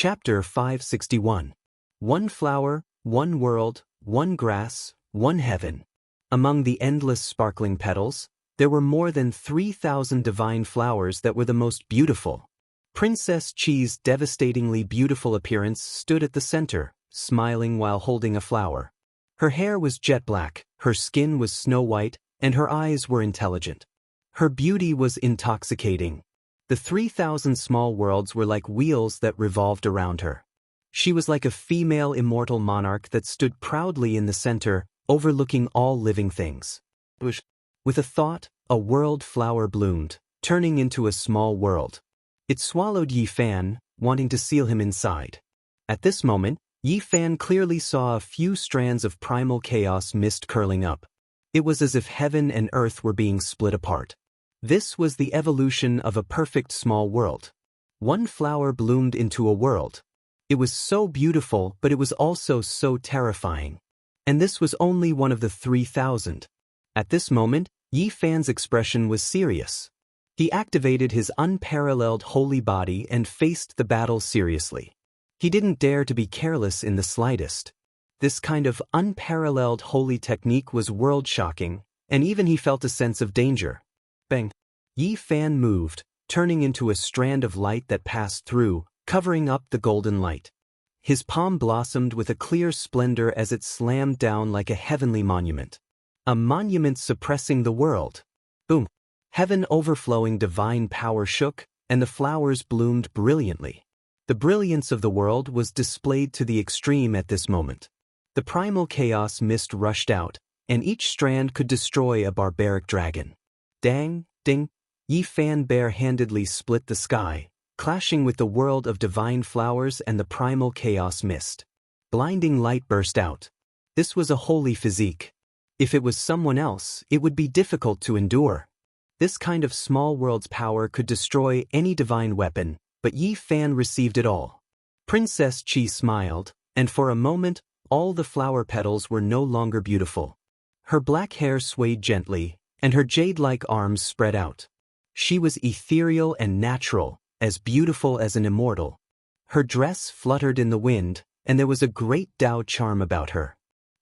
Chapter 561. One flower, one world, one grass, one heaven. Among the endless sparkling petals, there were more than 3,000 divine flowers that were the most beautiful. Princess Qi's devastatingly beautiful appearance stood at the center, smiling while holding a flower. Her hair was jet black, her skin was snow white, and her eyes were intelligent. Her beauty was intoxicating. The 3,000 small worlds were like wheels that revolved around her. She was like a female immortal monarch that stood proudly in the center, overlooking all living things. With a thought, a world flower bloomed, turning into a small world. It swallowed Yi Fan, wanting to seal him inside. At this moment, Yi Fan clearly saw a few strands of primal chaos mist curling up. It was as if heaven and earth were being split apart. This was the evolution of a perfect small world. One flower bloomed into a world. It was so beautiful, but it was also so terrifying. And this was only one of the 3,000. At this moment, Yi Fan's expression was serious. He activated his unparalleled holy body and faced the battle seriously. He didn't dare to be careless in the slightest. This kind of unparalleled holy technique was world-shocking, and even he felt a sense of danger. Bang! Yi Fan moved, turning into a strand of light that passed through, covering up the golden light. His palm blossomed with a clear splendor as it slammed down like a heavenly monument. A monument suppressing the world. Boom! Heaven overflowing divine power shook, and the flowers bloomed brilliantly. The brilliance of the world was displayed to the extreme at this moment. The primal chaos mist rushed out, and each strand could destroy a barbaric dragon. Dang, ding! Yi Fan bare-handedly split the sky, clashing with the world of divine flowers and the primal chaos mist. Blinding light burst out. This was a holy physique. If it was someone else, it would be difficult to endure. This kind of small world's power could destroy any divine weapon, but Yi Fan received it all. Princess Qi smiled, and for a moment, all the flower petals were no longer beautiful. Her black hair swayed gently, and her jade-like arms spread out. She was ethereal and natural, as beautiful as an immortal. Her dress fluttered in the wind, and there was a great Dao charm about her.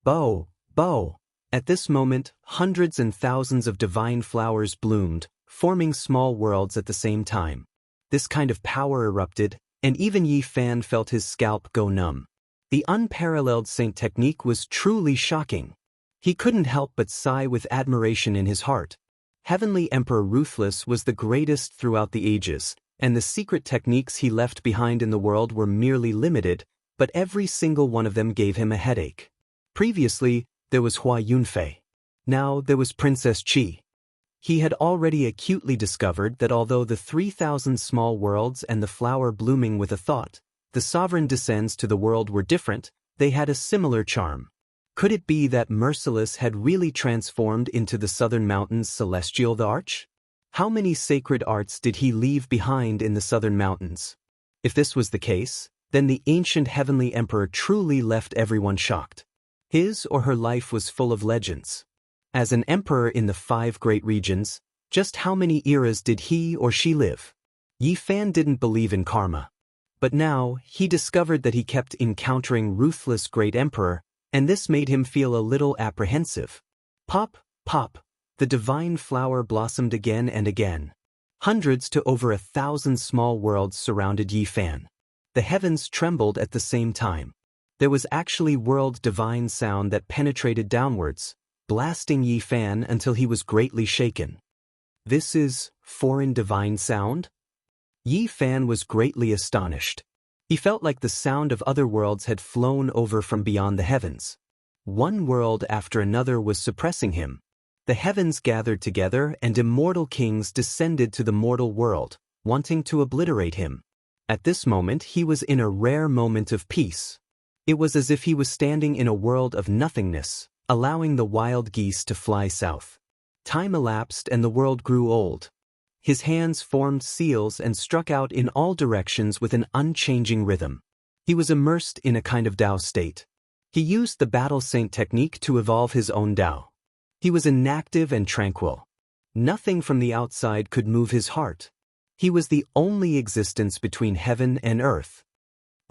Bow, bow! At this moment, hundreds and thousands of divine flowers bloomed, forming small worlds at the same time. This kind of power erupted, and even Yi Fan felt his scalp go numb. The unparalleled saint technique was truly shocking. He couldn't help but sigh with admiration in his heart. Heavenly Emperor Ruthless was the greatest throughout the ages, and the secret techniques he left behind in the world were merely limited, but every single one of them gave him a headache. Previously, there was Hua Yunfei. Now there was Princess Qi. He had already acutely discovered that although the 3,000 small worlds and the flower blooming with a thought, the sovereign descends to the world were different, they had a similar charm. Could it be that Merciless had really transformed into the Southern Mountains Celestial the Arch? How many sacred arts did he leave behind in the Southern Mountains? If this was the case, then the ancient heavenly emperor truly left everyone shocked. His or her life was full of legends. As an emperor in the 5 great regions, just how many eras did he or she live? Yi Fan didn't believe in karma. But now, he discovered that he kept encountering ruthless great emperor, and this made him feel a little apprehensive. Pop, pop, the divine flower blossomed again and again. Hundreds to over 1,000 small worlds surrounded Yi Fan. The heavens trembled at the same time. There was actually world divine sound that penetrated downwards, blasting Yi Fan until he was greatly shaken. This is foreign divine sound? Yi Fan was greatly astonished. He felt like the sound of other worlds had flown over from beyond the heavens. One world after another was suppressing him. The heavens gathered together and immortal kings descended to the mortal world, wanting to obliterate him. At this moment he was in a rare moment of peace. It was as if he was standing in a world of nothingness, allowing the wild geese to fly south. Time elapsed and the world grew old. His hands formed seals and struck out in all directions with an unchanging rhythm. He was immersed in a kind of Dao state. He used the battle saint technique to evolve his own Dao. He was inactive and tranquil. Nothing from the outside could move his heart. He was the only existence between heaven and earth.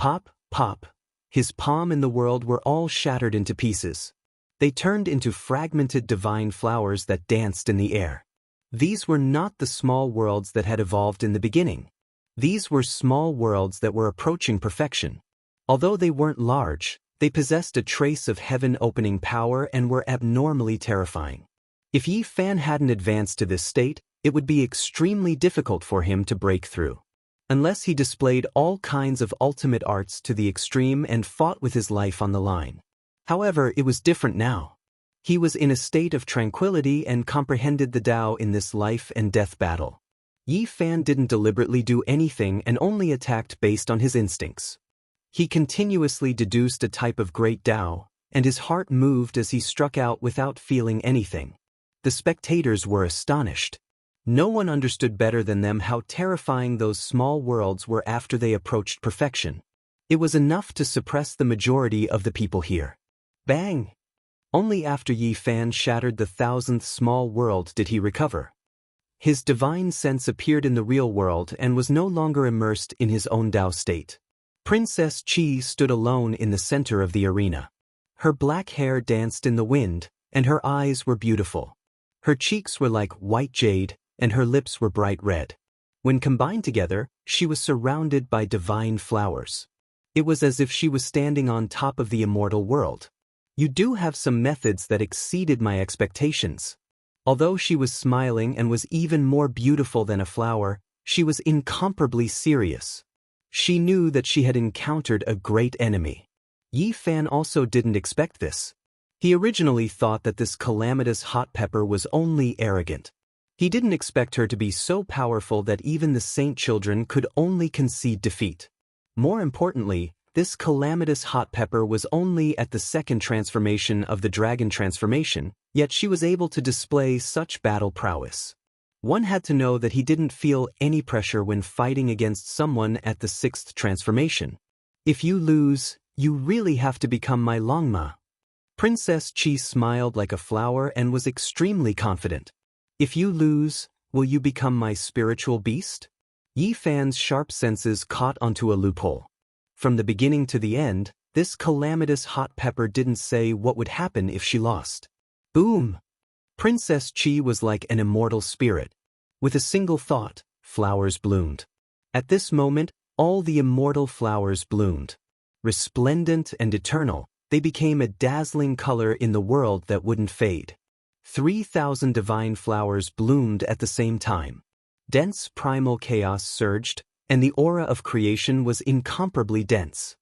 Pop, pop. His palm and the world were all shattered into pieces. They turned into fragmented divine flowers that danced in the air. These were not the small worlds that had evolved in the beginning. These were small worlds that were approaching perfection. Although they weren't large, they possessed a trace of heaven-opening power and were abnormally terrifying. If Yi Fan hadn't advanced to this state, it would be extremely difficult for him to break through. Unless he displayed all kinds of ultimate arts to the extreme and fought with his life on the line. However, it was different now. He was in a state of tranquility and comprehended the Tao in this life and death battle. Yi Fan didn't deliberately do anything and only attacked based on his instincts. He continuously deduced a type of great Tao, and his heart moved as he struck out without feeling anything. The spectators were astonished. No one understood better than them how terrifying those small worlds were after they approached perfection. It was enough to suppress the majority of the people here. Bang! Only after Yi Fan shattered the 1,000th small world did he recover. His divine sense appeared in the real world and was no longer immersed in his own Tao state. Princess Qi stood alone in the center of the arena. Her black hair danced in the wind, and her eyes were beautiful. Her cheeks were like white jade, and her lips were bright red. When combined together, she was surrounded by divine flowers. It was as if she was standing on top of the immortal world. You do have some methods that exceeded my expectations. Although she was smiling and was even more beautiful than a flower, she was incomparably serious. She knew that she had encountered a great enemy. Yi Fan also didn't expect this. He originally thought that this calamitous hot pepper was only arrogant. He didn't expect her to be so powerful that even the saint children could only concede defeat. More importantly, this calamitous hot pepper was only at the second transformation of the dragon transformation, yet she was able to display such battle prowess. One had to know that he didn't feel any pressure when fighting against someone at the 6th transformation. If you lose, you really have to become my Longma. Princess Qi smiled like a flower and was extremely confident. If you lose, will you become my spiritual beast? Yi Fan's sharp senses caught onto a loophole. From the beginning to the end, this calamitous hot pepper didn't say what would happen if she lost. Boom! Princess Qi was like an immortal spirit. With a single thought, flowers bloomed. At this moment, all the immortal flowers bloomed. Resplendent and eternal, they became a dazzling color in the world that wouldn't fade. 3,000 divine flowers bloomed at the same time. Dense primal chaos surged, and the aura of creation was incomparably dense.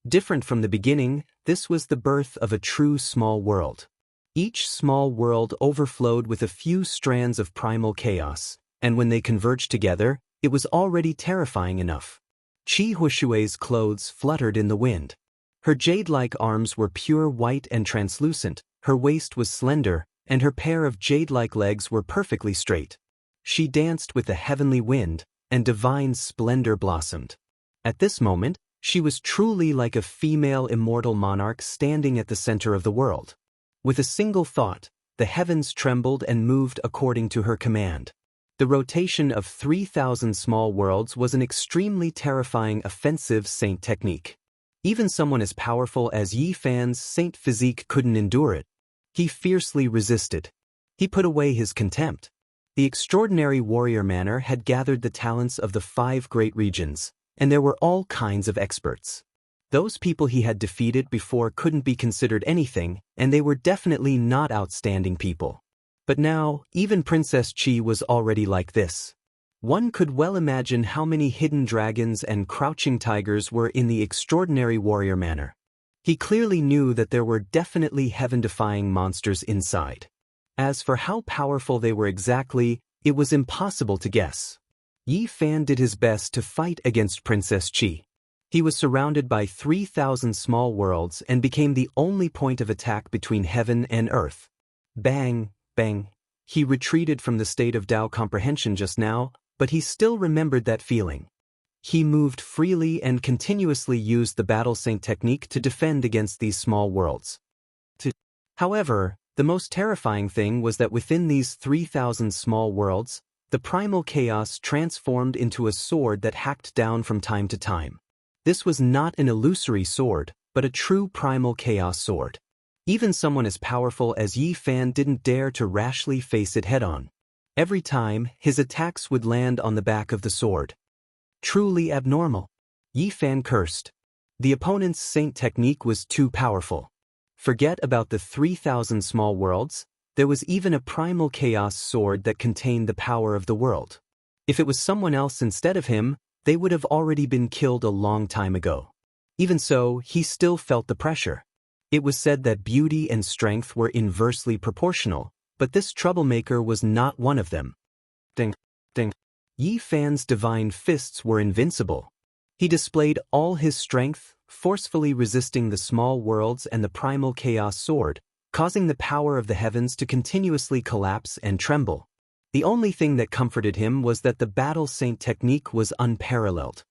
Different from the beginning, this was the birth of a true small world. Each small world overflowed with a few strands of primal chaos, and when they converged together, it was already terrifying enough. Qi Huishui's clothes fluttered in the wind. Her jade-like arms were pure white and translucent, her waist was slender, and her pair of jade-like legs were perfectly straight. She danced with the heavenly wind, and divine splendor blossomed. At this moment, she was truly like a female immortal monarch standing at the center of the world. With a single thought, the heavens trembled and moved according to her command. The rotation of 3,000 small worlds was an extremely terrifying offensive saint technique. Even someone as powerful as Yi Fan's saint physique couldn't endure it. He fiercely resisted. He put away his contempt. The extraordinary warrior manner had gathered the talents of the 5 great regions, and there were all kinds of experts. Those people he had defeated before couldn't be considered anything, and they were definitely not outstanding people. But now, even Princess Qi was already like this. One could well imagine how many hidden dragons and crouching tigers were in the extraordinary warrior manner. He clearly knew that there were definitely heaven-defying monsters inside. As for how powerful they were exactly, it was impossible to guess. Yi Fan did his best to fight against Princess Qi. He was surrounded by 3,000 small worlds and became the only point of attack between heaven and earth. Bang, bang. He retreated from the state of Tao comprehension just now, but he still remembered that feeling. He moved freely and continuously used the battle saint technique to defend against these small worlds. However, the most terrifying thing was that within these 3,000 small worlds, the primal chaos transformed into a sword that hacked down from time to time. This was not an illusory sword, but a true primal chaos sword. Even someone as powerful as Yi Fan didn't dare to rashly face it head-on. Every time, his attacks would land on the back of the sword. Truly abnormal. Yi Fan cursed. The opponent's saint technique was too powerful. Forget about the 3,000 small worlds, there was even a primal chaos sword that contained the power of the world. If it was someone else instead of him, they would have already been killed a long time ago. Even so, he still felt the pressure. It was said that beauty and strength were inversely proportional, but this troublemaker was not one of them. Ding, ding. Yi Fan's divine fists were invincible. He displayed all his strength, forcefully resisting the small worlds and the primal chaos sword, causing the power of the heavens to continuously collapse and tremble. The only thing that comforted him was that the battle saint technique was unparalleled.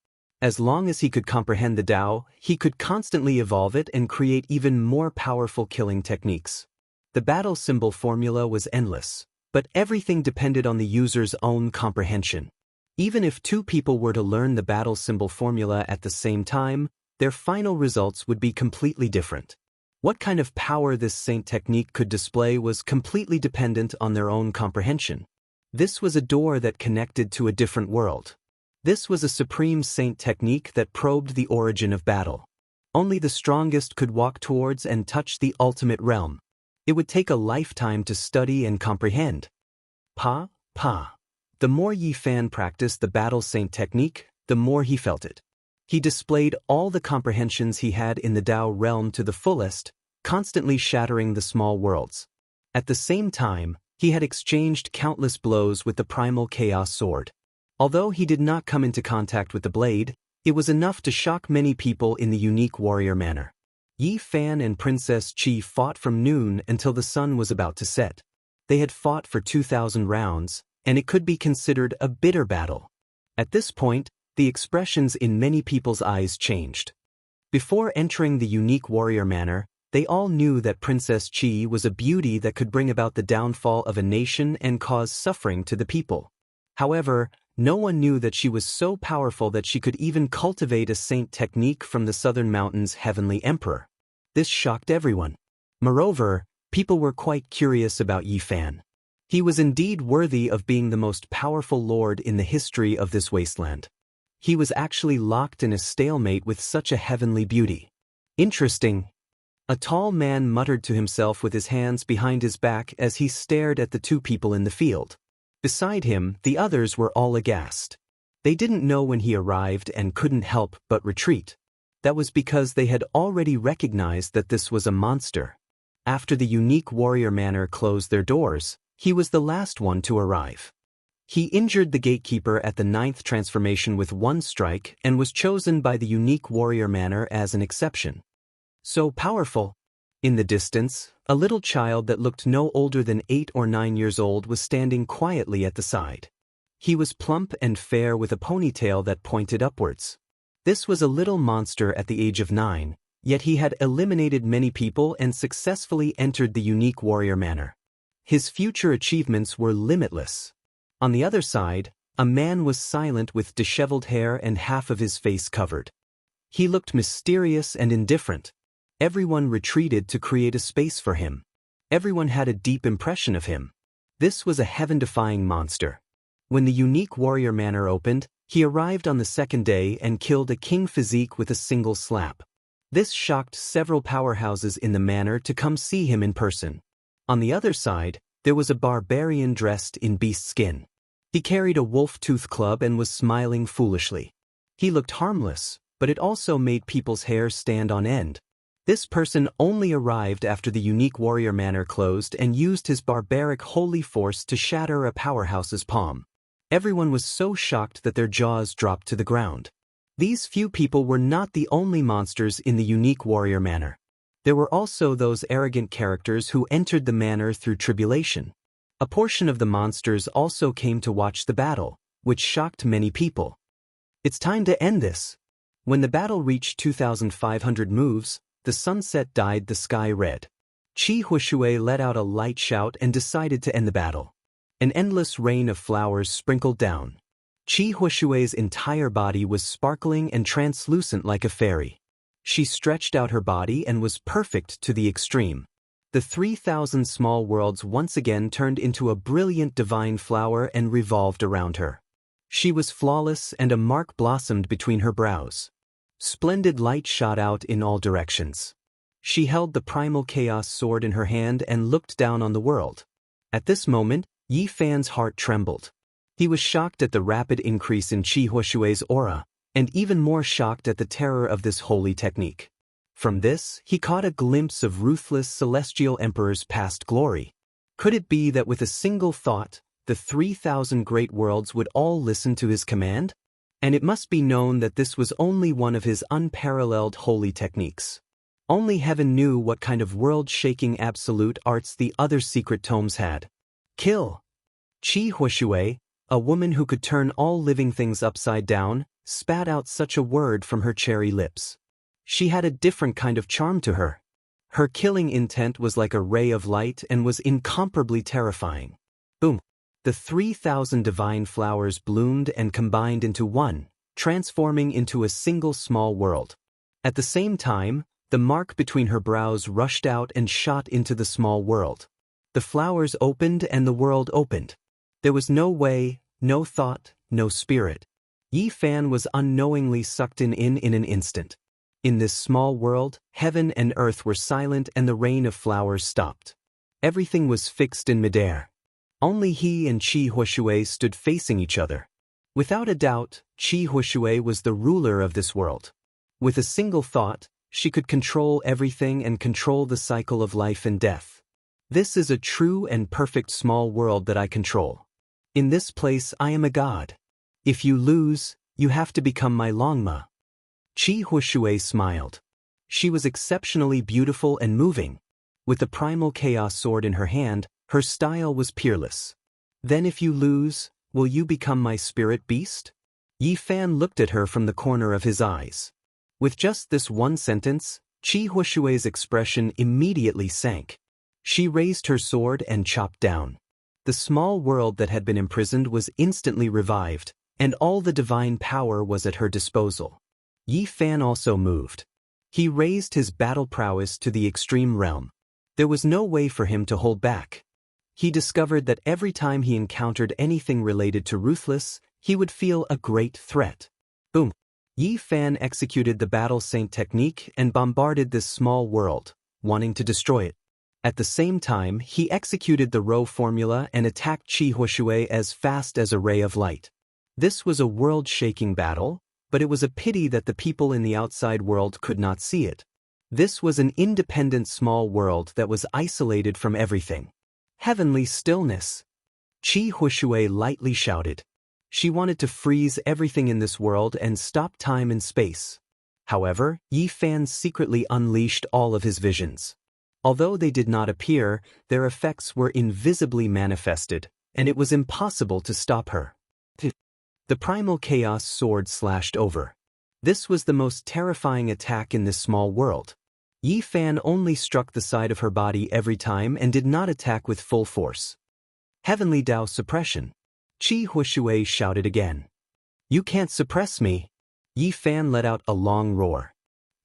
As long as he could comprehend the Tao, he could constantly evolve it and create even more powerful killing techniques. The battle symbol formula was endless, but everything depended on the user's own comprehension. Even if two people were to learn the battle symbol formula at the same time, their final results would be completely different. What kind of power this saint technique could display was completely dependent on their own comprehension. This was a door that connected to a different world. This was a supreme saint technique that probed the origin of battle. Only the strongest could walk towards and touch the ultimate realm. It would take a lifetime to study and comprehend. The more Yi Fan practiced the battle saint technique, the more he felt it. He displayed all the comprehensions he had in the Tao realm to the fullest, constantly shattering the small worlds. At the same time, he had exchanged countless blows with the primal chaos sword. Although he did not come into contact with the blade, it was enough to shock many people in the unique warrior manner. Yi Fan and Princess Qi fought from noon until the sun was about to set. They had fought for 2,000 rounds, and it could be considered a bitter battle. At this point, the expressions in many people's eyes changed. Before entering the unique warrior manner, they all knew that Princess Qi was a beauty that could bring about the downfall of a nation and cause suffering to the people. However, no one knew that she was so powerful that she could even cultivate a saint technique from the southern mountains' heavenly emperor. This shocked everyone. Moreover, people were quite curious about Yi Fan. He was indeed worthy of being the most powerful lord in the history of this wasteland. He was actually locked in a stalemate with such a heavenly beauty. Interesting. A tall man muttered to himself with his hands behind his back as he stared at the two people in the field. Beside him, the others were all aghast. They didn't know when he arrived and couldn't help but retreat. That was because they had already recognized that this was a monster. After the unique warrior manor closed their doors, he was the last one to arrive. He injured the gatekeeper at the 9th transformation with one strike and was chosen by the unique warrior manor as an exception. So powerful. In the distance, a little child that looked no older than 8 or 9 years old was standing quietly at the side. He was plump and fair with a ponytail that pointed upwards. This was a little monster at the age of 9, yet he had eliminated many people and successfully entered the unique warrior manor. His future achievements were limitless. On the other side, a man was silent with disheveled hair and half of his face covered. He looked mysterious and indifferent. Everyone retreated to create a space for him. Everyone had a deep impression of him. This was a heaven-defying monster. When the unique warrior manor opened, he arrived on the second day and killed a king physique with a single slap. This shocked several powerhouses in the manor to come see him in person. On the other side, there was a barbarian dressed in beast skin. He carried a wolf-tooth club and was smiling foolishly. He looked harmless, but it also made people's hair stand on end. This person only arrived after the unique warrior manor closed and used his barbaric holy force to shatter a powerhouse's palm. Everyone was so shocked that their jaws dropped to the ground. These few people were not the only monsters in the unique warrior manor. There were also those arrogant characters who entered the manor through tribulation. A portion of the monsters also came to watch the battle, which shocked many people. It's time to end this. When the battle reached 2,500 moves, the sunset dyed the sky red. Qi Huishui let out a light shout and decided to end the battle. An endless rain of flowers sprinkled down. Qi Huishui's entire body was sparkling and translucent like a fairy. She stretched out her body and was perfect to the extreme. The 3,000 small worlds once again turned into a brilliant divine flower and revolved around her. She was flawless, and a mark blossomed between her brows. Splendid light shot out in all directions. She held the primal chaos sword in her hand and looked down on the world. At this moment, Yi Fan's heart trembled. He was shocked at the rapid increase in Qi Huishui's aura, and even more shocked at the terror of this holy technique. From this, he caught a glimpse of ruthless celestial emperor's past glory. Could it be that with a single thought, the 3,000 great worlds would all listen to his command? And it must be known that this was only one of his unparalleled holy techniques. Only heaven knew what kind of world-shaking absolute arts the other secret tomes had. Kill! Qi Huishui, a woman who could turn all living things upside down, spat out such a word from her cherry lips. She had a different kind of charm to her. Her killing intent was like a ray of light and was incomparably terrifying. Boom! The 3,000 divine flowers bloomed and combined into one, transforming into a single small world. At the same time, the mark between her brows rushed out and shot into the small world. The flowers opened and the world opened. There was no way, no thought, no spirit. Yi Fan was unknowingly sucked in an instant. In this small world, heaven and earth were silent and the rain of flowers stopped. Everything was fixed in midair. Only he and Qi Huishui stood facing each other. Without a doubt, Qi Huishui was the ruler of this world. With a single thought, she could control everything and control the cycle of life and death. This is a true and perfect small world that I control. In this place I am a god. If you lose, you have to become my Longma. Qi Huishui smiled. She was exceptionally beautiful and moving. With the primal chaos sword in her hand, her style was peerless. Then if you lose, will you become my spirit beast? Yi Fan looked at her from the corner of his eyes. With just this one sentence, Qi Huishui's expression immediately sank. She raised her sword and chopped down. The small world that had been imprisoned was instantly revived, and all the divine power was at her disposal. Yi Fan also moved. He raised his battle prowess to the extreme realm. There was no way for him to hold back. He discovered that every time he encountered anything related to ruthless, he would feel a great threat. Boom! Yi Fan executed the battle saint technique and bombarded this small world, wanting to destroy it. At the same time, he executed the Rho formula and attacked Qi Huishui as fast as a ray of light. This was a world-shaking battle, but it was a pity that the people in the outside world could not see it. This was an independent small world that was isolated from everything. Heavenly stillness! Qi Huishui lightly shouted. She wanted to freeze everything in this world and stop time and space. However, Yi Fan secretly unleashed all of his visions. Although they did not appear, their effects were invisibly manifested, and it was impossible to stop her. The primal chaos sword slashed over. This was the most terrifying attack in this small world. Yi Fan only struck the side of her body every time and did not attack with full force. Heavenly Dao suppression. Qi Huishui shouted again. You can't suppress me. Yi Fan let out a long roar.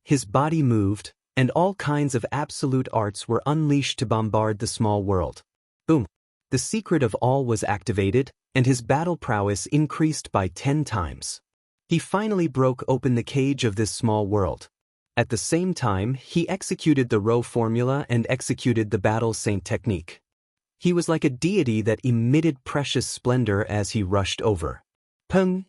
His body moved, and all kinds of absolute arts were unleashed to bombard the small world. Boom! The secret of all was activated, and his battle prowess increased by 10 times. He finally broke open the cage of this small world. At the same time, he executed the Rho formula and executed the battle saint technique. He was like a deity that emitted precious splendor as he rushed over. Peng!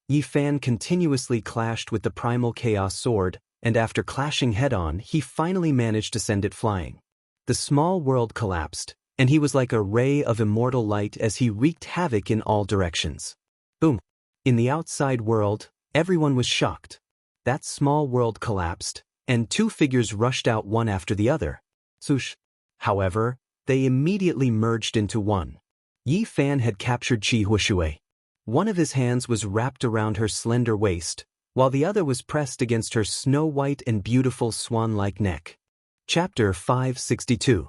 Yi Fan continuously clashed with the primal chaos sword, and after clashing head-on, he finally managed to send it flying. The small world collapsed, and he was like a ray of immortal light as he wreaked havoc in all directions. Boom! In the outside world, everyone was shocked. That small world collapsed, and two figures rushed out one after the other. Swoosh! However, they immediately merged into one. Yi Fan had captured Qi Huishui. One of his hands was wrapped around her slender waist, while the other was pressed against her snow-white and beautiful swan-like neck. Chapter 562.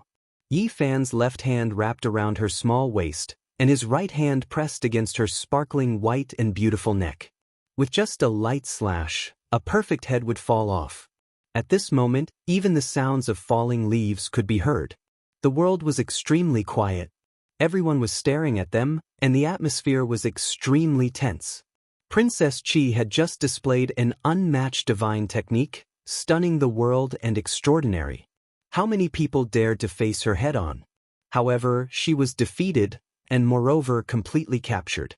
Yi Fan's left hand wrapped around her small waist, and his right hand pressed against her sparkling white and beautiful neck. With just a light slash, a perfect head would fall off. At this moment, even the sounds of falling leaves could be heard. The world was extremely quiet. Everyone was staring at them, and the atmosphere was extremely tense. Princess Qi had just displayed an unmatched divine technique, stunning the world and extraordinary. How many people dared to face her head-on? However, she was defeated, and moreover completely captured.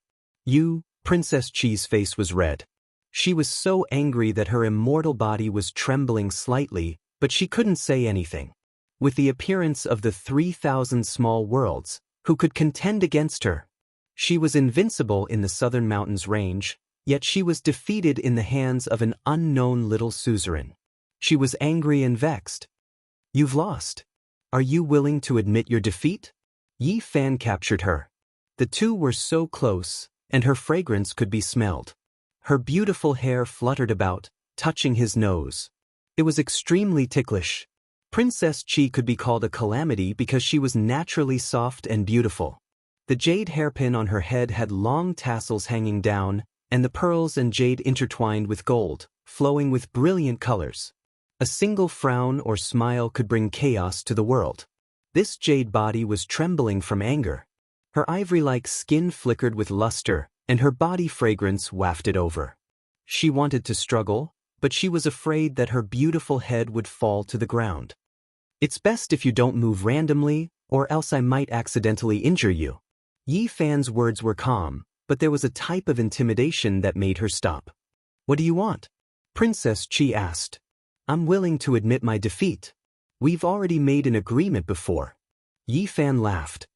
Princess Qi's face was red. She was so angry that her immortal body was trembling slightly, but she couldn't say anything. With the appearance of the 3,000 small worlds, who could contend against her? She was invincible in the southern mountains range, yet she was defeated in the hands of an unknown little suzerain. She was angry and vexed. "You've lost. Are you willing to admit your defeat?" Yi Fan captured her. The two were so close, and her fragrance could be smelled. Her beautiful hair fluttered about, touching his nose. It was extremely ticklish. Princess Qi could be called a calamity because she was naturally soft and beautiful. The jade hairpin on her head had long tassels hanging down, and the pearls and jade intertwined with gold, flowing with brilliant colors. A single frown or smile could bring chaos to the world. This jade body was trembling from anger. Her ivory-like skin flickered with luster, and her body fragrance wafted over. She wanted to struggle, but she was afraid that her beautiful head would fall to the ground. "It's best if you don't move randomly, or else I might accidentally injure you." Yi Fan's words were calm, but there was a type of intimidation that made her stop. "What do you want?" Princess Qi asked. "I'm willing to admit my defeat. We've already made an agreement before." Yi Fan laughed.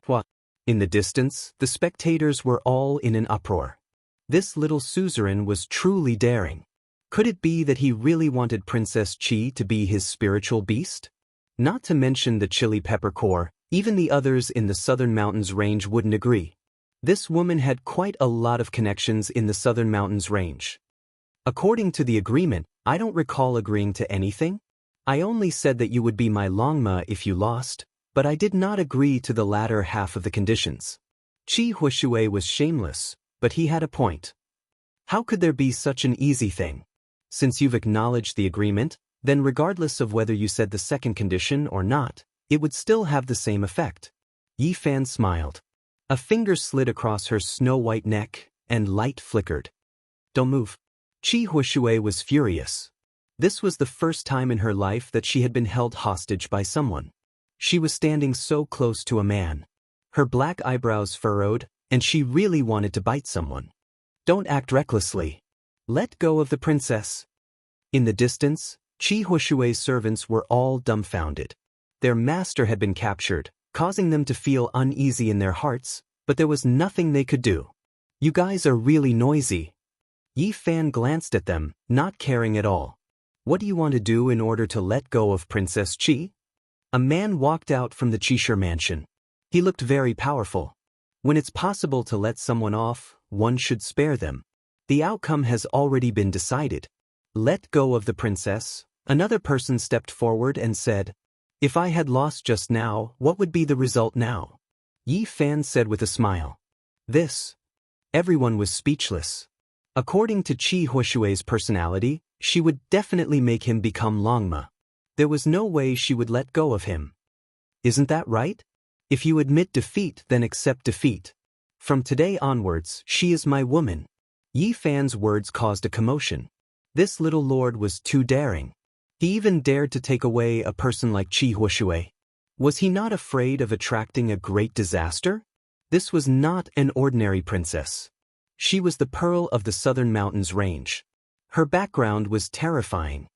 "What?" In the distance, the spectators were all in an uproar. This little suzerain was truly daring. Could it be that he really wanted Princess Qi to be his spiritual beast? Not to mention the Chili Pepper Corps, even the others in the Southern Mountains range wouldn't agree. This woman had quite a lot of connections in the Southern Mountains range. "According to the agreement, I don't recall agreeing to anything. I only said that you would be my longma if you lost, but I did not agree to the latter half of the conditions." Qi Huishui was shameless, but he had a point. How could there be such an easy thing? Since you've acknowledged the agreement, then regardless of whether you said the second condition or not, it would still have the same effect. Yi Fan smiled. A finger slid across her snow-white neck, and light flickered. "Don't move." Qi Huishui was furious. This was the first time in her life that she had been held hostage by someone. She was standing so close to a man. Her black eyebrows furrowed, and she really wanted to bite someone. "Don't act recklessly. Let go of the princess." In the distance, Qi Huishui's servants were all dumbfounded. Their master had been captured, causing them to feel uneasy in their hearts, but there was nothing they could do. "You guys are really noisy." Yi Fan glanced at them, not caring at all. "What do you want to do in order to let go of Princess Qi?" A man walked out from the Qishir mansion. He looked very powerful. When it's possible to let someone off, one should spare them. The outcome has already been decided. "Let go of the princess." Another person stepped forward and said, "If I had lost just now, what would be the result now?" Yi Fan said with a smile. "This." Everyone was speechless. According to Qi Huishui's personality, she would definitely make him become longma. There was no way she would let go of him. "Isn't that right? If you admit defeat, then accept defeat. From today onwards, she is my woman." Yi Fan's words caused a commotion. This little lord was too daring. He even dared to take away a person like Qi Huishui. Was he not afraid of attracting a great disaster? This was not an ordinary princess. She was the pearl of the Southern Mountains range. Her background was terrifying.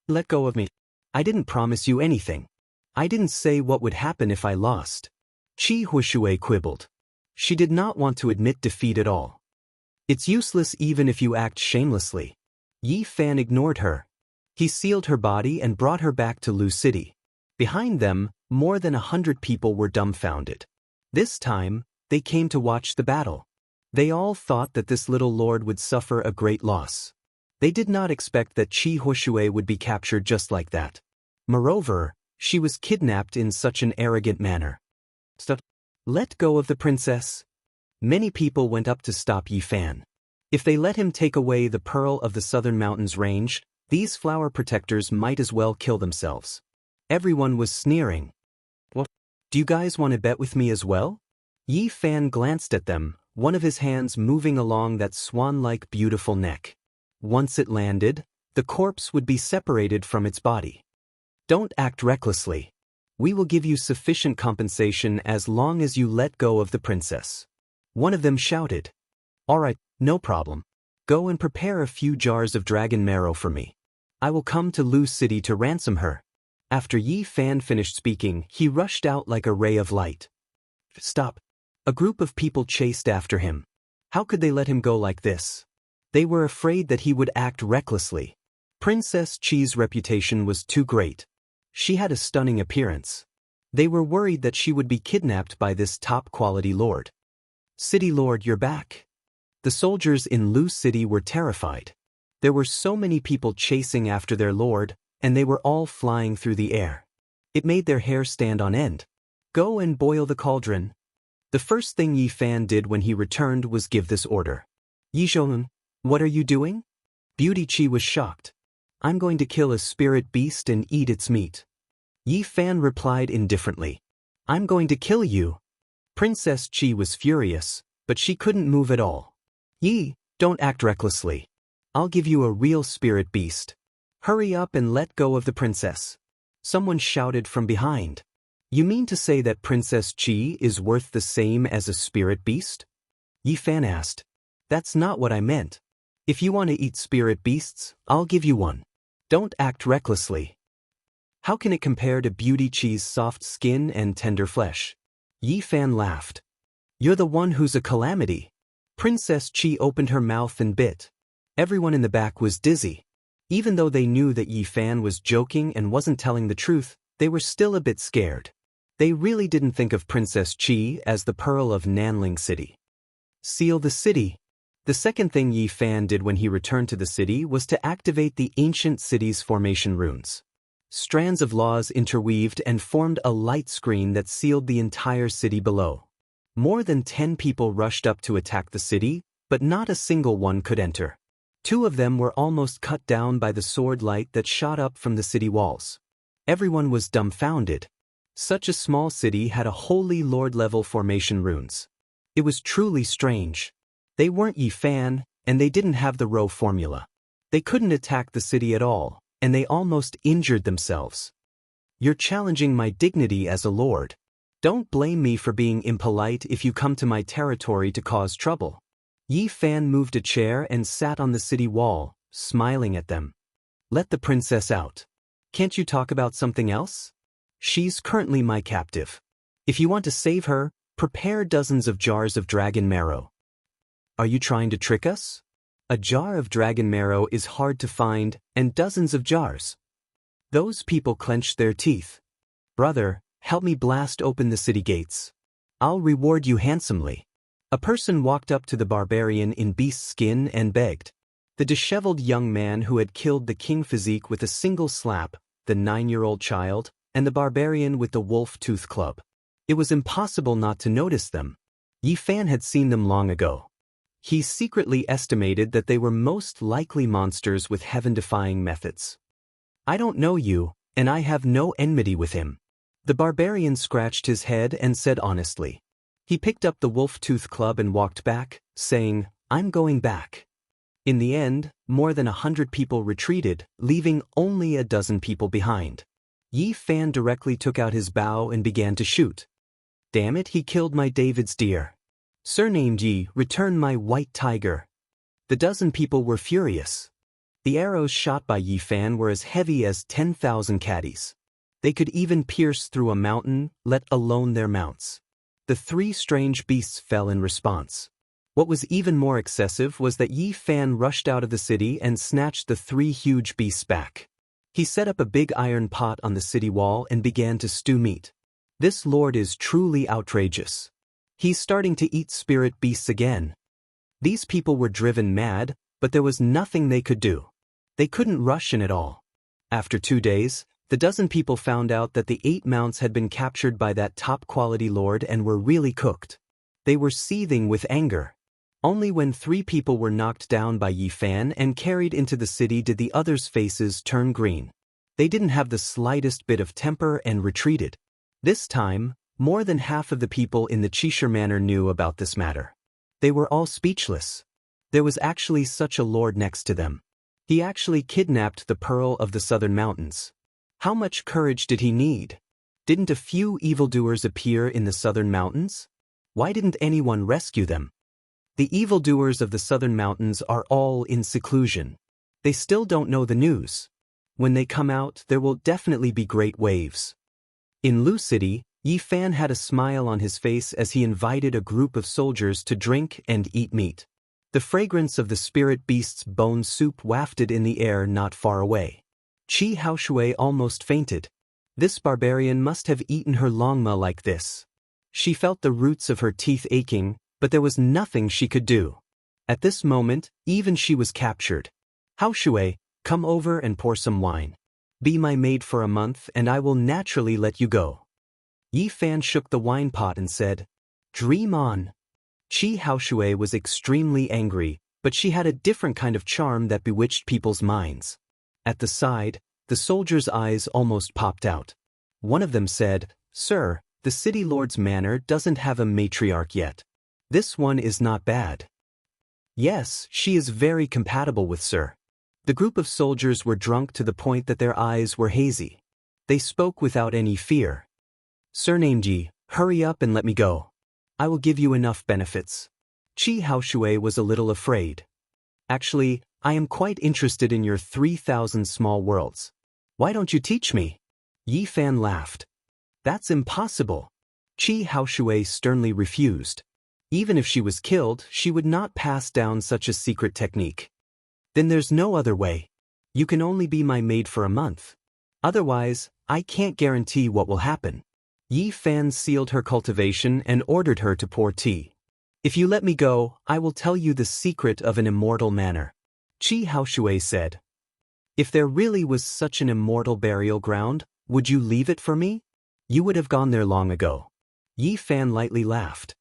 "Let go of me. I didn't promise you anything. I didn't say what would happen if I lost." Qi Huishui quibbled. She did not want to admit defeat at all. "It's useless even if you act shamelessly." Yi Fan ignored her. He sealed her body and brought her back to Lu City. Behind them, more than 100 people were dumbfounded. This time, they came to watch the battle. They all thought that this little lord would suffer a great loss. They did not expect that Qi Huishui would be captured just like that. Moreover, she was kidnapped in such an arrogant manner. Let go of the princess. Many people went up to stop Yi Fan. If they let him take away the pearl of the southern mountains range, these flower protectors might as well kill themselves. Everyone was sneering. What? Do you guys want to bet with me as well? Yi Fan glanced at them, one of his hands moving along that swan-like beautiful neck. Once it landed, the corpse would be separated from its body. Don't act recklessly. We will give you sufficient compensation as long as you let go of the princess. One of them shouted. All right, no problem. Go and prepare a few jars of dragon marrow for me. I will come to Lu City to ransom her. After Yi Fan finished speaking, he rushed out like a ray of light. Stop. A group of people chased after him. How could they let him go like this? They were afraid that he would act recklessly. Princess Chi's reputation was too great. She had a stunning appearance. They were worried that she would be kidnapped by this top-quality lord. City Lord, you're back. The soldiers in Lu City were terrified. There were so many people chasing after their lord, and they were all flying through the air. It made their hair stand on end. Go and boil the cauldron. The first thing Yi Fan did when he returned was give this order. Yi Zhong, what are you doing? Beauty Chi was shocked. I'm going to kill a spirit beast and eat its meat. Yi Fan replied indifferently. I'm going to kill you. Princess Chi was furious, but she couldn't move at all. Yi, don't act recklessly. I'll give you a real spirit beast. Hurry up and let go of the princess. Someone shouted from behind. You mean to say that Princess Chi is worth the same as a spirit beast? Yi Fan asked. That's not what I meant. If you want to eat spirit beasts, I'll give you one. Don't act recklessly. How can it compare to Beauty Chi's soft skin and tender flesh? Yi Fan laughed. You're the one who's a calamity. Princess Chi opened her mouth and bit. Everyone in the back was dizzy. Even though they knew that Yi Fan was joking and wasn't telling the truth, they were still a bit scared. They really didn't think of Princess Chi as the pearl of Nanling City. Seal the city. The second thing Yi Fan did when he returned to the city was to activate the ancient city's formation runes. Strands of laws interweaved and formed a light screen that sealed the entire city below. More than 10 people rushed up to attack the city, but not a single one could enter. 2 of them were almost cut down by the sword light that shot up from the city walls. Everyone was dumbfounded. Such a small city had a holy lord-level formation runes. It was truly strange. They weren't Yi Fan, and they didn't have the row formula. They couldn't attack the city at all, and they almost injured themselves. You're challenging my dignity as a lord. Don't blame me for being impolite if you come to my territory to cause trouble. Yi Fan moved a chair and sat on the city wall, smiling at them. Let the princess out. Can't you talk about something else? She's currently my captive. If you want to save her, prepare dozens of jars of dragon marrow. Are you trying to trick us? A jar of dragon marrow is hard to find, and dozens of jars. Those people clenched their teeth. Brother, help me blast open the city gates. I'll reward you handsomely. A person walked up to the barbarian in beast skin and begged. The disheveled young man who had killed the king physique with a single slap, the 9-year-old child, and the barbarian with the wolf tooth club. It was impossible not to notice them. Yi Fan had seen them long ago. He secretly estimated that they were most likely monsters with heaven-defying methods. I don't know you, and I have no enmity with him. The barbarian scratched his head and said honestly. He picked up the wolf tooth club and walked back, saying, I'm going back. In the end, more than 100 people retreated, leaving only a dozen people behind. Yi Fan directly took out his bow and began to shoot. Damn it, he killed my David's deer. Surnamed Yi, return my white tiger. The dozen people were furious. The arrows shot by Yi Fan were as heavy as 10,000 caddies. They could even pierce through a mountain, let alone their mounts. The 3 strange beasts fell in response. What was even more excessive was that Yi Fan rushed out of the city and snatched the 3 huge beasts back. He set up a big iron pot on the city wall and began to stew meat. This lord is truly outrageous. He's starting to eat spirit beasts again. These people were driven mad, but there was nothing they could do. They couldn't rush in at all. After 2 days, The dozen people found out that the 8 mounts had been captured by that top-quality lord and were really cooked. They were seething with anger. Only when 3 people were knocked down by Yi Fan and carried into the city did the others' faces turn green. They didn't have the slightest bit of temper and retreated. This time, more than half of the people in the Qishir Manor knew about this matter. They were all speechless. There was actually such a lord next to them. He actually kidnapped the Pearl of the Southern Mountains. How much courage did he need? Didn't a few evildoers appear in the Southern Mountains? Why didn't anyone rescue them? The evildoers of the Southern Mountains are all in seclusion. They still don't know the news. When they come out, there will definitely be great waves. In Lu City, Yi Fan had a smile on his face as he invited a group of soldiers to drink and eat meat. The fragrance of the spirit beast's bone soup wafted in the air not far away. Qi Haoshui almost fainted. This barbarian must have eaten her longma like this. She felt the roots of her teeth aching, but there was nothing she could do. At this moment, even she was captured. Haoshui, come over and pour some wine. Be my maid for a month and I will naturally let you go. Yi Fan shook the wine pot and said, Dream on. Qi Haoshui was extremely angry, but she had a different kind of charm that bewitched people's minds. At the side, the soldiers' eyes almost popped out. One of them said, Sir, the city lord's manor doesn't have a matriarch yet. This one is not bad. Yes, she is very compatible with Sir. The group of soldiers were drunk to the point that their eyes were hazy. They spoke without any fear. Sir named Yi, hurry up and let me go. I will give you enough benefits. Qi Haoshui was a little afraid. Actually, I am quite interested in your 3,000 small worlds. Why don't you teach me? Yi Fan laughed. That's impossible. Qi Haoshui sternly refused. Even if she was killed, she would not pass down such a secret technique. Then there's no other way. You can only be my maid for a month. Otherwise, I can't guarantee what will happen. Yi Fan sealed her cultivation and ordered her to pour tea. If you let me go, I will tell you the secret of an immortal manor. Qi Haoshui said. If there really was such an immortal burial ground, would you leave it for me? You would have gone there long ago. Yi Fan lightly laughed.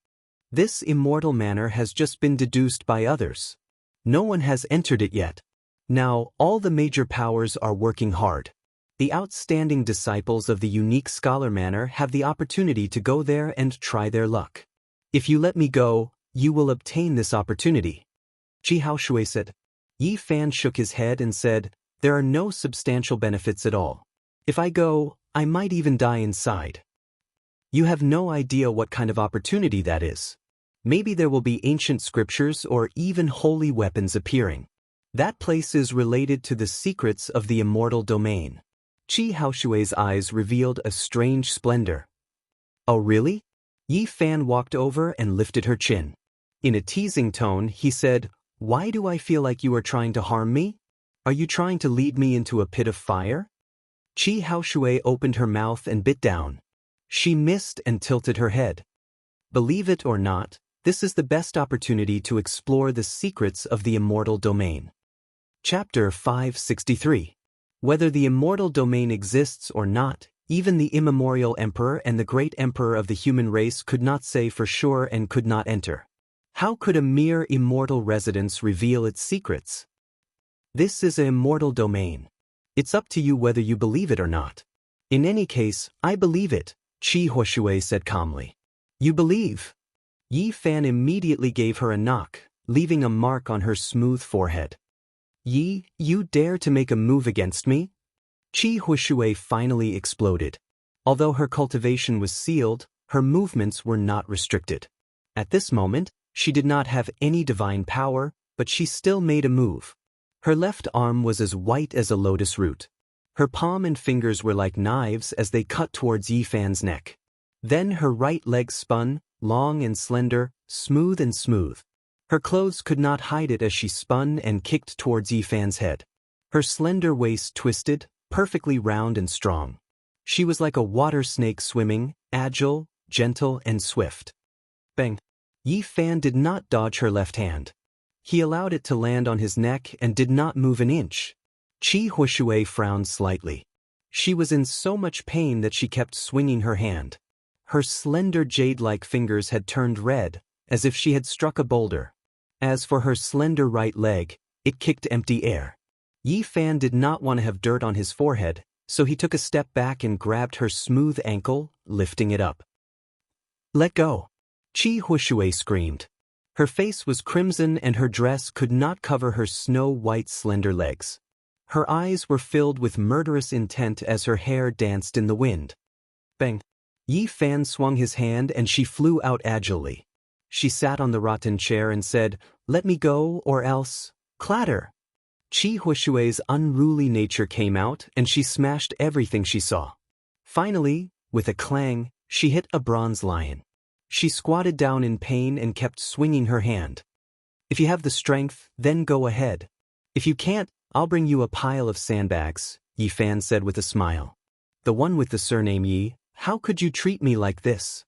This immortal manor has just been deduced by others. No one has entered it yet. Now, all the major powers are working hard. The outstanding disciples of the unique scholar manor have the opportunity to go there and try their luck. If you let me go, you will obtain this opportunity. Qi Haoshui said. Yi Fan shook his head and said, there are no substantial benefits at all. If I go, I might even die inside. You have no idea what kind of opportunity that is. Maybe there will be ancient scriptures or even holy weapons appearing. That place is related to the secrets of the immortal domain. Qi Haoshui's eyes revealed a strange splendor. Oh really? Yi Fan walked over and lifted her chin. In a teasing tone, he said, why do I feel like you are trying to harm me? Are you trying to lead me into a pit of fire? Qi Haoshui opened her mouth and bit down. She missed and tilted her head. Believe it or not, this is the best opportunity to explore the secrets of the immortal domain. Chapter 563. Whether the immortal domain exists or not, even the immemorial emperor and the great emperor of the human race could not say for sure and could not enter. How could a mere immortal residence reveal its secrets? This is an immortal domain. It's up to you whether you believe it or not. In any case, I believe it, Qi Haoshui said calmly. You believe? Yi Fan immediately gave her a knock, leaving a mark on her smooth forehead. Yi, you dare to make a move against me? Qi Haoshui finally exploded. Although her cultivation was sealed, her movements were not restricted. At this moment, she did not have any divine power, but she still made a move. Her left arm was as white as a lotus root. Her palm and fingers were like knives as they cut towards Yi Fan's neck. Then her right leg spun, long and slender, smooth and smooth. Her clothes could not hide it as she spun and kicked towards Yi Fan's head. Her slender waist twisted, perfectly round and strong. She was like a water snake swimming, agile, gentle and swift. Bang! Yi Fan did not dodge her left hand. He allowed it to land on his neck and did not move an inch. Qi Haoshui frowned slightly. She was in so much pain that she kept swinging her hand. Her slender jade-like fingers had turned red, as if she had struck a boulder. As for her slender right leg, it kicked empty air. Yi Fan did not want to have dirt on his forehead, so he took a step back and grabbed her smooth ankle, lifting it up. "Let go!" Qi Huishui screamed. Her face was crimson and her dress could not cover her snow-white slender legs. Her eyes were filled with murderous intent as her hair danced in the wind. Bang! Yi Fan swung his hand and she flew out agilely. She sat on the rotten chair and said, "Let me go or else..." Clatter! Qi Huishui's unruly nature came out and she smashed everything she saw. Finally, with a clang, she hit a bronze lion. She squatted down in pain and kept swinging her hand. "If you have the strength, then go ahead. If you can't, I'll bring you a pile of sandbags," Yi Fan said with a smile. "The one with the surname Yi, how could you treat me like this?"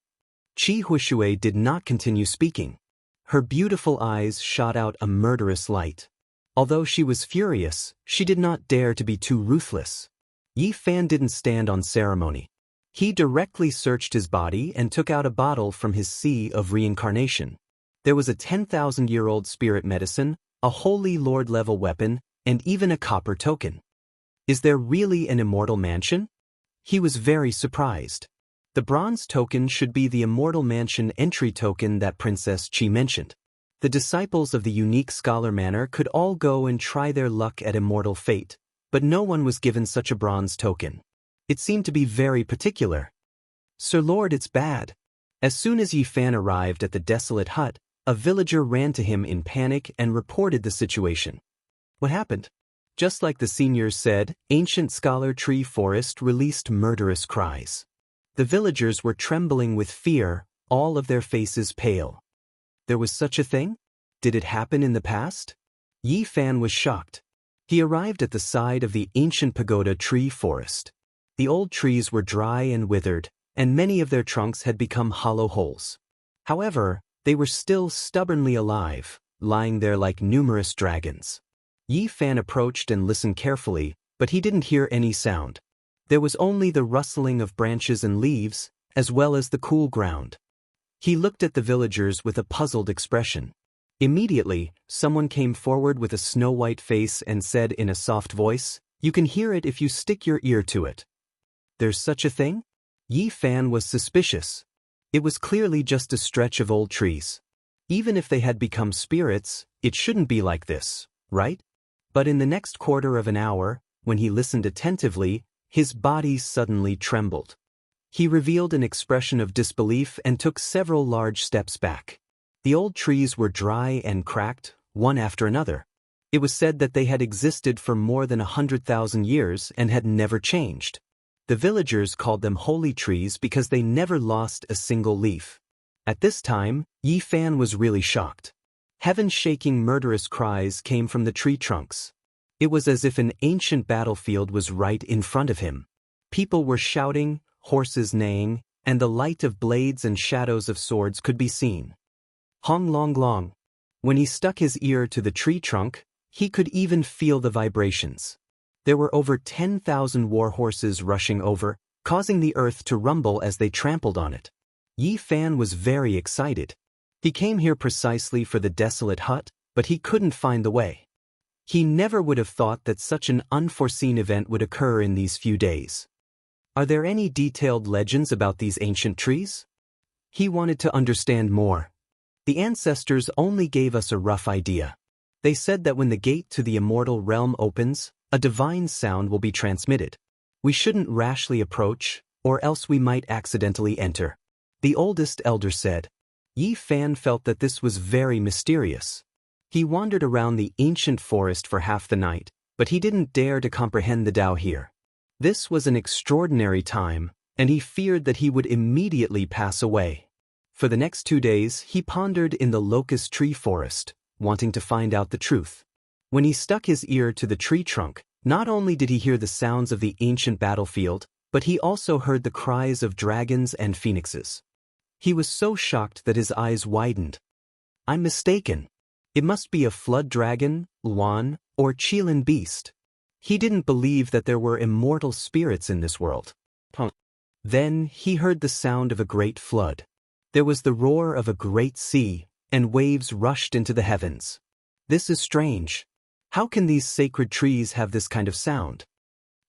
Qi Huishui did not continue speaking. Her beautiful eyes shot out a murderous light. Although she was furious, she did not dare to be too ruthless. Yi Fan didn't stand on ceremony. He directly searched his body and took out a bottle from his sea of reincarnation. There was a 10,000-year-old spirit medicine, a holy lord-level weapon, and even a copper token. Is there really an immortal mansion? He was very surprised. The bronze token should be the immortal mansion entry token that Princess Qi mentioned. The disciples of the unique scholar manor could all go and try their luck at immortal fate, but no one was given such a bronze token. It seemed to be very particular. "Sir Lord, it's bad." As soon as Yi Fan arrived at the desolate hut, a villager ran to him in panic and reported the situation. What happened? Just like the seniors said, ancient scholar tree forest released murderous cries. The villagers were trembling with fear, all of their faces pale. There was such a thing? Did it happen in the past? Yi Fan was shocked. He arrived at the side of the ancient pagoda tree forest. The old trees were dry and withered, and many of their trunks had become hollow holes. However, they were still stubbornly alive, lying there like numerous dragons. Yi Fan approached and listened carefully, but he didn't hear any sound. There was only the rustling of branches and leaves, as well as the cool ground. He looked at the villagers with a puzzled expression. Immediately, someone came forward with a snow-white face and said in a soft voice, "You can hear it if you stick your ear to it." There's such a thing? Yi Fan was suspicious. It was clearly just a stretch of old trees. Even if they had become spirits, it shouldn't be like this, right? But in the next quarter of an hour, when he listened attentively, his body suddenly trembled. He revealed an expression of disbelief and took several large steps back. The old trees were dry and cracked, one after another. It was said that they had existed for more than 100,000 years and had never changed. The villagers called them holy trees because they never lost a single leaf. At this time, Yi Fan was really shocked. Heaven-shaking murderous cries came from the tree trunks. It was as if an ancient battlefield was right in front of him. People were shouting, horses neighing, and the light of blades and shadows of swords could be seen. Hong long long. When he stuck his ear to the tree trunk, he could even feel the vibrations. There were over 10,000 war horses rushing over, causing the earth to rumble as they trampled on it. Yi Fan was very excited. He came here precisely for the desolate hut, but he couldn't find the way. He never would have thought that such an unforeseen event would occur in these few days. Are there any detailed legends about these ancient trees? He wanted to understand more. The ancestors only gave us a rough idea. They said that when the gate to the immortal realm opens, a divine sound will be transmitted. We shouldn't rashly approach, or else we might accidentally enter. The oldest elder said. Yi Fan felt that this was very mysterious. He wandered around the ancient forest for half the night, but he didn't dare to comprehend the Tao here. This was an extraordinary time, and he feared that he would immediately pass away. For the next 2 days, he pondered in the locust tree forest, wanting to find out the truth. When he stuck his ear to the tree trunk, not only did he hear the sounds of the ancient battlefield, but he also heard the cries of dragons and phoenixes. He was so shocked that his eyes widened. I'm mistaken. It must be a flood dragon, Luan, or Qilin beast. He didn't believe that there were immortal spirits in this world. Then he heard the sound of a great flood. There was the roar of a great sea, and waves rushed into the heavens. This is strange. How can these sacred trees have this kind of sound?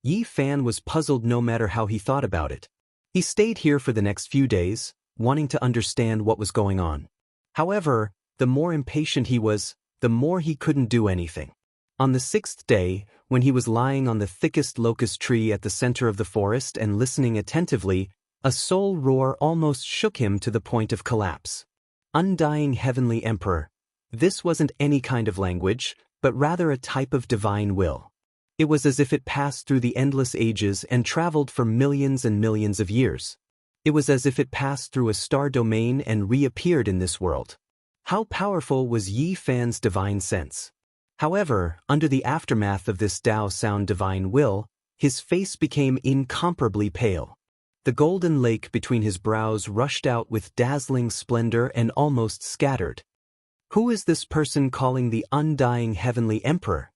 Yi Fan was puzzled no matter how he thought about it. He stayed here for the next few days, wanting to understand what was going on. However, the more impatient he was, the more he couldn't do anything. On the 6th day, when he was lying on the thickest locust tree at the center of the forest and listening attentively, a soul roar almost shook him to the point of collapse. Undying Heavenly Emperor. This wasn't any kind of language, but rather a type of divine will. It was as if it passed through the endless ages and traveled for millions and millions of years. It was as if it passed through a star domain and reappeared in this world. How powerful was Yi Fan's divine sense? However, under the aftermath of this Dao sound divine will, his face became incomparably pale. The golden lake between his brows rushed out with dazzling splendor and almost scattered. Who is this person calling the undying Heavenly Emperor?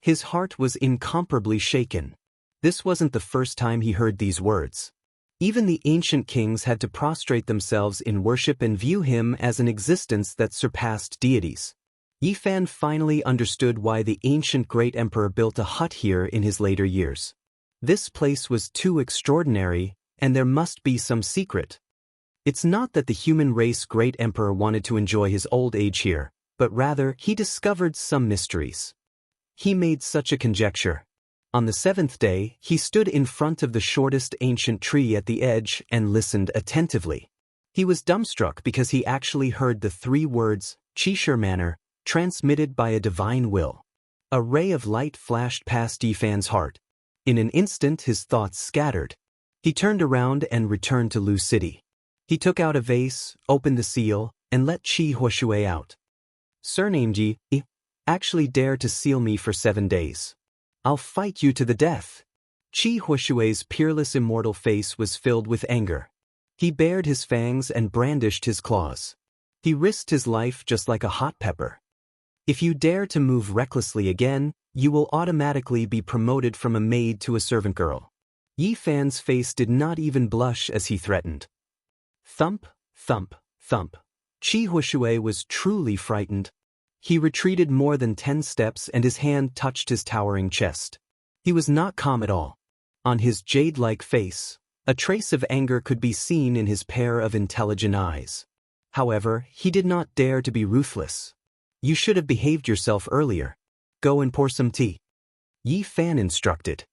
His heart was incomparably shaken. This wasn't the first time he heard these words. Even the ancient kings had to prostrate themselves in worship and view him as an existence that surpassed deities. Yi Fan finally understood why the ancient great emperor built a hut here in his later years. This place was too extraordinary, and there must be some secret. It's not that the human race great emperor wanted to enjoy his old age here, but rather he discovered some mysteries. He made such a conjecture. On the 7th day, he stood in front of the shortest ancient tree at the edge and listened attentively. He was dumbstruck because he actually heard the 3 words, Qishir manner, transmitted by a divine will. A ray of light flashed past Yi Fan's heart. In an instant his thoughts scattered. He turned around and returned to Lu City. He took out a vase, opened the seal, and let Qi Huashui out. Surnamed Yi, actually dare to seal me for 7 days. I'll fight you to the death. Qi Huashui's peerless immortal face was filled with anger. He bared his fangs and brandished his claws. He risked his life just like a hot pepper. If you dare to move recklessly again, you will automatically be promoted from a maid to a servant girl. Yi Fan's face did not even blush as he threatened. Thump, thump, thump. Qi Huashui was truly frightened. He retreated more than 10 steps and his hand touched his towering chest. He was not calm at all. On his jade-like face, a trace of anger could be seen in his pair of intelligent eyes. However, he did not dare to be ruthless. You should have behaved yourself earlier. Go and pour some tea. Yi Fan instructed.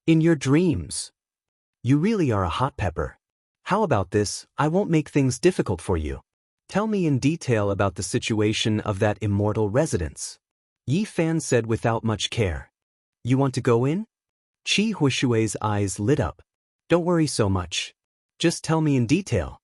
In your dreams. You really are a hot pepper. How about this? I won't make things difficult for you. Tell me in detail about the situation of that immortal residence. Yi Fan said without much care. You want to go in? Qi Huashui's eyes lit up. Don't worry so much. Just tell me in detail.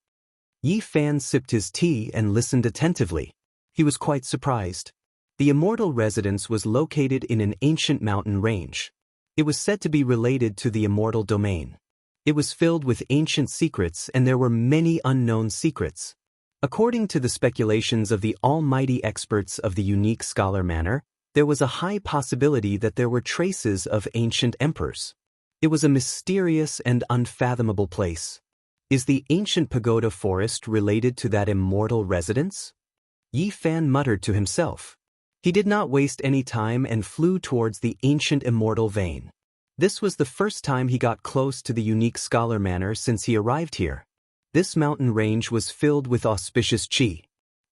Yi Fan sipped his tea and listened attentively. He was quite surprised. The immortal residence was located in an ancient mountain range. It was said to be related to the immortal domain. It was filled with ancient secrets and there were many unknown secrets. According to the speculations of the almighty experts of the unique scholar manner, there was a high possibility that there were traces of ancient emperors. It was a mysterious and unfathomable place. Is the ancient pagoda forest related to that immortal residence? Yi Fan muttered to himself. He did not waste any time and flew towards the ancient immortal vein. This was the first time he got close to the unique scholar manor since he arrived here. This mountain range was filled with auspicious qi.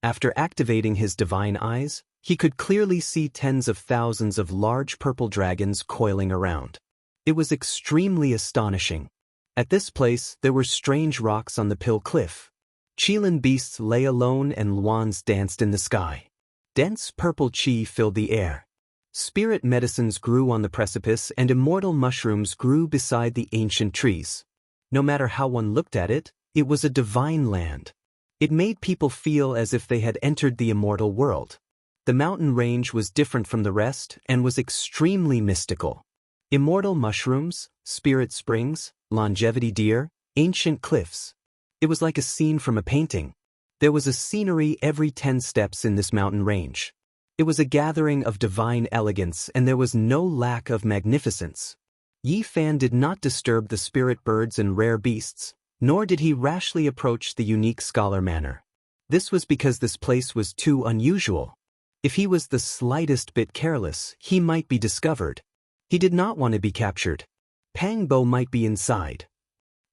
After activating his divine eyes, he could clearly see tens of thousands of large purple dragons coiling around. It was extremely astonishing. At this place, there were strange rocks on the Pill Cliff. Qilin beasts lay alone and luans danced in the sky. Dense purple qi filled the air. Spirit medicines grew on the precipice and immortal mushrooms grew beside the ancient trees. No matter how one looked at it, it was a divine land. It made people feel as if they had entered the immortal world. The mountain range was different from the rest and was extremely mystical. Immortal mushrooms, spirit springs, longevity deer, ancient cliffs. It was like a scene from a painting. There was a scenery every 10 steps in this mountain range. It was a gathering of divine elegance and there was no lack of magnificence. Yi Fan did not disturb the spirit birds and rare beasts, nor did he rashly approach the unique scholar manor. This was because this place was too unusual. If he was the slightest bit careless, he might be discovered. He did not want to be captured. Pang Bo might be inside.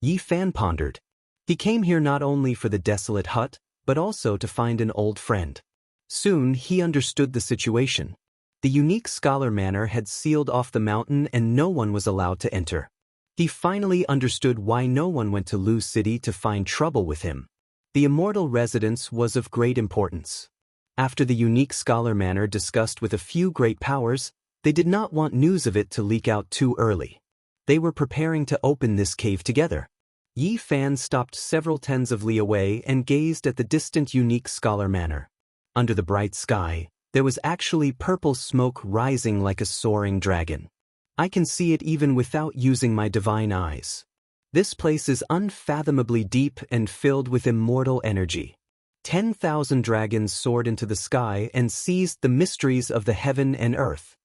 Yi Fan pondered. He came here not only for the desolate hut, but also to find an old friend. Soon he understood the situation. The unique scholar manor had sealed off the mountain and no one was allowed to enter. He finally understood why no one went to Lu City to find trouble with him. The immortal residence was of great importance. After the unique scholar manor discussed with a few great powers, they did not want news of it to leak out too early. They were preparing to open this cave together. Yi Fan stopped several tens of li away and gazed at the distant unique scholar manor. Under the bright sky, there was actually purple smoke rising like a soaring dragon. I can see it even without using my divine eyes. This place is unfathomably deep and filled with immortal energy. 10,000 dragons soared into the sky and seized the mysteries of the heaven and earth.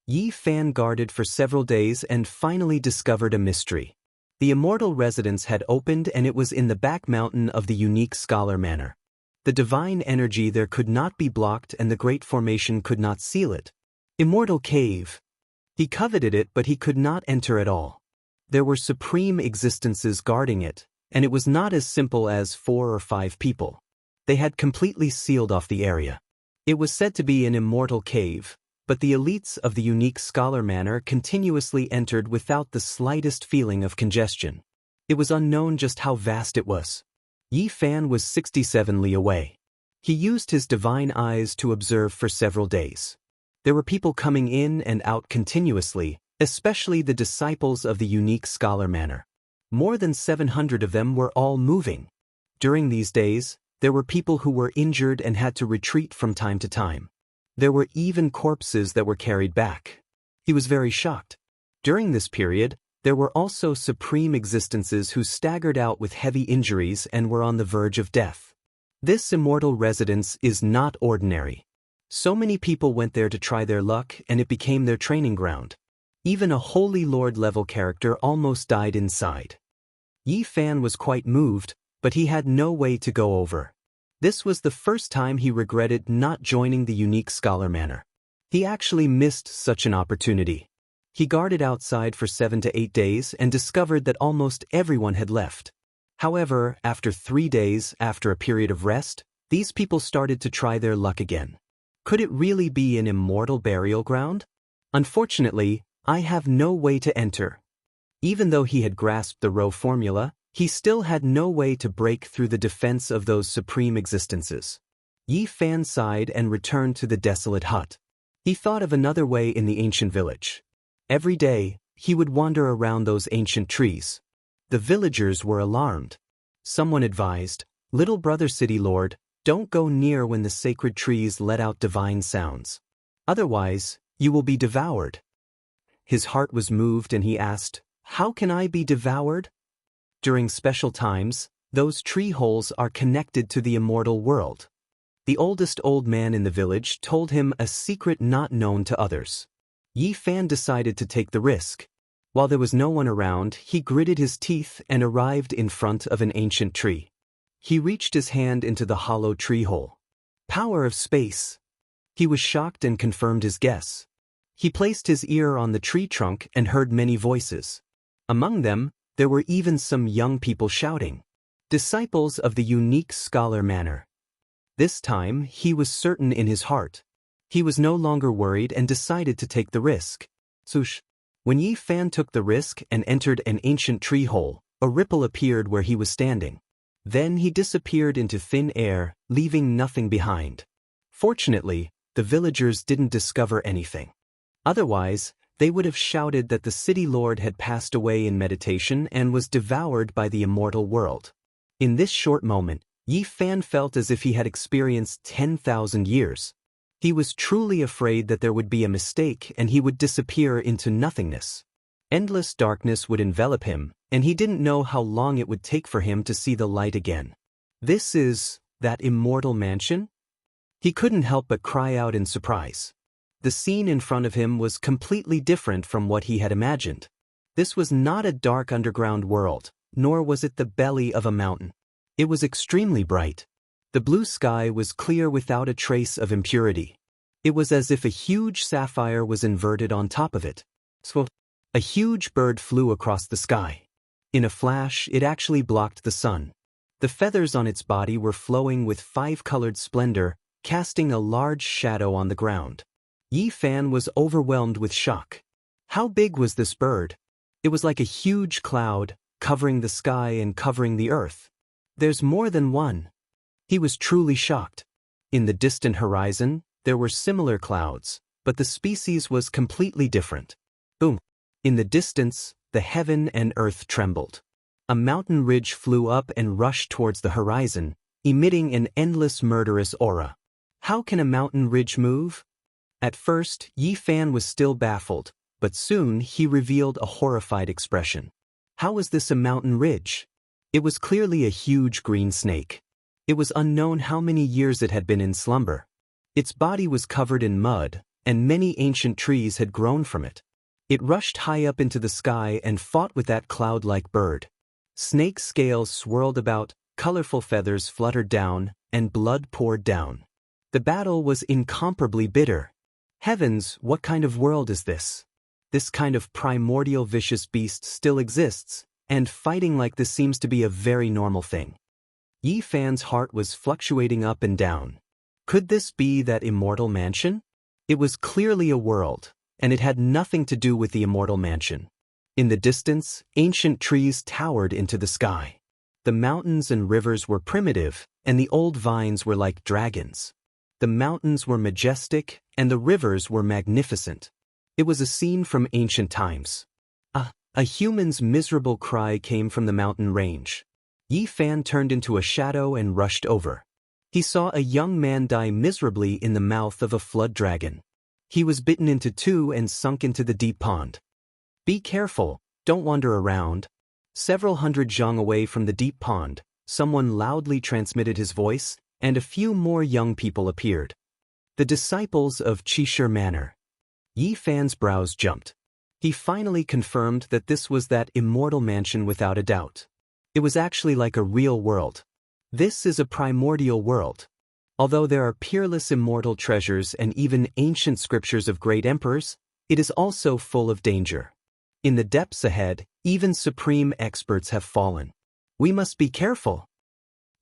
Yi Fan guarded for several days and finally discovered a mystery. The immortal residence had opened and it was in the back mountain of the unique scholar manor. The divine energy there could not be blocked and the great formation could not seal it. Immortal cave. He coveted it but he could not enter at all. There were supreme existences guarding it, and it was not as simple as 4 or 5 people. They had completely sealed off the area. It was said to be an immortal cave, but the elites of the unique scholar manor continuously entered without the slightest feeling of congestion. It was unknown just how vast it was. Yi Fan was 67 li away. He used his divine eyes to observe for several days. There were people coming in and out continuously, especially the disciples of the unique scholar manor. More than 700 of them were all moving. During these days, there were people who were injured and had to retreat from time to time. There were even corpses that were carried back. He was very shocked. During this period, there were also supreme existences who staggered out with heavy injuries and were on the verge of death. This immortal residence is not ordinary. So many people went there to try their luck and it became their training ground. Even a Holy Lord-level character almost died inside. Yi Fan was quite moved, but he had no way to go over. This was the first time he regretted not joining the unique scholar manor. He actually missed such an opportunity. He guarded outside for 7 to 8 days and discovered that almost everyone had left. However, after 3 days, after a period of rest, these people started to try their luck again. Could it really be an immortal burial ground? Unfortunately, I have no way to enter. Even though he had grasped the Rho formula, he still had no way to break through the defense of those supreme existences. Yi Fan sighed and returned to the desolate hut. He thought of another way in the ancient village. Every day, he would wander around those ancient trees. The villagers were alarmed. Someone advised, "Little brother city lord, don't go near when the sacred trees let out divine sounds. Otherwise, you will be devoured." His heart was moved and he asked, "How can I be devoured?" During special times, those tree holes are connected to the immortal world. The oldest old man in the village told him a secret not known to others. Yi Fan decided to take the risk. While there was no one around, he gritted his teeth and arrived in front of an ancient tree. He reached his hand into the hollow tree hole. Power of space. He was shocked and confirmed his guess. He placed his ear on the tree trunk and heard many voices. Among them, there were even some young people shouting. Disciples of the unique scholar manor. This time, he was certain in his heart. He was no longer worried and decided to take the risk. Swoosh. When Yi Fan took the risk and entered an ancient tree hole, a ripple appeared where he was standing. Then he disappeared into thin air, leaving nothing behind. Fortunately, the villagers didn't discover anything. Otherwise, they would have shouted that the city lord had passed away in meditation and was devoured by the immortal world. In this short moment, Yi Fan felt as if he had experienced 10,000 years. He was truly afraid that there would be a mistake and he would disappear into nothingness. Endless darkness would envelop him, and he didn't know how long it would take for him to see the light again. This is that immortal mansion? He couldn't help but cry out in surprise. The scene in front of him was completely different from what he had imagined. This was not a dark underground world, nor was it the belly of a mountain. It was extremely bright. The blue sky was clear without a trace of impurity. It was as if a huge sapphire was inverted on top of it. So, a huge bird flew across the sky. In a flash, it actually blocked the sun. The feathers on its body were flowing with five-colored splendor, casting a large shadow on the ground. Yi Fan was overwhelmed with shock. How big was this bird? It was like a huge cloud, covering the sky and covering the earth. There's more than one. He was truly shocked. In the distant horizon, there were similar clouds, but the species was completely different. Boom! In the distance, the heaven and earth trembled. A mountain ridge flew up and rushed towards the horizon, emitting an endless murderous aura. How can a mountain ridge move? At first, Yi Fan was still baffled, but soon he revealed a horrified expression. How was this a mountain ridge? It was clearly a huge green snake. It was unknown how many years it had been in slumber. Its body was covered in mud, and many ancient trees had grown from it. It rushed high up into the sky and fought with that cloud-like bird. Snake scales swirled about, colorful feathers fluttered down, and blood poured down. The battle was incomparably bitter. Heavens, what kind of world is this? This kind of primordial vicious beast still exists, and fighting like this seems to be a very normal thing. Yi Fan's heart was fluctuating up and down. Could this be that immortal mansion? It was clearly a world, and it had nothing to do with the immortal mansion. In the distance, ancient trees towered into the sky. The mountains and rivers were primitive, and the old vines were like dragons. The mountains were majestic, and the rivers were magnificent. It was a scene from ancient times. A human's miserable cry came from the mountain range. Yi Fan turned into a shadow and rushed over. He saw a young man die miserably in the mouth of a flood dragon. He was bitten into two and sunk into the deep pond. Be careful, don't wander around. Several hundred zhang away from the deep pond, someone loudly transmitted his voice, and a few more young people appeared. The disciples of Qishir Manor. Yi Fan's brows jumped. He finally confirmed that this was that immortal mansion without a doubt. It was actually like a real world. This is a primordial world. Although there are peerless immortal treasures and even ancient scriptures of great emperors, it is also full of danger. In the depths ahead, even supreme experts have fallen. We must be careful.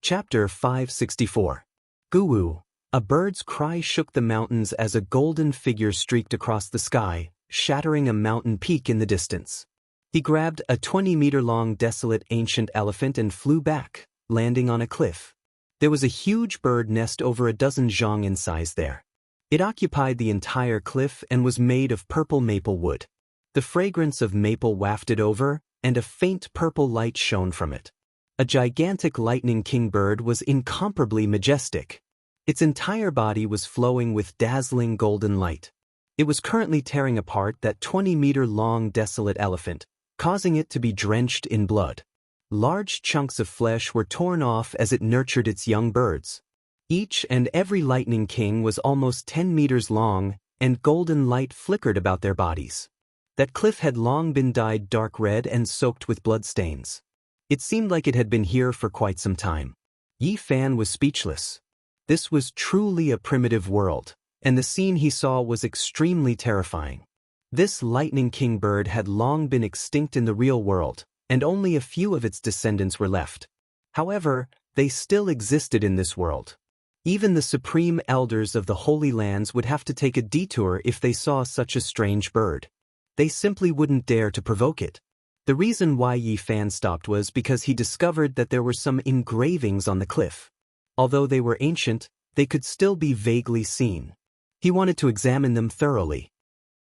Chapter 564. Guwu. A bird's cry shook the mountains as a golden figure streaked across the sky, shattering a mountain peak in the distance. He grabbed a 20-meter-long desolate ancient elephant and flew back, landing on a cliff. There was a huge bird nest over a dozen zhang in size there. It occupied the entire cliff and was made of purple maple wood. The fragrance of maple wafted over, and a faint purple light shone from it. A gigantic lightning king bird was incomparably majestic. Its entire body was flowing with dazzling golden light. It was currently tearing apart that 20-meter-long desolate elephant, causing it to be drenched in blood. Large chunks of flesh were torn off as it nurtured its young birds. Each and every lightning king was almost 10 meters long, and golden light flickered about their bodies. That cliff had long been dyed dark red and soaked with bloodstains. It seemed like it had been here for quite some time. Yi Fan was speechless. This was truly a primitive world, and the scene he saw was extremely terrifying. This lightning king bird had long been extinct in the real world, and only a few of its descendants were left. However, they still existed in this world. Even the supreme elders of the Holy Lands would have to take a detour if they saw such a strange bird. They simply wouldn't dare to provoke it. The reason why Yi Fan stopped was because he discovered that there were some engravings on the cliff. Although they were ancient, they could still be vaguely seen. He wanted to examine them thoroughly.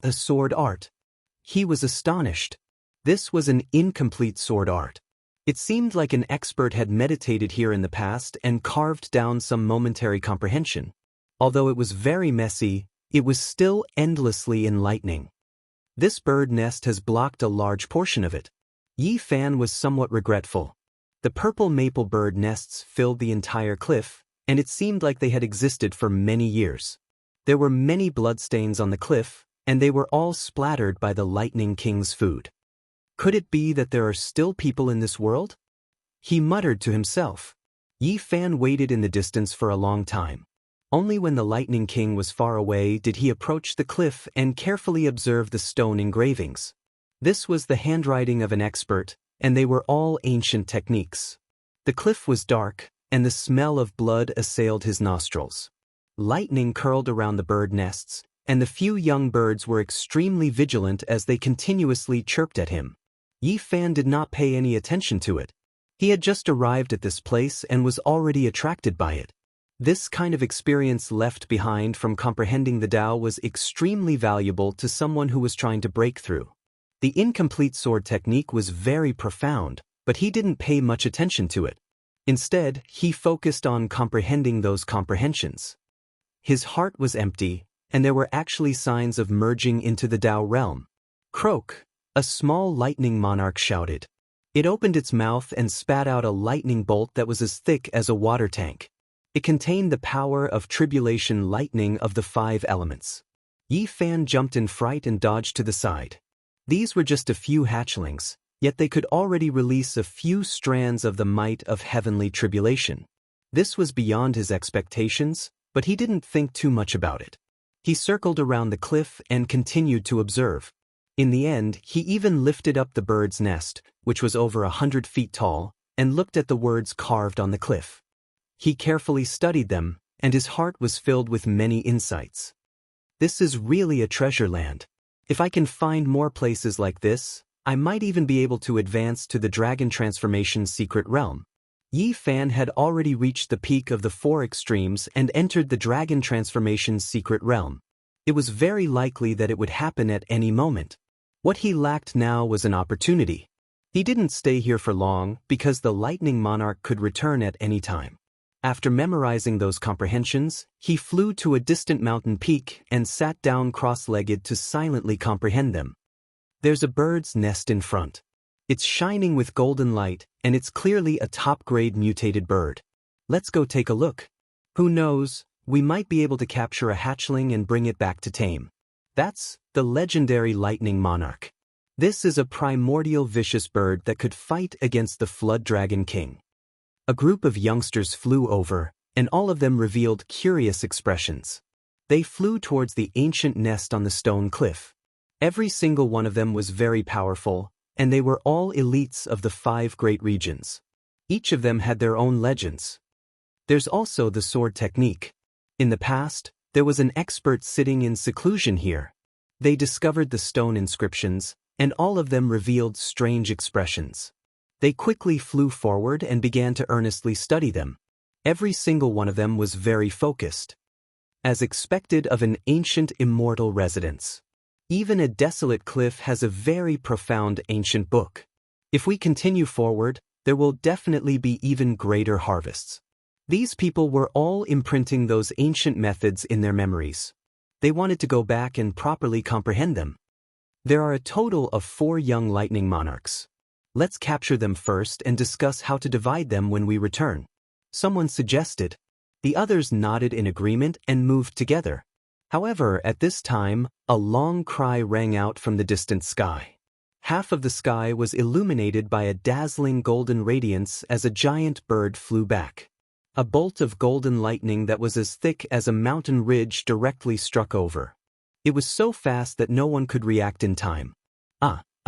A sword art. He was astonished. This was an incomplete sword art. It seemed like an expert had meditated here in the past and carved down some momentary comprehension. Although it was very messy, it was still endlessly enlightening. This bird nest has blocked a large portion of it. Yi Fan was somewhat regretful. The purple maple bird nests filled the entire cliff, and it seemed like they had existed for many years. There were many bloodstains on the cliff, and they were all splattered by the Lightning King's food. Could it be that there are still people in this world? He muttered to himself. Yi Fan waited in the distance for a long time. Only when the Lightning King was far away did he approach the cliff and carefully observe the stone engravings. This was the handwriting of an expert, and they were all ancient techniques. The cliff was dark, and the smell of blood assailed his nostrils. Lightning curled around the bird nests, and the few young birds were extremely vigilant as they continuously chirped at him. Yi Fan did not pay any attention to it. He had just arrived at this place and was already attracted by it. This kind of experience left behind from comprehending the Tao was extremely valuable to someone who was trying to break through. The incomplete sword technique was very profound, but he didn't pay much attention to it. Instead, he focused on comprehending those comprehensions. His heart was empty, and there were actually signs of merging into the Tao realm. Croak! A small lightning monarch shouted. It opened its mouth and spat out a lightning bolt that was as thick as a water tank. It contained the power of tribulation lightning of the 5 elements. Yi Fan jumped in fright and dodged to the side. These were just a few hatchlings, yet they could already release a few strands of the might of heavenly tribulation. This was beyond his expectations, but he didn't think too much about it. He circled around the cliff and continued to observe. In the end, he even lifted up the bird's nest, which was over 100 feet tall, and looked at the words carved on the cliff. He carefully studied them, and his heart was filled with many insights. This is really a treasure land. If I can find more places like this, I might even be able to advance to the Dragon Transformation secret realm. Yi Fan had already reached the peak of the 4 extremes and entered the Dragon Transformation secret realm. It was very likely that it would happen at any moment. What he lacked now was an opportunity. He didn't stay here for long because the Lightning Monarch could return at any time. After memorizing those comprehensions, he flew to a distant mountain peak and sat down cross-legged to silently comprehend them. There's a bird's nest in front. It's shining with golden light, and it's clearly a top-grade mutated bird. Let's go take a look. Who knows, we might be able to capture a hatchling and bring it back to tame. That's the legendary Lightning Monarch. This is a primordial vicious bird that could fight against the Flood Dragon King. A group of youngsters flew over, and all of them revealed curious expressions. They flew towards the ancient nest on the stone cliff. Every single one of them was very powerful, and they were all elites of the 5 great regions. Each of them had their own legends. There's also the sword technique. In the past, there was an expert sitting in seclusion here. They discovered the stone inscriptions, and all of them revealed strange expressions. They quickly flew forward and began to earnestly study them. Every single one of them was very focused. As expected of an ancient immortal residence. Even a desolate cliff has a very profound ancient book. If we continue forward, there will definitely be even greater harvests. These people were all imprinting those ancient methods in their memories. They wanted to go back and properly comprehend them. There are a total of 4 young lightning monarchs. Let's capture them first and discuss how to divide them when we return. Someone suggested. The others nodded in agreement and moved together. However, at this time, a long cry rang out from the distant sky. Half of the sky was illuminated by a dazzling golden radiance as a giant bird flew back. A bolt of golden lightning that was as thick as a mountain ridge directly struck over. It was so fast that no one could react in time.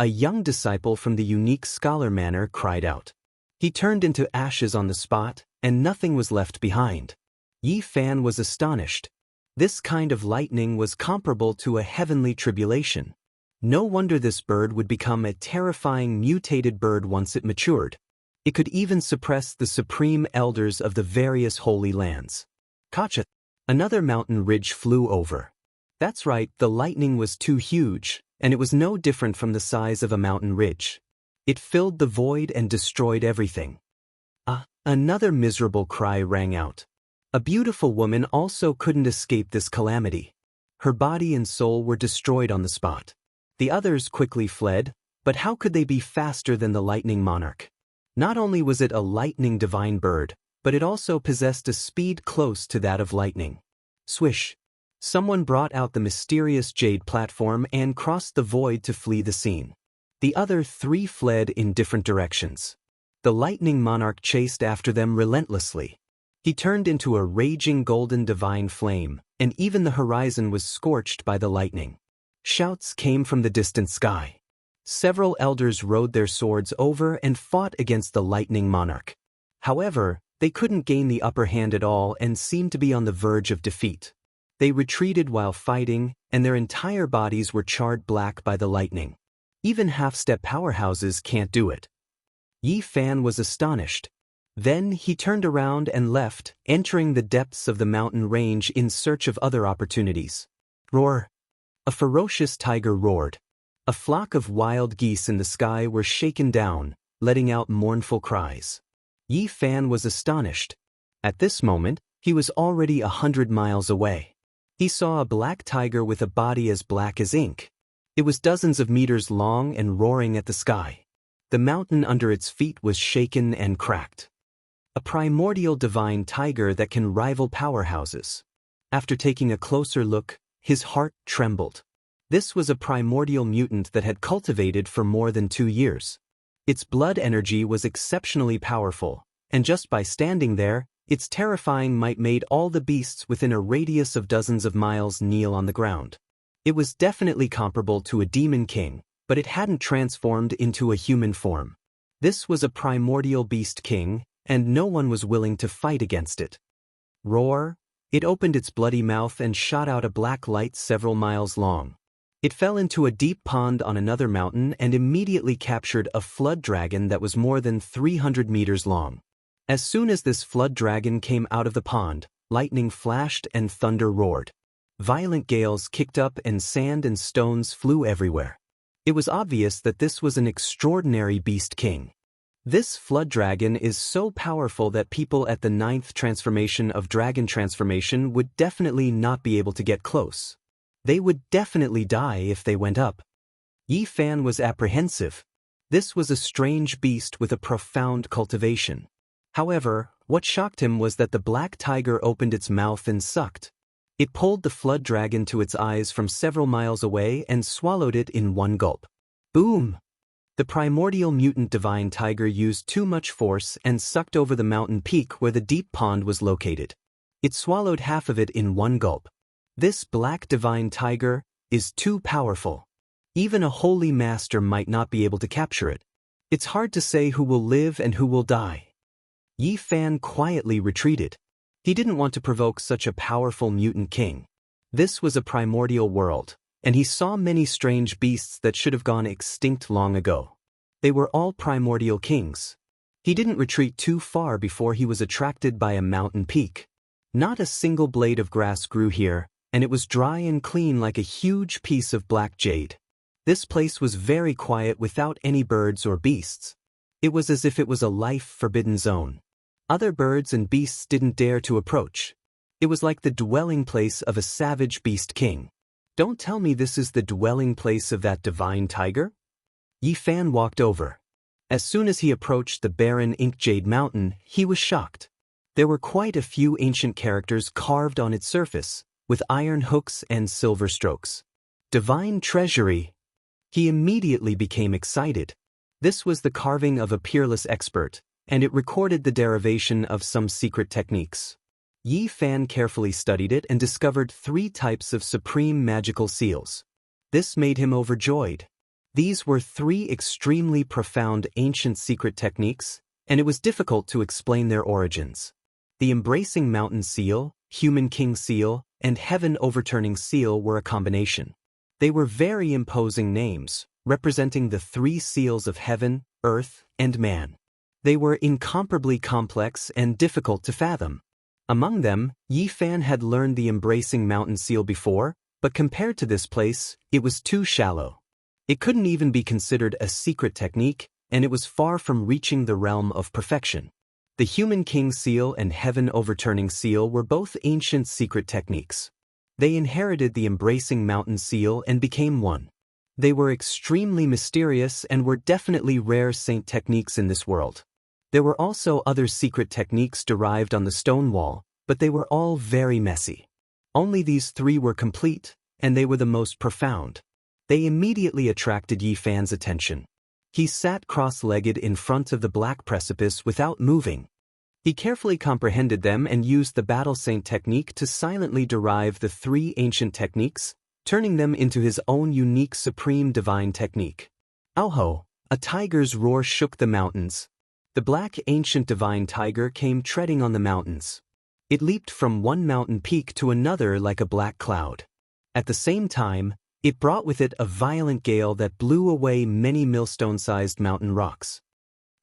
A young disciple from the unique scholar manor cried out. He turned into ashes on the spot, and nothing was left behind. Yi Fan was astonished. This kind of lightning was comparable to a heavenly tribulation. No wonder this bird would become a terrifying mutated bird once it matured. It could even suppress the supreme elders of the various holy lands. Kacha! Another mountain ridge flew over. That's right, the lightning was too huge, and it was no different from the size of a mountain ridge. It filled the void and destroyed everything. Another miserable cry rang out. A beautiful woman also couldn't escape this calamity. Her body and soul were destroyed on the spot. The others quickly fled, but how could they be faster than the lightning monarch? Not only was it a lightning divine bird, but it also possessed a speed close to that of lightning. Swish! Someone brought out the mysterious jade platform and crossed the void to flee the scene. The other three fled in different directions. The lightning monarch chased after them relentlessly. He turned into a raging golden divine flame, and even the horizon was scorched by the lightning. Shouts came from the distant sky. Several elders rode their swords over and fought against the lightning monarch. However, they couldn't gain the upper hand at all and seemed to be on the verge of defeat. They retreated while fighting, and their entire bodies were charred black by the lightning. Even half-step powerhouses can't do it. Yi Fan was astonished. Then he turned around and left, entering the depths of the mountain range in search of other opportunities. Roar! A ferocious tiger roared. A flock of wild geese in the sky were shaken down, letting out mournful cries. Yi Fan was astonished. At this moment, he was already 100 miles away. He saw a black tiger with a body as black as ink. It was dozens of meters long and roaring at the sky. The mountain under its feet was shaken and cracked. A primordial divine tiger that can rival powerhouses. After taking a closer look, his heart trembled. This was a primordial mutant that had cultivated for more than 2 years. Its blood energy was exceptionally powerful, and just by standing there, its terrifying might made all the beasts within a radius of dozens of miles kneel on the ground. It was definitely comparable to a demon king, but it hadn't transformed into a human form. This was a primordial beast king, and no one was willing to fight against it. Roar! It opened its bloody mouth and shot out a black light several miles long. It fell into a deep pond on another mountain and immediately captured a flood dragon that was more than 300 meters long. As soon as this flood dragon came out of the pond, lightning flashed and thunder roared. Violent gales kicked up and sand and stones flew everywhere. It was obvious that this was an extraordinary beast king. This flood dragon is so powerful that people at the 9th transformation of dragon transformation would definitely not be able to get close. They would definitely die if they went up. Yi Fan was apprehensive. This was a strange beast with a profound cultivation. However, what shocked him was that the black tiger opened its mouth and sucked. It pulled the flood dragon to its eyes from several miles away and swallowed it in one gulp. Boom! The primordial mutant divine tiger used too much force and sucked over the mountain peak where the deep pond was located. It swallowed half of it in one gulp. This black divine tiger is too powerful. Even a holy master might not be able to capture it. It's hard to say who will live and who will die. Yi Fan quietly retreated. He didn't want to provoke such a powerful mutant king. This was a primordial world, and he saw many strange beasts that should have gone extinct long ago. They were all primordial kings. He didn't retreat too far before he was attracted by a mountain peak. Not a single blade of grass grew here, and it was dry and clean like a huge piece of black jade. This place was very quiet without any birds or beasts. It was as if it was a life-forbidden zone. Other birds and beasts didn't dare to approach. It was like the dwelling place of a savage beast king. Don't tell me this is the dwelling place of that divine tiger? Yi Fan walked over. As soon as he approached the barren ink jade mountain, he was shocked. There were quite a few ancient characters carved on its surface, with iron hooks and silver strokes. Divine treasury! He immediately became excited. This was the carving of a peerless expert, and it recorded the derivation of some secret techniques. Yi Fan carefully studied it and discovered 3 types of supreme magical seals. This made him overjoyed. These were 3 extremely profound ancient secret techniques, and it was difficult to explain their origins. The Embracing Mountain Seal, Human King Seal, and Heaven Overturning Seal were a combination. They were very imposing names, representing the 3 seals of heaven, earth, and man. They were incomparably complex and difficult to fathom. Among them, Yi Fan had learned the Embracing Mountain Seal before, but compared to this place, it was too shallow. It couldn't even be considered a secret technique, and it was far from reaching the realm of perfection. The Human King Seal and Heaven Overturning Seal were both ancient secret techniques. They inherited the Embracing Mountain Seal and became one. They were extremely mysterious and were definitely rare saint techniques in this world. There were also other secret techniques derived on the stone wall, but they were all very messy. Only these 3 were complete, and they were the most profound. They immediately attracted Yi Fan's attention. He sat cross-legged in front of the black precipice without moving. He carefully comprehended them and used the battle saint technique to silently derive the 3 ancient techniques, turning them into his own unique supreme divine technique. Auho! A tiger's roar shook the mountains. The black ancient divine tiger came treading on the mountains. It leaped from one mountain peak to another like a black cloud. At the same time, it brought with it a violent gale that blew away many millstone-sized mountain rocks.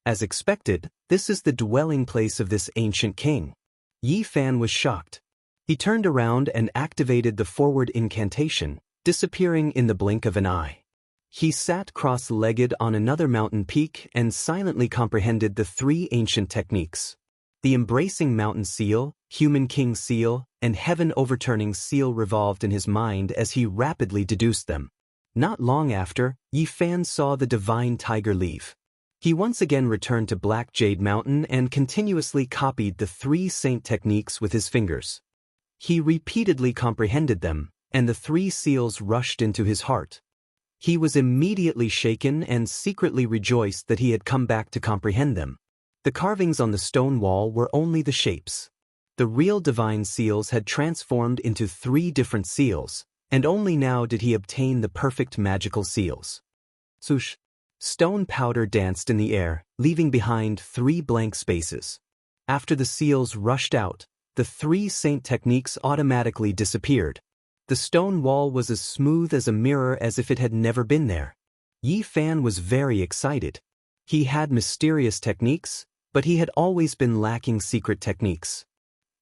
As expected, this is the dwelling place of this ancient king. Yi Fan was shocked. He turned around and activated the forward incantation, disappearing in the blink of an eye. He sat cross-legged on another mountain peak and silently comprehended the 3 ancient techniques. The embracing mountain seal, human king seal, and heaven overturning seal revolved in his mind as he rapidly deduced them. Not long after, Yi Fan saw the divine tiger leave. He once again returned to Black Jade Mountain and continuously copied the 3 saint techniques with his fingers. He repeatedly comprehended them, and the 3 seals rushed into his heart. He was immediately shaken and secretly rejoiced that he had come back to comprehend them. The carvings on the stone wall were only the shapes. The real divine seals had transformed into 3 different seals, and only now did he obtain the perfect magical seals. Swoosh! Stone powder danced in the air, leaving behind 3 blank spaces. After the seals rushed out, the 3 saint techniques automatically disappeared. The stone wall was as smooth as a mirror as if it had never been there. Yi Fan was very excited. He had mysterious techniques, but he had always been lacking secret techniques.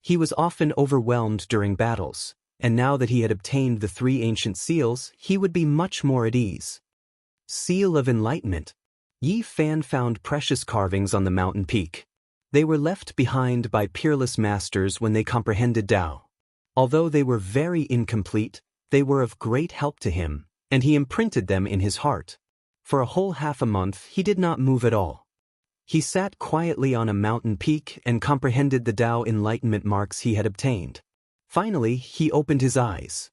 He was often overwhelmed during battles, and now that he had obtained the 3 ancient seals, he would be much more at ease. Seal of Enlightenment. Yi Fan found precious carvings on the mountain peak. They were left behind by peerless masters when they comprehended Tao. Although they were very incomplete, they were of great help to him, and he imprinted them in his heart. For a whole half a month he did not move at all. He sat quietly on a mountain peak and comprehended the Tao enlightenment marks he had obtained. Finally, he opened his eyes.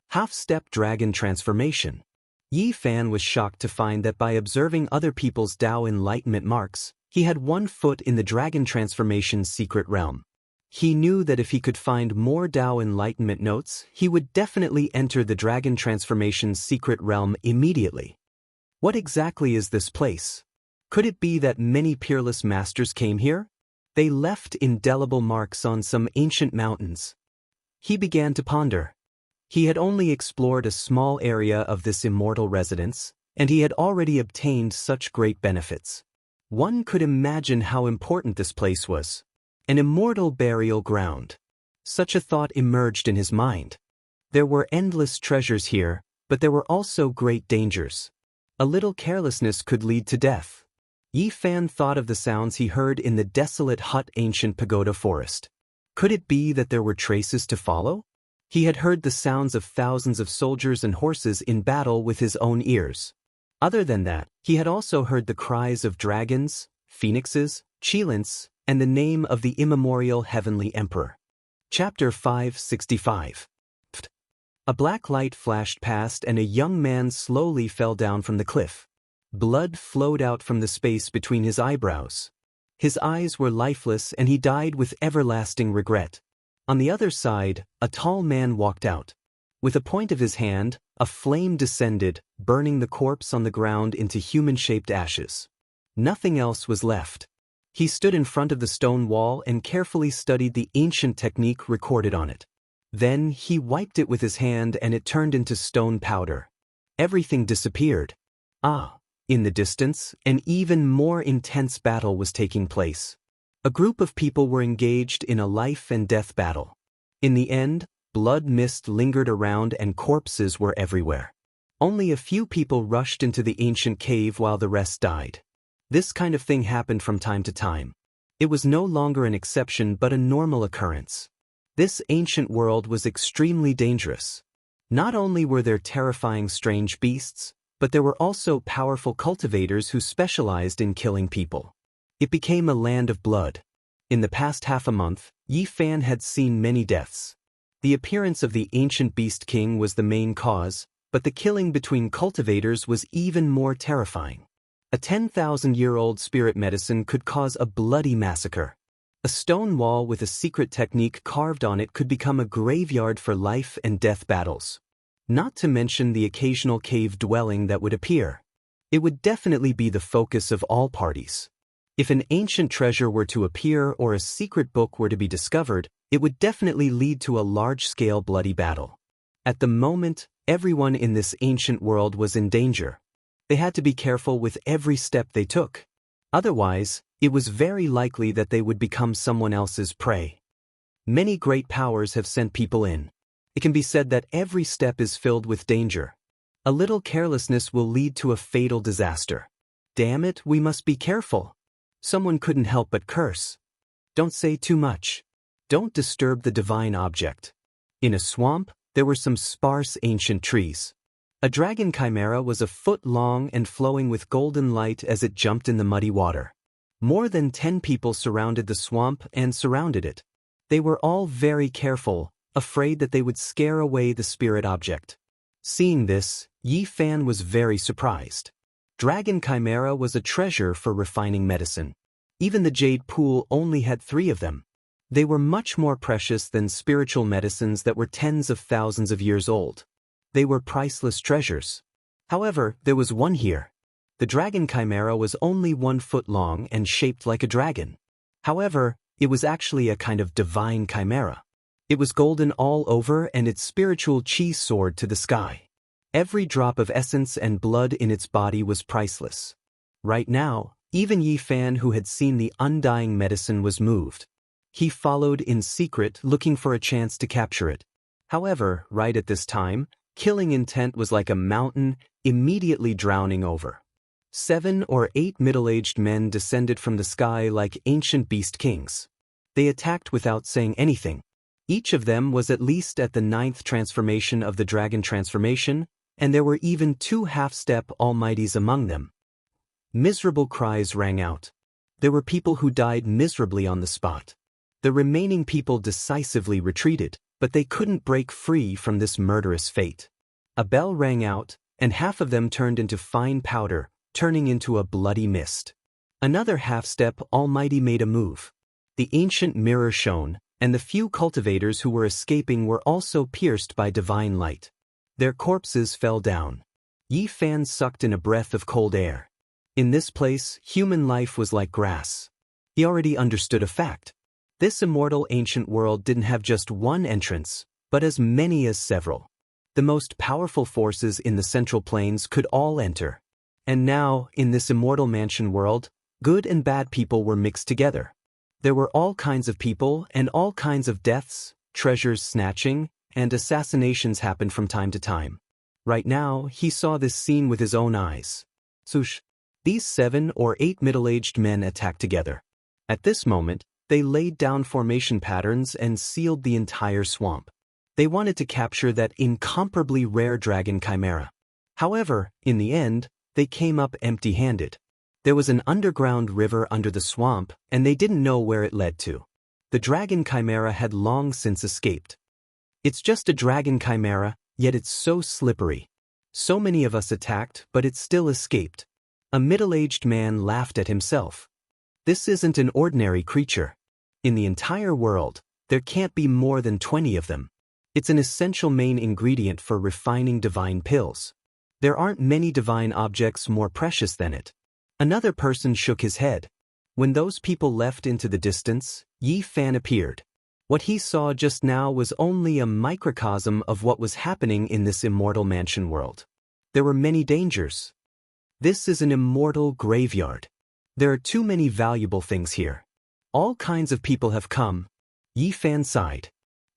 Half-step dragon transformation. Yi Fan was shocked to find that by observing other people's Tao enlightenment marks, he had 1 foot in the dragon transformation's secret realm. He knew that if he could find more Tao enlightenment notes, he would definitely enter the dragon transformation's secret realm immediately. What exactly is this place? Could it be that many peerless masters came here? They left indelible marks on some ancient mountains. He began to ponder. He had only explored a small area of this immortal residence, and he had already obtained such great benefits. One could imagine how important this place was. An immortal burial ground. Such a thought emerged in his mind. There were endless treasures here, but there were also great dangers. A little carelessness could lead to death. Yi Fan thought of the sounds he heard in the desolate hut ancient pagoda forest. Could it be that there were traces to follow? He had heard the sounds of thousands of soldiers and horses in battle with his own ears. Other than that, he had also heard the cries of dragons, phoenixes, cheilants, and the name of the immemorial heavenly emperor. Chapter 565. A black light flashed past and a young man slowly fell down from the cliff. Blood flowed out from the space between his eyebrows. His eyes were lifeless and he died with everlasting regret. On the other side, a tall man walked out. With a point of his hand, a flame descended, burning the corpse on the ground into human-shaped ashes. Nothing else was left. He stood in front of the stone wall and carefully studied the ancient technique recorded on it. Then he wiped it with his hand and it turned into stone powder. Everything disappeared. In the distance, an even more intense battle was taking place. A group of people were engaged in a life and death battle. In the end, blood mist lingered around and corpses were everywhere. Only a few people rushed into the ancient cave while the rest died. This kind of thing happened from time to time. It was no longer an exception but a normal occurrence. This ancient world was extremely dangerous. Not only were there terrifying strange beasts, but there were also powerful cultivators who specialized in killing people. It became a land of blood. In the past half a month, Yi Fan had seen many deaths. The appearance of the ancient beast king was the main cause, but the killing between cultivators was even more terrifying. A 10,000-year-old spirit medicine could cause a bloody massacre. A stone wall with a secret technique carved on it could become a graveyard for life and death battles. Not to mention the occasional cave dwelling that would appear. It would definitely be the focus of all parties. If an ancient treasure were to appear or a secret book were to be discovered, it would definitely lead to a large-scale bloody battle. At the moment, everyone in this ancient world was in danger. They had to be careful with every step they took. Otherwise, it was very likely that they would become someone else's prey. Many great powers have sent people in. It can be said that every step is filled with danger. A little carelessness will lead to a fatal disaster. Damn it, we must be careful. Someone couldn't help but curse. Don't say too much. Don't disturb the divine object. In a swamp, there were some sparse ancient trees. A dragon chimera was a foot long and flowing with golden light as it jumped in the muddy water. More than 10 people surrounded the swamp and surrounded it. They were all very careful, afraid that they would scare away the spirit object. Seeing this, Yi Fan was very surprised. Dragon chimera was a treasure for refining medicine. Even the jade pool only had 3 of them. They were much more precious than spiritual medicines that were tens of thousands of years old. They were priceless treasures. However, there was one here. The dragon chimera was only 1 foot long and shaped like a dragon. However, it was actually a kind of divine chimera. It was golden all over and its spiritual chi soared to the sky. Every drop of essence and blood in its body was priceless. Right now, even Yi Fan, who had seen the undying medicine, was moved. He followed in secret, looking for a chance to capture it. However, right at this time, killing intent was like a mountain, immediately drowning over. 7 or 8 middle-aged men descended from the sky like ancient beast kings. They attacked without saying anything. Each of them was at least at the 9th transformation of the dragon transformation, and there were even 2 half-step almighties among them. Miserable cries rang out. There were people who died miserably on the spot. The remaining people decisively retreated, but they couldn't break free from this murderous fate. A bell rang out, and half of them turned into fine powder, turning into a bloody mist. Another half-step almighty made a move. The ancient mirror shone, and the few cultivators who were escaping were also pierced by divine light. Their corpses fell down. Yi Fan sucked in a breath of cold air. In this place, human life was like grass. He already understood a fact. This immortal ancient world didn't have just one entrance, but as many as several. The most powerful forces in the Central Plains could all enter. And now, in this immortal mansion world, good and bad people were mixed together. There were all kinds of people and all kinds of deaths, treasures snatching, and assassinations happened from time to time. Right now, he saw this scene with his own eyes. Swoosh! These 7 or 8 middle-aged men attacked together. At this moment, they laid down formation patterns and sealed the entire swamp. They wanted to capture that incomparably rare dragon chimera. However, in the end, they came up empty-handed. There was an underground river under the swamp, and they didn't know where it led to. The dragon chimera had long since escaped. It's just a dragon chimera, yet it's so slippery. So many of us attacked, but it still escaped. A middle-aged man laughed at himself. This isn't an ordinary creature. In the entire world, there can't be more than 20 of them. It's an essential main ingredient for refining divine pills. There aren't many divine objects more precious than it. Another person shook his head. When those people left into the distance, Yi Fan appeared. What he saw just now was only a microcosm of what was happening in this immortal mansion world. There were many dangers. This is an immortal graveyard. There are too many valuable things here. All kinds of people have come. Yi Fan sighed.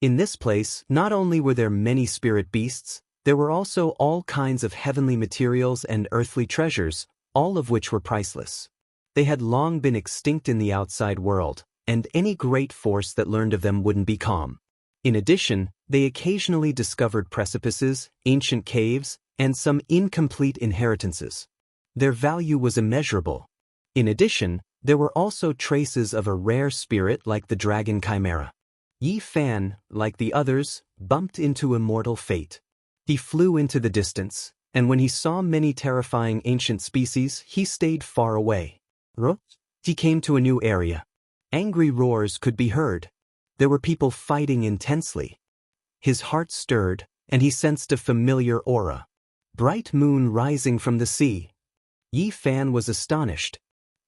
In this place, not only were there many spirit beasts, there were also all kinds of heavenly materials and earthly treasures, all of which were priceless. They had long been extinct in the outside world, and any great force that learned of them wouldn't be calm. In addition, they occasionally discovered precipices, ancient caves, and some incomplete inheritances. Their value was immeasurable. In addition, There were also traces of a rare spirit like the dragon chimera. Yi Fan, like the others, bumped into immortal fate. He flew into the distance, and when he saw many terrifying ancient species, he stayed far away. He came to a new area. Angry roars could be heard. There were people fighting intensely. His heart stirred, and he sensed a familiar aura. Bright moon rising from the sea. Yi Fan was astonished.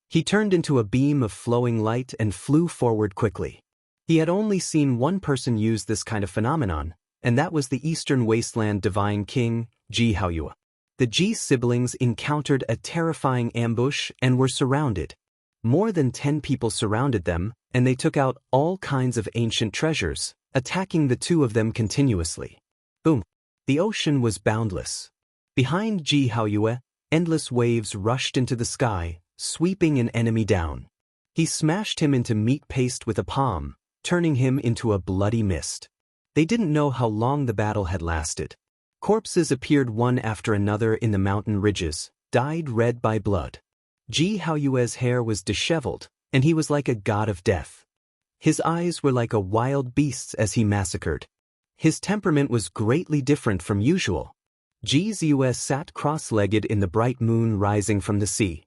He turned into a beam of flowing light and flew forward quickly. He had only seen one person use this kind of phenomenon, and that was the Eastern Wasteland Divine King, Ji Haoyue. The Ji siblings encountered a terrifying ambush and were surrounded. More than 10 people surrounded them, and they took out all kinds of ancient treasures, attacking the two of them continuously. Boom! The ocean was boundless. Behind Ji Haoyue, endless waves rushed into the sky, sweeping an enemy down. He smashed him into meat paste with a palm, turning him into a bloody mist. They didn't know how long the battle had lasted. Corpses appeared one after another in the mountain ridges, dyed red by blood. Ji Haoyue's hair was disheveled, and he was like a god of death. His eyes were like a wild beast's as he massacred. His temperament was greatly different from usual. Ji Haoyue sat cross-legged in the bright moon rising from the sea.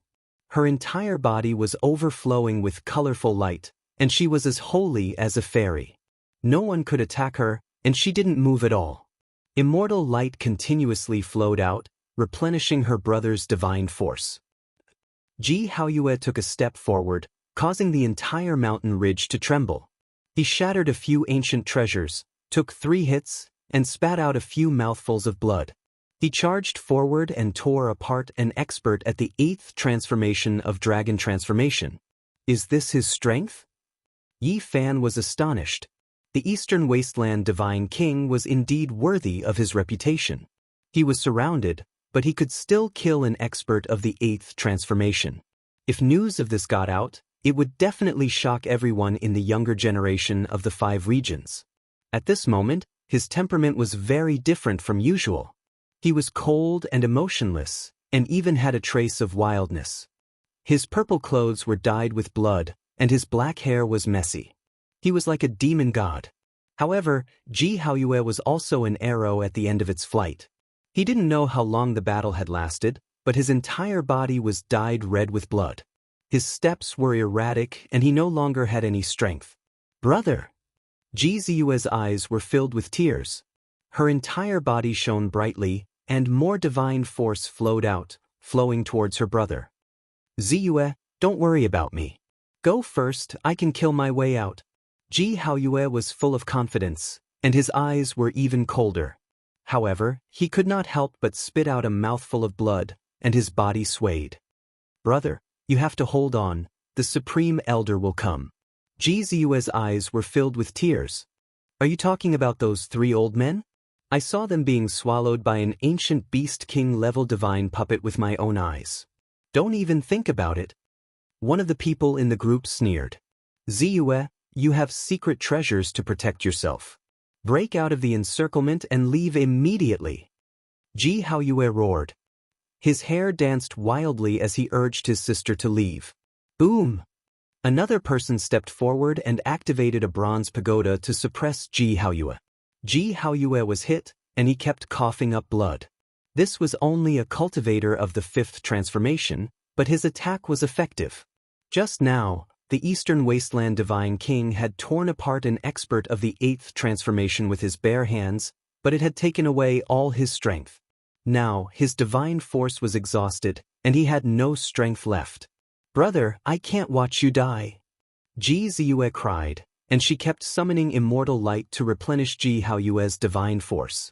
Her entire body was overflowing with colorful light, and she was as holy as a fairy. No one could attack her, and she didn't move at all. Immortal light continuously flowed out, replenishing her brother's divine force. Ji Haoyue took a step forward, causing the entire mountain ridge to tremble. He shattered a few ancient treasures, took 3 hits, and spat out a few mouthfuls of blood. He charged forward and tore apart an expert at the 8th transformation of Dragon Transformation. Is this his strength? Yi Fan was astonished. The Eastern Wasteland Divine King was indeed worthy of his reputation. He was surrounded, but he could still kill an expert of the 8th transformation. If news of this got out, it would definitely shock everyone in the younger generation of the 5 regions. At this moment, his temperament was very different from usual. He was cold and emotionless, and even had a trace of wildness. His purple clothes were dyed with blood, and his black hair was messy. He was like a demon god. However, Ji Haoyue was also an arrow at the end of its flight. He didn't know how long the battle had lasted, but his entire body was dyed red with blood. His steps were erratic, and he no longer had any strength. Brother! Ji Haoyue's eyes were filled with tears. Her entire body shone brightly, and more divine force flowed out, flowing towards her brother. Haoyue, don't worry about me. Go first, I can kill my way out. Ji Haoyue was full of confidence, and his eyes were even colder. However, he could not help but spit out a mouthful of blood, and his body swayed. Brother, you have to hold on, the Supreme Elder will come. Ji Haoyue's eyes were filled with tears. Are you talking about those 3 old men? I saw them being swallowed by an ancient beast king-level divine puppet with my own eyes. Don't even think about it. One of the people in the group sneered. Haoyue, you have secret treasures to protect yourself. Break out of the encirclement and leave immediately. Ji Haoyue roared. His hair danced wildly as he urged his sister to leave. Boom! Another person stepped forward and activated a bronze pagoda to suppress Ji Haoyue. Ji Haoyue was hit, and he kept coughing up blood. This was only a cultivator of the 5th transformation, but his attack was effective. Just now, the Eastern Wasteland Divine King had torn apart an expert of the 8th transformation with his bare hands, but it had taken away all his strength. Now, his divine force was exhausted, and he had no strength left. Brother, I can't watch you die. Ji Haoyue cried, and she kept summoning immortal light to replenish Ji Haoyue's divine force.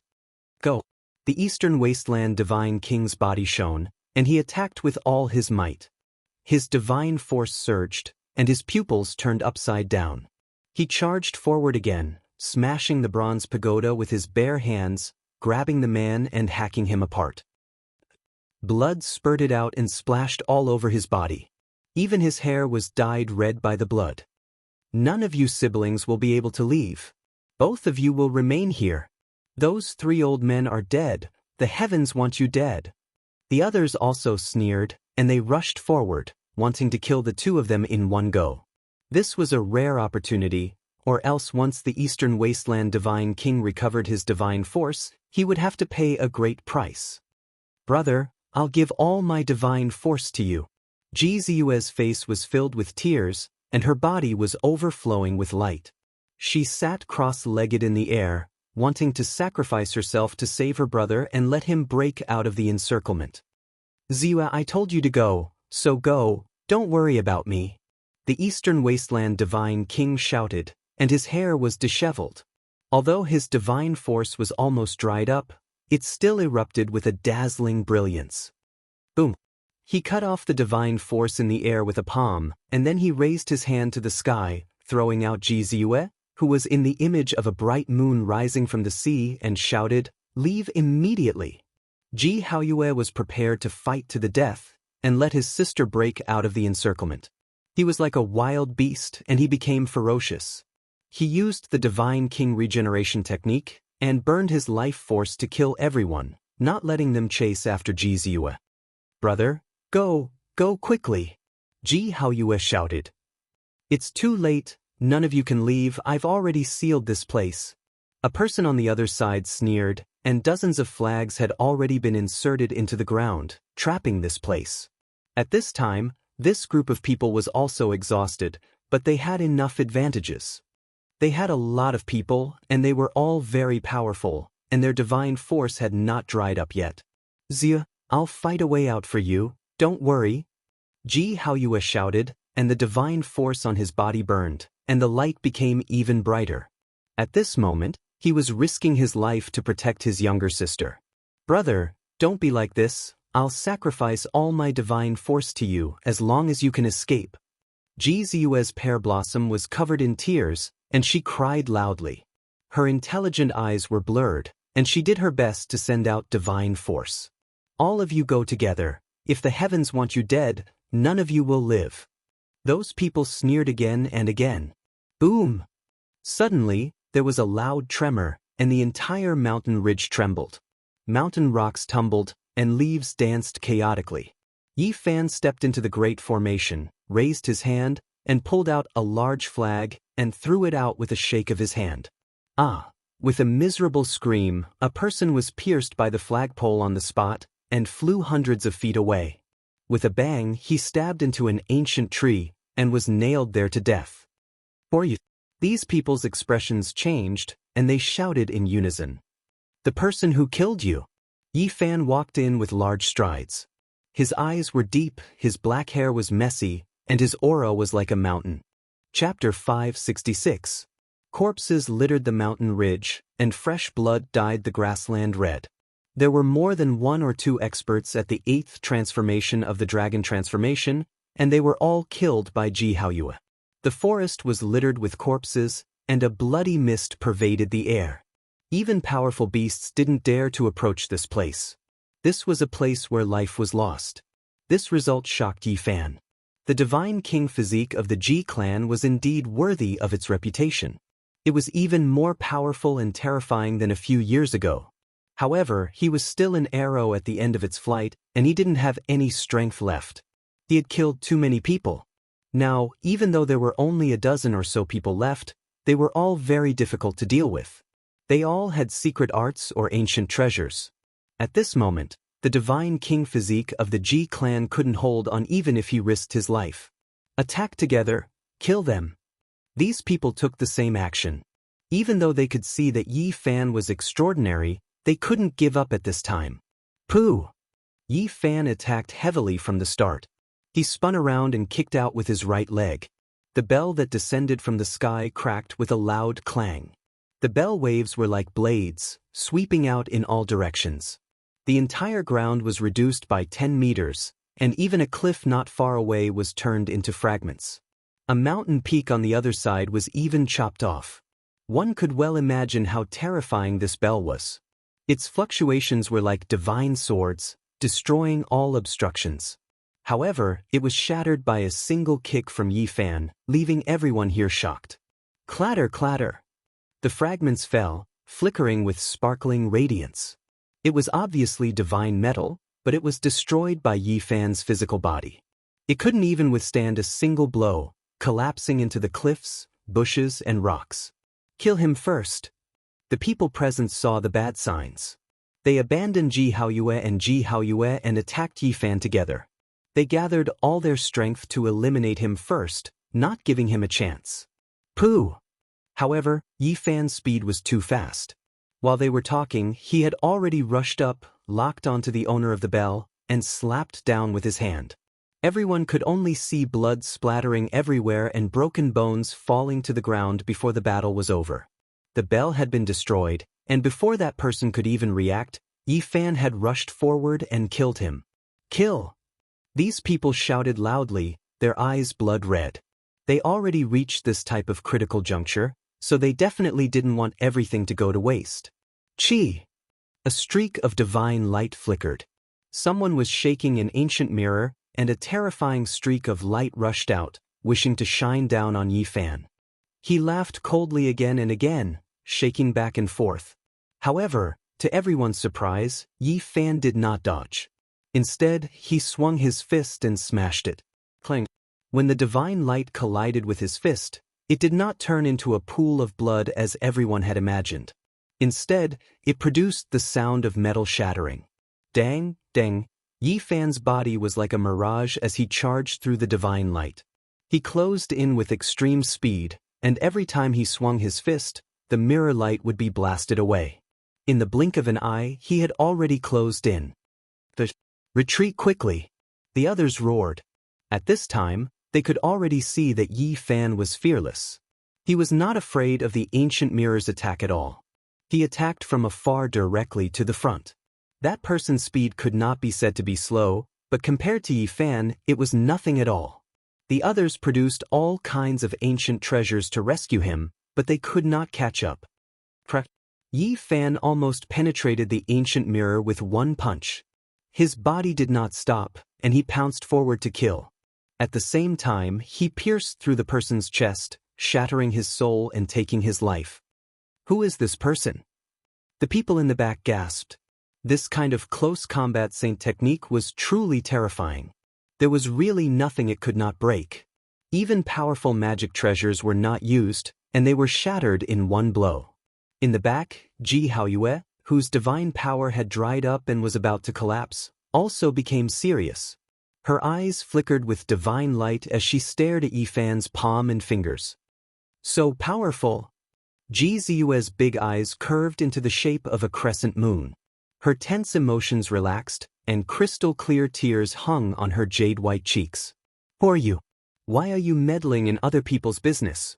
Go! The Eastern Wasteland Divine King's body shone, and he attacked with all his might. His divine force surged, and his pupils turned upside down. He charged forward again, smashing the bronze pagoda with his bare hands, grabbing the man and hacking him apart. Blood spurted out and splashed all over his body. Even his hair was dyed red by the blood. None of you siblings will be able to leave. Both of you will remain here. Those 3 old men are dead. The heavens want you dead. The others also sneered, and they rushed forward, wanting to kill the two of them in one go. This was a rare opportunity, or else once the Eastern Wasteland Divine King recovered his divine force, he would have to pay a great price. "Brother, I'll give all my divine force to you." Ji Ziyue's face was filled with tears, and her body was overflowing with light. She sat cross-legged in the air, wanting to sacrifice herself to save her brother and let him break out of the encirclement. "Ziyue, I told you to go, so go, don't worry about me," the Eastern Wasteland Divine King shouted, and his hair was disheveled. Although his divine force was almost dried up, it still erupted with a dazzling brilliance. Boom! He cut off the divine force in the air with a palm, and then he raised his hand to the sky, throwing out Ji Ziyue, who was in the image of a bright moon rising from the sea, and shouted, "Leave immediately." Ji Haoyue was prepared to fight to the death, and let his sister break out of the encirclement. He was like a wild beast, and he became ferocious. He used the Divine King regeneration technique, and burned his life force to kill everyone, not letting them chase after Ji Ziyue. "Brother, go quickly," Ji Haoyue shouted. "It's too late, none of you can leave, I've already sealed this place." A person on the other side sneered, and dozens of flags had already been inserted into the ground, trapping this place. At this time, this group of people was also exhausted, but they had enough advantages. They had a lot of people, and they were all very powerful, and their divine force had not dried up yet. "Ziyue, I'll fight a way out for you, don't worry," Ji Haoyue shouted, and the divine force on his body burned, and the light became even brighter. At this moment, he was risking his life to protect his younger sister. "Brother, don't be like this, I'll sacrifice all my divine force to you as long as you can escape." Ji Ziyue's pear blossom was covered in tears, and she cried loudly. Her intelligent eyes were blurred, and she did her best to send out divine force. "All of you go together, if the heavens want you dead, none of you will live." Those people sneered again and again. Boom! Suddenly, there was a loud tremor, and the entire mountain ridge trembled. Mountain rocks tumbled, and leaves danced chaotically. Yi Fan stepped into the great formation, raised his hand, and pulled out a large flag, and threw it out with a shake of his hand. Ah! With a miserable scream, a person was pierced by the flagpole on the spot, and flew hundreds of feet away. With a bang, he stabbed into an ancient tree, and was nailed there to death. For you, these people's expressions changed, and they shouted in unison. "The person who killed you!" Yi Fan walked in with large strides. His eyes were deep, his black hair was messy, and his aura was like a mountain. Chapter 566. Corpses littered the mountain ridge, and fresh blood dyed the grassland red. There were more than one or two experts at the 8th transformation of the dragon transformation, and they were all killed by Ji Haoyue. The forest was littered with corpses, and a bloody mist pervaded the air. Even powerful beasts didn't dare to approach this place. This was a place where life was lost. This result shocked Yi Fan. The Divine King physique of the Ji clan was indeed worthy of its reputation. It was even more powerful and terrifying than a few years ago. However, he was still an arrow at the end of its flight, and he didn't have any strength left. He had killed too many people. Now, even though there were only a dozen or so people left, they were all very difficult to deal with. They all had secret arts or ancient treasures. At this moment, the Divine King physique of the Ji clan couldn't hold on even if he risked his life. Attack together, kill them. These people took the same action. Even though they could see that Yi Fan was extraordinary, they couldn't give up at this time. Pooh! Yi Fan attacked heavily from the start. He spun around and kicked out with his right leg. The bell that descended from the sky cracked with a loud clang. The bell waves were like blades, sweeping out in all directions. The entire ground was reduced by 10 meters, and even a cliff not far away was turned into fragments. A mountain peak on the other side was even chopped off. One could well imagine how terrifying this bell was. Its fluctuations were like divine swords, destroying all obstructions. However, it was shattered by a single kick from Yi Fan, leaving everyone here shocked. Clatter, clatter. The fragments fell, flickering with sparkling radiance. It was obviously divine metal, but it was destroyed by Yi Fan's physical body. It couldn't even withstand a single blow, collapsing into the cliffs, bushes, and rocks. Kill him first. The people present saw the bad signs. They abandoned Ji Haoyue and attacked Yi Fan together. They gathered all their strength to eliminate him first, not giving him a chance. Pooh! However, Yi Fan's speed was too fast. While they were talking, he had already rushed up, locked onto the owner of the bell, and slapped down with his hand. Everyone could only see blood splattering everywhere and broken bones falling to the ground before the battle was over. The bell had been destroyed, and before that person could even react, Yi Fan had rushed forward and killed him. Kill! These people shouted loudly, their eyes blood red. They already reached this type of critical juncture, so they definitely didn't want everything to go to waste. Chi! A streak of divine light flickered. Someone was shaking an ancient mirror, and a terrifying streak of light rushed out, wishing to shine down on Yi Fan. He laughed coldly again and again, shaking back and forth. However, to everyone's surprise, Yi Fan did not dodge. Instead, he swung his fist and smashed it. Clang! When the divine light collided with his fist, it did not turn into a pool of blood as everyone had imagined. Instead, it produced the sound of metal shattering. Dang, dang! Yi Fan's body was like a mirage as he charged through the divine light. He closed in with extreme speed, and every time he swung his fist, the mirror light would be blasted away. In the blink of an eye, he had already closed in. Retreat quickly! The others roared. At this time, they could already see that Yi Fan was fearless. He was not afraid of the ancient mirror's attack at all. He attacked from afar directly to the front. That person's speed could not be said to be slow, but compared to Yi Fan, it was nothing at all. The others produced all kinds of ancient treasures to rescue him, but they could not catch up. Yi Fan almost penetrated the ancient mirror with one punch. His body did not stop, and he pounced forward to kill. At the same time, he pierced through the person's chest, shattering his soul and taking his life. Who is this person? The people in the back gasped. This kind of close combat saint technique was truly terrifying. There was really nothing it could not break. Even powerful magic treasures were not used, and they were shattered in one blow. In the back, Ji Haoyue, whose divine power had dried up and was about to collapse, also became serious. Her eyes flickered with divine light as she stared at Yi Fan's palm and fingers. So powerful! Ji Ziyue's big eyes curved into the shape of a crescent moon. Her tense emotions relaxed, and crystal-clear tears hung on her jade-white cheeks. Who are you? Why are you meddling in other people's business?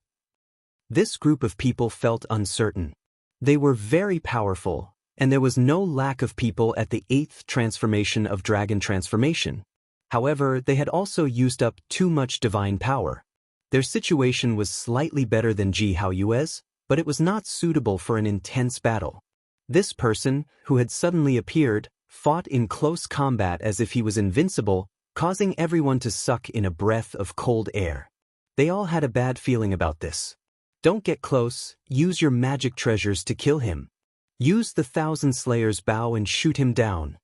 This group of people felt uncertain. They were very powerful, and there was no lack of people at the 8th transformation of Dragon Transformation. However, they had also used up too much divine power. Their situation was slightly better than Ji Haoyue's, but it was not suitable for an intense battle. This person, who had suddenly appeared, fought in close combat as if he was invincible, causing everyone to suck in a breath of cold air. They all had a bad feeling about this. Don't get close, use your magic treasures to kill him. Use the Thousand Slayers' bow and shoot him down.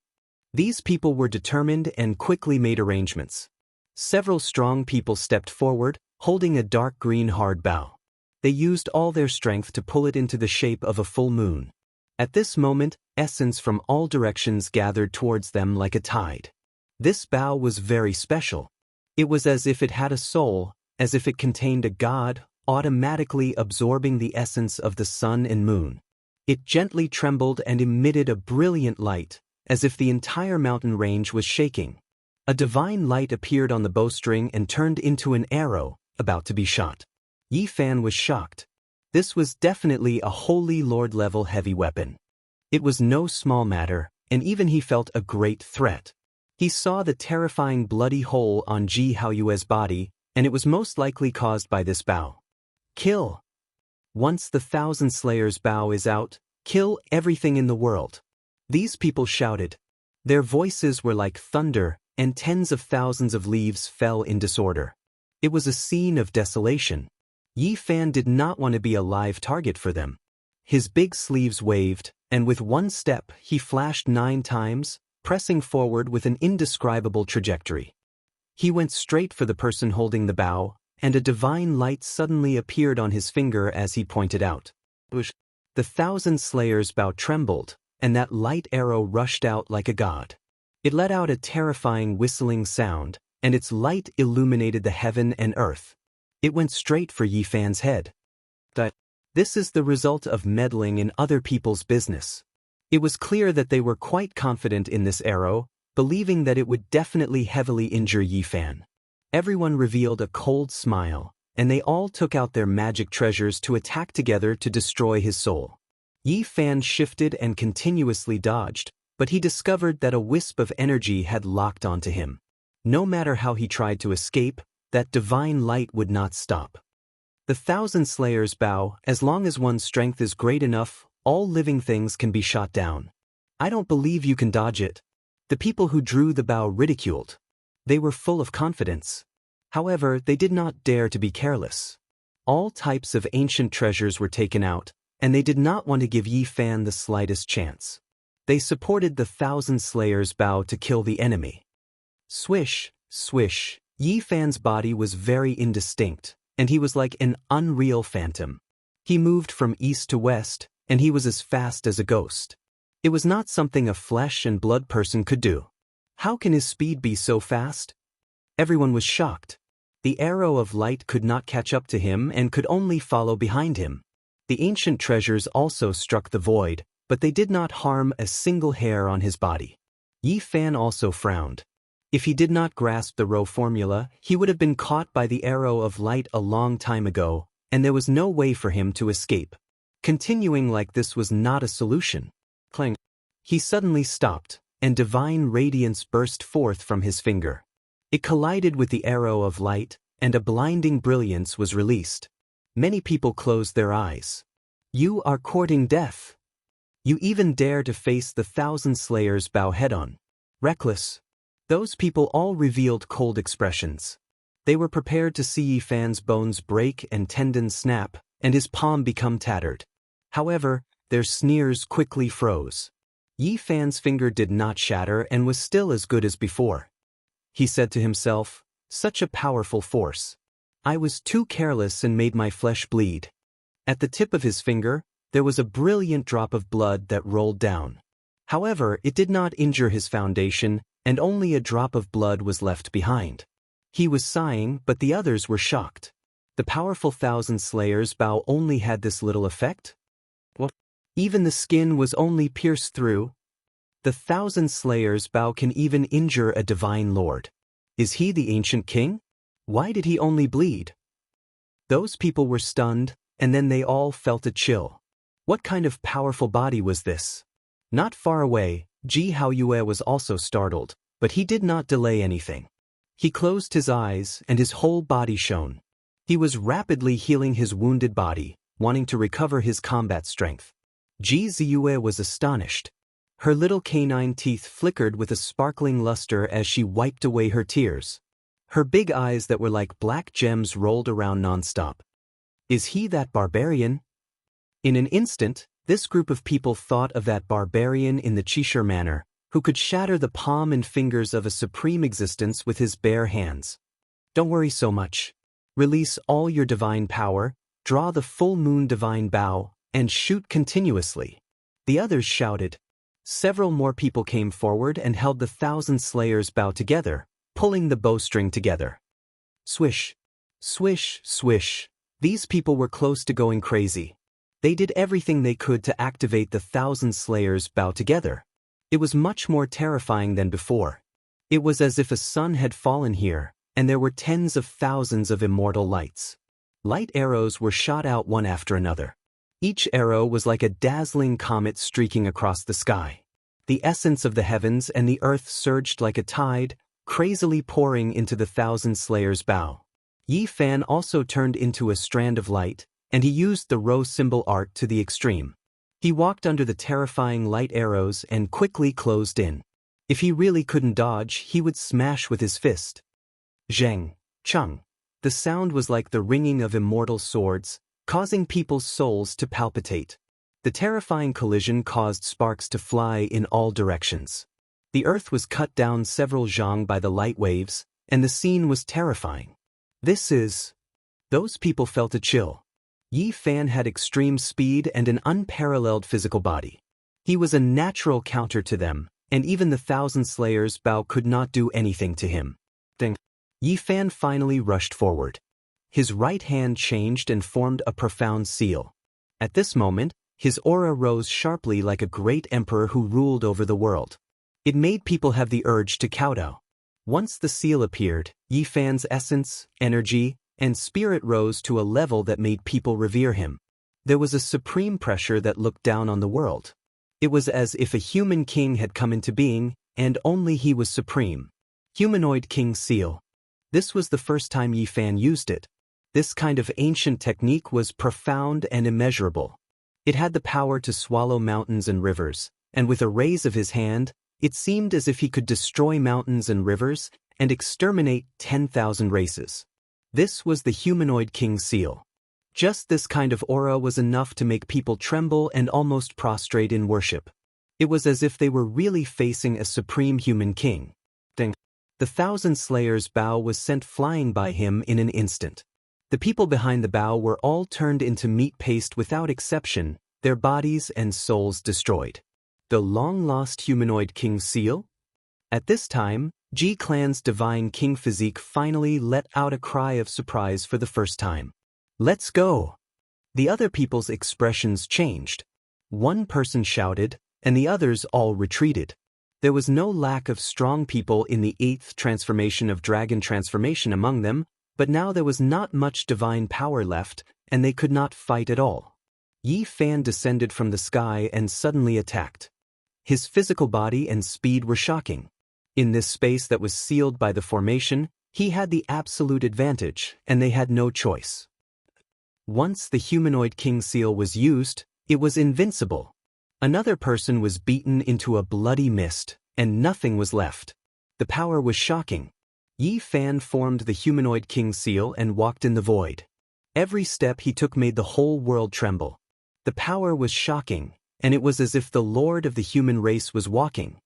These people were determined and quickly made arrangements. Several strong people stepped forward, holding a dark green hard bow. They used all their strength to pull it into the shape of a full moon. At this moment, essence from all directions gathered towards them like a tide. This bow was very special. It was as if it had a soul, as if it contained a god, automatically absorbing the essence of the sun and moon. It gently trembled and emitted a brilliant light, as if the entire mountain range was shaking. A divine light appeared on the bowstring and turned into an arrow, about to be shot. Yi Fan was shocked. This was definitely a Holy Lord-level heavy weapon. It was no small matter, and even he felt a great threat. He saw the terrifying bloody hole on Ji Haoyue's body, and it was most likely caused by this bow. Kill! Once the Thousand Slayers' bow is out, kill everything in the world. These people shouted. Their voices were like thunder, and tens of thousands of leaves fell in disorder. It was a scene of desolation. Yi Fan did not want to be a live target for them. His big sleeves waved, and with one step he flashed 9 times, pressing forward with an indescribable trajectory. He went straight for the person holding the bow, and a divine light suddenly appeared on his finger as he pointed out. The thousand slayers' bow trembled, and that light arrow rushed out like a god. It let out a terrifying whistling sound, and its light illuminated the heaven and earth. It went straight for Yi Fan's head. This is the result of meddling in other people's business. It was clear that they were quite confident in this arrow, believing that it would definitely heavily injure Yi Fan. Everyone revealed a cold smile, and they all took out their magic treasures to attack together to destroy his soul. Yi Fan shifted and continuously dodged, but he discovered that a wisp of energy had locked onto him. No matter how he tried to escape, that divine light would not stop. The thousand slayers bow, as long as one's strength is great enough, all living things can be shot down. I don't believe you can dodge it. The people who drew the bow ridiculed. They were full of confidence. However, they did not dare to be careless. All types of ancient treasures were taken out, and they did not want to give Yi Fan the slightest chance. They supported the thousand slayers bow to kill the enemy. Swish, swish, Yi Fan's body was very indistinct, and he was like an unreal phantom. He moved from east to west, and he was as fast as a ghost. It was not something a flesh and blood person could do. How can his speed be so fast? Everyone was shocked. The arrow of light could not catch up to him and could only follow behind him. The ancient treasures also struck the void, but they did not harm a single hair on his body. Yi Fan also frowned. If he did not grasp the Rho formula, he would have been caught by the arrow of light a long time ago, and there was no way for him to escape. Continuing like this was not a solution. Clang. He suddenly stopped, and divine radiance burst forth from his finger. It collided with the arrow of light, and a blinding brilliance was released. Many people closed their eyes. You are courting death. You even dare to face the thousand slayers bow head-on. Reckless. Those people all revealed cold expressions. They were prepared to see Yi Fan's bones break and tendons snap, and his palm become tattered. However, their sneers quickly froze. Yi Fan's finger did not shatter and was still as good as before. He said to himself, such a powerful force. I was too careless and made my flesh bleed. At the tip of his finger, there was a brilliant drop of blood that rolled down. However, it did not injure his foundation, and only a drop of blood was left behind. He was sighing, but the others were shocked. The powerful thousand slayers bow only had this little effect? What? Even the skin was only pierced through? The thousand slayers bow can even injure a divine lord. Is he the ancient king? Why did he only bleed? Those people were stunned, and then they all felt a chill. What kind of powerful body was this? Not far away, Ji Haoyue was also startled, but he did not delay anything. He closed his eyes, and his whole body shone. He was rapidly healing his wounded body, wanting to recover his combat strength. Ji Ziyue was astonished. Her little canine teeth flickered with a sparkling luster as she wiped away her tears. Her big eyes that were like black gems rolled around nonstop. Is he that barbarian? In an instant, this group of people thought of that barbarian in the Qishir manner, who could shatter the palm and fingers of a supreme existence with his bare hands. Don't worry so much. Release all your divine power, draw the full moon divine bow, and shoot continuously. The others shouted. Several more people came forward and held the thousand slayers bow together, pulling the bowstring together. Swish, swish, swish. These people were close to going crazy. They did everything they could to activate the thousand slayers bow together. It was much more terrifying than before. It was as if a sun had fallen here, and there were tens of thousands of immortal lights. Light arrows were shot out one after another. Each arrow was like a dazzling comet streaking across the sky. The essence of the heavens and the earth surged like a tide, crazily pouring into the thousand slayers bow. Yi Fan also turned into a strand of light, and he used the Rho symbol art to the extreme. He walked under the terrifying light arrows and quickly closed in. If he really couldn't dodge, he would smash with his fist. Zheng, Chung. The sound was like the ringing of immortal swords, causing people's souls to palpitate. The terrifying collision caused sparks to fly in all directions. The earth was cut down several zhang by the light waves, and the scene was terrifying. Those people felt a chill. Yi Fan had extreme speed and an unparalleled physical body. He was a natural counter to them, and even the Thousand Slayers' bow could not do anything to him. Yi Fan finally rushed forward. His right hand changed and formed a profound seal. At this moment, his aura rose sharply like a great emperor who ruled over the world. It made people have the urge to kowtow. Once the seal appeared, Yi Fan's essence, energy, and spirit rose to a level that made people revere him. There was a supreme pressure that looked down on the world. It was as if a human king had come into being, and only he was supreme. Humanoid King Seal. This was the first time Yi Fan used it. This kind of ancient technique was profound and immeasurable. It had the power to swallow mountains and rivers, and with a raise of his hand, it seemed as if he could destroy mountains and rivers and exterminate 10,000 races. This was the humanoid King Seal. Just this kind of aura was enough to make people tremble and almost prostrate in worship. It was as if they were really facing a supreme human king. The Thousand Slayers' bow was sent flying by him in an instant. The people behind the bow were all turned into meat paste without exception, their bodies and souls destroyed. The long-lost humanoid King Seal? At this time, Ji Clan's divine king physique finally let out a cry of surprise for the first time. "Let's go!" The other people's expressions changed. One person shouted, and the others all retreated. There was no lack of strong people in the 8th transformation of Dragon Transformation among them, but now there was not much divine power left, and they could not fight at all. Yi Fan descended from the sky and suddenly attacked. His physical body and speed were shocking. In this space that was sealed by the formation, he had the absolute advantage, and they had no choice. Once the humanoid King Seal was used, it was invincible. Another person was beaten into a bloody mist, and nothing was left. The power was shocking. Yi Fan formed the humanoid King Seal and walked in the void. Every step he took made the whole world tremble. The power was shocking, and it was as if the Lord of the human race was walking.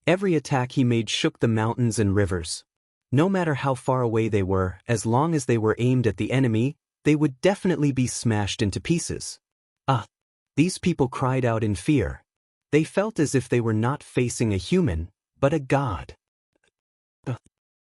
Every attack he made shook the mountains and rivers. No matter how far away they were, as long as they were aimed at the enemy, they would definitely be smashed into pieces. These people cried out in fear. They felt as if they were not facing a human, but a god.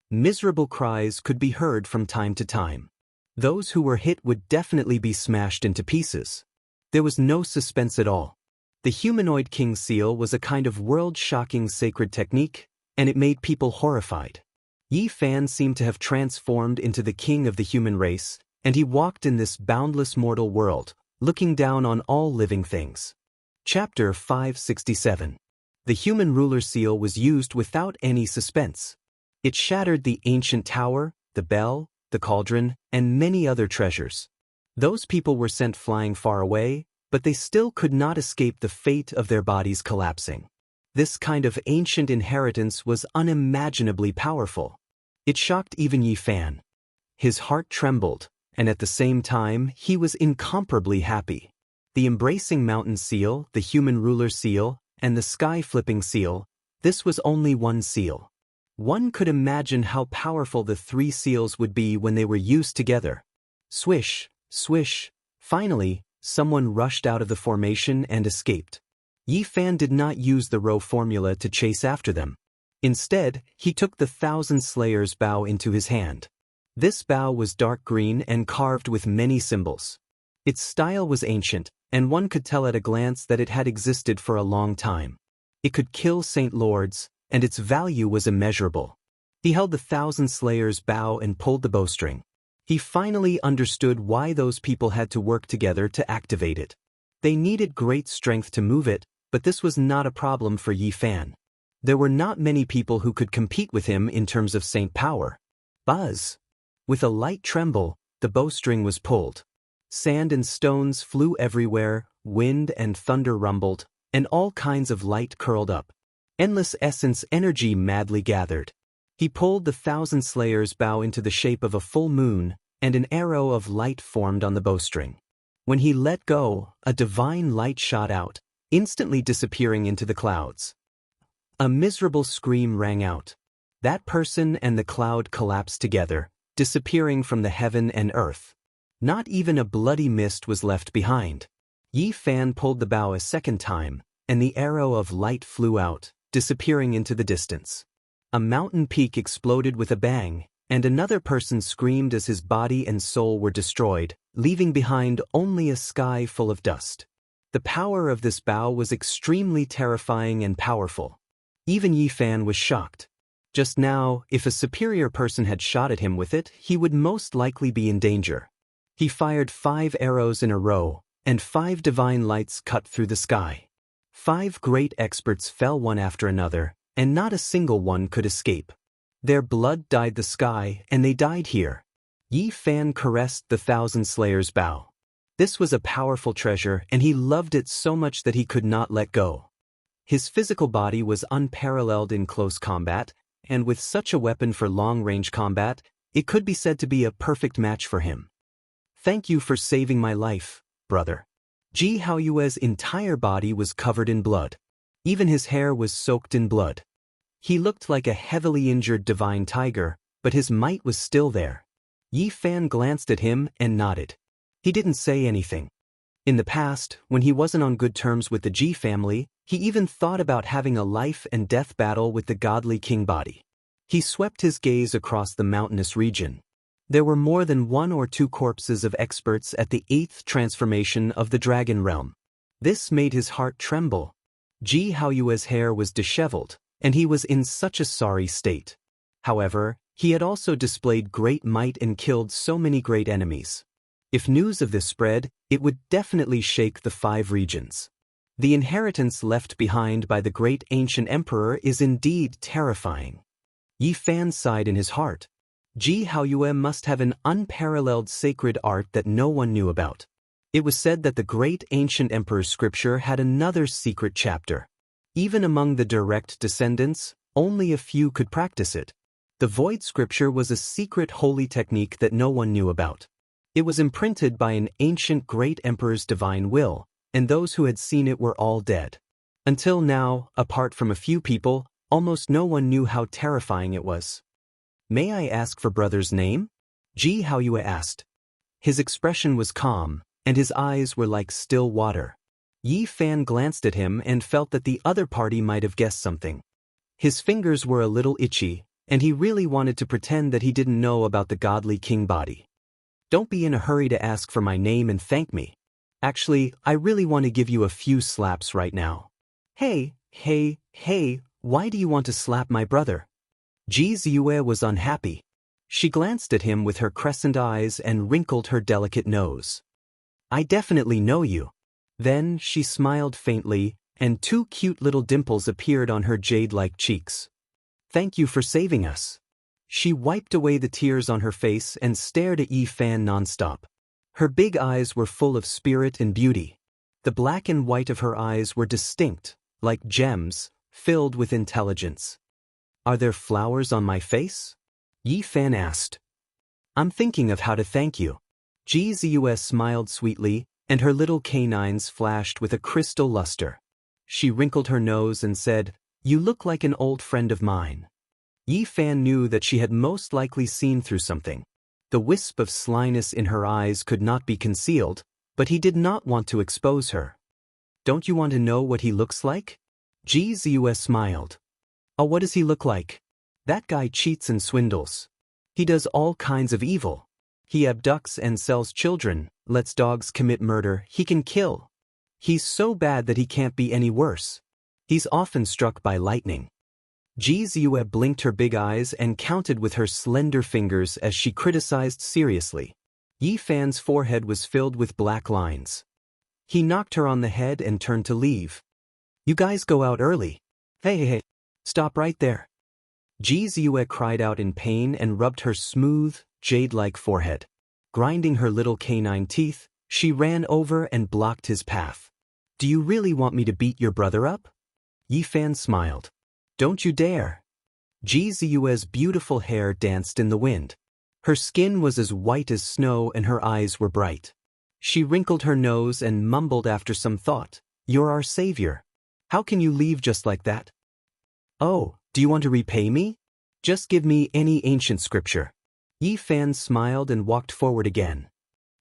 Miserable cries could be heard from time to time. Those who were hit would definitely be smashed into pieces. There was no suspense at all. The humanoid King Seal was a kind of world-shocking sacred technique, and it made people horrified. Yi Fan seemed to have transformed into the king of the human race, and he walked in this boundless mortal world, looking down on all living things. Chapter 567. The human ruler seal was used without any suspense. It shattered the ancient tower, the bell, the cauldron, and many other treasures. Those people were sent flying far away, but they still could not escape the fate of their bodies collapsing. This kind of ancient inheritance was unimaginably powerful. It shocked even Yi Fan. His heart trembled, and at the same time, he was incomparably happy. The embracing mountain seal, the human ruler seal, and the sky-flipping seal, this was only one seal. One could imagine how powerful the 3 seals would be when they were used together. Swish, swish. Finally, someone rushed out of the formation and escaped. Yi Fan did not use the row formula to chase after them. Instead, he took the Thousand Slayers' bow into his hand. This bow was dark green and carved with many symbols. Its style was ancient, and one could tell at a glance that it had existed for a long time. It could kill Saint Lords, and its value was immeasurable. He held the Thousand Slayers' bow and pulled the bowstring. He finally understood why those people had to work together to activate it. They needed great strength to move it, but this was not a problem for Yi Fan. There were not many people who could compete with him in terms of saint power. Buzz! With a light tremble, the bowstring was pulled. Sand and stones flew everywhere, wind and thunder rumbled, and all kinds of light curled up. Endless essence energy madly gathered. He pulled the Thousand Slayers' bow into the shape of a full moon, and an arrow of light formed on the bowstring. When he let go, a divine light shot out, instantly disappearing into the clouds. A miserable scream rang out. That person and the cloud collapsed together, disappearing from the heaven and earth. Not even a bloody mist was left behind. Yi Fan pulled the bow a second time, and the arrow of light flew out, disappearing into the distance. A mountain peak exploded with a bang, and another person screamed as his body and soul were destroyed, leaving behind only a sky full of dust. The power of this bow was extremely terrifying and powerful. Even Yi Fan was shocked. Just now, if a superior person had shot at him with it, he would most likely be in danger. He fired 5 arrows in a row, and 5 divine lights cut through the sky. 5 great experts fell one after another, and not a single one could escape. Their blood dyed the sky, and they died here. Yi Fan caressed the Thousand Slayers' bow. This was a powerful treasure, and he loved it so much that he could not let go. His physical body was unparalleled in close combat, and with such a weapon for long-range combat, it could be said to be a perfect match for him. Thank you for saving my life, brother. Ji Haoyue's entire body was covered in blood. Even his hair was soaked in blood. He looked like a heavily injured divine tiger, but his might was still there. Yi Fan glanced at him and nodded. He didn't say anything. In the past, when he wasn't on good terms with the Ji family, he even thought about having a life and death battle with the godly king body. He swept his gaze across the mountainous region. There were more than 1 or 2 corpses of experts at the 8th transformation of the dragon realm. This made his heart tremble. Ji Haoyue's hair was disheveled, and he was in such a sorry state. However, he had also displayed great might and killed so many great enemies. If news of this spread, it would definitely shake the 5 regions. The inheritance left behind by the great ancient emperor is indeed terrifying. Yi Fan sighed in his heart. Ji Haoyue must have an unparalleled sacred art that no one knew about. It was said that the great ancient emperor's scripture had another secret chapter. Even among the direct descendants, only a few could practice it. The void scripture was a secret holy technique that no one knew about. It was imprinted by an ancient great emperor's divine will, and those who had seen it were all dead. Until now, apart from a few people, almost no one knew how terrifying it was. May I ask for brother's name? Ji Haoyue asked. His expression was calm, and his eyes were like still water. Yi Fan glanced at him and felt that the other party might have guessed something. His fingers were a little itchy, and he really wanted to pretend that he didn't know about the godly king body. Don't be in a hurry to ask for my name and thank me. Actually, I really want to give you a few slaps right now. Hey, why do you want to slap my brother? Ji Ziyue was unhappy. She glanced at him with her crescent eyes and wrinkled her delicate nose. I definitely know you. Then she smiled faintly, and 2 cute little dimples appeared on her jade-like cheeks. Thank you for saving us. She wiped away the tears on her face and stared at Yi Fan nonstop. Her big eyes were full of spirit and beauty. The black and white of her eyes were distinct, like gems, filled with intelligence. Are there flowers on my face? Yi Fan asked. I'm thinking of how to thank you. Ji Ziyue smiled sweetly, and her little canines flashed with a crystal luster. She wrinkled her nose and said, You look like an old friend of mine. Yi Fan knew that she had most likely seen through something. The wisp of slyness in her eyes could not be concealed, but he did not want to expose her. Don't you want to know what he looks like? Ji Ziyue smiled. Oh, what does he look like? That guy cheats and swindles. He does all kinds of evil. He abducts and sells children, lets dogs commit murder, he can kill. He's so bad that he can't be any worse. He's often struck by lightning. Ji Ziyue blinked her big eyes and counted with her slender fingers as she criticized seriously. Yi Fan's forehead was filled with black lines. He knocked her on the head and turned to leave. You guys go out early. Hey, stop right there. Ji Ziyue cried out in pain and rubbed her smooth, jade-like forehead. Grinding her little canine teeth, she ran over and blocked his path. Do you really want me to beat your brother up? Yi Fan smiled. Don't you dare. Ji Ziyue's beautiful hair danced in the wind. Her skin was as white as snow and her eyes were bright. She wrinkled her nose and mumbled after some thought. You're our savior. How can you leave just like that? Oh, do you want to repay me? Just give me any ancient scripture. Yi Fan smiled and walked forward again.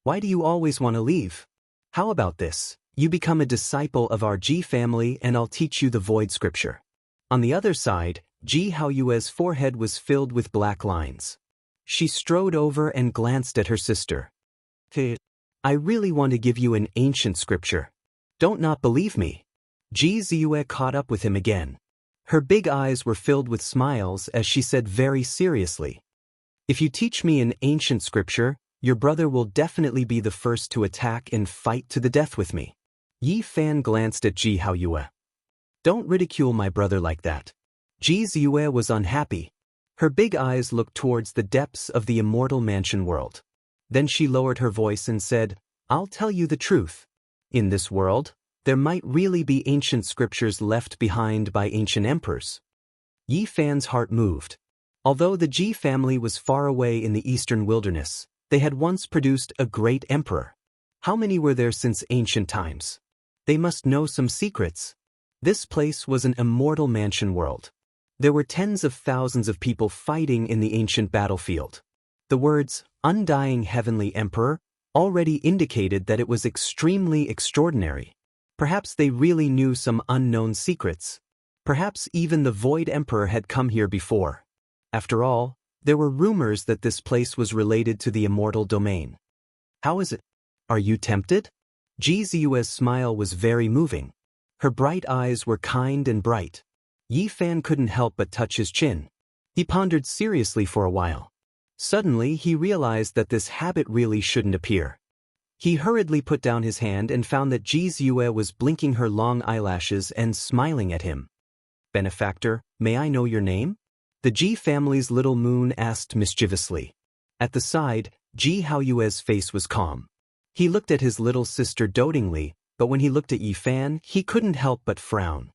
Why do you always want to leave? How about this? You become a disciple of our Ji family and I'll teach you the void scripture. On the other side, Ji Haoyue's forehead was filled with black lines. She strode over and glanced at her sister. I really want to give you an ancient scripture. Don't not believe me. Ji Ziyue caught up with him again. Her big eyes were filled with smiles as she said very seriously. If you teach me an ancient scripture, your brother will definitely be the first to attack and fight to the death with me. Yi Fan glanced at Ji Haoyue. Don't ridicule my brother like that. Ji Ziyue was unhappy. Her big eyes looked towards the depths of the immortal mansion world. Then she lowered her voice and said, I'll tell you the truth. In this world, there might really be ancient scriptures left behind by ancient emperors. Yi Fan's heart moved. Although the Ji family was far away in the eastern wilderness, they had once produced a great emperor. How many were there since ancient times? They must know some secrets. This place was an immortal mansion world. There were tens of thousands of people fighting in the ancient battlefield. The words, undying heavenly emperor, already indicated that it was extremely extraordinary. Perhaps they really knew some unknown secrets. Perhaps even the Void Emperor had come here before. After all, there were rumors that this place was related to the immortal domain. How is it? Are you tempted? Ji Ziyue's smile was very moving. Her bright eyes were kind and bright. Yi Fan couldn't help but touch his chin. He pondered seriously for a while. Suddenly he realized that this habit really shouldn't appear. He hurriedly put down his hand and found that Ji Ziyue was blinking her long eyelashes and smiling at him. Benefactor, may I know your name? The Ji family's little moon asked mischievously. At the side, Ji Haoyue's face was calm. He looked at his little sister dotingly, but when he looked at Yi Fan, he couldn't help but frown.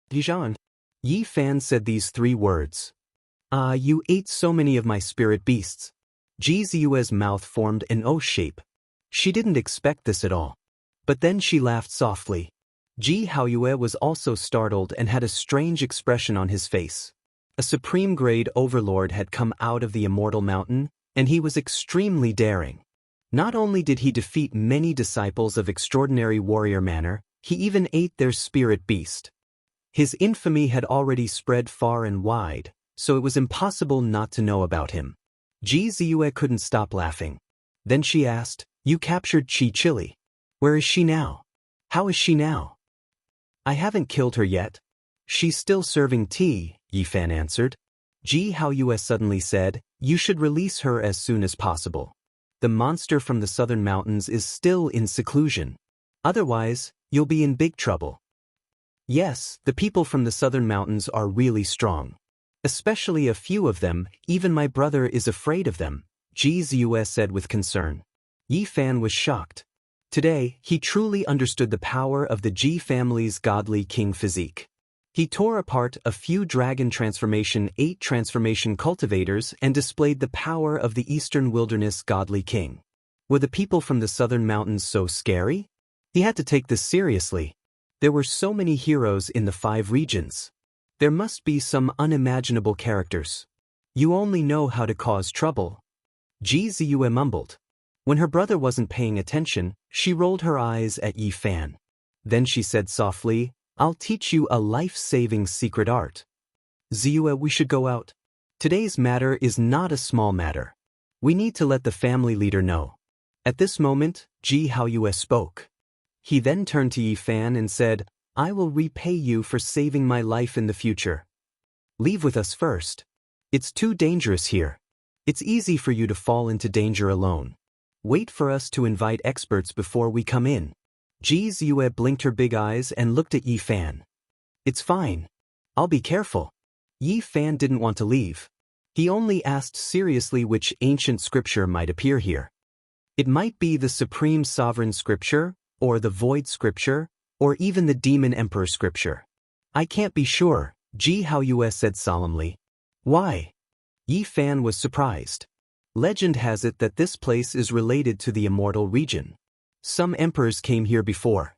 Dijon. Yi Fan said these 3 words. You ate so many of my spirit beasts. Ji Ziyue's mouth formed an O shape. She didn't expect this at all. But then she laughed softly. Ji Haoyue was also startled and had a strange expression on his face. A supreme-grade overlord had come out of the immortal mountain, and he was extremely daring. Not only did he defeat many disciples of extraordinary warrior manner, he even ate their spirit beast. His infamy had already spread far and wide, so it was impossible not to know about him. Ji Ziyue couldn't stop laughing. Then she asked, You captured Chi Chili. Where is she now? How is she now? I haven't killed her yet. She's still serving tea, Yi Fan answered. Ji Haoyue suddenly said, You should release her as soon as possible. The monster from the southern mountains is still in seclusion. Otherwise, you'll be in big trouble. Yes, the people from the southern mountains are really strong. Especially a few of them, even my brother is afraid of them, Ji Ziyue said with concern. Yi Fan was shocked. Today, he truly understood the power of the Ji family's godly king physique. He tore apart a few Dragon Transformation 8 transformation cultivators and displayed the power of the Eastern Wilderness godly king. Were the people from the southern mountains so scary? He had to take this seriously. There were so many heroes in the 5 regions. There must be some unimaginable characters. You only know how to cause trouble. Ji Ziyue mumbled. When her brother wasn't paying attention, she rolled her eyes at Yi Fan. Then she said softly, I'll teach you a life-saving secret art. Ziyue, we should go out. Today's matter is not a small matter. We need to let the family leader know. At this moment, Ji Haoyue spoke. He then turned to Yi Fan and said, I will repay you for saving my life in the future. Leave with us first. It's too dangerous here. It's easy for you to fall into danger alone. Wait for us to invite experts before we come in. Ji Ziyue blinked her big eyes and looked at Yi Fan. It's fine. I'll be careful. Yi Fan didn't want to leave. He only asked seriously which ancient scripture might appear here. It might be the Supreme Sovereign Scripture, or the Void Scripture, or even the Demon Emperor Scripture. I can't be sure, Ji Haoyue said solemnly. Why? Yi Fan was surprised. Legend has it that this place is related to the immortal region. Some emperors came here before.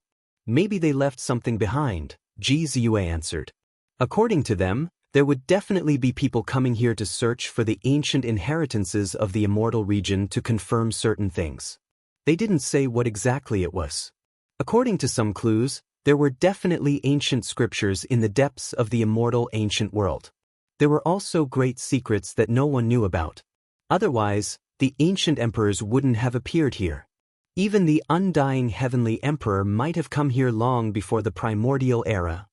Maybe they left something behind, Ji Ziyue answered. According to them, There would definitely be people coming here to search for the ancient inheritances of the immortal region to confirm certain things. They didn't say what exactly it was. According to some clues, there were definitely ancient scriptures in the depths of the immortal ancient world. There were also great secrets that no one knew about. Otherwise, the ancient emperors wouldn't have appeared here. Even the undying heavenly emperor might have come here long before the primordial era.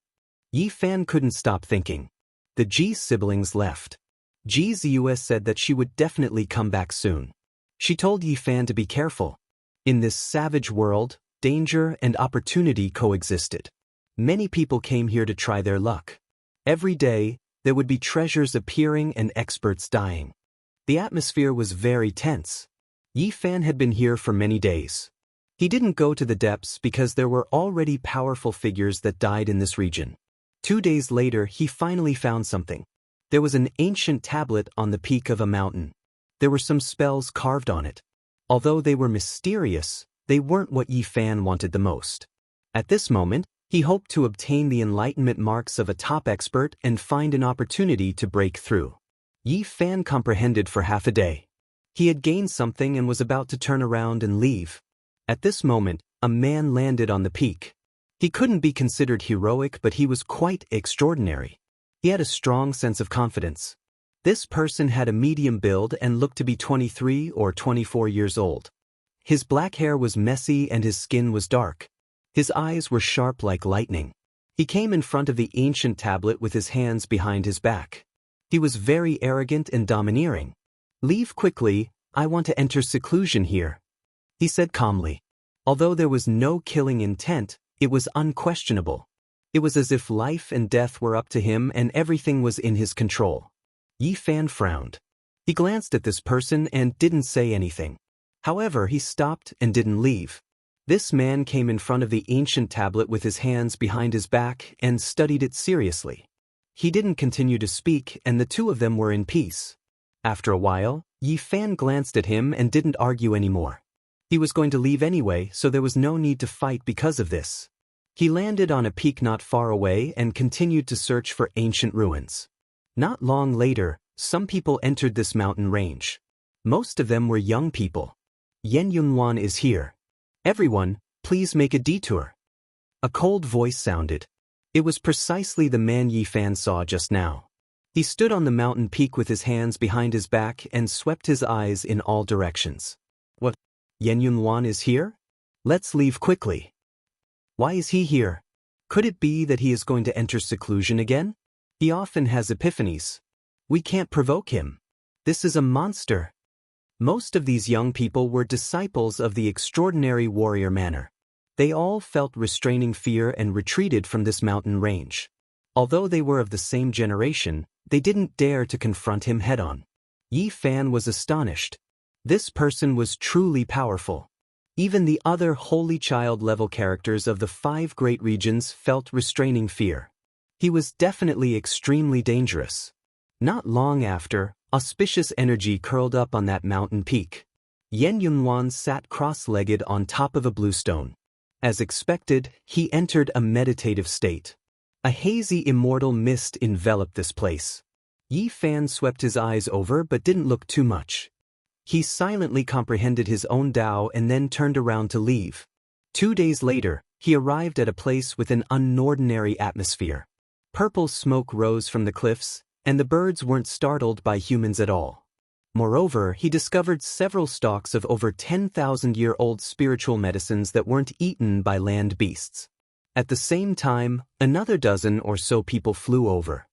Yi Fan couldn't stop thinking. The Ji siblings left. Ji Ziyue said that she would definitely come back soon. She told Yi Fan to be careful. In this savage world, danger and opportunity coexisted. Many people came here to try their luck. Every day, there would be treasures appearing and experts dying. The atmosphere was very tense. Yi Fan had been here for many days. He didn't go to the depths because there were already powerful figures that died in this region. 2 days later, he finally found something. There was an ancient tablet on the peak of a mountain. There were some spells carved on it. Although they were mysterious, they weren't what Yi Fan wanted the most. At this moment, he hoped to obtain the enlightenment marks of a top expert and find an opportunity to break through. Yi Fan comprehended for half a day. He had gained something and was about to turn around and leave. At this moment, a man landed on the peak. He couldn't be considered heroic, but he was quite extraordinary. He had a strong sense of confidence. This person had a medium build and looked to be 23 or 24 years old. His black hair was messy and his skin was dark. His eyes were sharp like lightning. He came in front of the ancient tablet with his hands behind his back. He was very arrogant and domineering. "Leave quickly, I want to enter seclusion here," he said calmly. Although there was no killing intent, it was unquestionable. It was as if life and death were up to him and everything was in his control. Yi Fan frowned. He glanced at this person and didn't say anything. However, he stopped and didn't leave. This man came in front of the ancient tablet with his hands behind his back and studied it seriously. He didn't continue to speak, and the two of them were in peace. After a while, Yi Fan glanced at him and didn't argue anymore. He was going to leave anyway, so there was no need to fight because of this. He landed on a peak not far away and continued to search for ancient ruins. Not long later, some people entered this mountain range. Most of them were young people. "Yan Yunwan is here. Everyone, please make a detour." A cold voice sounded. It was precisely the man Yi Fan saw just now. He stood on the mountain peak with his hands behind his back and swept his eyes in all directions. "What? Yan Yunwan is here? Let's leave quickly." "Why is he here? Could it be that he is going to enter seclusion again? He often has epiphanies. We can't provoke him. This is a monster." Most of these young people were disciples of the extraordinary warrior manner. They all felt restraining fear and retreated from this mountain range. Although they were of the same generation, they didn't dare to confront him head-on. Yi Fan was astonished. This person was truly powerful. Even the other holy child-level characters of the 5 great regions felt restraining fear. He was definitely extremely dangerous. Not long after, auspicious energy curled up on that mountain peak. Yan Yunwan sat cross-legged on top of a bluestone. As expected, he entered a meditative state. A hazy immortal mist enveloped this place. Yi Fan swept his eyes over but didn't look too much. He silently comprehended his own Tao and then turned around to leave. 2 days later, he arrived at a place with an unordinary atmosphere. Purple smoke rose from the cliffs, and the birds weren't startled by humans at all. Moreover, he discovered several stalks of over 10,000-year-old spiritual medicines that weren't eaten by land beasts. At the same time, another dozen or so people flew over.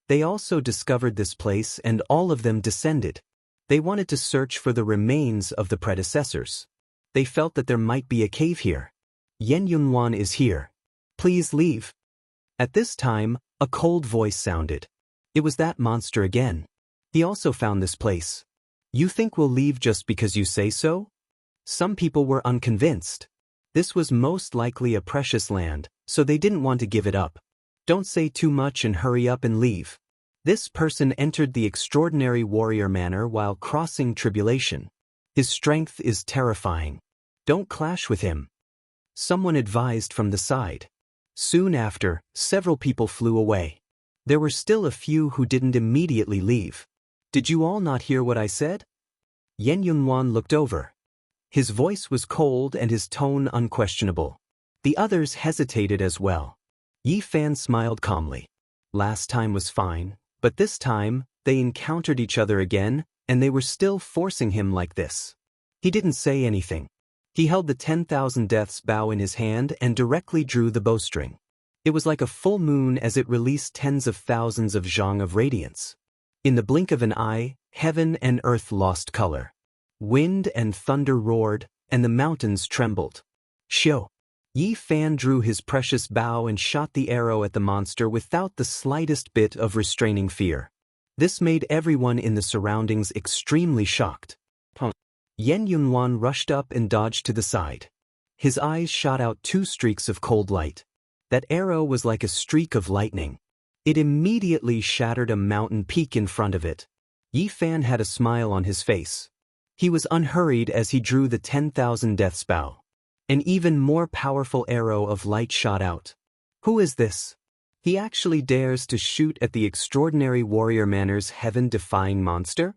They also discovered this place and all of them descended. They wanted to search for the remains of the predecessors. They felt that there might be a cave here. "Yan Yunwan is here. Please leave." At this time, a cold voice sounded. It was that monster again. He also found this place. "You think we'll leave just because you say so?" Some people were unconvinced. This was most likely a precious land, so they didn't want to give it up. "Don't say too much and hurry up and leave." This person entered the extraordinary warrior manner while crossing tribulation. His strength is terrifying. Don't clash with him. Someone advised from the side. Soon after, several people flew away. There were still a few who didn't immediately leave. Did you all not hear what I said? Yan Yunhuan looked over. His voice was cold and his tone unquestionable. The others hesitated as well. Yi Fan smiled calmly. Last time was fine, but this time, they encountered each other again, and they were still forcing him like this. He didn't say anything. He held the 10,000 Deaths bow in his hand and directly drew the bowstring. It was like a full moon as it released tens of thousands of zhang of radiance. In the blink of an eye, heaven and earth lost color. Wind and thunder roared, and the mountains trembled. Xiao. Yi Fan drew his precious bow and shot the arrow at the monster without the slightest bit of restraining fear. This made everyone in the surroundings extremely shocked. Yan Yunhuan rushed up and dodged to the side. His eyes shot out 2 streaks of cold light. That arrow was like a streak of lightning. It immediately shattered a mountain peak in front of it. Yi Fan had a smile on his face. He was unhurried as he drew the 10,000 Deaths bow. An even more powerful arrow of light shot out. Who is this? He actually dares to shoot at the extraordinary warrior Manor's heaven-defying monster?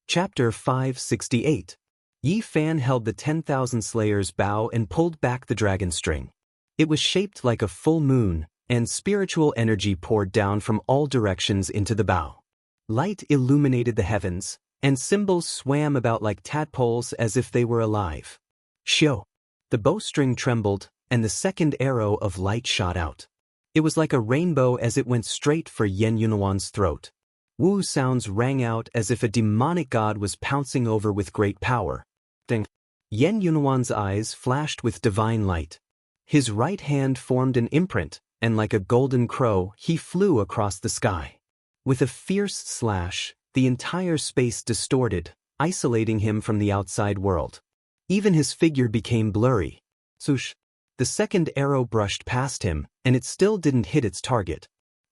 Chapter 568. Yi Fan held the 10,000 Slayers' bow and pulled back the dragon string. It was shaped like a full moon, and spiritual energy poured down from all directions into the bow. Light illuminated the heavens, and symbols swam about like tadpoles as if they were alive. Xiao. The bowstring trembled, and the second arrow of light shot out. It was like a rainbow as it went straight for Yan Yunhuan's throat. Wu sounds rang out as if a demonic god was pouncing over with great power. Ding. Yan Yunhuan's eyes flashed with divine light. His right hand formed an imprint, and like a golden crow, he flew across the sky. With a fierce slash, the entire space distorted, isolating him from the outside world. Even his figure became blurry. Swoosh. The second arrow brushed past him, and it still didn't hit its target.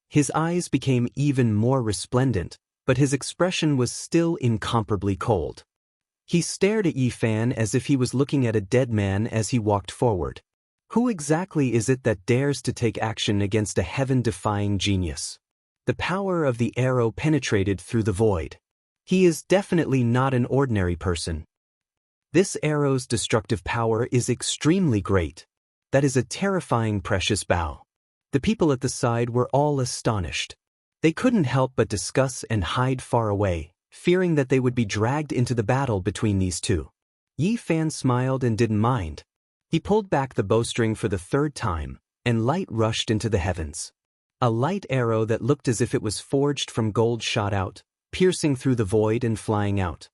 His eyes became even more resplendent, but his expression was still incomparably cold. He stared at Yi Fan as if he was looking at a dead man as he walked forward. Who exactly is it that dares to take action against a heaven-defying genius? The power of the arrow penetrated through the void. He is definitely not an ordinary person. This arrow's destructive power is extremely great. That is a terrifying precious bow. The people at the side were all astonished. They couldn't help but discuss and hide far away, fearing that they would be dragged into the battle between these two. Yi Fan smiled and didn't mind. He pulled back the bowstring for the 3rd time, and light rushed into the heavens. A light arrow that looked as if it was forged from gold shot out, piercing through the void and flying out.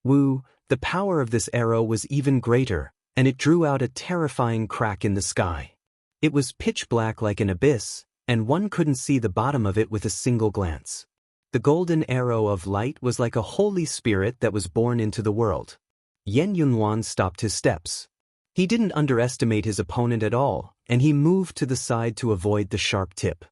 Wu, the power of this arrow was even greater, and it drew out a terrifying crack in the sky. It was pitch black like an abyss, and one couldn't see the bottom of it with a single glance. The golden arrow of light was like a holy spirit that was born into the world. Yan Yunhuan stopped his steps. He didn't underestimate his opponent at all, and he moved to the side to avoid the sharp tip.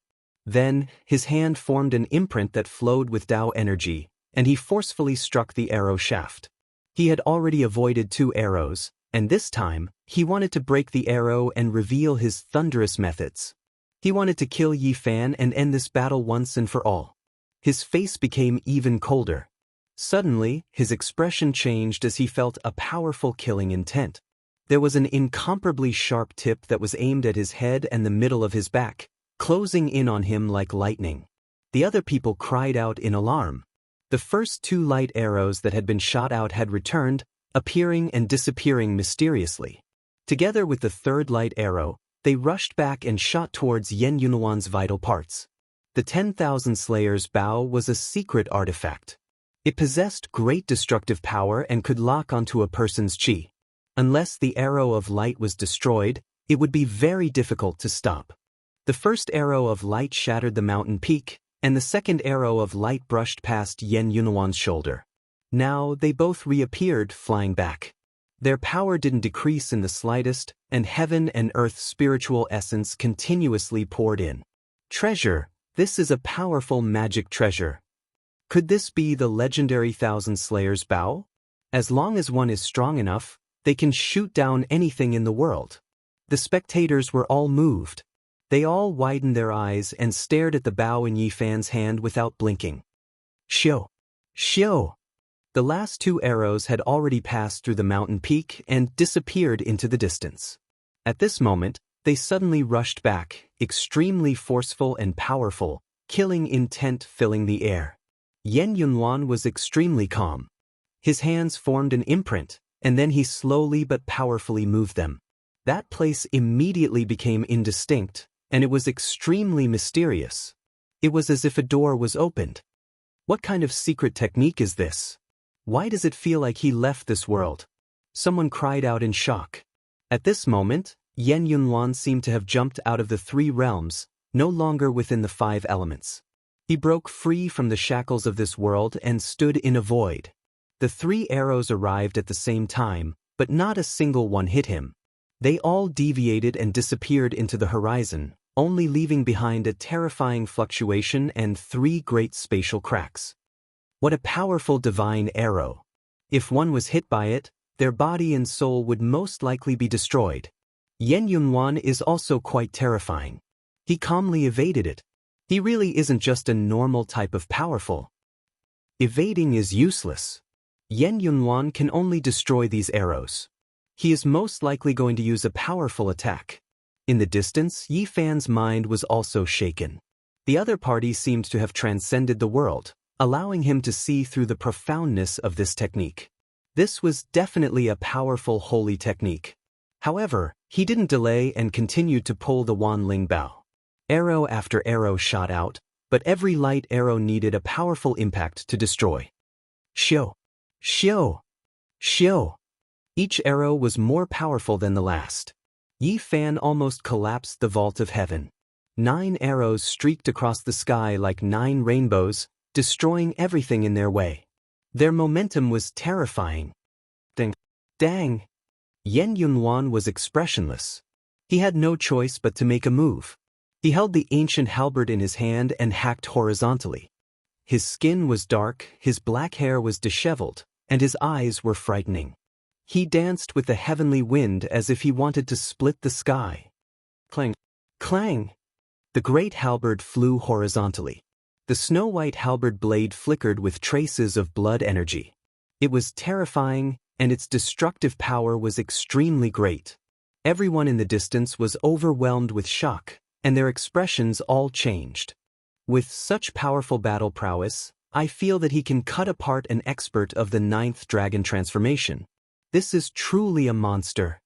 Then, his hand formed an imprint that flowed with Dao energy, and he forcefully struck the arrow shaft. He had already avoided 2 arrows, and this time, he wanted to break the arrow and reveal his thunderous methods. He wanted to kill Yi Fan and end this battle once and for all. His face became even colder. Suddenly, his expression changed as he felt a powerful killing intent. There was an incomparably sharp tip that was aimed at his head and the middle of his back, closing in on him like lightning. The other people cried out in alarm. The first 2 light arrows that had been shot out had returned, appearing and disappearing mysteriously. Together with the 3rd light arrow, they rushed back and shot towards Yan Yunhuan's vital parts. The 10,000 Slayers' bow was a secret artifact. It possessed great destructive power and could lock onto a person's chi. Unless the arrow of light was destroyed, it would be very difficult to stop. The first arrow of light shattered the mountain peak, and the second arrow of light brushed past Yan Yunhuan's shoulder. Now they both reappeared, flying back. Their power didn't decrease in the slightest, and heaven and earth's spiritual essence continuously poured in. Treasure, this is a powerful magic treasure. Could this be the legendary 1,000 Slayers' bow? As long as one is strong enough, they can shoot down anything in the world. The spectators were all moved. They all widened their eyes and stared at the bow in Yi Fan's hand without blinking. Xiu! Xiu! The last 2 arrows had already passed through the mountain peak and disappeared into the distance. At this moment, they suddenly rushed back, extremely forceful and powerful, killing intent filling the air. Yan Yunluan was extremely calm. His hands formed an imprint, and then he slowly but powerfully moved them. That place immediately became indistinct, and it was extremely mysterious. It was as if a door was opened. What kind of secret technique is this? Why does it feel like he left this world? Someone cried out in shock. At this moment, Yan Yunluan seemed to have jumped out of the 3 realms, no longer within the 5 elements. He broke free from the shackles of this world and stood in a void. The 3 arrows arrived at the same time, but not a single one hit him. They all deviated and disappeared into the horizon, only leaving behind a terrifying fluctuation and 3 great spatial cracks. What a powerful divine arrow! If one was hit by it, their body and soul would most likely be destroyed. Yan Yunluan is also quite terrifying. He calmly evaded it. He really isn't just a normal type of powerful. Evading is useless. Yan Yunluan can only destroy these arrows. He is most likely going to use a powerful attack. In the distance, Yi Fan's mind was also shaken. The other party seemed to have transcended the world, allowing him to see through the profoundness of this technique. This was definitely a powerful holy technique. However, he didn't delay and continued to pull the Wang Lin bow. Arrow after arrow shot out, but every light arrow needed a powerful impact to destroy. Xiu! Xiu! Xiu! Each arrow was more powerful than the last. Yi Fan almost collapsed the vault of heaven. 9 arrows streaked across the sky like 9 rainbows, destroying everything in their way. Their momentum was terrifying. Dang! Yan Yunluan was expressionless. He had no choice but to make a move. He held the ancient halberd in his hand and hacked horizontally. His skin was dark, his black hair was disheveled, and his eyes were frightening. He danced with the heavenly wind as if he wanted to split the sky. Clang! Clang! The great halberd flew horizontally. The snow-white halberd blade flickered with traces of blood energy. It was terrifying, and its destructive power was extremely great. Everyone in the distance was overwhelmed with shock, and their expressions all changed. With such powerful battle prowess, I feel that he can cut apart an expert of the 9th dragon transformation. This is truly a monster.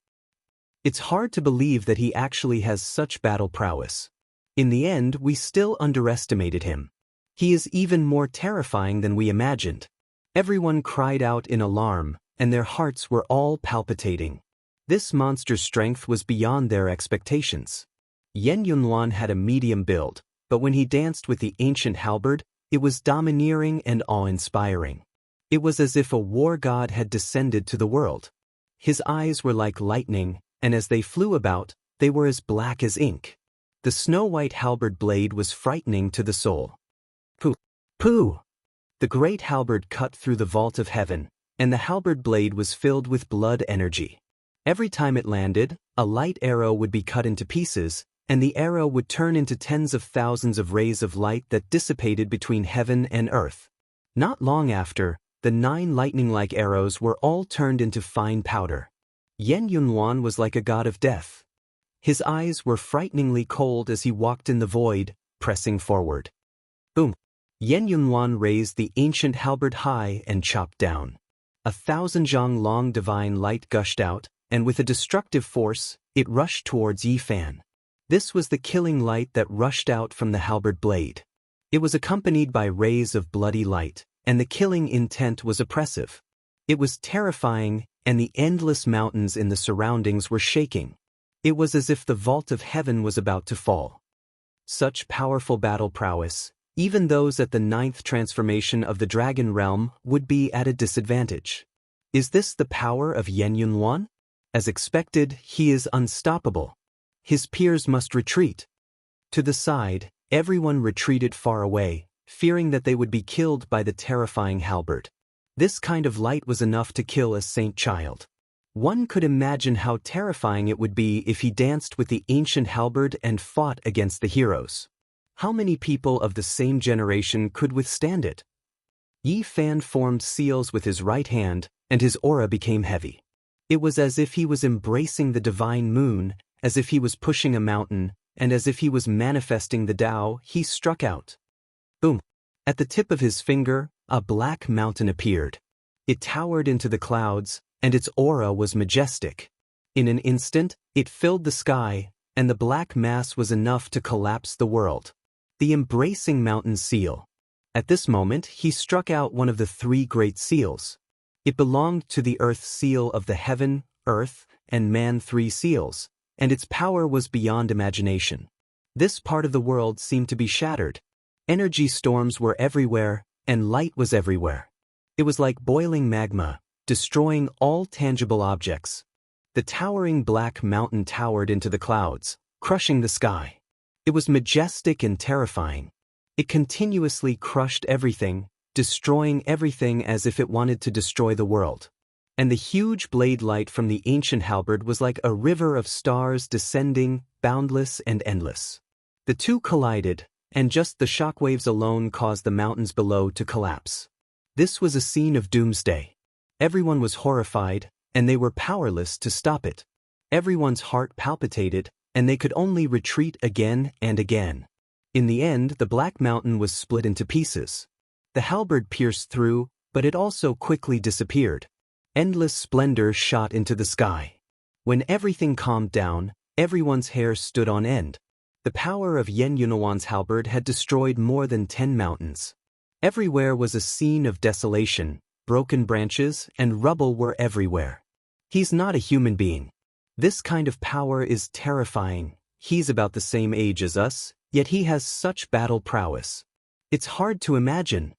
It's hard to believe that he actually has such battle prowess. In the end, we still underestimated him. He is even more terrifying than we imagined. Everyone cried out in alarm, and their hearts were all palpitating. This monster's strength was beyond their expectations. Yan Yunluan had a medium build, but when he danced with the ancient halberd, it was domineering and awe-inspiring. It was as if a war god had descended to the world. His eyes were like lightning, and as they flew about, they were as black as ink. The snow-white halberd blade was frightening to the soul. Pooh! Pooh! The great halberd cut through the vault of heaven, and the halberd blade was filled with blood energy. Every time it landed, a light arrow would be cut into pieces, and the arrow would turn into tens of thousands of rays of light that dissipated between heaven and earth. Not long after, the 9 lightning-like arrows were all turned into fine powder. Yan Yunluan was like a god of death. His eyes were frighteningly cold as he walked in the void, pressing forward. Boom! Yan Yunluan raised the ancient halberd high and chopped down. 1,000 zhang long divine light gushed out, and with a destructive force, it rushed towards Yi Fan. This was the killing light that rushed out from the halberd blade. It was accompanied by rays of bloody light, and the killing intent was oppressive. It was terrifying, and the endless mountains in the surroundings were shaking. It was as if the vault of heaven was about to fall. Such powerful battle prowess, even those at the 9th transformation of the dragon realm would be at a disadvantage. Is this the power of Yan Yunluan? As expected, he is unstoppable. His peers must retreat. To the side, everyone retreated far away, fearing that they would be killed by the terrifying halberd. This kind of light was enough to kill a saint child. One could imagine how terrifying it would be if he danced with the ancient halberd and fought against the heroes. How many people of the same generation could withstand it? Yi Fan formed seals with his right hand, and his aura became heavy. It was as if he was embracing the divine moon, as if he was pushing a mountain, and as if he was manifesting the Tao. He struck out. Boom! At the tip of his finger, a black mountain appeared. It towered into the clouds, and its aura was majestic. In an instant, it filled the sky, and the black mass was enough to collapse the world. The embracing mountain seal. At this moment, he struck out one of the three great seals. It belonged to the earth seal of the heaven, earth, and man three seals, and its power was beyond imagination. This part of the world seemed to be shattered. Energy storms were everywhere, and light was everywhere. It was like boiling magma, destroying all tangible objects. The towering black mountain towered into the clouds, crushing the sky. It was majestic and terrifying. It continuously crushed everything, destroying everything as if it wanted to destroy the world. And the huge blade light from the ancient halberd was like a river of stars descending, boundless and endless. The two collided, and just the shockwaves alone caused the mountains below to collapse. This was a scene of doomsday. Everyone was horrified, and they were powerless to stop it. Everyone's heart palpitated, and they could only retreat again and again. In the end, the black mountain was split into pieces. The halberd pierced through, but it also quickly disappeared. Endless splendor shot into the sky. When everything calmed down, everyone's hair stood on end. The power of Yen Yunwan's halberd had destroyed more than 10 mountains. Everywhere was a scene of desolation, broken branches and rubble were everywhere. He's not a human being. This kind of power is terrifying. He's about the same age as us, yet he has such battle prowess. It's hard to imagine.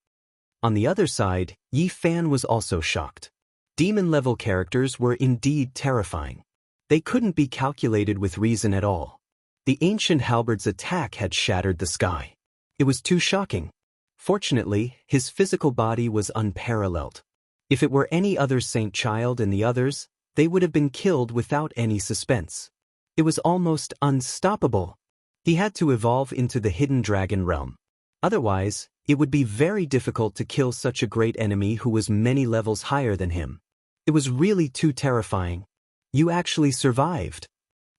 On the other side, Yi Fan was also shocked. Demon-level characters were indeed terrifying. They couldn't be calculated with reason at all. The ancient halberd's attack had shattered the sky. It was too shocking. Fortunately, his physical body was unparalleled. If it were any other saint child and the others, they would have been killed without any suspense. It was almost unstoppable. He had to evolve into the hidden dragon realm. Otherwise, it would be very difficult to kill such a great enemy who was many levels higher than him. It was really too terrifying. You actually survived.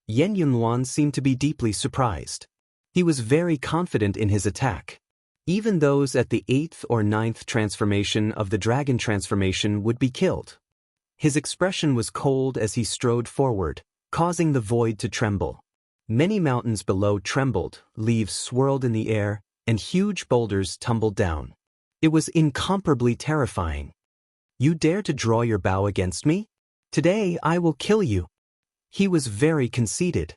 Yen Yunwan seemed to be deeply surprised. He was very confident in his attack. Even those at the 8th or 9th transformation of the dragon transformation would be killed. His expression was cold as he strode forward, causing the void to tremble. Many mountains below trembled, leaves swirled in the air, and huge boulders tumbled down. It was incomparably terrifying. You dare to draw your bow against me? Today I will kill you. He was very conceited.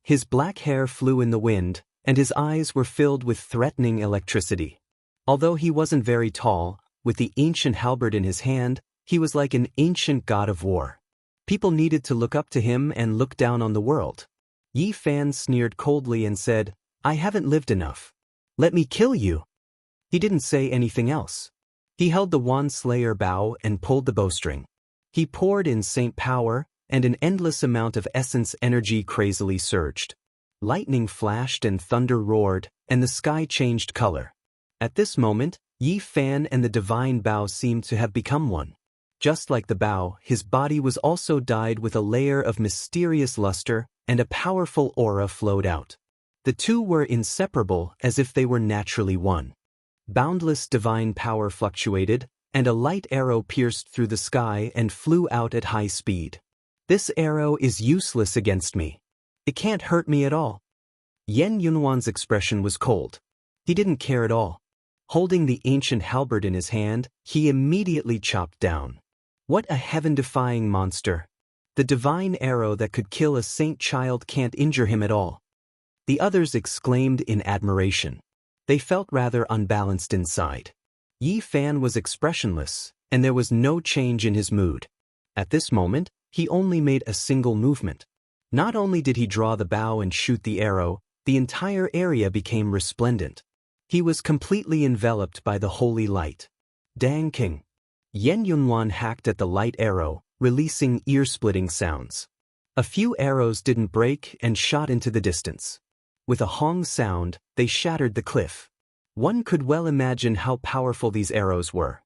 His black hair flew in the wind, and his eyes were filled with threatening electricity. Although he wasn't very tall, with the ancient halberd in his hand, he was like an ancient god of war. People needed to look up to him and look down on the world. Yi Fan sneered coldly and said, "I haven't lived enough. Let me kill you." He didn't say anything else. He held the Wand Slayer bow and pulled the bowstring. He poured in saint power, and an endless amount of essence energy crazily surged. Lightning flashed and thunder roared, and the sky changed color. At this moment, Yi Fan and the divine bow seemed to have become one. Just like the bow, his body was also dyed with a layer of mysterious luster, and a powerful aura flowed out. The two were inseparable as if they were naturally one. Boundless divine power fluctuated, and a light arrow pierced through the sky and flew out at high speed. This arrow is useless against me. It can't hurt me at all. Yen Yunwan's expression was cold. He didn't care at all. Holding the ancient halberd in his hand, he immediately chopped down. What a heaven-defying monster. The divine arrow that could kill a saint child can't injure him at all. The others exclaimed in admiration. They felt rather unbalanced inside. Yi Fan was expressionless, and there was no change in his mood. At this moment, he only made a single movement. Not only did he draw the bow and shoot the arrow, the entire area became resplendent. He was completely enveloped by the holy light. Dang King! Yen Yunwan hacked at the light arrow, releasing ear-splitting sounds. A few arrows didn't break and shot into the distance. With a hong sound, they shattered the cliff. One could well imagine how powerful these arrows were.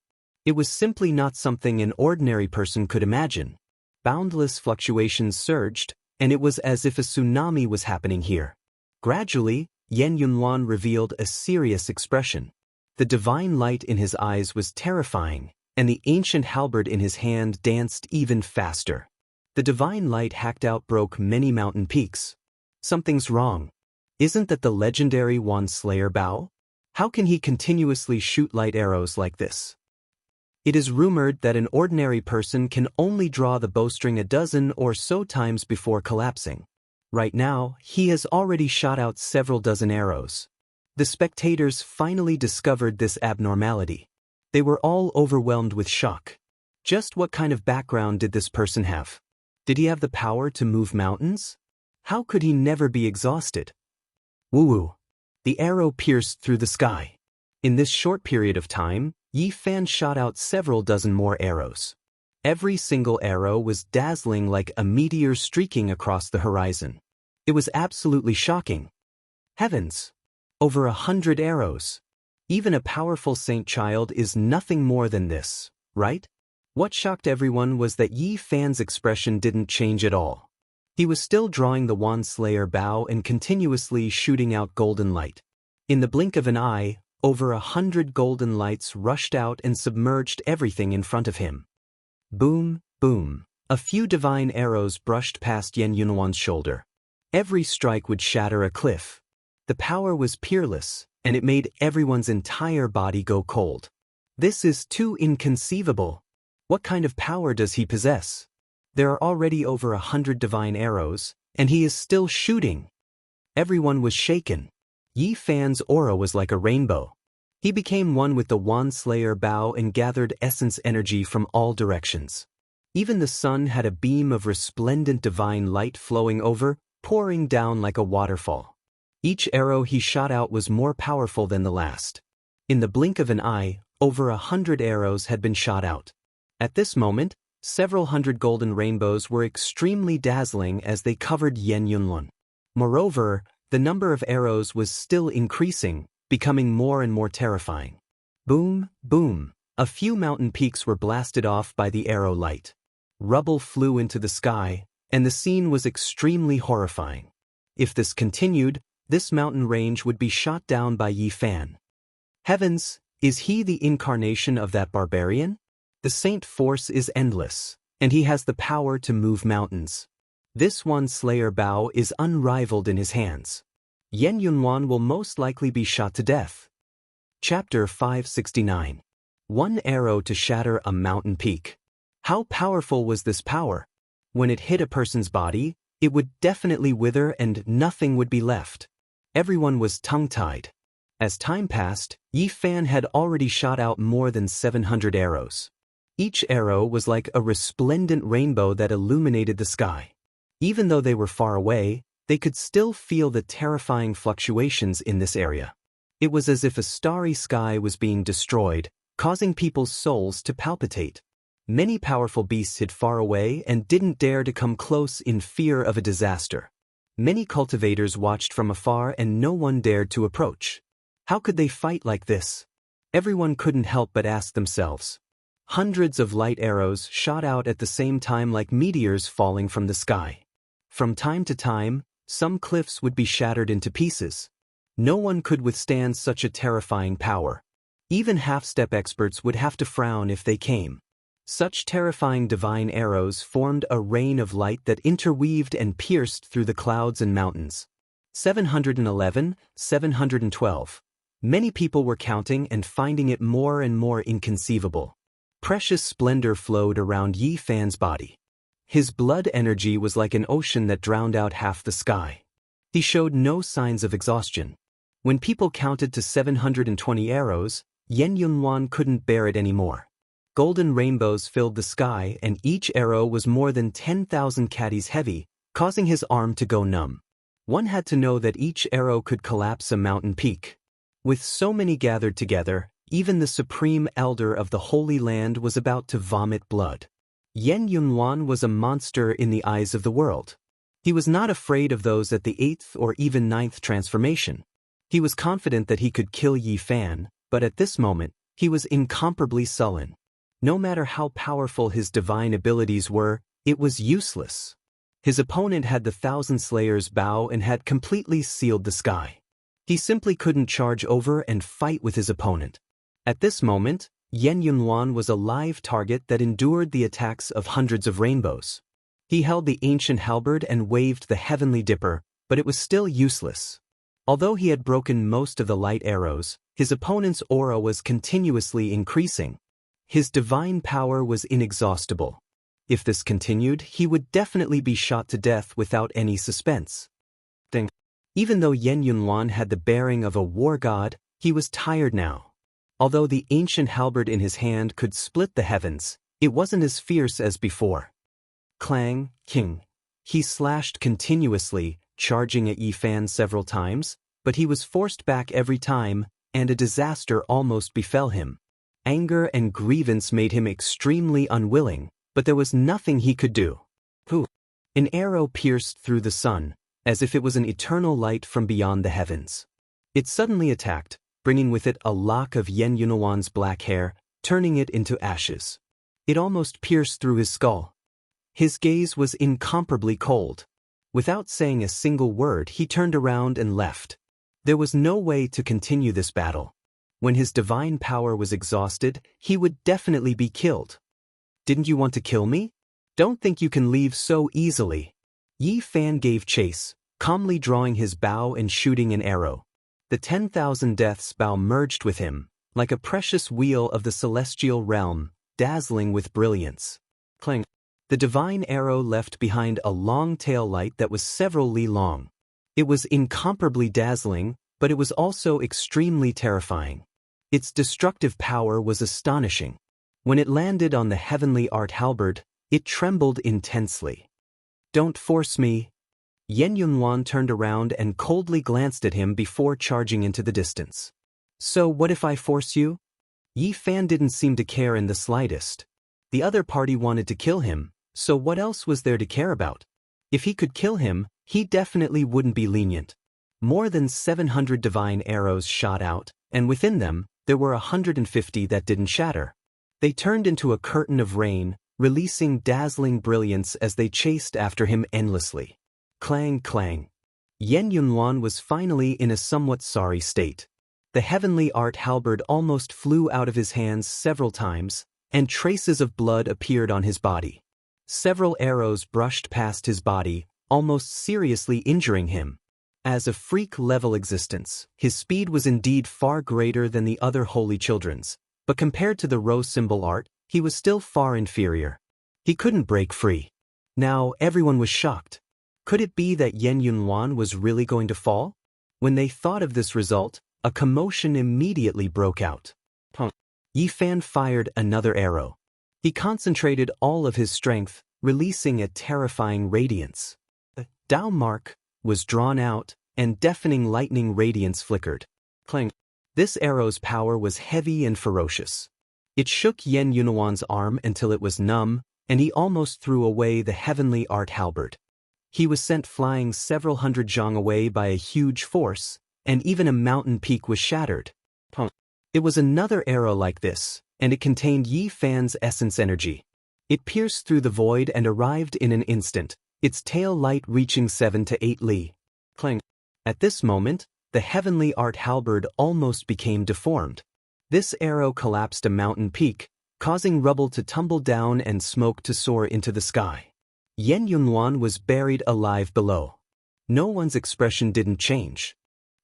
It was simply not something an ordinary person could imagine. Boundless fluctuations surged, and it was as if a tsunami was happening here. Gradually, Yan Yunluan revealed a serious expression. The divine light in his eyes was terrifying, and the ancient halberd in his hand danced even faster. The divine light hacked out broke many mountain peaks. Something's wrong. Isn't that the legendary Wand Slayer Bao? How can he continuously shoot light arrows like this? It is rumored that an ordinary person can only draw the bowstring a dozen or so times before collapsing. Right now, he has already shot out several dozen arrows. The spectators finally discovered this abnormality. They were all overwhelmed with shock. Just what kind of background did this person have? Did he have the power to move mountains? How could he never be exhausted? Woo-woo. The arrow pierced through the sky. In this short period of time, Yi Fan shot out several dozen more arrows. Every single arrow was dazzling like a meteor streaking across the horizon. It was absolutely shocking. Heavens! Over 100 arrows. Even a powerful saint child is nothing more than this, right? What shocked everyone was that Yi Fan's expression didn't change at all. He was still drawing the Wand Slayer Bao and continuously shooting out golden light. In the blink of an eye, over 100 golden lights rushed out and submerged everything in front of him. Boom, boom. A few divine arrows brushed past Yan Yunluan's shoulder. Every strike would shatter a cliff. The power was peerless, and it made everyone's entire body go cold. This is too inconceivable. What kind of power does he possess? There are already over 100 divine arrows, and he is still shooting. Everyone was shaken. Yi Fan's aura was like a rainbow. He became one with the Wand Slayer Bao and gathered essence energy from all directions. Even the sun had a beam of resplendent divine light flowing over, pouring down like a waterfall. Each arrow he shot out was more powerful than the last. In the blink of an eye, over 100 arrows had been shot out. At this moment, several hundred golden rainbows were extremely dazzling as they covered Yan Yunluan. Moreover, the number of arrows was still increasing, becoming more and more terrifying. Boom, boom. A few mountain peaks were blasted off by the arrow light. Rubble flew into the sky, and the scene was extremely horrifying. If this continued, this mountain range would be shot down by Yi Fan. Heavens, is he the incarnation of that barbarian? The saint force is endless, and he has the power to move mountains. This Wand Slayer Bao is unrivaled in his hands. Yan Yunluan will most likely be shot to death. Chapter 569. One arrow to shatter a mountain peak. How powerful was this power? When it hit a person's body, it would definitely wither and nothing would be left. Everyone was tongue-tied. As time passed, Yi Fan had already shot out more than 700 arrows. Each arrow was like a resplendent rainbow that illuminated the sky. Even though they were far away, they could still feel the terrifying fluctuations in this area. It was as if a starry sky was being destroyed, causing people's souls to palpitate. Many powerful beasts hid far away and didn't dare to come close in fear of a disaster. Many cultivators watched from afar and no one dared to approach. How could they fight like this? Everyone couldn't help but ask themselves. Hundreds of light arrows shot out at the same time like meteors falling from the sky. From time to time, some cliffs would be shattered into pieces. No one could withstand such a terrifying power. Even half-step experts would have to frown if they came. Such terrifying divine arrows formed a rain of light that interweaved and pierced through the clouds and mountains. 711, 712. Many people were counting and finding it more and more inconceivable. Precious splendor flowed around Yi Fan's body. His blood energy was like an ocean that drowned out half the sky. He showed no signs of exhaustion. When people counted to 720 arrows, Yan Yunluan couldn't bear it anymore. Golden rainbows filled the sky and each arrow was more than 10,000 caddies heavy, causing his arm to go numb. One had to know that each arrow could collapse a mountain peak. With so many gathered together, even the supreme elder of the Holy Land was about to vomit blood. Yen Yunhuan was a monster in the eyes of the world. He was not afraid of those at the 8th or even 9th transformation. He was confident that he could kill Yi Fan, but at this moment, he was incomparably sullen. No matter how powerful his divine abilities were, it was useless. His opponent had the Thousand Slayers' bow and had completely sealed the sky. He simply couldn't charge over and fight with his opponent. At this moment, Yen Yunhuan was a live target that endured the attacks of hundreds of rainbows. He held the ancient halberd and waved the heavenly dipper, but it was still useless. Although he had broken most of the light arrows, his opponent's aura was continuously increasing. His divine power was inexhaustible. If this continued, he would definitely be shot to death without any suspense. Even though Yen Yunhuan had the bearing of a war god, he was tired now. Although the ancient halberd in his hand could split the heavens, it wasn't as fierce as before. Clang, king. He slashed continuously, charging at Yi Fan several times, but he was forced back every time, and a disaster almost befell him. Anger and grievance made him extremely unwilling, but there was nothing he could do. An arrow pierced through the sun, as if it was an eternal light from beyond the heavens. It suddenly attacked, bringing with it a lock of Yen Yunhuan's black hair, turning it into ashes. It almost pierced through his skull. His gaze was incomparably cold. Without saying a single word, he turned around and left. There was no way to continue this battle. When his divine power was exhausted, he would definitely be killed. Didn't you want to kill me? Don't think you can leave so easily. Yi Fan gave chase, calmly drawing his bow and shooting an arrow. The 10,000 Deaths bow merged with him, like a precious wheel of the celestial realm, dazzling with brilliance. Clang. The divine arrow left behind a long tail light that was several li long. It was incomparably dazzling, but it was also extremely terrifying. Its destructive power was astonishing. When it landed on the heavenly art halberd, it trembled intensely. Don't force me. Yen Yunhuan turned around and coldly glanced at him before charging into the distance. So what if I force you? Yi Fan didn't seem to care in the slightest. The other party wanted to kill him, so what else was there to care about? If he could kill him, he definitely wouldn't be lenient. More than 700 divine arrows shot out, and within them, there were 150 that didn't shatter. They turned into a curtain of rain, releasing dazzling brilliance as they chased after him endlessly. Clang, clang. Yen Yunhuan was finally in a somewhat sorry state. The heavenly art halberd almost flew out of his hands several times, and traces of blood appeared on his body. Several arrows brushed past his body, almost seriously injuring him. As a freak-level existence, his speed was indeed far greater than the other holy children's, but compared to the rose symbol art, he was still far inferior. He couldn't break free. Now everyone was shocked. Could it be that Yen Yunhuan was really going to fall? When they thought of this result, a commotion immediately broke out. Yi Fan fired another arrow. He concentrated all of his strength, releasing a terrifying radiance. The Dao mark was drawn out, and deafening lightning radiance flickered. Clang. This arrow's power was heavy and ferocious. It shook Yen Yunhuan's arm until it was numb, and he almost threw away the heavenly art halberd. He was sent flying several hundred zhang away by a huge force, and even a mountain peak was shattered. It was another arrow like this, and it contained Yi Fan's essence energy. It pierced through the void and arrived in an instant, its tail light reaching 7 to 8 li. Clang. At this moment, the heavenly art halberd almost became deformed. This arrow collapsed a mountain peak, causing rubble to tumble down and smoke to soar into the sky. Yen Yunhuan was buried alive below. No one's expression didn't change.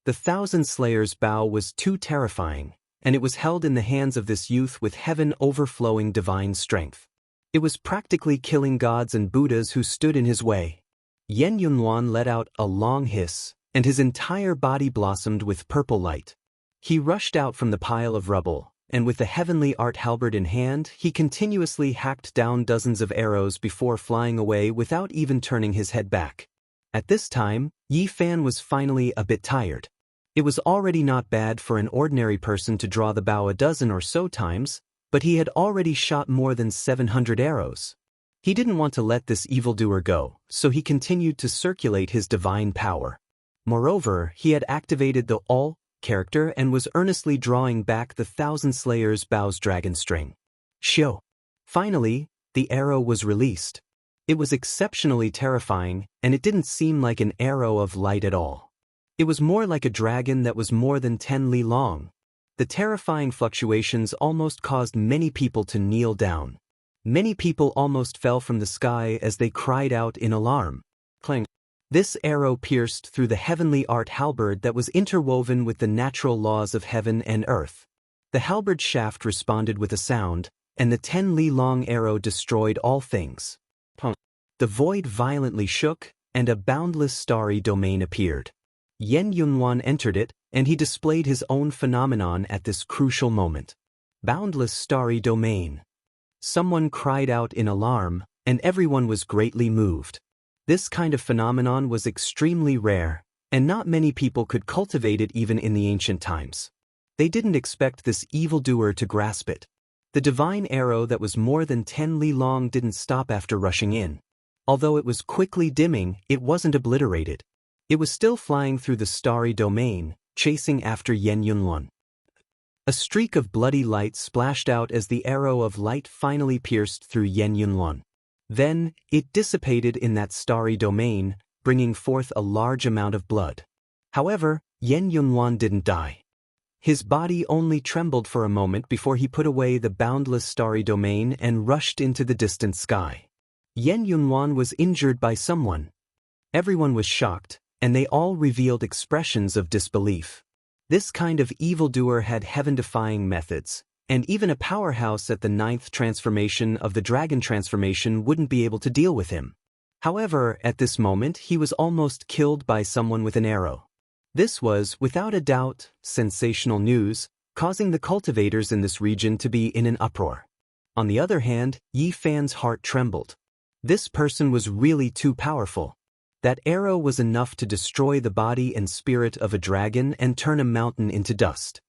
The Thousand Slayers' bow was too terrifying, and it was held in the hands of this youth with heaven overflowing divine strength. It was practically killing gods and Buddhas who stood in his way. Yen Yunhuan let out a long hiss, and his entire body blossomed with purple light. He rushed out from the pile of rubble, and with the heavenly art halberd in hand, he continuously hacked down dozens of arrows before flying away without even turning his head back. At this time, Yi Fan was finally a bit tired. It was already not bad for an ordinary person to draw the bow a dozen or so times, but he had already shot more than 700 arrows. He didn't want to let this evildoer go, so he continued to circulate his divine power. Moreover, he had activated the All character and was earnestly drawing back the Thousand Slayers Bow's dragon string. Shio. Finally, the arrow was released. It was exceptionally terrifying, and it didn't seem like an arrow of light at all. It was more like a dragon that was more than 10 li long. The terrifying fluctuations almost caused many people to kneel down. Many people almost fell from the sky as they cried out in alarm. Clang. This arrow pierced through the heavenly art halberd that was interwoven with the natural laws of heaven and earth. The halberd shaft responded with a sound, and the 10 li long arrow destroyed all things. The void violently shook, and a boundless starry domain appeared. Yen Yunhuan entered it, and he displayed his own phenomenon at this crucial moment. Boundless starry domain. Someone cried out in alarm, and everyone was greatly moved. This kind of phenomenon was extremely rare, and not many people could cultivate it even in the ancient times. They didn't expect this evildoer to grasp it. The divine arrow that was more than 10 li long didn't stop after rushing in. Although it was quickly dimming, it wasn't obliterated. It was still flying through the starry domain, chasing after Yen Yunhuan. A streak of bloody light splashed out as the arrow of light finally pierced through Yen Yunhuan. Then, it dissipated in that starry domain, bringing forth a large amount of blood. However, Yen Yunhuan didn't die. His body only trembled for a moment before he put away the boundless starry domain and rushed into the distant sky. Yen Yunhuan was injured by someone. Everyone was shocked, and they all revealed expressions of disbelief. This kind of evildoer had heaven-defying methods, and even a powerhouse at the 9th transformation of the dragon transformation wouldn't be able to deal with him. However, at this moment he was almost killed by someone with an arrow. This was, without a doubt, sensational news, causing the cultivators in this region to be in an uproar. On the other hand, Yi Fan's heart trembled. This person was really too powerful. That arrow was enough to destroy the body and spirit of a dragon and turn a mountain into dust.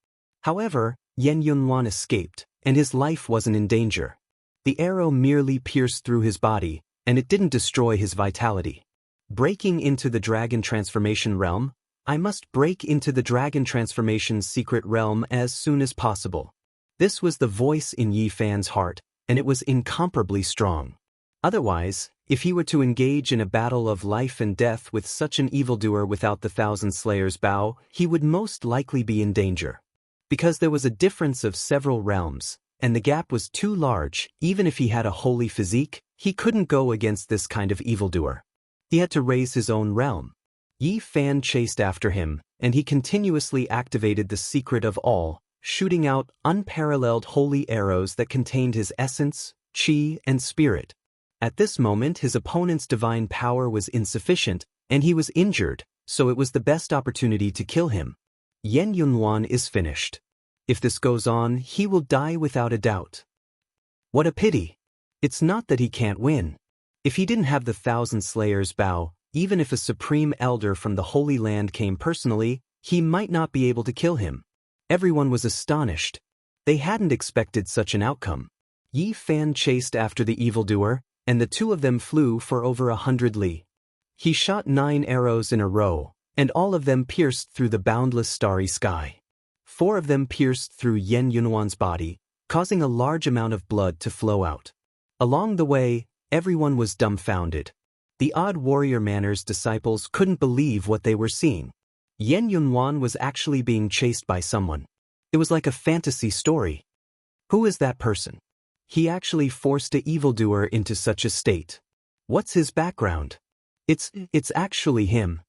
However, Yen Yunhuan escaped, and his life wasn't in danger. The arrow merely pierced through his body, and it didn't destroy his vitality. Breaking into the dragon transformation realm, I must break into the dragon transformation's secret realm as soon as possible. This was the voice in Yi Fan's heart, and it was incomparably strong. Otherwise, if he were to engage in a battle of life and death with such an evildoer without the Thousand Slayers Bow, he would most likely be in danger. Because there was a difference of several realms, and the gap was too large, even if he had a holy physique, he couldn't go against this kind of evildoer. He had to raise his own realm. Yi Fan chased after him, and he continuously activated the secret of all, shooting out unparalleled holy arrows that contained his essence, qi, and spirit. At this moment his opponent's divine power was insufficient, and he was injured, so it was the best opportunity to kill him. Yen Yunhuan is finished. If this goes on, he will die without a doubt. What a pity. It's not that he can't win. If he didn't have the Thousand Slayers Bow, even if a supreme elder from the Holy Land came personally, he might not be able to kill him. Everyone was astonished. They hadn't expected such an outcome. Yi Fan chased after the evildoer, and the two of them flew for over 100 li. He shot 9 arrows in a row, and all of them pierced through the boundless starry sky. 4 of them pierced through Yen Yunhuan's body, causing a large amount of blood to flow out. Along the way, everyone was dumbfounded. The odd warrior Manor's disciples couldn't believe what they were seeing. Yen Yunhuan was actually being chased by someone. It was like a fantasy story. Who is that person? He actually forced an evildoer into such a state. What's his background? It's actually him.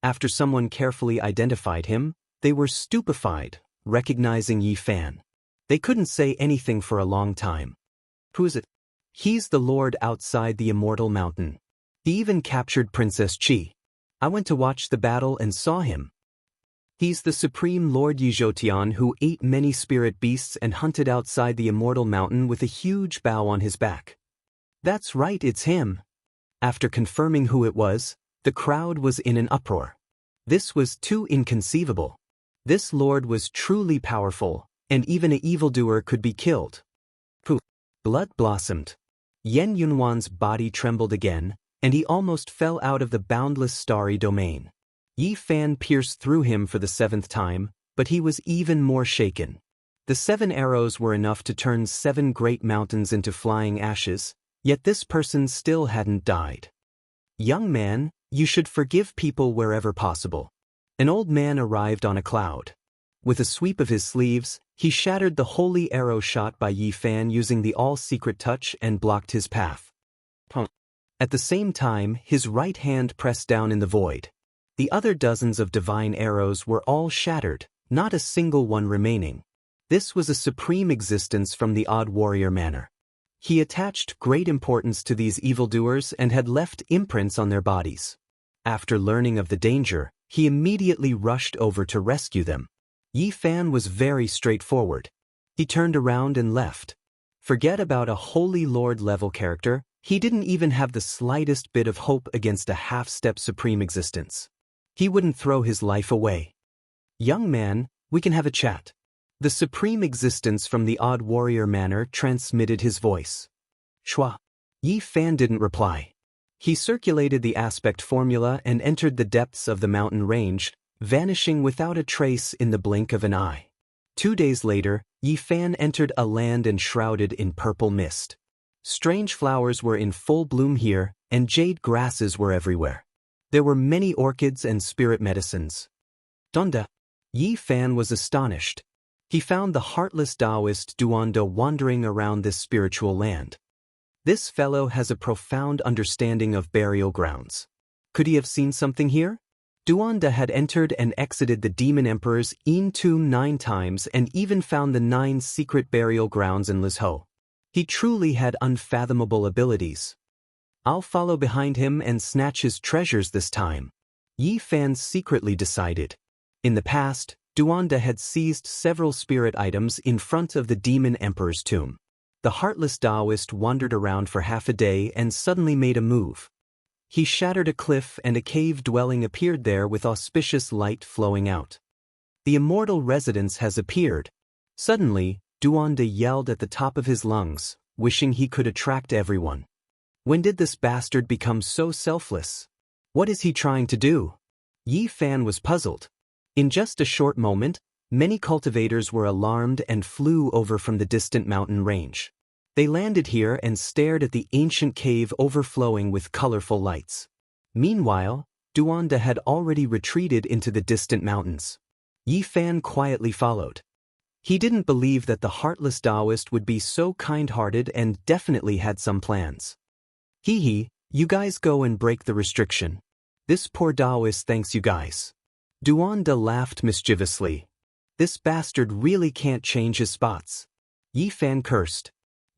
After someone carefully identified him, they were stupefied, recognizing Yi Fan. They couldn't say anything for a long time. Who is it? He's the lord outside the Immortal Mountain. He even captured Princess Qi. I went to watch the battle and saw him. He's the supreme Lord Yizhoutian who ate many spirit beasts and hunted outside the Immortal Mountain with a huge bow on his back. That's right, it's him. After confirming who it was, the crowd was in an uproar. This was too inconceivable. This lord was truly powerful, and even an evildoer could be killed. Pooh! Blood blossomed. Yen Yunwan's body trembled again, and he almost fell out of the boundless starry domain. Yi Fan pierced through him for the 7th time, but he was even more shaken. The 7 arrows were enough to turn 7 great mountains into flying ashes, yet this person still hadn't died. Young man, you should forgive people wherever possible. An old man arrived on a cloud. With a sweep of his sleeves, he shattered the holy arrow shot by Yi Fan using the all-secret touch and blocked his path. At the same time, his right hand pressed down in the void. The other dozens of divine arrows were all shattered, not a single one remaining. This was a supreme existence from the odd warrior manner. He attached great importance to these evildoers and had left imprints on their bodies. After learning of the danger, he immediately rushed over to rescue them. Yi Fan was very straightforward. He turned around and left. Forget about a holy lord-level character, he didn't even have the slightest bit of hope against a half-step supreme existence. He wouldn't throw his life away. Young man, we can have a chat. The supreme existence from the odd warrior manner transmitted his voice. Shua. Yi Fan didn't reply. He circulated the aspect formula and entered the depths of the mountain range, vanishing without a trace in the blink of an eye. 2 days later, Yi Fan entered a land enshrouded in purple mist. Strange flowers were in full bloom here, and jade grasses were everywhere. There were many orchids and spirit medicines. Donda. Yi Fan was astonished. He found the heartless Daoist Duanda wandering around this spiritual land. This fellow has a profound understanding of burial grounds. Could he have seen something here? Duanda had entered and exited the Demon Emperor's tomb 9 times and even found the 9 secret burial grounds in Lizhou. He truly had unfathomable abilities. I'll follow behind him and snatch his treasures this time, Yi Fan secretly decided. In the past, Duanda had seized several spirit items in front of the Demon Emperor's tomb. The heartless Daoist wandered around for half a day and suddenly made a move. He shattered a cliff and a cave dwelling appeared there with auspicious light flowing out. The immortal residence has appeared. Suddenly, Duanda yelled at the top of his lungs, wishing he could attract everyone. When did this bastard become so selfless? What is he trying to do? Yi Fan was puzzled. In just a short moment, many cultivators were alarmed and flew over from the distant mountain range. They landed here and stared at the ancient cave overflowing with colorful lights. Meanwhile, Duanda had already retreated into the distant mountains. Yi Fan quietly followed. He didn't believe that the heartless Daoist would be so kind-hearted and definitely had some plans. Hee, you guys go and break the restriction. This poor Daoist thanks you guys. Duanda laughed mischievously. This bastard really can't change his spots. Yi Fan cursed.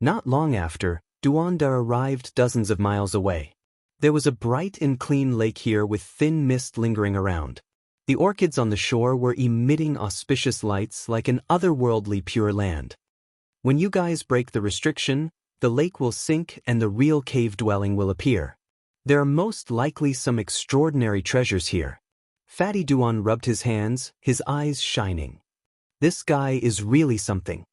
Not long after, Duanda arrived dozens of miles away. There was a bright and clean lake here with thin mist lingering around. The orchids on the shore were emitting auspicious lights like an otherworldly pure land. When you guys break the restriction, the lake will sink and the real cave dwelling will appear. There are most likely some extraordinary treasures here. Fatty Duan rubbed his hands, his eyes shining. This guy is really something.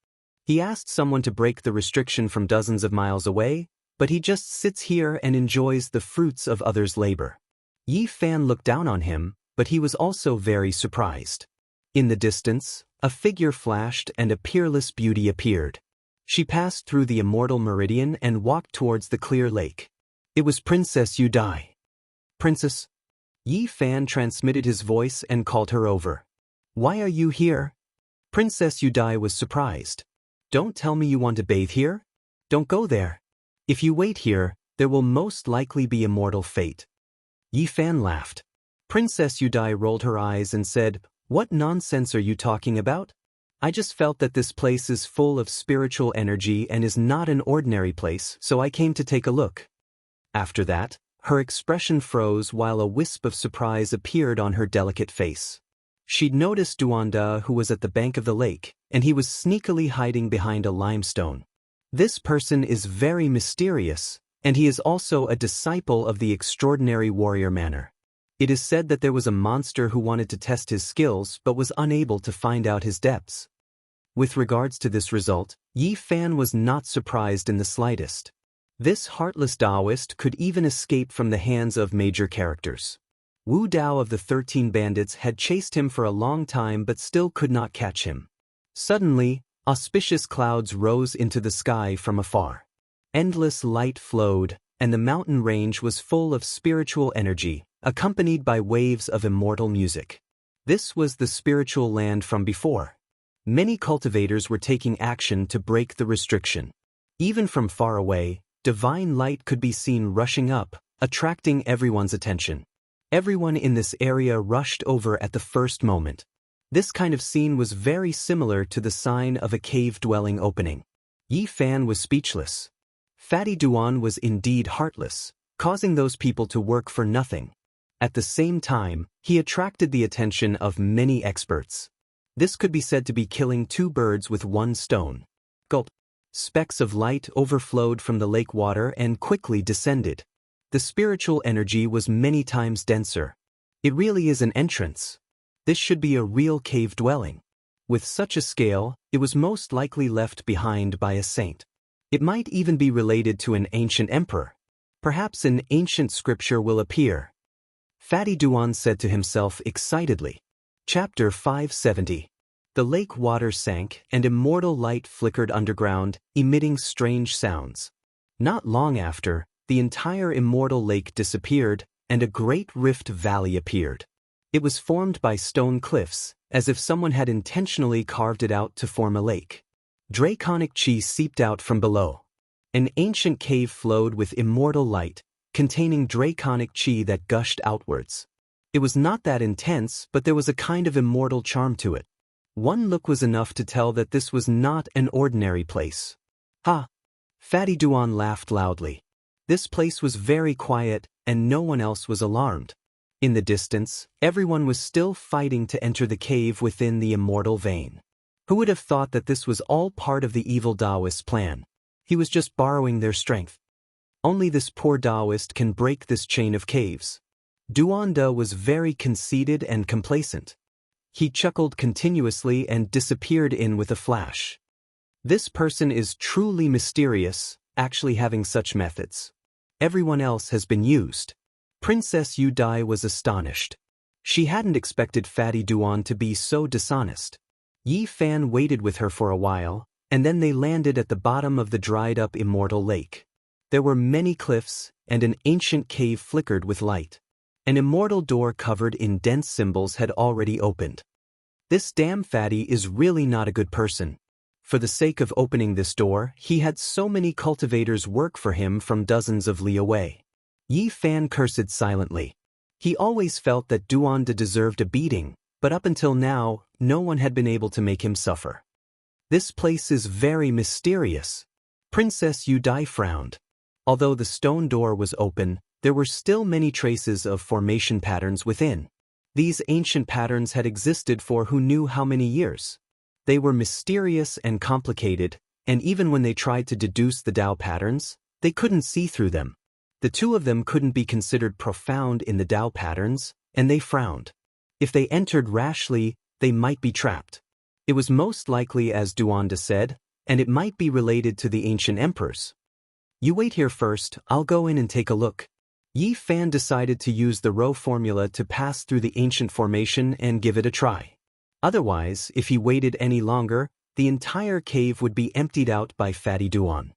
He asked someone to break the restriction from dozens of miles away, but he just sits here and enjoys the fruits of others' labor. Yi Fan looked down on him, but he was also very surprised. In the distance, a figure flashed and a peerless beauty appeared. She passed through the immortal meridian and walked towards the clear lake. It was Princess Yu Dai. Princess? Yi Fan transmitted his voice and called her over. Why are you here? Princess Yu Dai was surprised. Don't tell me you want to bathe here? Don't go there. If you wait here, there will most likely be a mortal fate. Yi Fan laughed. Princess Yu Dai rolled her eyes and said, What nonsense are you talking about? I just felt that this place is full of spiritual energy and is not an ordinary place, so I came to take a look. After that, her expression froze while a wisp of surprise appeared on her delicate face. She'd noticed Duanda, who was at the bank of the lake, and he was sneakily hiding behind a limestone. This person is very mysterious, and he is also a disciple of the extraordinary warrior manner. It is said that there was a monster who wanted to test his skills but was unable to find out his depths. With regards to this result, Yi Fan was not surprised in the slightest. This heartless Daoist could even escape from the hands of major characters. Wu Dao of the 13 Bandits had chased him for a long time but still could not catch him. Suddenly, auspicious clouds rose into the sky from afar. Endless light flowed, and the mountain range was full of spiritual energy, accompanied by waves of immortal music. This was the spiritual land from before. Many cultivators were taking action to break the restriction. Even from far away, divine light could be seen rushing up, attracting everyone's attention. Everyone in this area rushed over at the first moment. This kind of scene was very similar to the sign of a cave-dwelling opening. Yi Fan was speechless. Fatty Duan was indeed heartless, causing those people to work for nothing. At the same time, he attracted the attention of many experts. This could be said to be killing two birds with one stone. Gulp. Specks of light overflowed from the lake water and quickly descended. The spiritual energy was many times denser. It really is an entrance. This should be a real cave dwelling. With such a scale, it was most likely left behind by a saint. It might even be related to an ancient emperor. Perhaps an ancient scripture will appear. Fatty Duan said to himself excitedly. Chapter 570. The lake water sank and immortal light flickered underground, emitting strange sounds. Not long after, the entire immortal lake disappeared, and a great rift valley appeared. It was formed by stone cliffs, as if someone had intentionally carved it out to form a lake. Draconic chi seeped out from below. An ancient cave flowed with immortal light, containing draconic chi that gushed outwards. It was not that intense, but there was a kind of immortal charm to it. One look was enough to tell that this was not an ordinary place. Ha! Fatty Duan laughed loudly. This place was very quiet, and no one else was alarmed. In the distance, everyone was still fighting to enter the cave within the immortal vein. Who would have thought that this was all part of the evil Daoist's plan? He was just borrowing their strength. Only this poor Daoist can break this chain of caves. Duanda was very conceited and complacent. He chuckled continuously and disappeared in with a flash. This person is truly mysterious, actually having such methods. Everyone else has been used. Princess Yu Dai was astonished. She hadn't expected Fatty Duan to be so dishonest. Yi Fan waited with her for a while, and then they landed at the bottom of the dried-up immortal lake. There were many cliffs, and an ancient cave flickered with light. An immortal door covered in dense symbols had already opened. This damn Fatty is really not a good person. For the sake of opening this door, he had so many cultivators work for him from dozens of li away. Yi Fan cursed silently. He always felt that Duanda deserved a beating, but up until now, no one had been able to make him suffer. This place is very mysterious. Princess Yu Dai frowned. Although the stone door was open, there were still many traces of formation patterns within. These ancient patterns had existed for who knew how many years. They were mysterious and complicated, and even when they tried to deduce the Tao patterns, they couldn't see through them. The two of them couldn't be considered profound in the Tao patterns, and they frowned. If they entered rashly, they might be trapped. It was most likely as Duanda said, and it might be related to the ancient emperors. You wait here first, I'll go in and take a look. Yi Fan decided to use the Rho formula to pass through the ancient formation and give it a try. Otherwise, if he waited any longer, the entire cave would be emptied out by Fatty Duan.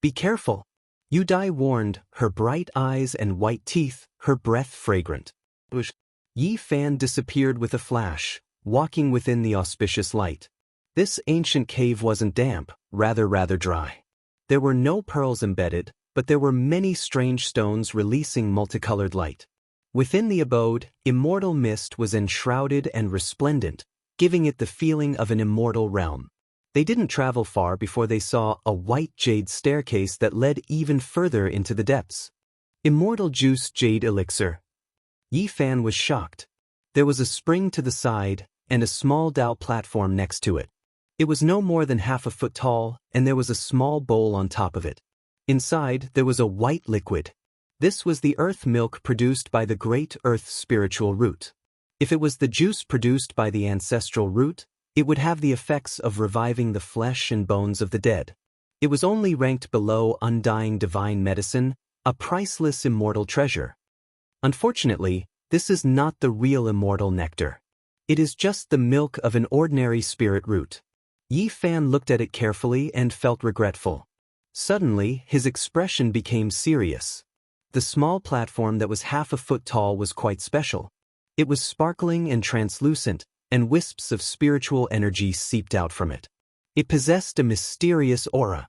Be careful, Yu Dai warned, her bright eyes and white teeth, her breath fragrant. Yi Fan disappeared with a flash, walking within the auspicious light. This ancient cave wasn't damp, rather dry. There were no pearls embedded, but there were many strange stones releasing multicolored light. Within the abode, immortal mist was enshrouded and resplendent, giving it the feeling of an immortal realm. They didn't travel far before they saw a white jade staircase that led even further into the depths. Immortal Juice Jade Elixir. Yi Fan was shocked. There was a spring to the side, and a small Tao platform next to it. It was no more than half a foot tall, and there was a small bowl on top of it. Inside, there was a white liquid. This was the earth milk produced by the great earth spiritual root. If it was the juice produced by the ancestral root, it would have the effects of reviving the flesh and bones of the dead. It was only ranked below undying divine medicine, a priceless immortal treasure. Unfortunately, this is not the real immortal nectar. It is just the milk of an ordinary spirit root. Yi Fan looked at it carefully and felt regretful. Suddenly, his expression became serious. The small platform that was half a foot tall was quite special. It was sparkling and translucent, and wisps of spiritual energy seeped out from it. It possessed a mysterious aura.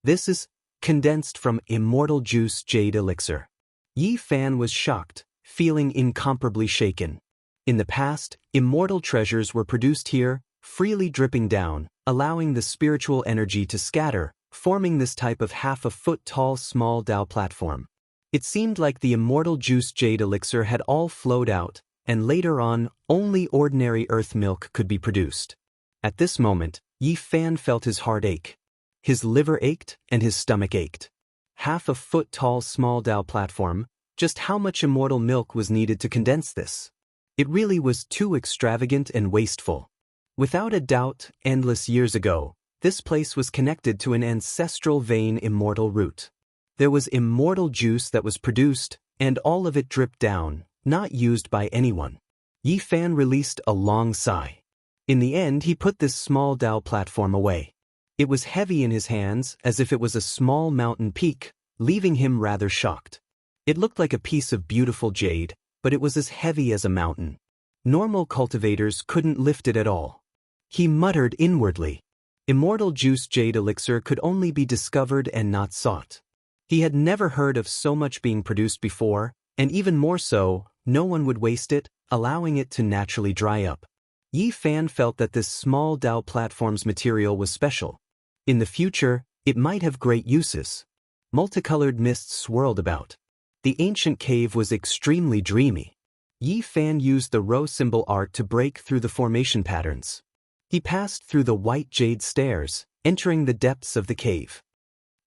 This is condensed from Immortal Juice Jade Elixir. Yi Fan was shocked, feeling incomparably shaken. In the past, immortal treasures were produced here, freely dripping down, allowing the spiritual energy to scatter, forming this type of half-a-foot-tall small Dao platform. It seemed like the Immortal Juice Jade Elixir had all flowed out, and later on, only ordinary earth milk could be produced. At this moment, Yi Fan felt his heart ache. His liver ached, and his stomach ached. Half-a-foot-tall small Dao platform, just how much immortal milk was needed to condense this? It really was too extravagant and wasteful. Without a doubt, endless years ago, this place was connected to an ancestral vein immortal root. There was immortal juice that was produced, and all of it dripped down, not used by anyone. Yi Fan released a long sigh. In the end, he put this small Dao platform away. It was heavy in his hands, as if it was a small mountain peak, leaving him rather shocked. It looked like a piece of beautiful jade, but it was as heavy as a mountain. Normal cultivators couldn't lift it at all. He muttered inwardly. Immortal Juice Jade Elixir could only be discovered and not sought. He had never heard of so much being produced before, and even more so, no one would waste it, allowing it to naturally dry up. Yi Fan felt that this small Dao platform's material was special. In the future, it might have great uses. Multicolored mists swirled about. The ancient cave was extremely dreamy. Yi Fan used the row symbol art to break through the formation patterns. He passed through the white jade stairs, entering the depths of the cave.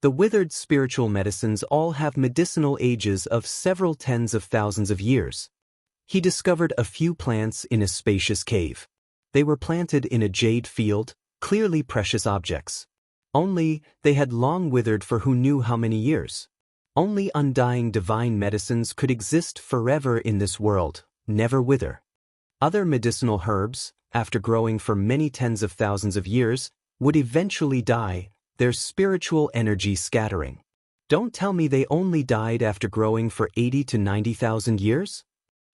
The withered spiritual medicines all have medicinal ages of several tens of thousands of years. He discovered a few plants in a spacious cave. They were planted in a jade field, clearly precious objects. Only, they had long withered for who knew how many years. Only undying divine medicines could exist forever in this world, never wither. Other medicinal herbs, after growing for many tens of thousands of years, would eventually die, their spiritual energy scattering. Don't tell me they only died after growing for 80 to 90,000 years?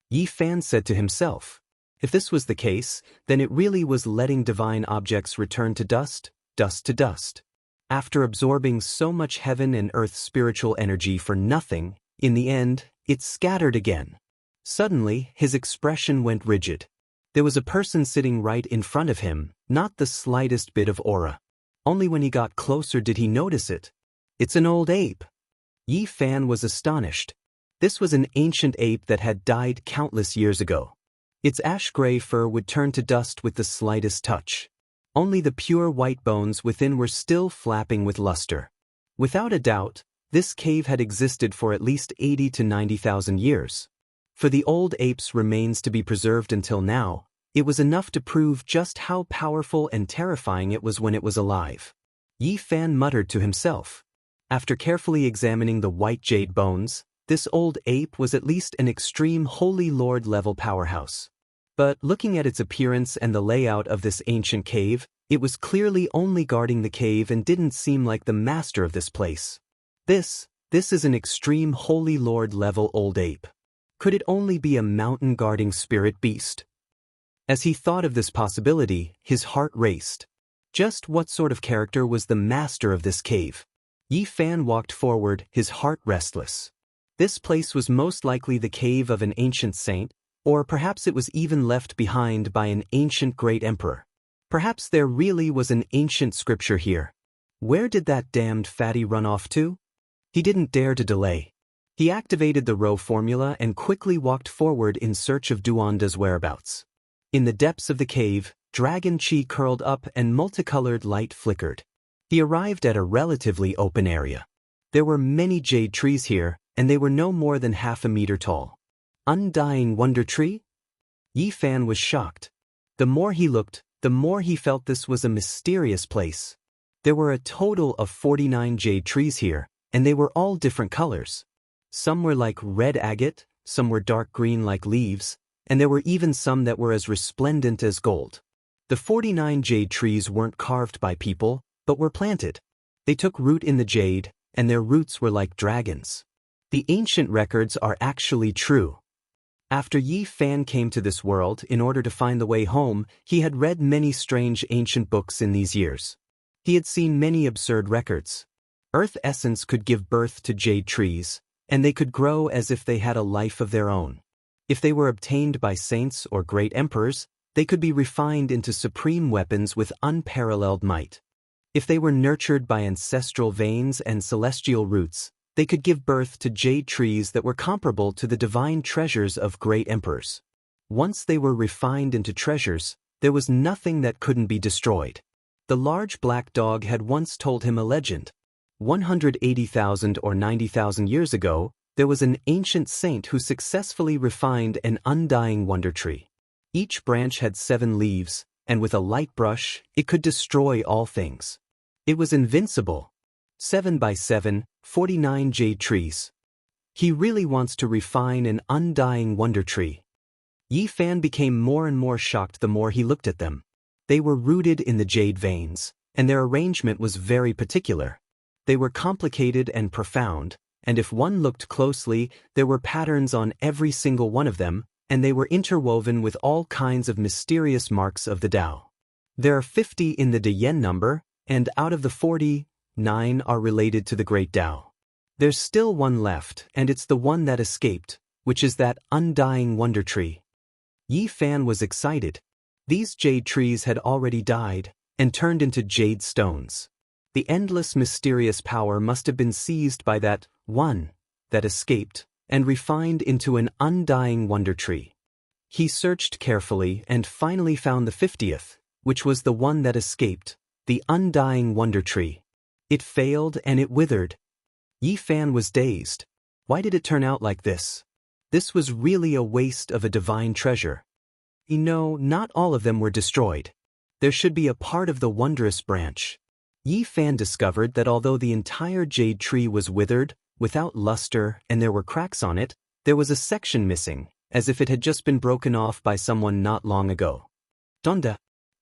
Yi Fan said to himself. If this was the case, then it really was letting divine objects return to dust, dust to dust. After absorbing so much heaven and earth spiritual energy for nothing, in the end, it scattered again. Suddenly, his expression went rigid. There was a person sitting right in front of him, not the slightest bit of aura. Only when he got closer did he notice it. It's an old ape. Yi Fan was astonished. This was an ancient ape that had died countless years ago. Its ash-gray fur would turn to dust with the slightest touch. Only the pure white bones within were still flapping with luster. Without a doubt, this cave had existed for at least 80 to 90,000 years. For the old ape's remains to be preserved until now, it was enough to prove just how powerful and terrifying it was when it was alive. Yi Fan muttered to himself. After carefully examining the white jade bones, this old ape was at least an extreme Holy Lord level powerhouse. But looking at its appearance and the layout of this ancient cave, it was clearly only guarding the cave and didn't seem like the master of this place. This is an extreme Holy Lord level old ape. Could it only be a mountain guarding spirit beast? As he thought of this possibility, his heart raced. Just what sort of character was the master of this cave? Yi Fan walked forward, his heart restless. This place was most likely the cave of an ancient saint, or perhaps it was even left behind by an ancient great emperor. Perhaps there really was an ancient scripture here. Where did that damned fatty run off to? He didn't dare to delay. He activated the row formula and quickly walked forward in search of Duanda's whereabouts. In the depths of the cave, dragon chi curled up and multicolored light flickered. He arrived at a relatively open area. There were many jade trees here, and they were no more than half a meter tall. Undying Wonder Tree? Yi Fan was shocked. The more he looked, the more he felt this was a mysterious place. There were a total of 49 jade trees here, and they were all different colors. Some were like red agate, some were dark green like leaves, and there were even some that were as resplendent as gold. The 49 jade trees weren't carved by people, but were planted. They took root in the jade, and their roots were like dragons. The ancient records are actually true. After Yi Fan came to this world in order to find the way home, he had read many strange ancient books in these years. He had seen many absurd records. Earth essence could give birth to jade trees, and they could grow as if they had a life of their own. If they were obtained by saints or great emperors, they could be refined into supreme weapons with unparalleled might. If they were nurtured by ancestral veins and celestial roots, they could give birth to jade trees that were comparable to the divine treasures of great emperors. Once they were refined into treasures, there was nothing that couldn't be destroyed. The large black dog had once told him a legend. 180,000 or 90,000 years ago, there was an ancient saint who successfully refined an undying wonder tree. Each branch had 7 leaves, and with a light brush, it could destroy all things. It was invincible. 7 by 7, 49 jade trees. He really wants to refine an undying wonder tree. Yi Fan became more and more shocked the more he looked at them. They were rooted in the jade veins, and their arrangement was very particular. They were complicated and profound, and if one looked closely, there were patterns on every single one of them, and they were interwoven with all kinds of mysterious marks of the Tao. There are 50 in the Daoist number, and out of the 40, 9 are related to the Great Tao. There's still one left, and it's the one that escaped, which is that undying wonder tree. Yi Fan was excited. These jade trees had already died, and turned into jade stones. The endless mysterious power must have been seized by that one that escaped, and refined into an undying wonder tree. He searched carefully and finally found the 50th, which was the one that escaped, the undying wonder tree. It failed and it withered. Yi Fan was dazed. Why did it turn out like this? This was really a waste of a divine treasure. No, not all of them were destroyed. There should be a part of the wondrous branch. Yi Fan discovered that although the entire jade tree was withered, without luster, and there were cracks on it, there was a section missing, as if it had just been broken off by someone not long ago. Donda.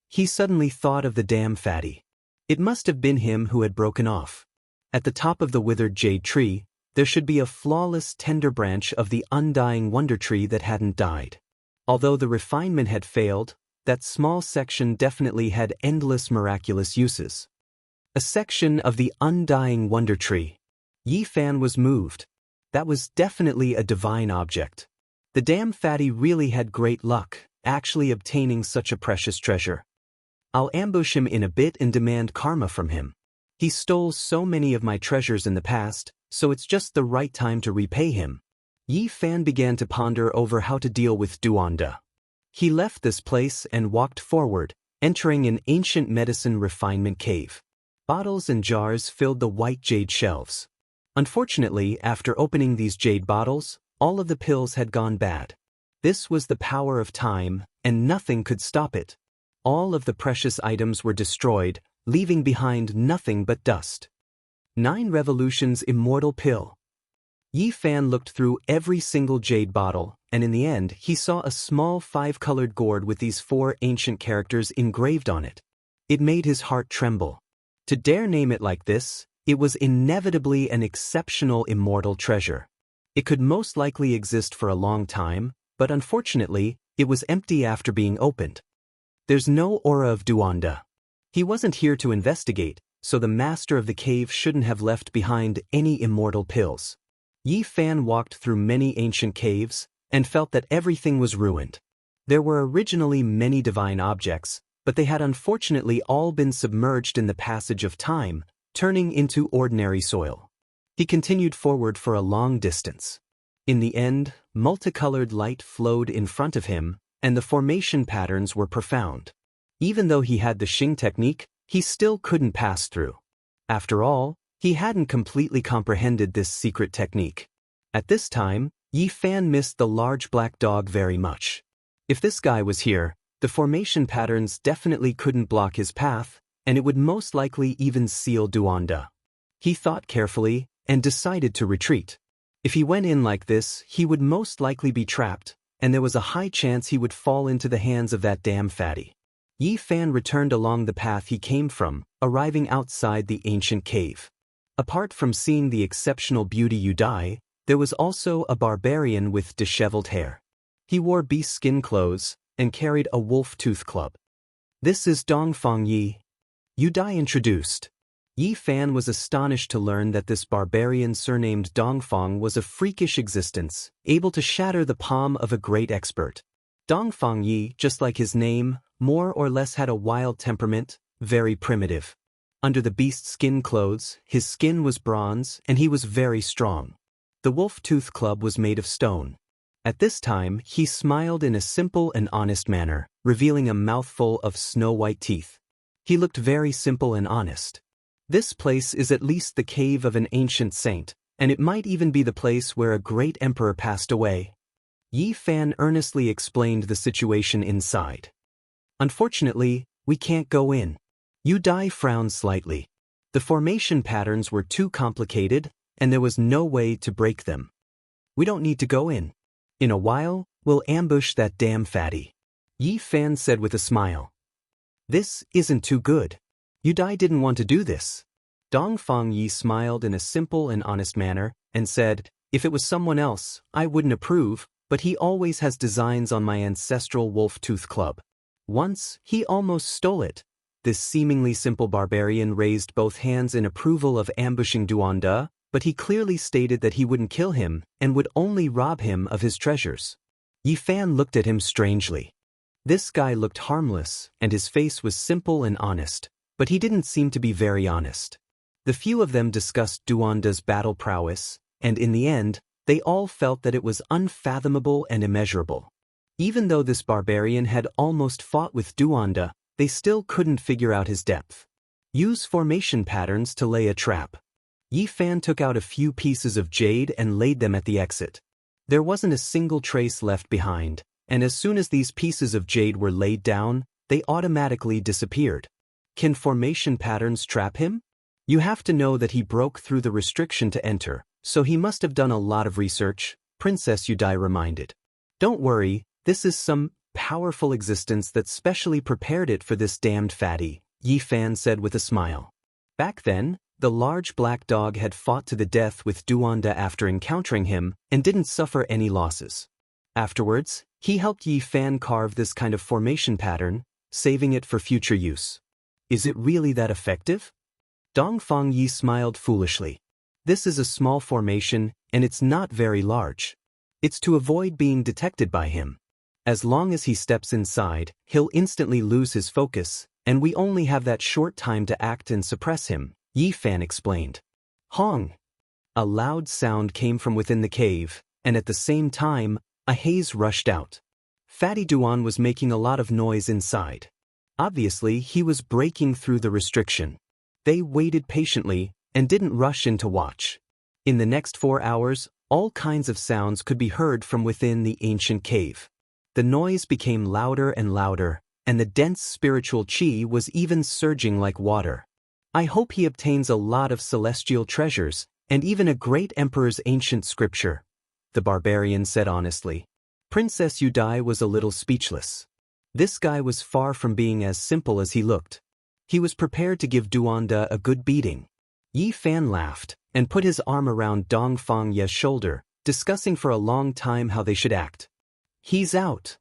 He suddenly thought of the damn fatty. It must have been him who had broken off. At the top of the withered jade tree, there should be a flawless tender branch of the undying wonder tree that hadn't died. Although the refinement had failed, that small section definitely had endless miraculous uses. A section of the undying wonder tree. Yi Fan was moved. That was definitely a divine object. The damn fatty really had great luck, actually obtaining such a precious treasure. I'll ambush him in a bit and demand karma from him. He stole so many of my treasures in the past, so it's just the right time to repay him. Yi Fan began to ponder over how to deal with Duanda. He left this place and walked forward, entering an ancient medicine refinement cave. Bottles and jars filled the white jade shelves. Unfortunately, after opening these jade bottles, all of the pills had gone bad. This was the power of time, and nothing could stop it. All of the precious items were destroyed, leaving behind nothing but dust. 9 Revolutions Immortal Pill. Yi Fan looked through every single jade bottle, and in the end he saw a small 5-colored gourd with these 4 ancient characters engraved on it. It made his heart tremble. To dare name it like this, it was inevitably an exceptional immortal treasure. It could most likely exist for a long time, but unfortunately, it was empty after being opened. There's no aura of Duanda. He wasn't here to investigate, so the master of the cave shouldn't have left behind any immortal pills. Yi Fan walked through many ancient caves, and felt that everything was ruined. There were originally many divine objects, but they had unfortunately all been submerged in the passage of time, turning into ordinary soil. He continued forward for a long distance. In the end, multicolored light flowed in front of him, and the formation patterns were profound. Even though he had the Xing technique, he still couldn't pass through. After all, he hadn't completely comprehended this secret technique. At this time, Yi Fan missed the large black dog very much. If this guy was here, the formation patterns definitely couldn't block his path, and it would most likely even seal Duanda. He thought carefully and decided to retreat. If he went in like this, he would most likely be trapped, and there was a high chance he would fall into the hands of that damn fatty. Yi Fan returned along the path he came from, arriving outside the ancient cave. Apart from seeing the exceptional beauty Yu Dai, there was also a barbarian with disheveled hair. He wore beast skin clothes and carried a wolf-tooth club. "This is Dongfang Yi," Yu Dai introduced. Yi Fan was astonished to learn that this barbarian surnamed Dongfang was a freakish existence, able to shatter the palm of a great expert. Dongfang Yi, just like his name, more or less had a wild temperament, very primitive. Under the beast skin clothes, his skin was bronze and he was very strong. The wolf-tooth club was made of stone. At this time, he smiled in a simple and honest manner, revealing a mouthful of snow-white teeth. He looked very simple and honest. "This place is at least the cave of an ancient saint, and it might even be the place where a great emperor passed away." Yi Fan earnestly explained the situation inside. "Unfortunately, we can't go in." Yu Dai frowned slightly. The formation patterns were too complicated, and there was no way to break them. "We don't need to go in. In a while, we'll ambush that damn fatty," Yi Fan said with a smile. "This isn't too good. Yu Dai didn't want to do this." Dongfang Yi smiled in a simple and honest manner, and said, "If it was someone else, I wouldn't approve, but he always has designs on my ancestral wolf-tooth club. Once, he almost stole it." This seemingly simple barbarian raised both hands in approval of ambushing Duanda, but he clearly stated that he wouldn't kill him and would only rob him of his treasures. Yi Fan looked at him strangely. This guy looked harmless, and his face was simple and honest, but he didn't seem to be very honest. The few of them discussed Duanda's battle prowess, and in the end, they all felt that it was unfathomable and immeasurable. Even though this barbarian had almost fought with Duanda, they still couldn't figure out his depth. Use formation patterns to lay a trap. Yi Fan took out a few pieces of jade and laid them at the exit. There wasn't a single trace left behind, and as soon as these pieces of jade were laid down, they automatically disappeared. Can formation patterns trap him? You have to know that he broke through the restriction to enter, so he must have done a lot of research, Princess Yu Dai reminded. "Don't worry, this is some powerful existence that specially prepared it for this damned fatty," Yi Fan said with a smile. Back then, the large black dog had fought to the death with Duanda after encountering him and didn't suffer any losses. Afterwards, he helped Yi Fan carve this kind of formation pattern, saving it for future use. "Is it really that effective?" Dongfang Yi smiled foolishly. "This is a small formation, and it's not very large. It's to avoid being detected by him. As long as he steps inside, he'll instantly lose his focus, and we only have that short time to act and suppress him," Yi Fan explained. Hong! A loud sound came from within the cave, and at the same time, a haze rushed out. Fatty Duan was making a lot of noise inside. Obviously, he was breaking through the restriction. They waited patiently and didn't rush in to watch. In the next 4 hours, all kinds of sounds could be heard from within the ancient cave. The noise became louder and louder, and the dense spiritual qi was even surging like water. "I hope he obtains a lot of celestial treasures, and even a great emperor's ancient scripture," the barbarian said honestly. Princess Yu Dai was a little speechless. This guy was far from being as simple as he looked. He was prepared to give Duanda a good beating. Yi Fan laughed, and put his arm around Dongfang Ye's shoulder, discussing for a long time how they should act. "He's out."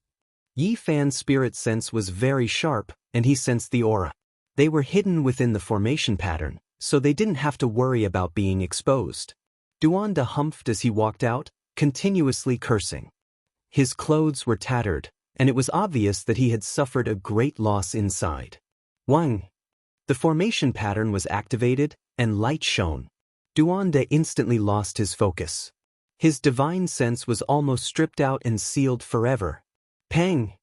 Yi Fan's spirit sense was very sharp, and he sensed the aura. They were hidden within the formation pattern, so they didn't have to worry about being exposed. Duanda humphed as he walked out, continuously cursing. His clothes were tattered, and it was obvious that he had suffered a great loss inside. Wang! The formation pattern was activated, and light shone. Duanda instantly lost his focus. His divine sense was almost stripped out and sealed forever. Pang!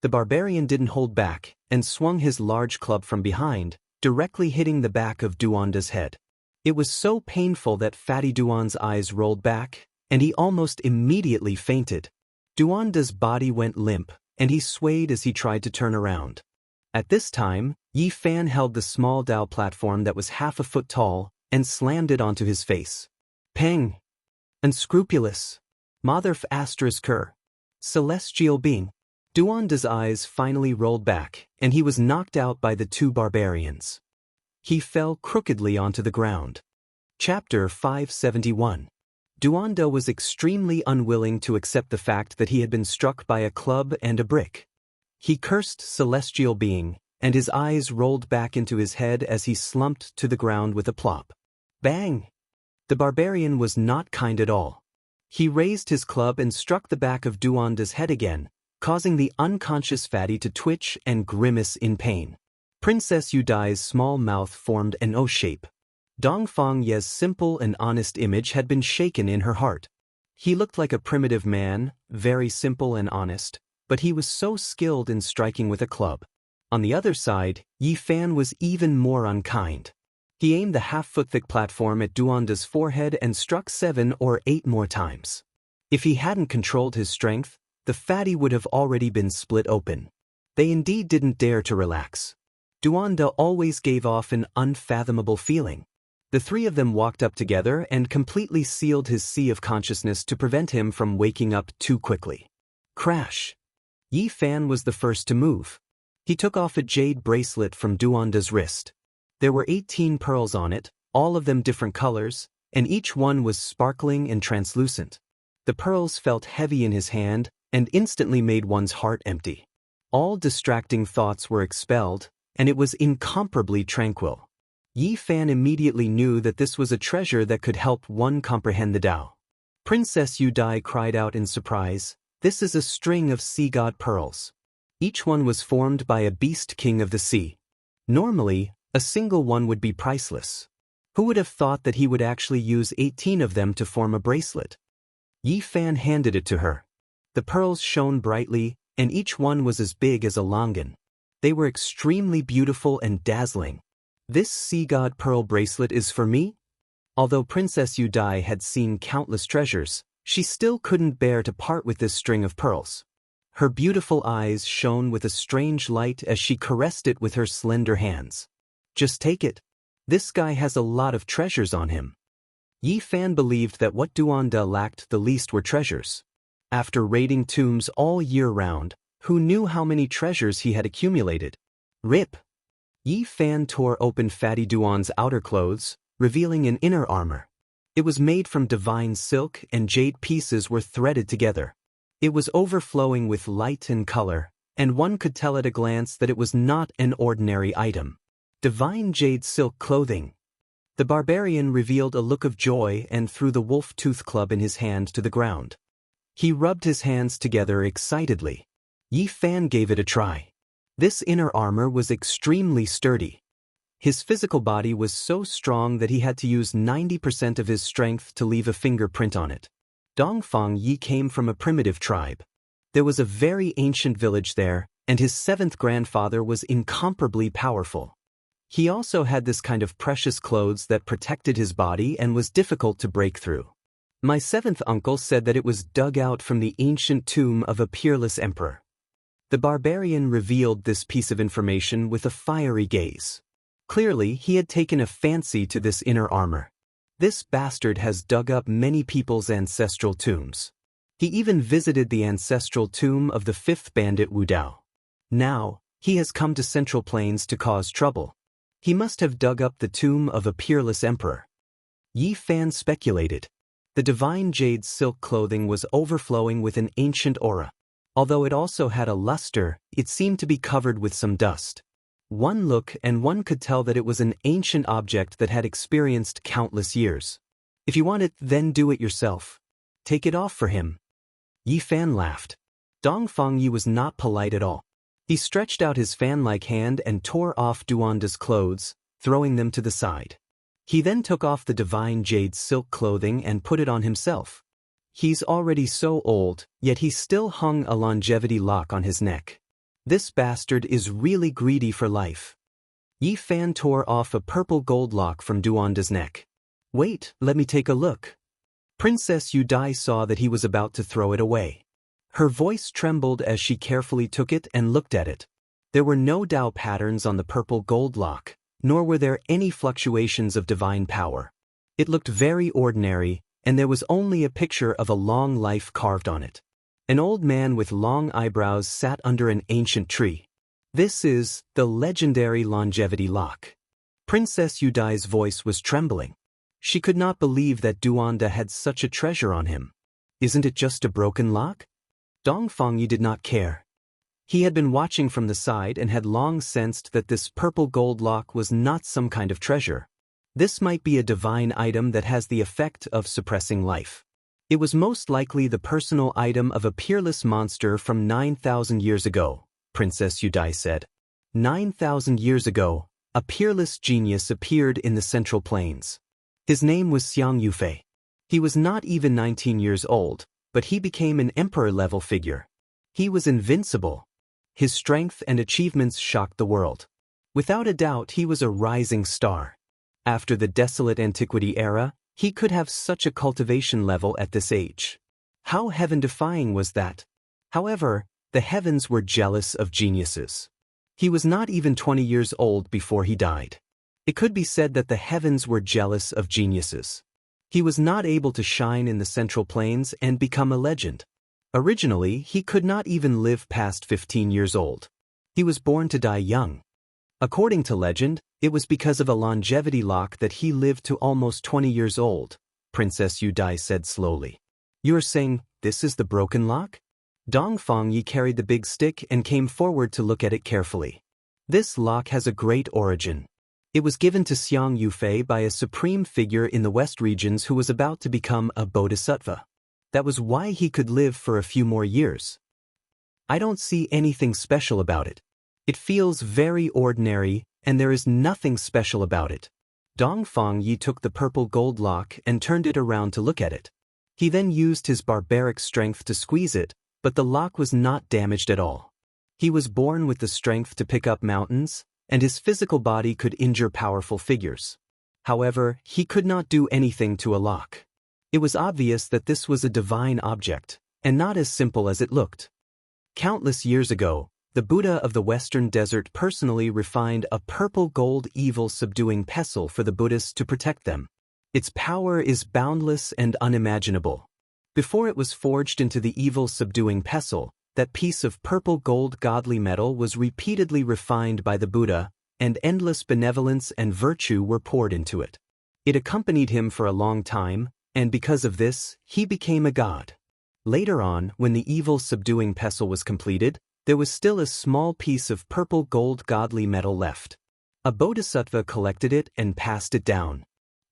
The barbarian didn't hold back, and swung his large club from behind, directly hitting the back of Duanda's head. It was so painful that Fatty Duan's eyes rolled back, and he almost immediately fainted. Duanda's body went limp, and he swayed as he tried to turn around. At this time, Yi Fan held the small Dao platform that was half a foot tall and slammed it onto his face. Peng! Unscrupulous! Mother f ***, celestial being. Duanda's eyes finally rolled back, and he was knocked out by the two barbarians. He fell crookedly onto the ground. Chapter 571. Duanda was extremely unwilling to accept the fact that he had been struck by a club and a brick. He cursed celestial being, and his eyes rolled back into his head as he slumped to the ground with a plop. Bang! The barbarian was not kind at all. He raised his club and struck the back of Duanda's head again, causing the unconscious fatty to twitch and grimace in pain. Princess Yudai's small mouth formed an O shape. Dongfang Ye's simple and honest image had been shaken in her heart. He looked like a primitive man, very simple and honest, but he was so skilled in striking with a club. On the other side, Yi Fan was even more unkind. He aimed the half-foot-thick platform at Duanda's forehead and struck 7 or 8 more times. If he hadn't controlled his strength, the fatty would have already been split open. They indeed didn't dare to relax. Duanda always gave off an unfathomable feeling. The three of them walked up together and completely sealed his sea of consciousness to prevent him from waking up too quickly. Crash! Yi Fan was the first to move. He took off a jade bracelet from Duanda's wrist. There were 18 pearls on it, all of them different colors, and each one was sparkling and translucent. The pearls felt heavy in his hand and instantly made one's heart empty. All distracting thoughts were expelled, and it was incomparably tranquil. Yi Fan immediately knew that this was a treasure that could help one comprehend the Tao. Princess Yudai cried out in surprise, "This is a string of sea god pearls. Each one was formed by a beast king of the sea. Normally, a single one would be priceless. Who would have thought that he would actually use 18 of them to form a bracelet?" Yi Fan handed it to her. The pearls shone brightly, and each one was as big as a longan. They were extremely beautiful and dazzling. "This sea god pearl bracelet is for me?" Although Princess Yudai had seen countless treasures, she still couldn't bear to part with this string of pearls. Her beautiful eyes shone with a strange light as she caressed it with her slender hands. "Just take it. This guy has a lot of treasures on him." Yi Fan believed that what Duanda lacked the least were treasures. After raiding tombs all year round, who knew how many treasures he had accumulated? Rip! Yi Fan tore open Fatty Duan's outer clothes, revealing an inner armor. It was made from divine silk and jade pieces were threaded together. It was overflowing with light and color, and one could tell at a glance that it was not an ordinary item. Divine jade silk clothing. The barbarian revealed a look of joy and threw the wolf tooth club in his hand to the ground. He rubbed his hands together excitedly. Yi Fan gave it a try. This inner armor was extremely sturdy. His physical body was so strong that he had to use 90% of his strength to leave a fingerprint on it. Dongfang Yi came from a primitive tribe. There was a very ancient village there, and his 7th grandfather was incomparably powerful. He also had this kind of precious clothes that protected his body and was difficult to break through. "My 7th uncle said that it was dug out from the ancient tomb of a peerless emperor." The barbarian revealed this piece of information with a fiery gaze. Clearly, he had taken a fancy to this inner armor. This bastard has dug up many people's ancestral tombs. He even visited the ancestral tomb of the 5th bandit Wu Dao. Now, he has come to Central Plains to cause trouble. He must have dug up the tomb of a peerless emperor. Yi Fan speculated. The divine jade silk clothing was overflowing with an ancient aura. Although it also had a luster, it seemed to be covered with some dust. One look and one could tell that it was an ancient object that had experienced countless years. "If you want it, then do it yourself. Take it off for him." Yi Fan laughed. Dongfang Yi was not polite at all. He stretched out his fan-like hand and tore off Duanda's clothes, throwing them to the side. He then took off the divine jade silk clothing and put it on himself. He's already so old, yet he still hung a longevity lock on his neck. This bastard is really greedy for life. Yi Fan tore off a purple gold lock from Duanda's neck. "Wait, let me take a look." Princess Yudai saw that he was about to throw it away. Her voice trembled as she carefully took it and looked at it. There were no Dao patterns on the purple gold lock, nor were there any fluctuations of divine power. It looked very ordinary, and there was only a picture of a long life carved on it. An old man with long eyebrows sat under an ancient tree. This is the legendary longevity lock. Princess Yudai's voice was trembling. She could not believe that Duanda had such a treasure on him. Isn't it just a broken lock? Dongfangyi did not care. He had been watching from the side and had long sensed that this purple gold lock was not some kind of treasure. This might be a divine item that has the effect of suppressing life. It was most likely the personal item of a peerless monster from 9,000 years ago, Princess Yudai said. 9,000 years ago, a peerless genius appeared in the Central Plains. His name was Xiang Yufei. He was not even 19 years old, but he became an emperor-level figure. He was invincible. His strength and achievements shocked the world. Without a doubt, he was a rising star. After the desolate antiquity era, he could have such a cultivation level at this age. How heaven-defying was that? However, the heavens were jealous of geniuses. He was not even 20 years old before he died. It could be said that the heavens were jealous of geniuses. He was not able to shine in the Central Plains and become a legend. Originally, he could not even live past 15 years old. He was born to die young. According to legend, it was because of a longevity lock that he lived to almost 20 years old, Princess Yudai said slowly. You're saying, this is the broken lock? Dongfangyi carried the big stick and came forward to look at it carefully. This lock has a great origin. It was given to Xiang Yufei by a supreme figure in the West regions who was about to become a bodhisattva. That was why he could live for a few more years. I don't see anything special about it. It feels very ordinary, and there is nothing special about it. Dongfangyi took the purple gold lock and turned it around to look at it. He then used his barbaric strength to squeeze it, but the lock was not damaged at all. He was born with the strength to pick up mountains, and his physical body could injure powerful figures. However, he could not do anything to a lock. It was obvious that this was a divine object, and not as simple as it looked. Countless years ago, the Buddha of the Western Desert personally refined a purple gold evil-subduing pestle for the Buddhists to protect them. Its power is boundless and unimaginable. Before it was forged into the evil-subduing pestle, that piece of purple gold godly metal was repeatedly refined by the Buddha, and endless benevolence and virtue were poured into it. It accompanied him for a long time, and because of this, he became a god. Later on, when the evil-subduing pestle was completed, there was still a small piece of purple gold godly metal left. A bodhisattva collected it and passed it down.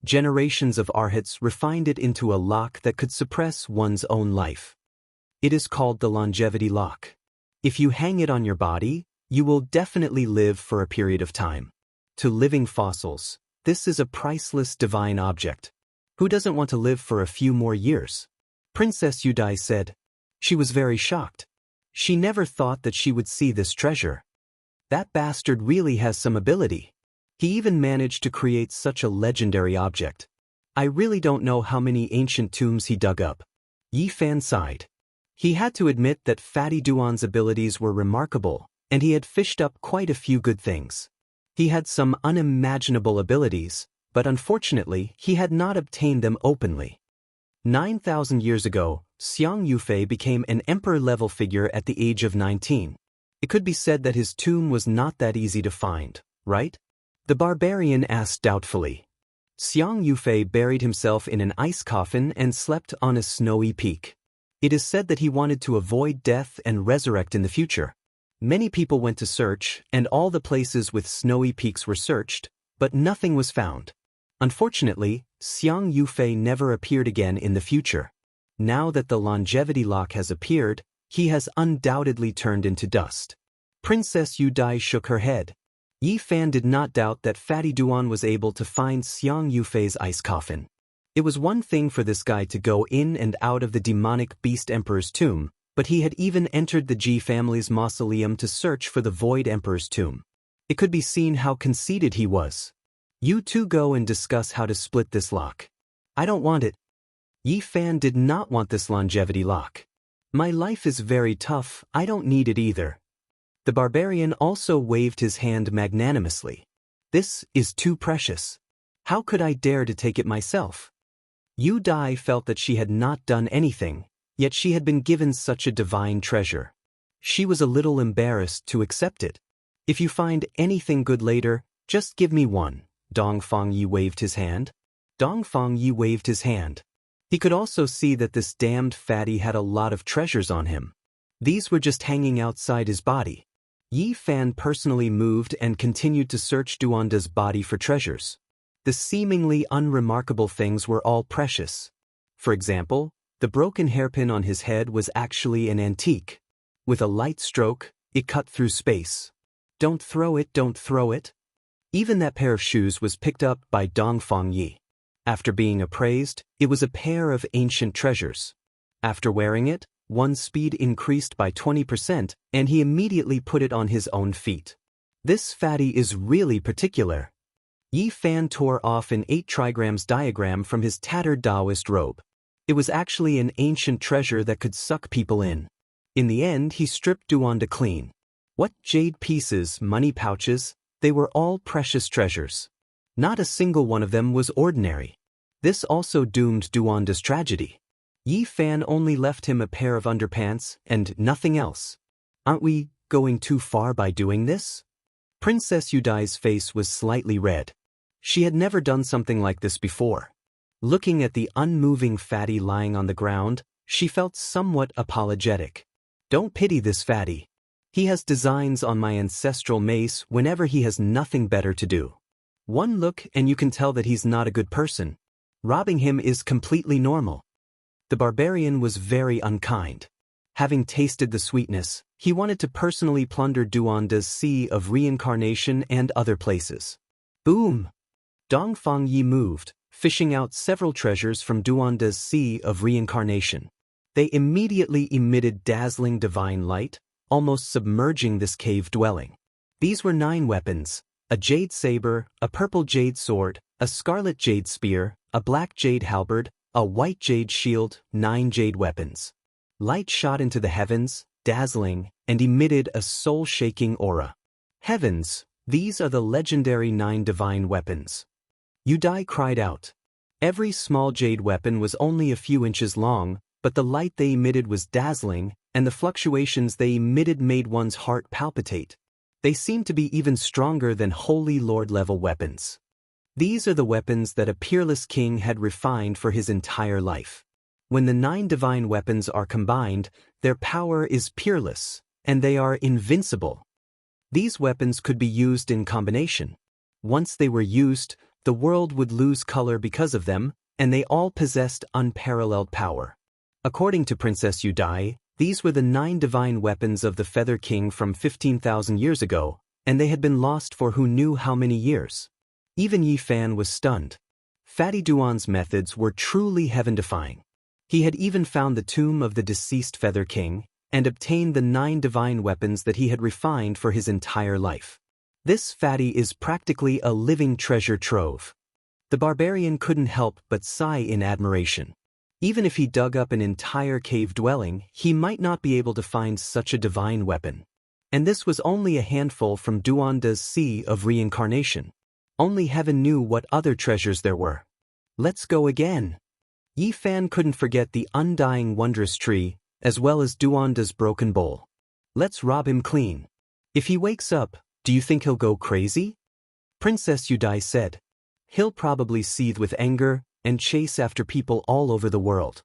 Generations of arhats refined it into a lock that could suppress one's own life. It is called the longevity lock. If you hang it on your body, you will definitely live for a period of time. To living fossils, this is a priceless divine object. Who doesn't want to live for a few more years? Princess Yudai said. She was very shocked. She never thought that she would see this treasure. That bastard really has some ability. He even managed to create such a legendary object. I really don't know how many ancient tombs he dug up. Yi Fan sighed. He had to admit that Fatty Duan's abilities were remarkable, and he had fished up quite a few good things. He had some unimaginable abilities, but unfortunately, he had not obtained them openly. 9,000 years ago, Xiang Yufei became an emperor-level figure at the age of 19. It could be said that his tomb was not that easy to find, right? The barbarian asked doubtfully. Xiang Yufei buried himself in an ice coffin and slept on a snowy peak. It is said that he wanted to avoid death and resurrect in the future. Many people went to search, and all the places with snowy peaks were searched, but nothing was found. Unfortunately, Xiang Yufei never appeared again in the future. Now that the longevity lock has appeared, he has undoubtedly turned into dust. Princess Yudai shook her head. Yi Fan did not doubt that Fatty Duan was able to find Xiang Yufei's ice coffin. It was one thing for this guy to go in and out of the demonic beast emperor's tomb, but he had even entered the Ji family's mausoleum to search for the Void Emperor's tomb. It could be seen how conceited he was. You two go and discuss how to split this lock. I don't want it. Yi Fan did not want this longevity lock. My life is very tough, I don't need it either. The barbarian also waved his hand magnanimously. "This is too precious. How could I dare to take it myself?" Yu Dai felt that she had not done anything, yet she had been given such a divine treasure. She was a little embarrassed to accept it. "If you find anything good later, just give me one." Dongfang Yi waved his hand. Dongfang Yi waved his hand. He could also see that this damned fatty had a lot of treasures on him. These were just hanging outside his body. Yi Fan personally moved and continued to search Duanda's body for treasures. The seemingly unremarkable things were all precious. For example, the broken hairpin on his head was actually an antique. With a light stroke, it cut through space. "Don't throw it, don't throw it." Even that pair of shoes was picked up by Dongfang Yi. After being appraised, it was a pair of ancient treasures. After wearing it, one's speed increased by 20%, and he immediately put it on his own feet. "This fatty is really particular." Yi Fan tore off an 8 trigrams diagram from his tattered Daoist robe. It was actually an ancient treasure that could suck people in. In the end, he stripped Duanda clean. What jade pieces, money pouches, they were all precious treasures. Not a single one of them was ordinary. This also doomed Duanda's tragedy. Yi Fan only left him a pair of underpants and nothing else. "Aren't we going too far by doing this?" Princess Yudai's face was slightly red. She had never done something like this before. Looking at the unmoving fatty lying on the ground, she felt somewhat apologetic. "Don't pity this fatty. He has designs on my ancestral mace whenever he has nothing better to do. One look and you can tell that he's not a good person. Robbing him is completely normal." The barbarian was very unkind. Having tasted the sweetness, he wanted to personally plunder Duanda's sea of reincarnation and other places. Boom! Dongfang Yi moved, fishing out several treasures from Duanda's sea of reincarnation. They immediately emitted dazzling divine light, almost submerging this cave dwelling. These were 9 weapons: a jade saber, a purple jade sword, a scarlet jade spear, a black jade halberd, a white jade shield, 9 jade weapons. Light shot into the heavens, dazzling, and emitted a soul-shaking aura. Heavens, these are the legendary 9 divine weapons. Yudai cried out. Every small jade weapon was only a few inches long, but the light they emitted was dazzling, and the fluctuations they emitted made one's heart palpitate. They seemed to be even stronger than Holy Lord-level weapons. These are the weapons that a peerless king had refined for his entire life. When the 9 divine weapons are combined, their power is peerless, and they are invincible. These weapons could be used in combination. Once they were used, the world would lose color because of them, and they all possessed unparalleled power. According to Princess Yudai, these were the 9 divine weapons of the Feather King from 15,000 years ago, and they had been lost for who knew how many years. Even Yi Fan was stunned. Fatty Duan's methods were truly heaven-defying. He had even found the tomb of the deceased Feather King, and obtained the 9 divine weapons that he had refined for his entire life. This fatty is practically a living treasure trove. The barbarian couldn't help but sigh in admiration. Even if he dug up an entire cave dwelling, he might not be able to find such a divine weapon. And this was only a handful from Duanda's sea of reincarnation. Only heaven knew what other treasures there were. Let's go again. Yi Fan couldn't forget the undying wondrous tree, as well as Duanda's broken bowl. Let's rob him clean. If he wakes up, do you think he'll go crazy? Princess Yudai said. He'll probably seethe with anger and chase after people all over the world.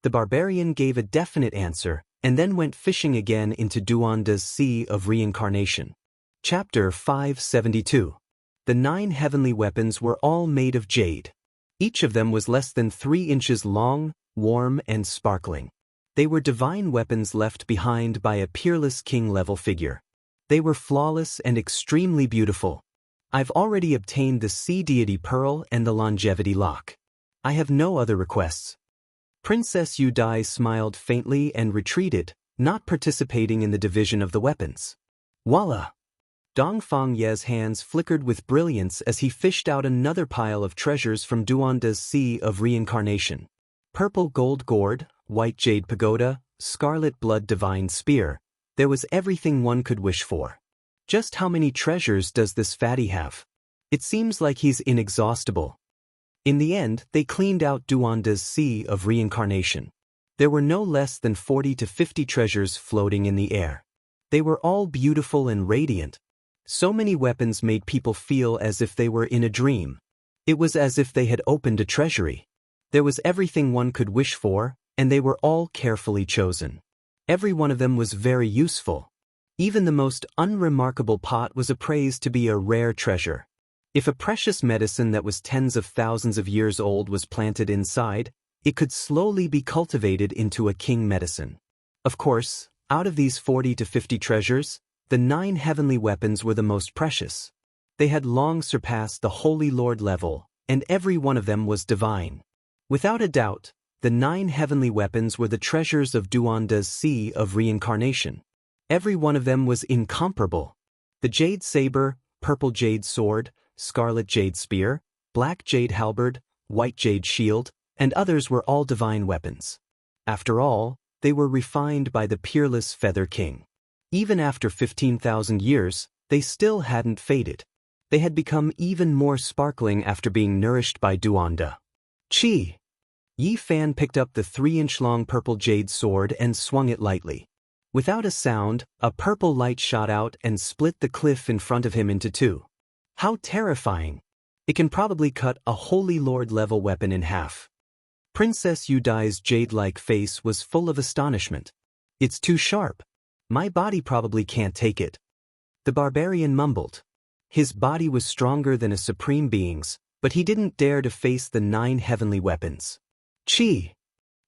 The barbarian gave a definite answer, and then went fishing again into Duanda's sea of reincarnation. Chapter 572. The 9 heavenly weapons were all made of jade. Each of them was less than 3 inches long, warm, and sparkling. They were divine weapons left behind by a peerless king-level figure. They were flawless and extremely beautiful. I've already obtained the Sea Deity Pearl and the Longevity Lock. I have no other requests. Princess Yudai smiled faintly and retreated, not participating in the division of the weapons. Voila! Dongfang Ye's hands flickered with brilliance as he fished out another pile of treasures from Duanda's sea of reincarnation. Purple gold gourd, white jade pagoda, scarlet blood divine spear. There was everything one could wish for. Just how many treasures does this fatty have? It seems like he's inexhaustible. In the end, they cleaned out Duanda's sea of reincarnation. There were no less than 40 to 50 treasures floating in the air. They were all beautiful and radiant. So many weapons made people feel as if they were in a dream. It was as if they had opened a treasury. There was everything one could wish for, and they were all carefully chosen. Every one of them was very useful. Even the most unremarkable pot was appraised to be a rare treasure. If a precious medicine that was tens of thousands of years old was planted inside, it could slowly be cultivated into a king medicine. Of course, out of these 40 to 50 treasures, the 9 heavenly weapons were the most precious. They had long surpassed the Holy Lord level, and every one of them was divine. Without a doubt, the 9 heavenly weapons were the treasures of Duanda's sea of reincarnation. Every one of them was incomparable. The jade saber, purple jade sword, scarlet jade spear, black jade halberd, white jade shield, and others were all divine weapons. After all, they were refined by the peerless Feather King. Even after 15,000 years, they still hadn't faded. They had become even more sparkling after being nourished by Duanda. Chi! Yi Fan picked up the 3-inch-long purple jade sword and swung it lightly. Without a sound, a purple light shot out and split the cliff in front of him into two. How terrifying! It can probably cut a Holy Lord-level weapon in half. Princess Yudai's jade-like face was full of astonishment. It's too sharp. My body probably can't take it. The barbarian mumbled. His body was stronger than a supreme being's, but he didn't dare to face the 9 heavenly weapons. Chi!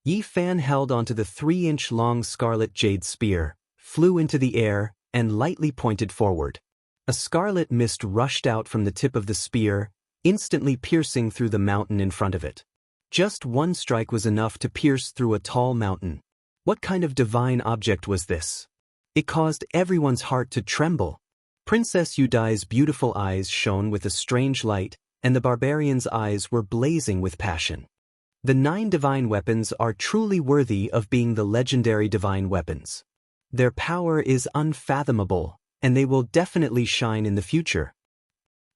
Yi Fan held onto the 3-inch-long scarlet jade spear, flew into the air, and lightly pointed forward. A scarlet mist rushed out from the tip of the spear, instantly piercing through the mountain in front of it. Just one strike was enough to pierce through a tall mountain. What kind of divine object was this? It caused everyone's heart to tremble. Princess Yudai's beautiful eyes shone with a strange light, and the barbarian's eyes were blazing with passion. The 9 divine weapons are truly worthy of being the legendary divine weapons. Their power is unfathomable, and they will definitely shine in the future.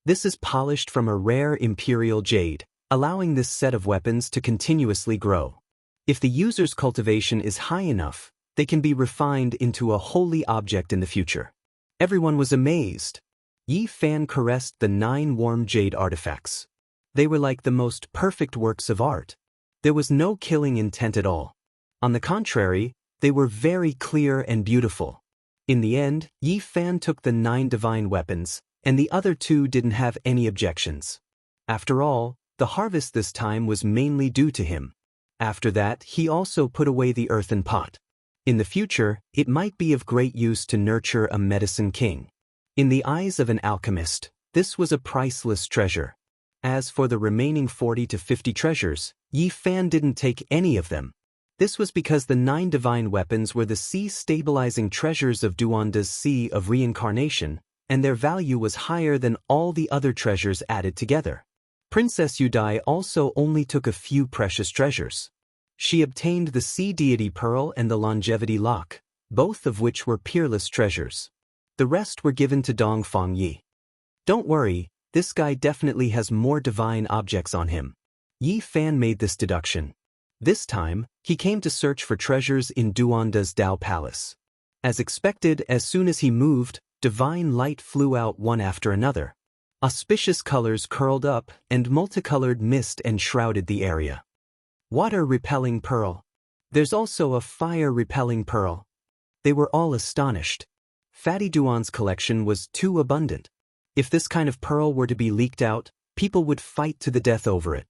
This is polished from a rare imperial jade, allowing this set of weapons to continuously grow. If the user's cultivation is high enough, they can be refined into a holy object in the future. Everyone was amazed. Yi Fan caressed the 9 warm jade artifacts. They were like the most perfect works of art. There was no killing intent at all. On the contrary, they were very clear and beautiful. In the end, Yi Fan took the 9 divine weapons, and the other 2 didn't have any objections. After all, the harvest this time was mainly due to him. After that, he also put away the earthen pot. In the future, it might be of great use to nurture a medicine king. In the eyes of an alchemist, this was a priceless treasure. As for the remaining 40 to 50 treasures, Yi Fan didn't take any of them. This was because the 9 divine weapons were the sea-stabilizing treasures of Duanda's sea of reincarnation, and their value was higher than all the other treasures added together. Princess Yudai also only took a few precious treasures. She obtained the Sea Deity Pearl and the Longevity Lock, both of which were peerless treasures. The rest were given to Dongfang Yi. Don't worry, this guy definitely has more divine objects on him. Yi Fan made this deduction. This time, he came to search for treasures in Duanda's Dao Palace. As expected, as soon as he moved, divine light flew out one after another. Auspicious colors curled up, and multicolored mist enshrouded the area. Water-repelling pearl. There's also a fire-repelling pearl. They were all astonished. Fatty Duan's collection was too abundant. If this kind of pearl were to be leaked out, people would fight to the death over it.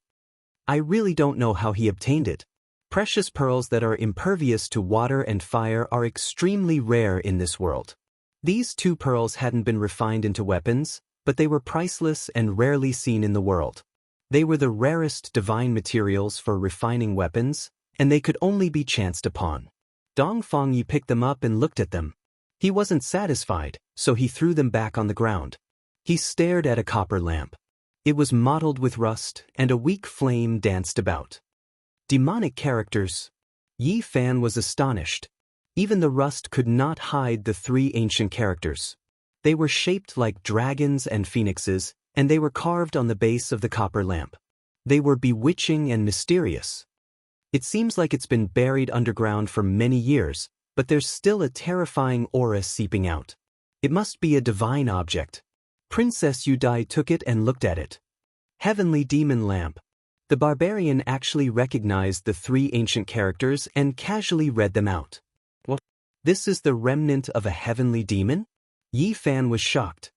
I really don't know how he obtained it. Precious pearls that are impervious to water and fire are extremely rare in this world. These 2 pearls hadn't been refined into weapons, but they were priceless and rarely seen in the world. They were the rarest divine materials for refining weapons, and they could only be chanced upon. Dongfang Yi picked them up and looked at them. He wasn't satisfied, so he threw them back on the ground. He stared at a copper lamp. It was mottled with rust, and a weak flame danced about. Demonic characters. Yi Fan was astonished. Even the rust could not hide the three ancient characters. They were shaped like dragons and phoenixes, and they were carved on the base of the copper lamp. They were bewitching and mysterious. It seems like it's been buried underground for many years, but there's still a terrifying aura seeping out. It must be a divine object. Princess Yudai took it and looked at it. Heavenly demon lamp. The barbarian actually recognized the three ancient characters and casually read them out. What? This is the remnant of a heavenly demon? Yi Fan was shocked.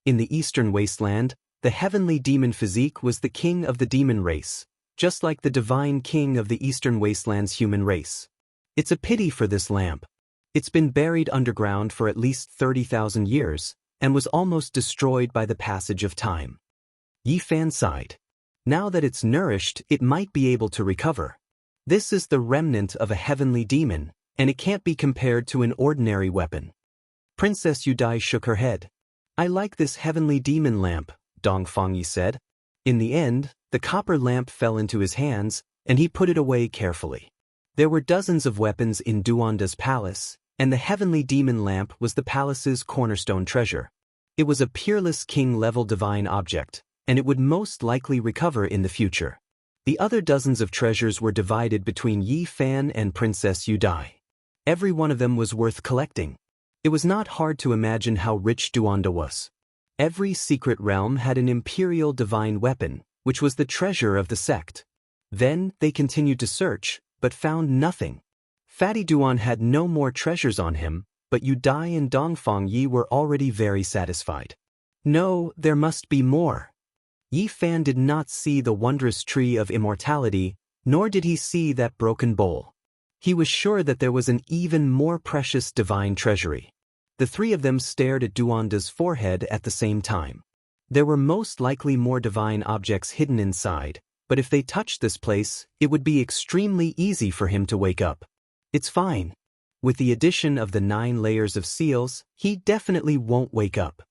In the eastern wasteland, the heavenly demon physique was the king of the demon race, just like the divine king of the eastern wasteland's human race. It's a pity for this lamp. It's been buried underground for at least 30,000 years, and was almost destroyed by the passage of time. Yi Fan sighed. Now that it's nourished, it might be able to recover. This is the remnant of a heavenly demon, and it can't be compared to an ordinary weapon. Princess Yudai shook her head. I like this heavenly demon lamp, Dongfangyi said. In the end, the copper lamp fell into his hands, and he put it away carefully. There were dozens of weapons in Duanda's palace, and the heavenly demon lamp was the palace's cornerstone treasure. It was a peerless king-level divine object, and it would most likely recover in the future. The other dozens of treasures were divided between Yi Fan and Princess Yudai. Every one of them was worth collecting. It was not hard to imagine how rich Duanda was. Every secret realm had an imperial divine weapon, which was the treasure of the sect. Then they continued to search, but found nothing. Fatty Duan had no more treasures on him, but Yudai and Dongfangyi were already very satisfied. No, there must be more. Yi Fan did not see the wondrous tree of immortality, nor did he see that broken bowl. He was sure that there was an even more precious divine treasury. The three of them stared at Duanda's forehead at the same time. There were most likely more divine objects hidden inside, but if they touched this place, it would be extremely easy for him to wake up. It's fine. With the addition of the 9 layers of seals, he definitely won't wake up.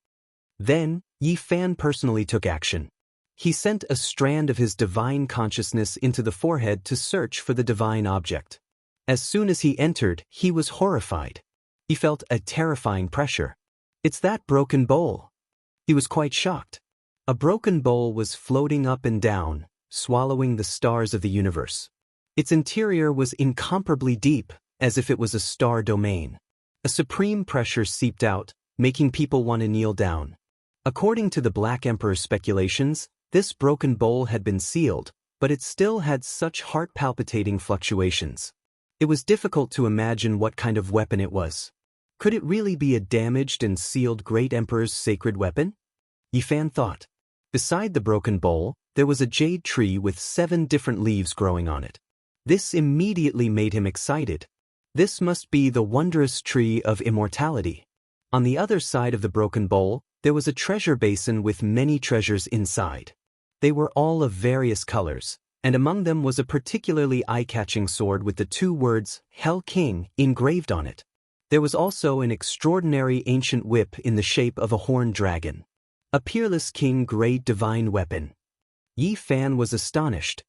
Then, Yi Fan personally took action. He sent a strand of his divine consciousness into the forehead to search for the divine object. As soon as he entered, he was horrified. He felt a terrifying pressure. It's that broken bowl. He was quite shocked. A broken bowl was floating up and down, swallowing the stars of the universe. Its interior was incomparably deep, as if it was a star domain. A supreme pressure seeped out, making people want to kneel down. According to the Black Emperor's speculations, this broken bowl had been sealed, but it still had such heart-palpitating fluctuations. It was difficult to imagine what kind of weapon it was. Could it really be a damaged and sealed Great Emperor's sacred weapon? Yi Fan thought. Beside the broken bowl, there was a jade tree with 7 different leaves growing on it. This immediately made him excited. This must be the wondrous tree of immortality. On the other side of the broken bowl, there was a treasure basin with many treasures inside. They were all of various colors, and among them was a particularly eye-catching sword with the 2 words, Hell King, engraved on it. There was also an extraordinary ancient whip in the shape of a horned dragon. A peerless king-grade divine weapon. Yi Fan was astonished.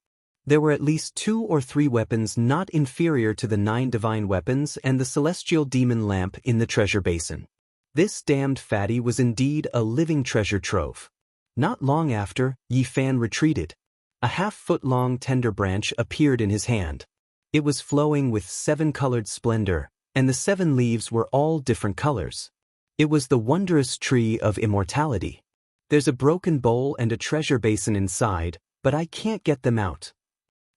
There were at least 2 or 3 weapons not inferior to the 9 divine weapons and the celestial demon lamp in the treasure basin. This damned fatty was indeed a living treasure trove. Not long after, Yi Fan retreated. A half-foot-long tender branch appeared in his hand. It was flowing with 7-colored splendor, and the 7 leaves were all different colors. It was the wondrous tree of immortality. There's a broken bowl and a treasure basin inside, but I can't get them out.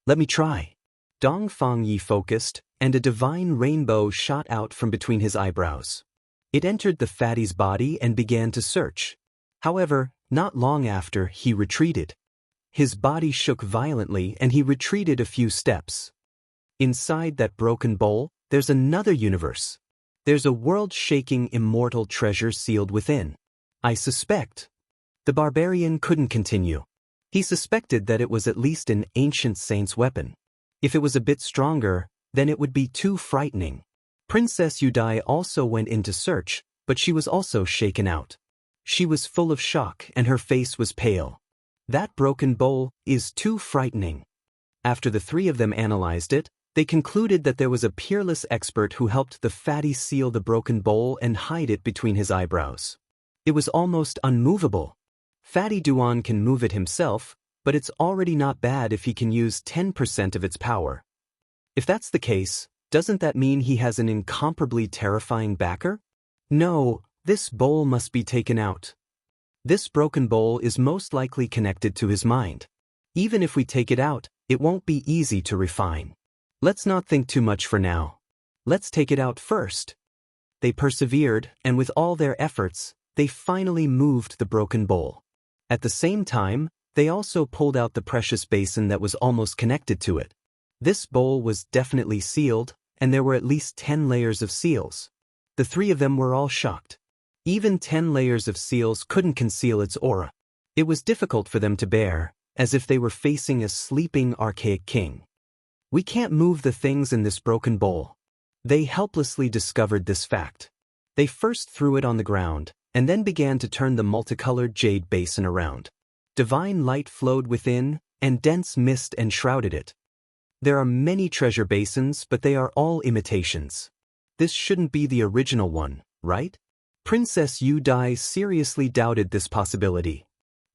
Let me try. Dongfangyi focused, and a divine rainbow shot out from between his eyebrows. It entered the fatty's body and began to search. However, not long after, he retreated. His body shook violently and he retreated a few steps. Inside that broken bowl, there's another universe. There's a world-shaking immortal treasure sealed within. I suspect. The barbarian couldn't continue. He suspected that it was at least an ancient saint's weapon. If it was a bit stronger, then it would be too frightening. Princess Yudai also went in to search, but she was also shaken out. She was full of shock and her face was pale. That broken bowl is too frightening. After the 3 of them analyzed it, They concluded that there was a peerless expert who helped the fatty seal the broken bowl and hide it between his eyebrows. It was almost unmovable. Fatty Duan can move it himself, but it's already not bad if he can use 10% of its power. If that's the case, doesn't that mean he has an incomparably terrifying backer? No, this bowl must be taken out. This broken bowl is most likely connected to his mind. Even if we take it out, it won't be easy to refine. Let's not think too much for now. Let's take it out first. They persevered, and with all their efforts, they finally moved the broken bowl. At the same time, they also pulled out the precious basin that was almost connected to it. This bowl was definitely sealed, and there were at least 10 layers of seals. The three of them were all shocked. Even 10 layers of seals couldn't conceal its aura. It was difficult for them to bear, as if they were facing a sleeping archaic king. We can't move the things in this broken bowl. They helplessly discovered this fact. They first threw it on the ground, and then began to turn the multicolored jade basin around. Divine light flowed within, and dense mist enshrouded it. There are many treasure basins, but they are all imitations. This shouldn't be the original one, right? Princess Yu Dai seriously doubted this possibility.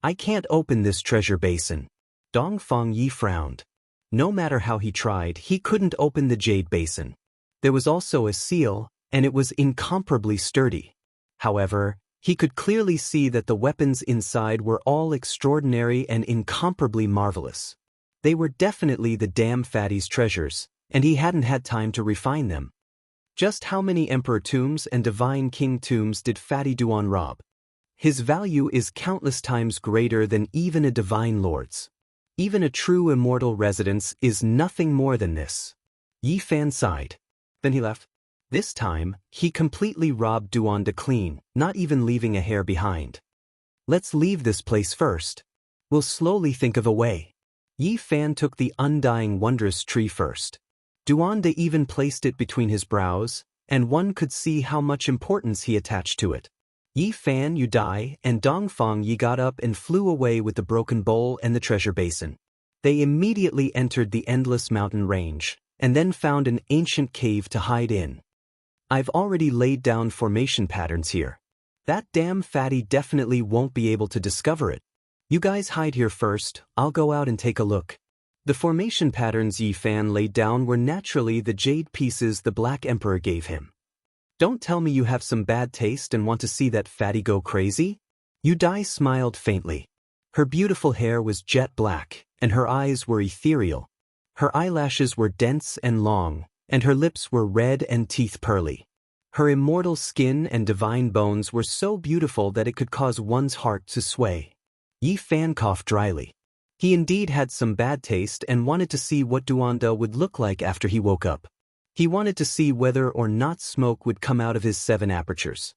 I can't open this treasure basin. Dongfang Yi frowned. No matter how he tried, he couldn't open the jade basin. There was also a seal, and it was incomparably sturdy. However, he could clearly see that the weapons inside were all extraordinary and incomparably marvelous. They were definitely the damn fatty's treasures, and he hadn't had time to refine them. Just how many emperor tombs and divine king tombs did Fatty Duan rob? His value is countless times greater than even a divine lord's. Even a true immortal residence is nothing more than this. Yi Fan sighed. Then he left. This time, he completely robbed Duan to clean, not even leaving a hair behind. Let's leave this place first. We'll slowly think of a way. Yi Fan took the undying wondrous tree first. Duan de even placed it between his brows, and one could see how much importance he attached to it. Yi Fan Yu Dai and Dongfang Yi got up and flew away with the broken bowl and the treasure basin. They immediately entered the endless mountain range, and then found an ancient cave to hide in. I've already laid down formation patterns here. That damn fatty definitely won't be able to discover it. You guys hide here first, I'll go out and take a look. The formation patterns Yi Fan laid down were naturally the jade pieces the Black Emperor gave him. Don't tell me you have some bad taste and want to see that fatty go crazy? Yu Dai smiled faintly. Her beautiful hair was jet black, and her eyes were ethereal. Her eyelashes were dense and long, and her lips were red and teeth pearly. Her immortal skin and divine bones were so beautiful that it could cause one's heart to sway. Yi Fan coughed dryly. He indeed had some bad taste and wanted to see what Duanda would look like after he woke up. He wanted to see whether or not smoke would come out of his 7 apertures.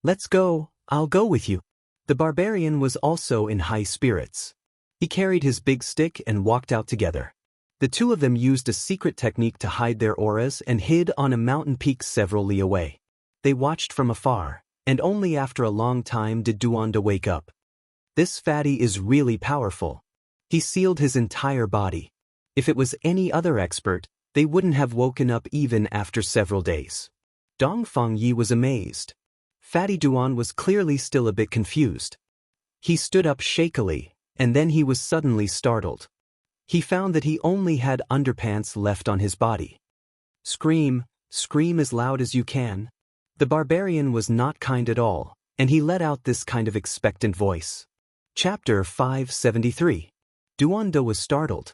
Let's go, I'll go with you. The barbarian was also in high spirits. He carried his big stick and walked out together. The two of them used a secret technique to hide their auras and hid on a mountain peak several li away. They watched from afar, and only after a long time did Duanda wake up. This fatty is really powerful. He sealed his entire body. If it was any other expert, they wouldn't have woken up even after several days. Dongfang Yi was amazed. Fatty Duan was clearly still a bit confused. He stood up shakily, and then he was suddenly startled. He found that he only had underpants left on his body. Scream, scream as loud as you can. The barbarian was not kind at all, and he let out this kind of expectant voice. Chapter 573. Duanda was startled.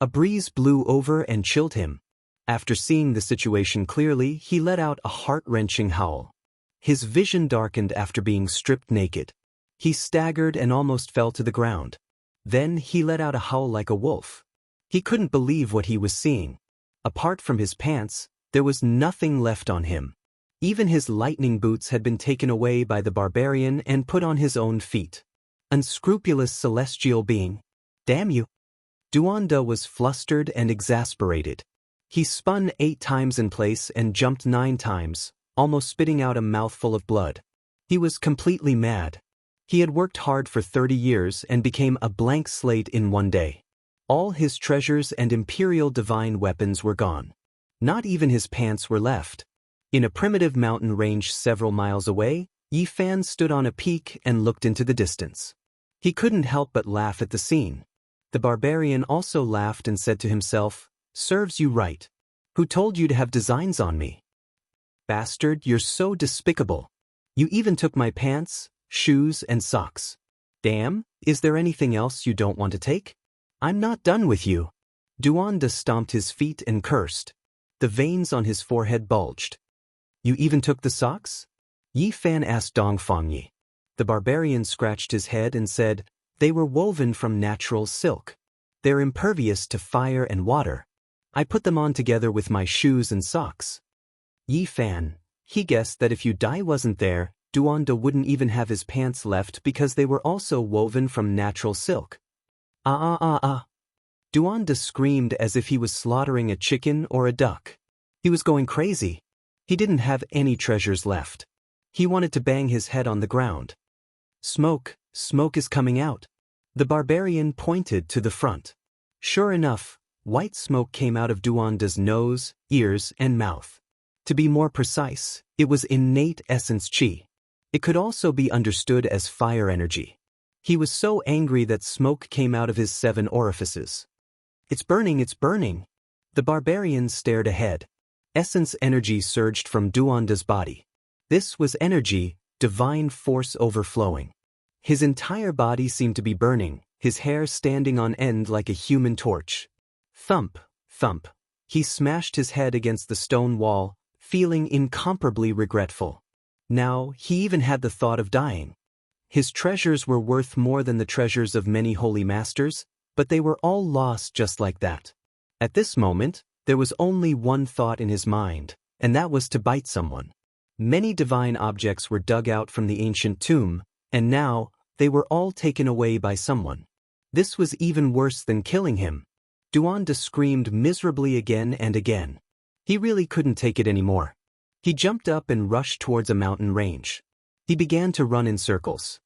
A breeze blew over and chilled him. After seeing the situation clearly, he let out a heart-wrenching howl. His vision darkened after being stripped naked. He staggered and almost fell to the ground. Then he let out a howl like a wolf. He couldn't believe what he was seeing. Apart from his pants, there was nothing left on him. Even his lightning boots had been taken away by the barbarian and put on his own feet. Unscrupulous celestial being. Damn you. Duanda was flustered and exasperated. He spun 8 times in place and jumped 9 times, almost spitting out a mouthful of blood. He was completely mad. He had worked hard for 30 years and became a blank slate in one day. All his treasures and imperial divine weapons were gone. Not even his pants were left. In a primitive mountain range several miles away, Yi Fan stood on a peak and looked into the distance. He couldn't help but laugh at the scene. The barbarian also laughed and said to himself, "Serves you right. Who told you to have designs on me? Bastard, you're so despicable. You even took my pants, shoes, and socks. Damn, is there anything else you don't want to take? I'm not done with you." Duanda stomped his feet and cursed. The veins on his forehead bulged. "You even took the socks?" Yi Fan asked Dongfangyi. The barbarian scratched his head and said, "They were woven from natural silk. They're impervious to fire and water. I put them on together with my shoes and socks." Yi Fan, he guessed that if you Dai wasn't there, Duanda wouldn't even have his pants left because they were also woven from natural silk. Duanda screamed as if he was slaughtering a chicken or a duck. He was going crazy. He didn't have any treasures left. He wanted to bang his head on the ground. "Smoke, smoke is coming out." The barbarian pointed to the front. Sure enough, white smoke came out of Duanda's nose, ears, and mouth. To be more precise, it was innate essence chi. It could also be understood as fire energy. He was so angry that smoke came out of his 7 orifices. "It's burning, it's burning." The barbarian stared ahead. Essence energy surged from Duanda's body. This was energy, divine force overflowing. His entire body seemed to be burning, his hair standing on end like a human torch. Thump, thump. He smashed his head against the stone wall, feeling incomparably regretful. Now, he even had the thought of dying. His treasures were worth more than the treasures of many holy masters, but they were all lost just like that. At this moment, there was only one thought in his mind, and that was to bite someone. Many divine objects were dug out from the ancient tomb, and now, they were all taken away by someone. This was even worse than killing him. Duanda screamed miserably again and again. He really couldn't take it anymore. He jumped up and rushed towards a mountain range. He began to run in circles.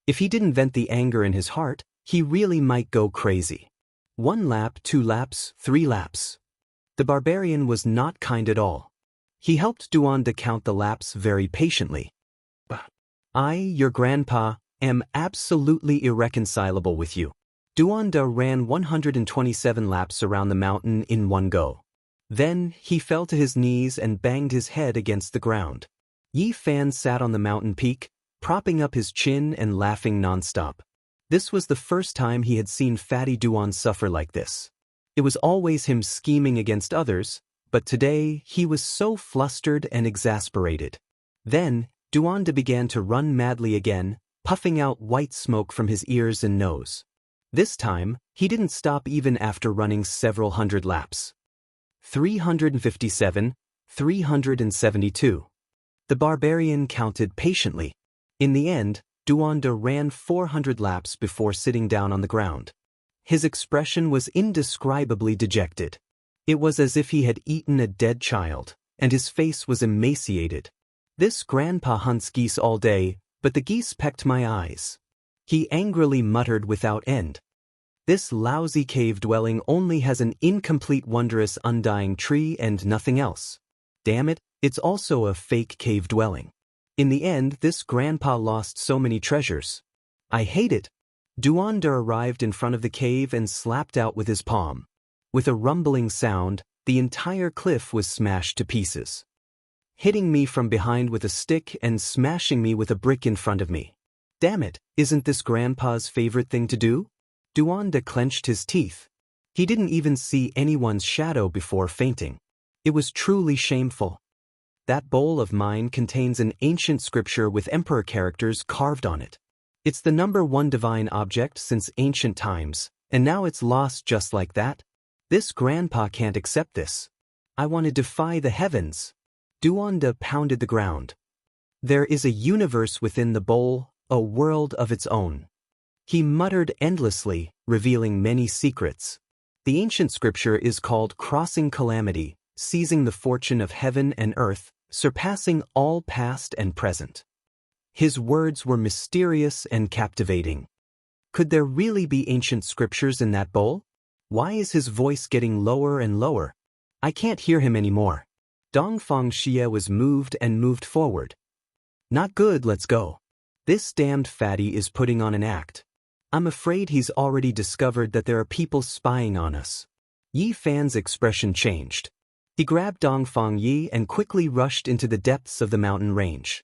If he didn't vent the anger in his heart, he really might go crazy. 1 lap, 2 laps, 3 laps. The barbarian was not kind at all. He helped Duanda count the laps very patiently. "I, your grandpa, am absolutely irreconcilable with you." Duanda ran 127 laps around the mountain in one go. Then, he fell to his knees and banged his head against the ground. Yi Fan sat on the mountain peak, propping up his chin and laughing nonstop. This was the first time he had seen Fatty Duan suffer like this. It was always him scheming against others, but today he was so flustered and exasperated. Then, Duanda began to run madly again, puffing out white smoke from his ears and nose. This time, he didn't stop even after running several hundred laps. 357, 372. The barbarian counted patiently. In the end, Duanda ran 400 laps before sitting down on the ground. His expression was indescribably dejected. It was as if he had eaten a dead child, and his face was emaciated. "This grandpa hunts geese all day, but the geese pecked my eyes." He angrily muttered without end. "This lousy cave dwelling only has an incomplete wondrous undying tree and nothing else. Damn it, it's also a fake cave dwelling. In the end, this grandpa lost so many treasures. I hate it." Duanda arrived in front of the cave and slapped out with his palm. With a rumbling sound, the entire cliff was smashed to pieces. "Hitting me from behind with a stick and smashing me with a brick in front of me. Damn it, isn't this grandpa's favorite thing to do?" Duanda clenched his teeth. He didn't even see anyone's shadow before fainting. It was truly shameful. "That bowl of mine contains an ancient scripture with emperor characters carved on it. It's the #1 divine object since ancient times, and now it's lost just like that. This grandpa can't accept this. I want to defy the heavens." Duanda pounded the ground. "There is a universe within the bowl, a world of its own." He muttered endlessly, revealing many secrets. The ancient scripture is called Crossing Calamity, seizing the fortune of heaven and earth, surpassing all past and present. His words were mysterious and captivating. Could there really be ancient scriptures in that bowl? Why is his voice getting lower and lower? I can't hear him anymore. Dongfang Xie was moved and moved forward. Not good, let's go. This damned fatty is putting on an act. I'm afraid he's already discovered that there are people spying on us. Yi Fan's expression changed. He grabbed Dongfang Yi and quickly rushed into the depths of the mountain range.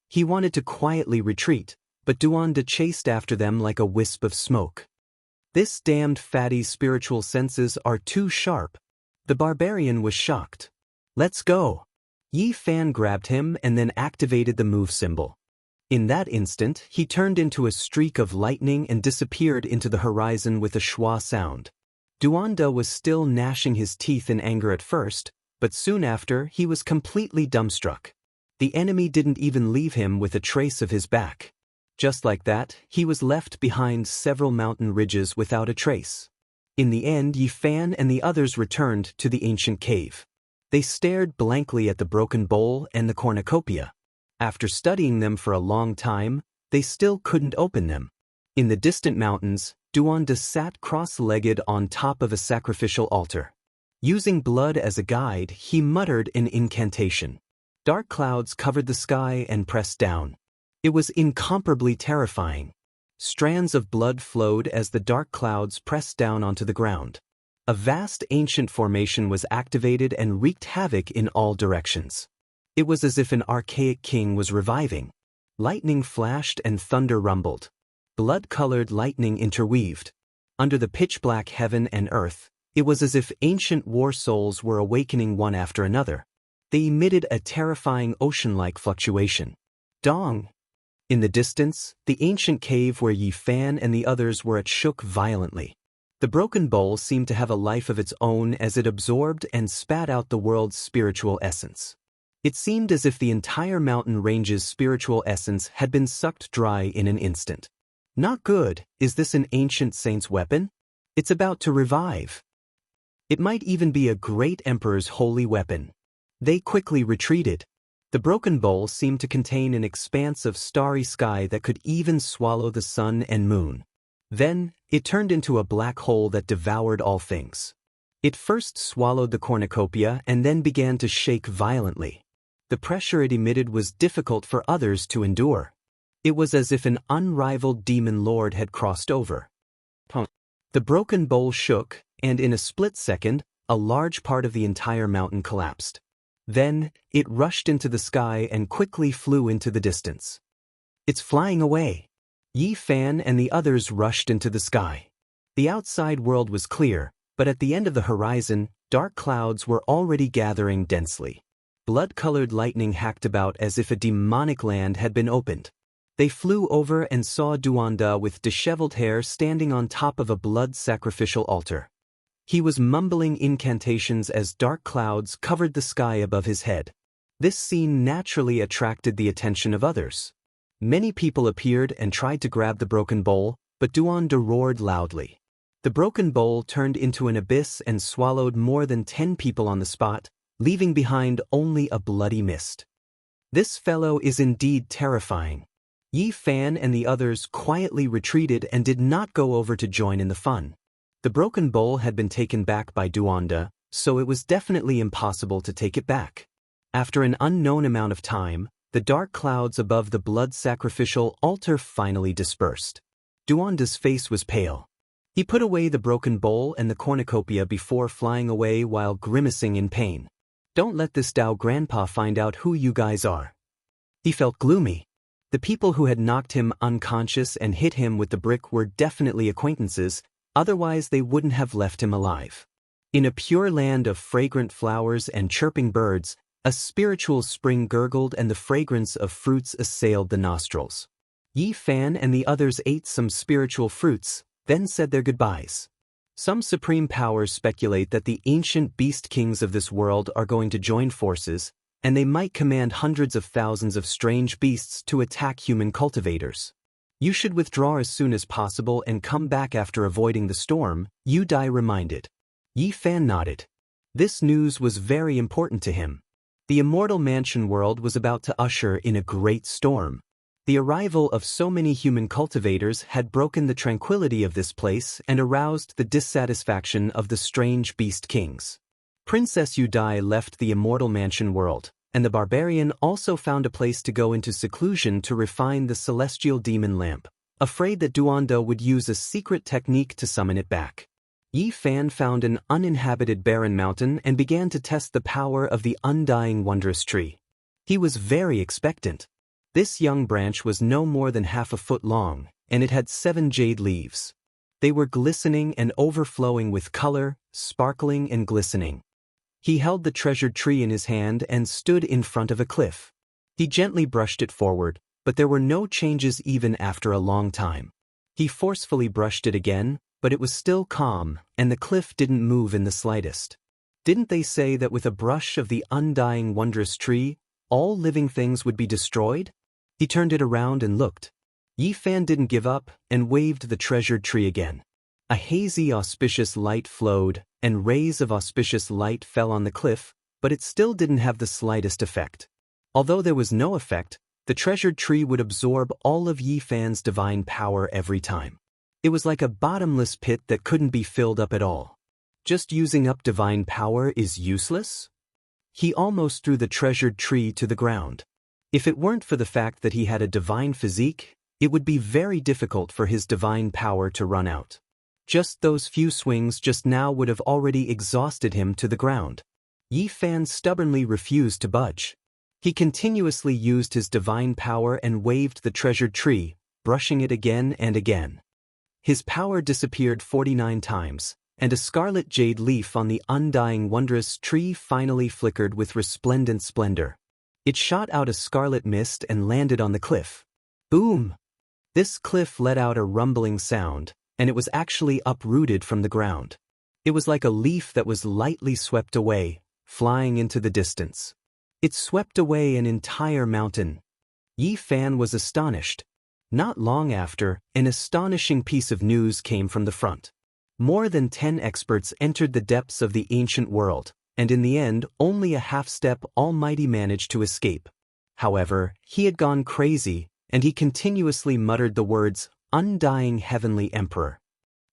He wanted to quietly retreat, but Duanda chased after them like a wisp of smoke. This damned fatty's spiritual senses are too sharp. The barbarian was shocked. Let's go. Yi Fan grabbed him and then activated the move symbol. In that instant, he turned into a streak of lightning and disappeared into the horizon with a schwa sound. Duanda was still gnashing his teeth in anger at first, but soon after he was completely dumbstruck. The enemy didn't even leave him with a trace of his back. Just like that, he was left behind several mountain ridges without a trace. In the end, Yi Fan and the others returned to the ancient cave. They stared blankly at the broken bowl and the cornucopia. After studying them for a long time, they still couldn't open them. In the distant mountains, Duanda sat cross-legged on top of a sacrificial altar. Using blood as a guide, he muttered an incantation. Dark clouds covered the sky and pressed down. It was incomparably terrifying. Strands of blood flowed as the dark clouds pressed down onto the ground. A vast ancient formation was activated and wreaked havoc in all directions. It was as if an archaic king was reviving. Lightning flashed and thunder rumbled. Blood-colored lightning interweaved. Under the pitch-black heaven and earth, it was as if ancient war souls were awakening one after another. They emitted a terrifying ocean-like fluctuation. Dong! In the distance, the ancient cave where Yi Fan and the others were at shook violently. The broken bowl seemed to have a life of its own as it absorbed and spat out the world's spiritual essence. It seemed as if the entire mountain range's spiritual essence had been sucked dry in an instant. Not good. Is this an ancient saint's weapon? It's about to revive. It might even be a great emperor's holy weapon. They quickly retreated. The broken bowl seemed to contain an expanse of starry sky that could even swallow the sun and moon. Then, it turned into a black hole that devoured all things. It first swallowed the cornucopia and then began to shake violently. The pressure it emitted was difficult for others to endure. It was as if an unrivaled demon lord had crossed over. The broken bowl shook, and in a split second, a large part of the entire mountain collapsed. Then, it rushed into the sky and quickly flew into the distance. It's flying away. Yi Fan and the others rushed into the sky. The outside world was clear, but at the end of the horizon, dark clouds were already gathering densely. Blood-colored lightning hacked about as if a demonic land had been opened. They flew over and saw Duanda with disheveled hair standing on top of a blood-sacrificial altar. He was mumbling incantations as dark clouds covered the sky above his head. This scene naturally attracted the attention of others. Many people appeared and tried to grab the broken bowl, but Duanda roared loudly. The broken bowl turned into an abyss and swallowed more than 10 people on the spot, leaving behind only a bloody mist. This fellow is indeed terrifying. Yi Fan and the others quietly retreated and did not go over to join in the fun. The broken bowl had been taken back by Duanda, so it was definitely impossible to take it back. After an unknown amount of time, the dark clouds above the blood-sacrificial altar finally dispersed. Duanda's face was pale. He put away the broken bowl and the cornucopia before flying away while grimacing in pain. Don't let this Dao grandpa find out who you guys are. He felt gloomy. The people who had knocked him unconscious and hit him with the brick were definitely acquaintances, otherwise they wouldn't have left him alive. In a pure land of fragrant flowers and chirping birds, a spiritual spring gurgled and the fragrance of fruits assailed the nostrils. Yi Fan and the others ate some spiritual fruits, then said their goodbyes. Some supreme powers speculate that the ancient beast kings of this world are going to join forces, and they might command hundreds of thousands of strange beasts to attack human cultivators. You should withdraw as soon as possible and come back after avoiding the storm, Yu Dai reminded. Yi Fan nodded. This news was very important to him. The Immortal Mansion world was about to usher in a great storm. The arrival of so many human cultivators had broken the tranquility of this place and aroused the dissatisfaction of the strange beast kings. Princess Yudai left the immortal mansion world, and the barbarian also found a place to go into seclusion to refine the celestial demon lamp, afraid that Duondo would use a secret technique to summon it back. Yi Fan found an uninhabited barren mountain and began to test the power of the undying wondrous tree. He was very expectant. This young branch was no more than half a foot long, and it had 7 jade leaves. They were glistening and overflowing with color, sparkling and glistening. He held the treasured tree in his hand and stood in front of a cliff. He gently brushed it forward, but there were no changes even after a long time. He forcefully brushed it again, but it was still calm, and the cliff didn't move in the slightest. Didn't they say that with a brush of the undying wondrous tree, all living things would be destroyed? He turned it around and looked. Yi Fan didn't give up and waved the treasured tree again. A hazy auspicious light flowed, and rays of auspicious light fell on the cliff, but it still didn't have the slightest effect. Although there was no effect, the treasured tree would absorb all of Yi Fan's divine power every time. It was like a bottomless pit that couldn't be filled up at all. Just using up divine power is useless? He almost threw the treasured tree to the ground. If it weren't for the fact that he had a divine physique, it would be very difficult for his divine power to run out. Just those few swings just now would have already exhausted him to the ground. Yi Fan stubbornly refused to budge. He continuously used his divine power and waved the treasured tree, brushing it again and again. His power disappeared 49 times, and a scarlet jade leaf on the undying wondrous tree finally flickered with resplendent splendor. It shot out a scarlet mist and landed on the cliff. Boom! This cliff let out a rumbling sound, and it was actually uprooted from the ground. It was like a leaf that was lightly swept away, flying into the distance. It swept away an entire mountain. Yi Fan was astonished. Not long after, an astonishing piece of news came from the front. More than 10 experts entered the depths of the ancient world, and in the end, only a half-step Almighty managed to escape. However, he had gone crazy, and he continuously muttered the words, "Undying Heavenly Emperor."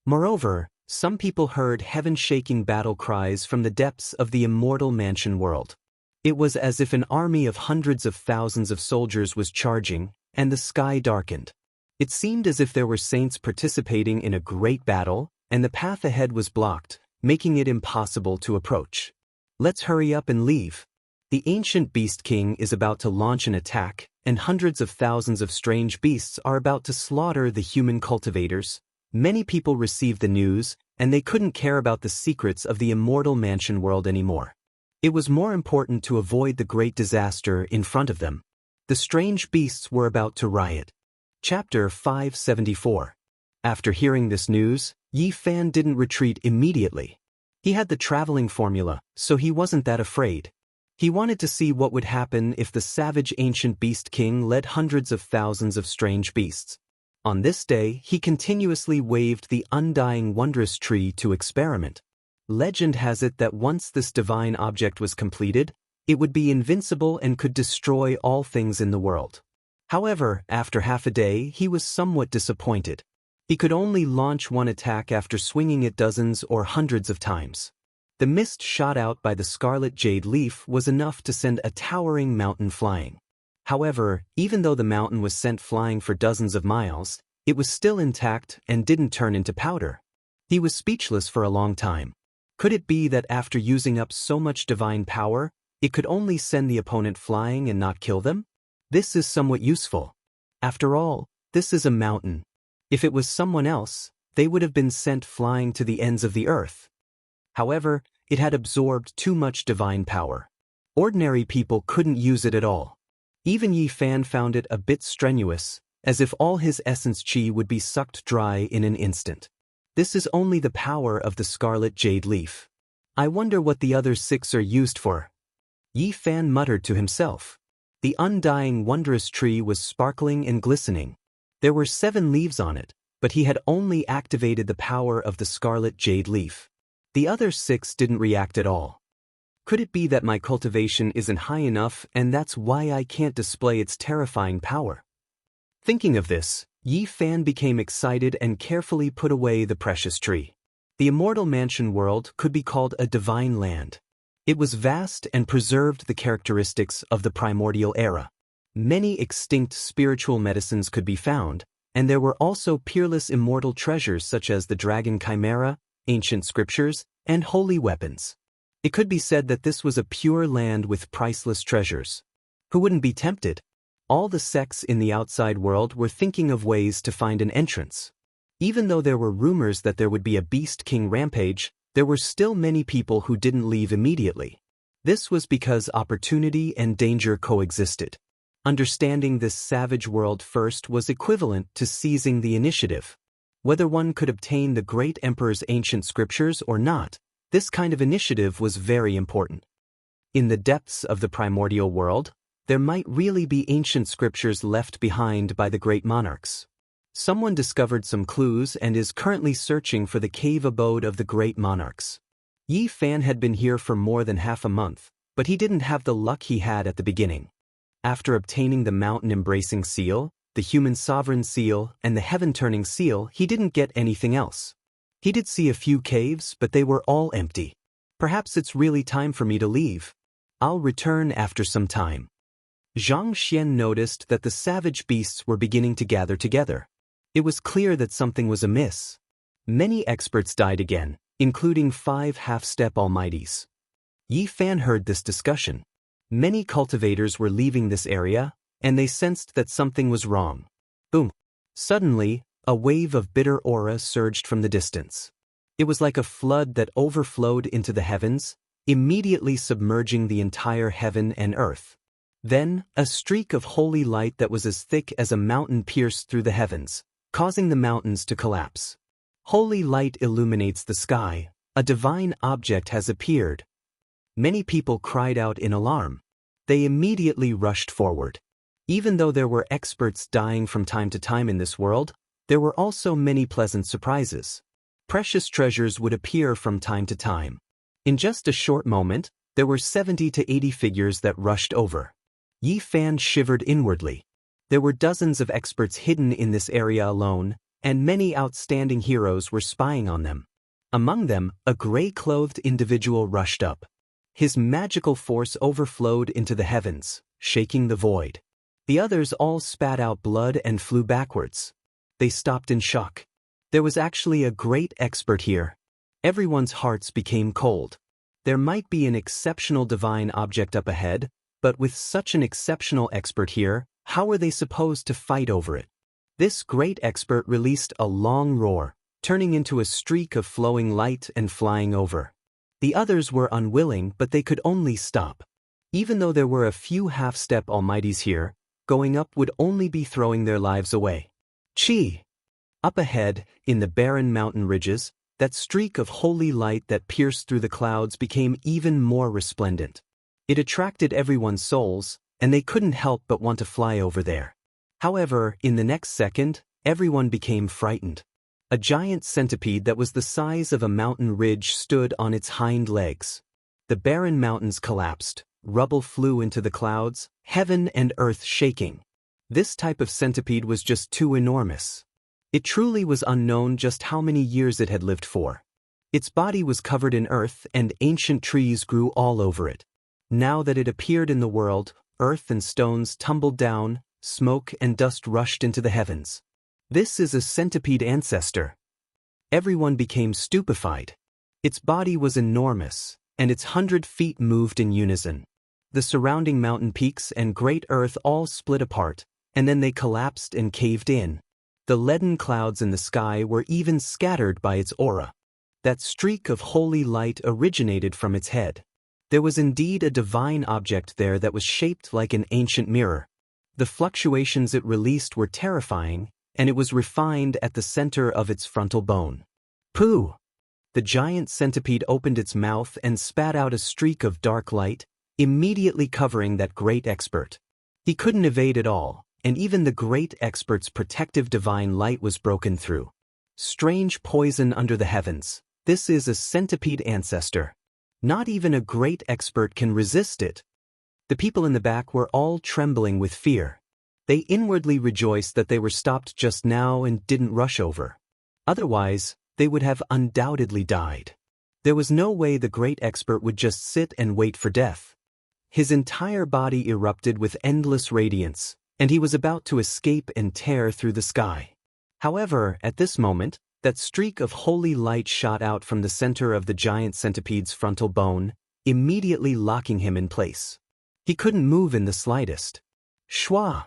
Moreover, some people heard heaven-shaking battle cries from the depths of the immortal mansion world. It was as if an army of hundreds of thousands of soldiers was charging, and the sky darkened. It seemed as if there were saints participating in a great battle, and the path ahead was blocked, making it impossible to approach. Let's hurry up and leave. The ancient beast king is about to launch an attack, and hundreds of thousands of strange beasts are about to slaughter the human cultivators. Many people received the news, and they couldn't care about the secrets of the immortal mansion world anymore. It was more important to avoid the great disaster in front of them. The strange beasts were about to riot. Chapter 574. After hearing this news, Yi Fan didn't retreat immediately. He had the traveling formula, so he wasn't that afraid. He wanted to see what would happen if the savage ancient beast king led hundreds of thousands of strange beasts. On this day, he continuously waved the undying wondrous tree to experiment. Legend has it that once this divine object was completed, it would be invincible and could destroy all things in the world. However, after half a day, he was somewhat disappointed. He could only launch one attack after swinging it dozens or hundreds of times. The mist shot out by the scarlet jade leaf was enough to send a towering mountain flying. However, even though the mountain was sent flying for dozens of miles, it was still intact and didn't turn into powder. He was speechless for a long time. Could it be that after using up so much divine power, it could only send the opponent flying and not kill them? This is somewhat useful. After all, this is a mountain. If it was someone else, they would have been sent flying to the ends of the earth. However, it had absorbed too much divine power. Ordinary people couldn't use it at all. Even Yi Fan found it a bit strenuous, as if all his essence chi would be sucked dry in an instant. This is only the power of the scarlet jade leaf. I wonder what the other 6 are used for. Yi Fan muttered to himself. The undying wondrous tree was sparkling and glistening. There were 7 leaves on it, but he had only activated the power of the scarlet jade leaf. The other 6 didn't react at all. Could it be that my cultivation isn't high enough and that's why I can't display its terrifying power? Thinking of this, Yi Fan became excited and carefully put away the precious tree. The immortal mansion world could be called a divine land. It was vast and preserved the characteristics of the primordial era. Many extinct spiritual medicines could be found, and there were also peerless immortal treasures such as the dragon chimera, ancient scriptures, and holy weapons. It could be said that this was a pure land with priceless treasures. Who wouldn't be tempted? All the sects in the outside world were thinking of ways to find an entrance. Even though there were rumors that there would be a Beast King rampage, there were still many people who didn't leave immediately. This was because opportunity and danger coexisted. Understanding this savage world first was equivalent to seizing the initiative. Whether one could obtain the great emperor's ancient scriptures or not, this kind of initiative was very important. In the depths of the primordial world, there might really be ancient scriptures left behind by the great monarchs. Someone discovered some clues and is currently searching for the cave abode of the great monarchs. Yi Fan had been here for more than half a month, but he didn't have the luck he had at the beginning. After obtaining the mountain-embracing seal, the human sovereign seal, and the heaven-turning seal, he didn't get anything else. He did see a few caves, but they were all empty. Perhaps it's really time for me to leave. I'll return after some time. Zhang Xian noticed that the savage beasts were beginning to gather together. It was clear that something was amiss. Many experts died again, including 5 half-step almighties. Yi Fan heard this discussion. Many cultivators were leaving this area, and they sensed that something was wrong. Boom! Suddenly, a wave of bitter aura surged from the distance. It was like a flood that overflowed into the heavens, immediately submerging the entire heaven and earth. Then, a streak of holy light that was as thick as a mountain pierced through the heavens, causing the mountains to collapse. Holy light illuminates the sky. A divine object has appeared. Many people cried out in alarm. They immediately rushed forward. Even though there were experts dying from time to time in this world, there were also many pleasant surprises. Precious treasures would appear from time to time. In just a short moment, there were 70 to 80 figures that rushed over. Yi Fan shivered inwardly. There were dozens of experts hidden in this area alone, and many outstanding heroes were spying on them. Among them, a gray-clothed individual rushed up. His magical force overflowed into the heavens, shaking the void. The others all spat out blood and flew backwards. They stopped in shock. There was actually a great expert here. Everyone's hearts became cold. There might be an exceptional divine object up ahead, but with such an exceptional expert here, how were they supposed to fight over it? This great expert released a long roar, turning into a streak of flowing light and flying over. The others were unwilling, but they could only stop. Even though there were a few half-step almighties here, going up would only be throwing their lives away. Chi! Up ahead, in the barren mountain ridges, that streak of holy light that pierced through the clouds became even more resplendent. It attracted everyone's souls, and they couldn't help but want to fly over there. However, in the next second, everyone became frightened. A giant centipede that was the size of a mountain ridge stood on its hind legs. The barren mountains collapsed, rubble flew into the clouds, heaven and earth shaking. This type of centipede was just too enormous. It truly was unknown just how many years it had lived for. Its body was covered in earth and ancient trees grew all over it. Now that it appeared in the world, earth and stones tumbled down, smoke and dust rushed into the heavens. This is a centipede ancestor. Everyone became stupefied. Its body was enormous, and its 100 feet moved in unison. The surrounding mountain peaks and great earth all split apart, and then they collapsed and caved in. The leaden clouds in the sky were even scattered by its aura. That streak of holy light originated from its head. There was indeed a divine object there that was shaped like an ancient mirror. The fluctuations it released were terrifying, and it was refined at the center of its frontal bone. Pooh! The giant centipede opened its mouth and spat out a streak of dark light, immediately covering that great expert. He couldn't evade it all, and even the great expert's protective divine light was broken through. Strange poison under the heavens. This is a centipede ancestor. Not even a great expert can resist it. The people in the back were all trembling with fear. They inwardly rejoiced that they were stopped just now and didn't rush over. Otherwise, they would have undoubtedly died. There was no way the great expert would just sit and wait for death. His entire body erupted with endless radiance, and he was about to escape and tear through the sky. However, at this moment, that streak of holy light shot out from the center of the giant centipede's frontal bone, immediately locking him in place. He couldn't move in the slightest. Shwa!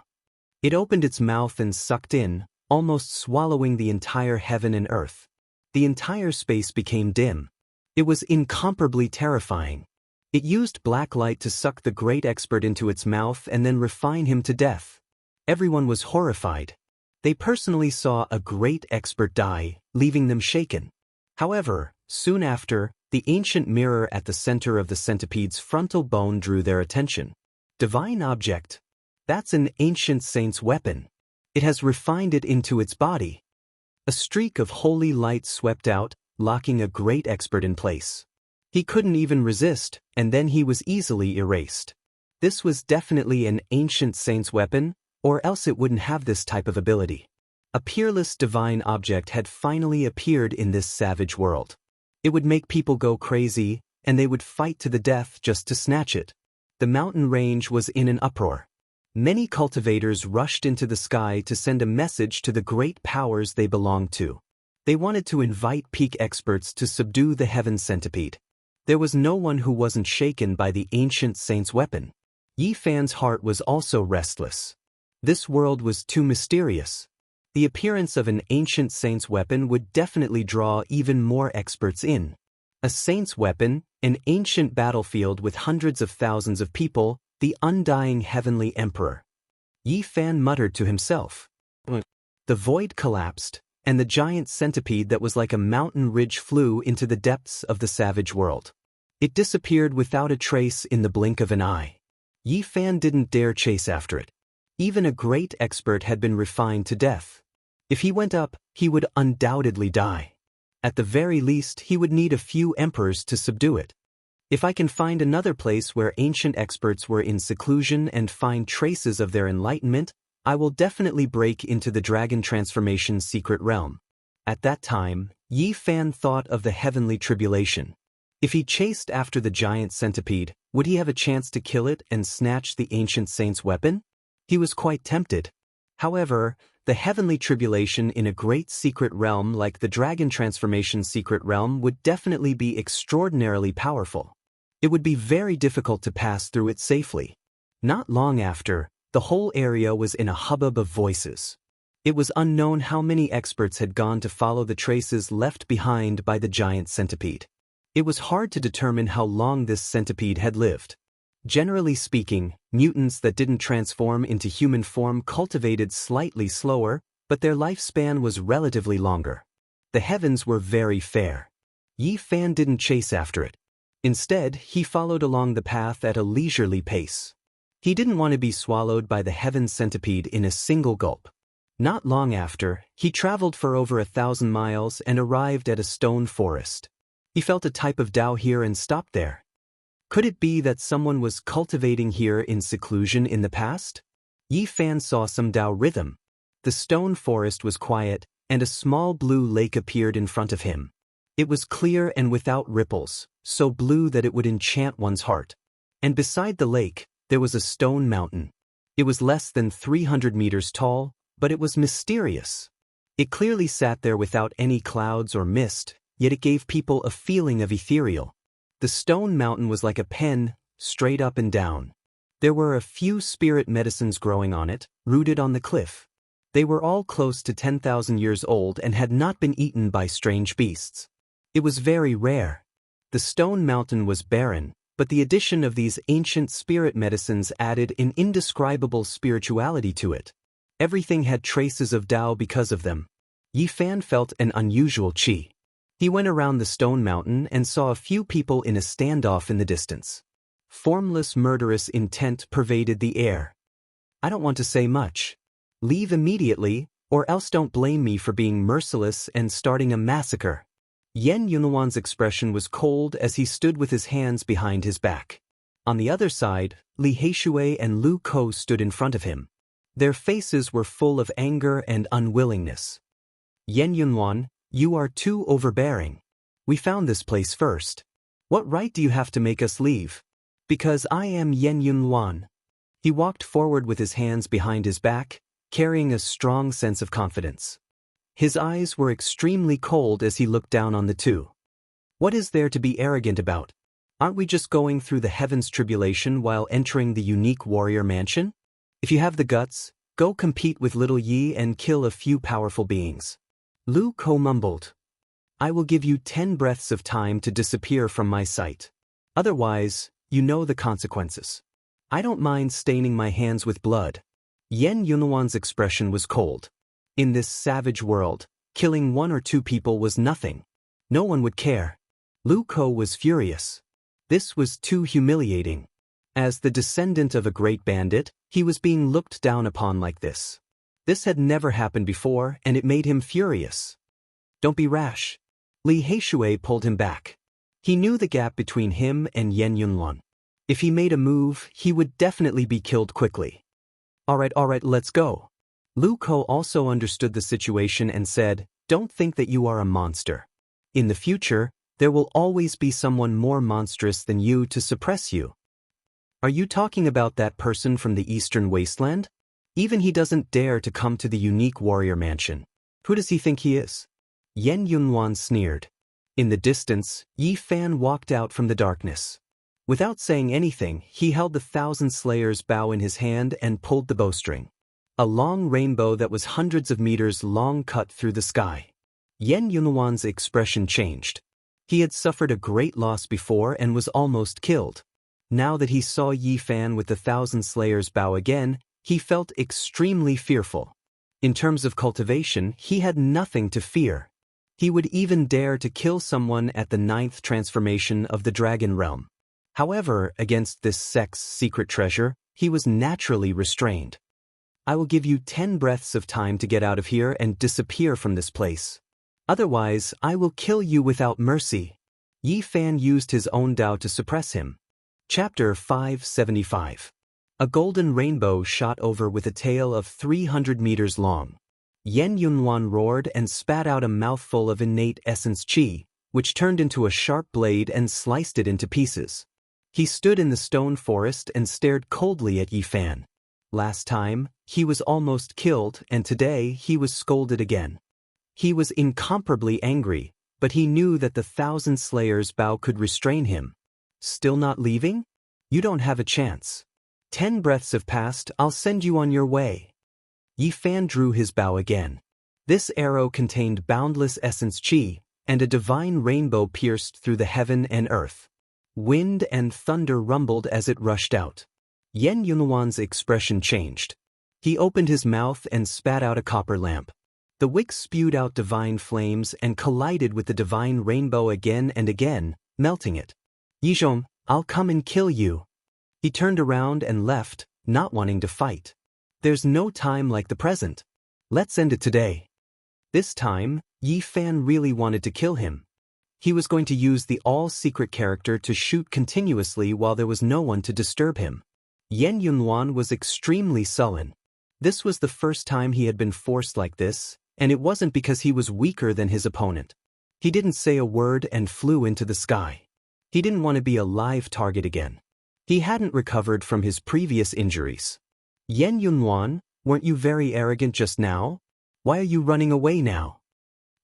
It opened its mouth and sucked in, almost swallowing the entire heaven and earth. The entire space became dim. It was incomparably terrifying. It used black light to suck the great expert into its mouth and then refine him to death. Everyone was horrified. They personally saw a great expert die, leaving them shaken. However, soon after, the ancient mirror at the center of the centipede's frontal bone drew their attention. Divine object. That's an ancient saint's weapon. It has refined it into its body. A streak of holy light swept out, locking a great expert in place. He couldn't even resist, and then he was easily erased. This was definitely an ancient saint's weapon, or else it wouldn't have this type of ability. A peerless divine object had finally appeared in this savage world. It would make people go crazy, and they would fight to the death just to snatch it. The mountain range was in an uproar. Many cultivators rushed into the sky to send a message to the great powers they belonged to. They wanted to invite peak experts to subdue the heaven centipede. There was no one who wasn't shaken by the ancient saint's weapon. Yi Fan's heart was also restless. This world was too mysterious. The appearance of an ancient saint's weapon would definitely draw even more experts in. A saint's weapon, an ancient battlefield with hundreds of thousands of people, the undying heavenly emperor. Yi Fan muttered to himself. The void collapsed, and the giant centipede that was like a mountain ridge flew into the depths of the savage world. It disappeared without a trace in the blink of an eye. Yi Fan didn't dare chase after it. Even a great expert had been refined to death. If he went up, he would undoubtedly die. At the very least, he would need a few emperors to subdue it. If I can find another place where ancient experts were in seclusion and find traces of their enlightenment, I will definitely break into the dragon transformation's secret realm. At that time, Yi Fan thought of the heavenly tribulation. If he chased after the giant centipede, would he have a chance to kill it and snatch the ancient saint's weapon? He was quite tempted. However, the heavenly tribulation in a great secret realm like the dragon transformation secret realm would definitely be extraordinarily powerful. It would be very difficult to pass through it safely. Not long after, the whole area was in a hubbub of voices. It was unknown how many experts had gone to follow the traces left behind by the giant centipede. It was hard to determine how long this centipede had lived. Generally speaking, mutants that didn't transform into human form cultivated slightly slower, but their lifespan was relatively longer. The heavens were very fair. Yi Fan didn't chase after it. Instead, he followed along the path at a leisurely pace. He didn't want to be swallowed by the heaven centipede in a single gulp. Not long after, he traveled for over 1,000 miles and arrived at a stone forest. He felt a type of Dao here and stopped there. Could it be that someone was cultivating here in seclusion in the past? Yi Fan saw some Dao rhythm. The stone forest was quiet, and a small blue lake appeared in front of him. It was clear and without ripples, so blue that it would enchant one's heart. And beside the lake, there was a stone mountain. It was less than 300 meters tall, but it was mysterious. It clearly sat there without any clouds or mist, yet it gave people a feeling of ethereal. The stone mountain was like a pen, straight up and down. There were a few spirit medicines growing on it, rooted on the cliff. They were all close to 10,000 years old and had not been eaten by strange beasts. It was very rare. The stone mountain was barren, but the addition of these ancient spirit medicines added an indescribable spirituality to it. Everything had traces of Tao because of them. Yi Fan felt an unusual qi. He went around the stone mountain and saw a few people in a standoff in the distance. Formless murderous intent pervaded the air. I don't want to say much. Leave immediately, or else don't blame me for being merciless and starting a massacre. Yan Yunluan's expression was cold as he stood with his hands behind his back. On the other side, Li Heishui and Lu Ko stood in front of him. Their faces were full of anger and unwillingness. Yen Yunluan, you are too overbearing. We found this place first. What right do you have to make us leave? Because I am Yen Yunluan. He walked forward with his hands behind his back, carrying a strong sense of confidence. His eyes were extremely cold as he looked down on the two. What is there to be arrogant about? Aren't we just going through the heavens tribulation while entering the unique warrior mansion? If you have the guts, go compete with little Yi and kill a few powerful beings. Lu Ko mumbled. I will give you 10 breaths of time to disappear from my sight. Otherwise, you know the consequences. I don't mind staining my hands with blood. Yen Yunluan's expression was cold. In this savage world, killing 1 or 2 people was nothing. No one would care. Lu Ko was furious. This was too humiliating. As the descendant of a great bandit, he was being looked down upon like this. This had never happened before, and it made him furious. Don't be rash. Li Heishui pulled him back. He knew the gap between him and Yen Yunluan. If he made a move, he would definitely be killed quickly. All right, let's go. Lu Ko also understood the situation and said, don't think that you are a monster. In the future, there will always be someone more monstrous than you to suppress you. Are you talking about that person from the Eastern Wasteland? Even he doesn't dare to come to the unique warrior mansion. Who does he think he is? Yen Yunluan sneered. In the distance, Yi Fan walked out from the darkness. Without saying anything, he held the 1,000 Slayers' bow in his hand and pulled the bowstring. A long rainbow that was hundreds of meters long cut through the sky. Yen Yunluan's expression changed. He had suffered a great loss before and was almost killed. Now that he saw Yi Fan with the 1,000 Slayers' bow again, he felt extremely fearful. In terms of cultivation, he had nothing to fear. He would even dare to kill someone at the 9th transformation of the Dragon Realm. However, against this sect's secret treasure, he was naturally restrained. I will give you 10 breaths of time to get out of here and disappear from this place. Otherwise, I will kill you without mercy. Yi Fan used his own Dao to suppress him. Chapter 575. A golden rainbow shot over with a tail of 300 meters long. Yen Yunluan roared and spat out a mouthful of innate essence qi, which turned into a sharp blade and sliced it into pieces. He stood in the stone forest and stared coldly at Yi Fan. Last time, he was almost killed, and today he was scolded again. He was incomparably angry, but he knew that the 1,000 Slayers' bow could restrain him. Still not leaving? You don't have a chance. 10 breaths have passed, I'll send you on your way. Yi Fan drew his bow again. This arrow contained boundless essence qi, and a divine rainbow pierced through the heaven and earth. Wind and thunder rumbled as it rushed out. Yen Yunluan's expression changed. He opened his mouth and spat out a copper lamp. The wick spewed out divine flames and collided with the divine rainbow again and again, melting it. Yizhong, I'll come and kill you. He turned around and left, not wanting to fight. There's no time like the present. Let's end it today. This time, Yi Fan really wanted to kill him. He was going to use the all-secret character to shoot continuously while there was no one to disturb him. Yen Yunluan was extremely sullen. This was the first time he had been forced like this, and it wasn't because he was weaker than his opponent. He didn't say a word and flew into the sky. He didn't want to be a live target again. He hadn't recovered from his previous injuries. Yen Yunluan, weren't you very arrogant just now? Why are you running away now?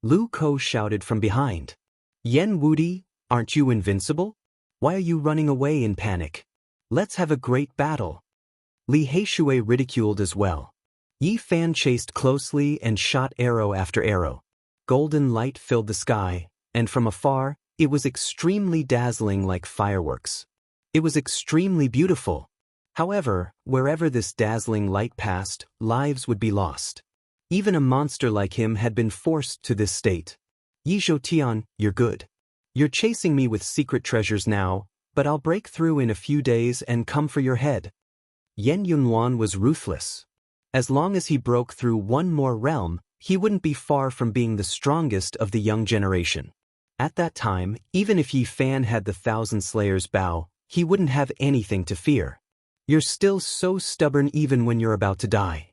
Lu Ko shouted from behind. Yen Wudi, aren't you invincible? Why are you running away in panic? Let's have a great battle. Li Heishui ridiculed as well. Yi Fan chased closely and shot arrow after arrow. Golden light filled the sky, and from afar, it was extremely dazzling like fireworks. It was extremely beautiful. However, wherever this dazzling light passed, lives would be lost. Even a monster like him had been forced to this state. Yi Zhoutian, you're good. You're chasing me with secret treasures now, but I'll break through in a few days and come for your head. Yen Yunluan was ruthless. As long as he broke through one more realm, he wouldn't be far from being the strongest of the young generation. At that time, even if Yi Fan had the 1,000 Slayers' bow, he wouldn't have anything to fear. You're still so stubborn even when you're about to die.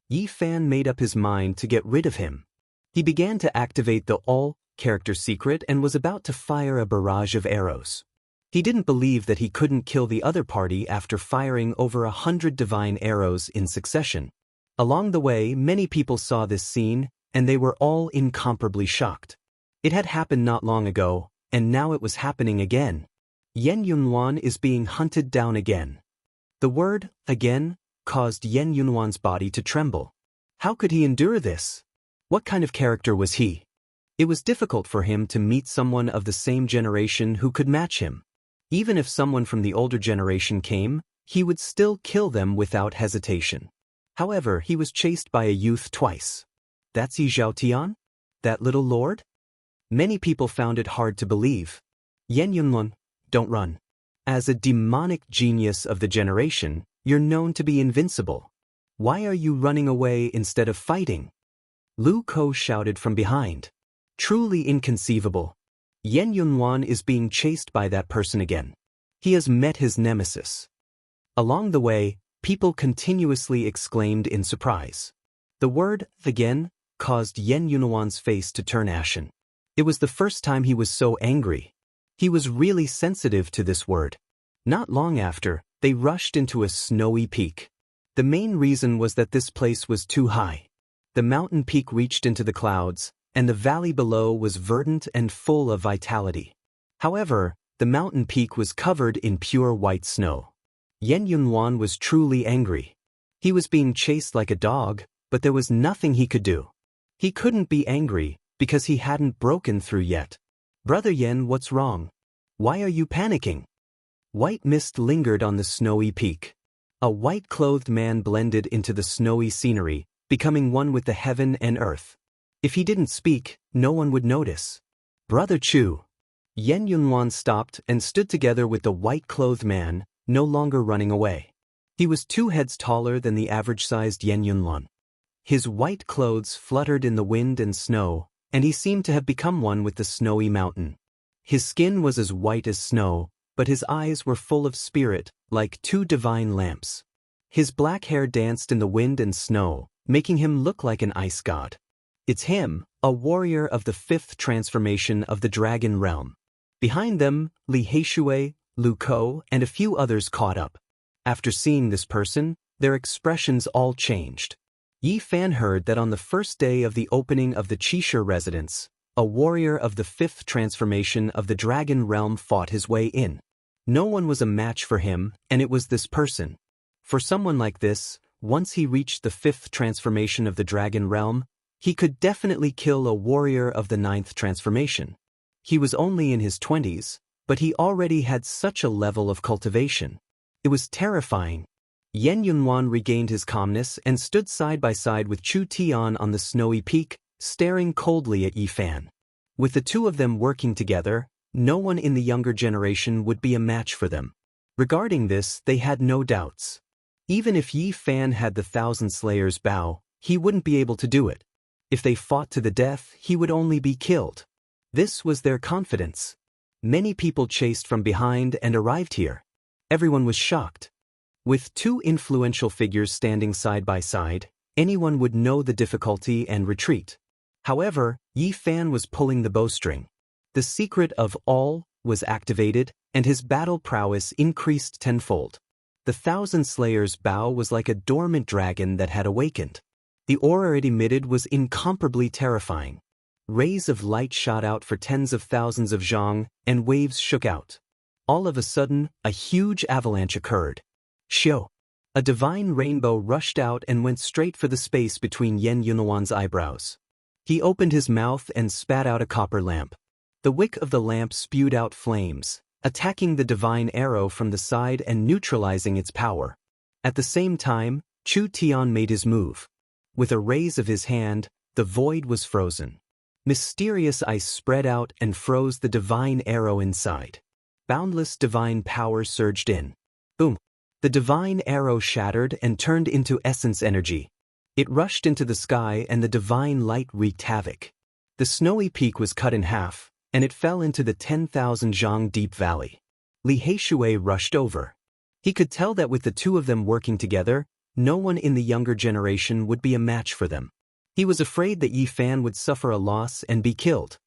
Yi Fan made up his mind to get rid of him. He began to activate the all-character secret and was about to fire a barrage of arrows. He didn't believe that he couldn't kill the other party after firing over 100 divine arrows in succession. Along the way, many people saw this scene, and they were all incomparably shocked. It had happened not long ago, and now it was happening again. Yan Yunhuan is being hunted down again. The word, again, caused Yan Yunhuan's body to tremble. How could he endure this? What kind of character was he? It was difficult for him to meet someone of the same generation who could match him. Even if someone from the older generation came, he would still kill them without hesitation. However, he was chased by a youth twice. That's Yi Zhaotian? That little lord? Many people found it hard to believe. Yan Yunhuan, don't run. As a demonic genius of the generation, you're known to be invincible. Why are you running away instead of fighting? Lu Ko shouted from behind. Truly inconceivable. Yan Yunhuan is being chased by that person again. He has met his nemesis. Along the way, people continuously exclaimed in surprise. The word, again, caused Yan Yunhuan's face to turn ashen. It was the first time he was so angry. He was really sensitive to this word. Not long after, they rushed into a snowy peak. The main reason was that this place was too high. The mountain peak reached into the clouds, and the valley below was verdant and full of vitality. However, the mountain peak was covered in pure white snow. Yan Yunhuan was truly angry. He was being chased like a dog, but there was nothing he could do. He couldn't be angry, because he hadn't broken through yet. Brother Yan, what's wrong? Why are you panicking? White mist lingered on the snowy peak. A white-clothed man blended into the snowy scenery, becoming one with the heaven and earth. If he didn't speak, no one would notice. Brother Chu. Yan Yunhuan stopped and stood together with the white-clothed man, no longer running away. He was 2 heads taller than the average-sized Yan Yunhuan. His white clothes fluttered in the wind and snow, and he seemed to have become one with the snowy mountain. His skin was as white as snow, but his eyes were full of spirit, like 2 divine lamps. His black hair danced in the wind and snow, making him look like an ice god. It's him, a warrior of the 5th transformation of the dragon realm. Behind them, Li Heishui, Lu Ko, and a few others caught up. After seeing this person, their expressions all changed. Yi Fan heard that on the first day of the opening of the Qixi residence, a warrior of the 5th transformation of the dragon realm fought his way in. No one was a match for him, and it was this person. For someone like this, once he reached the 5th transformation of the dragon realm, he could definitely kill a warrior of the 9th transformation. He was only in his 20s, but he already had such a level of cultivation. It was terrifying. Yan Yunhuan regained his calmness and stood side by side with Chu Tian on the snowy peak, staring coldly at Yi Fan. With the 2 of them working together, no one in the younger generation would be a match for them. Regarding this, they had no doubts. Even if Yi Fan had the 1,000 Slayers' bow, he wouldn't be able to do it. If they fought to the death, he would only be killed. This was their confidence. Many people chased from behind and arrived here. Everyone was shocked. With 2 influential figures standing side by side, anyone would know the difficulty and retreat. However, Yi Fan was pulling the bowstring. The secret of all was activated, and his battle prowess increased tenfold. The 1,000 Slayers' bow was like a dormant dragon that had awakened. The aura it emitted was incomparably terrifying. Rays of light shot out for tens of thousands of zhang, and waves shook out. All of a sudden, a huge avalanche occurred. Xiu! A divine rainbow rushed out and went straight for the space between Yan Yunhuan's eyebrows. He opened his mouth and spat out a copper lamp. The wick of the lamp spewed out flames, attacking the divine arrow from the side and neutralizing its power. At the same time, Chu Tian made his move. With a raise of his hand, the void was frozen. Mysterious ice spread out and froze the divine arrow inside. Boundless divine power surged in. Boom! The divine arrow shattered and turned into essence energy. It rushed into the sky and the divine light wreaked havoc. The snowy peak was cut in half, and it fell into the 10,000 zhang deep valley. Li Heishui rushed over. He could tell that with the 2 of them working together, no one in the younger generation would be a match for them. He was afraid that Yi Fan would suffer a loss and be killed.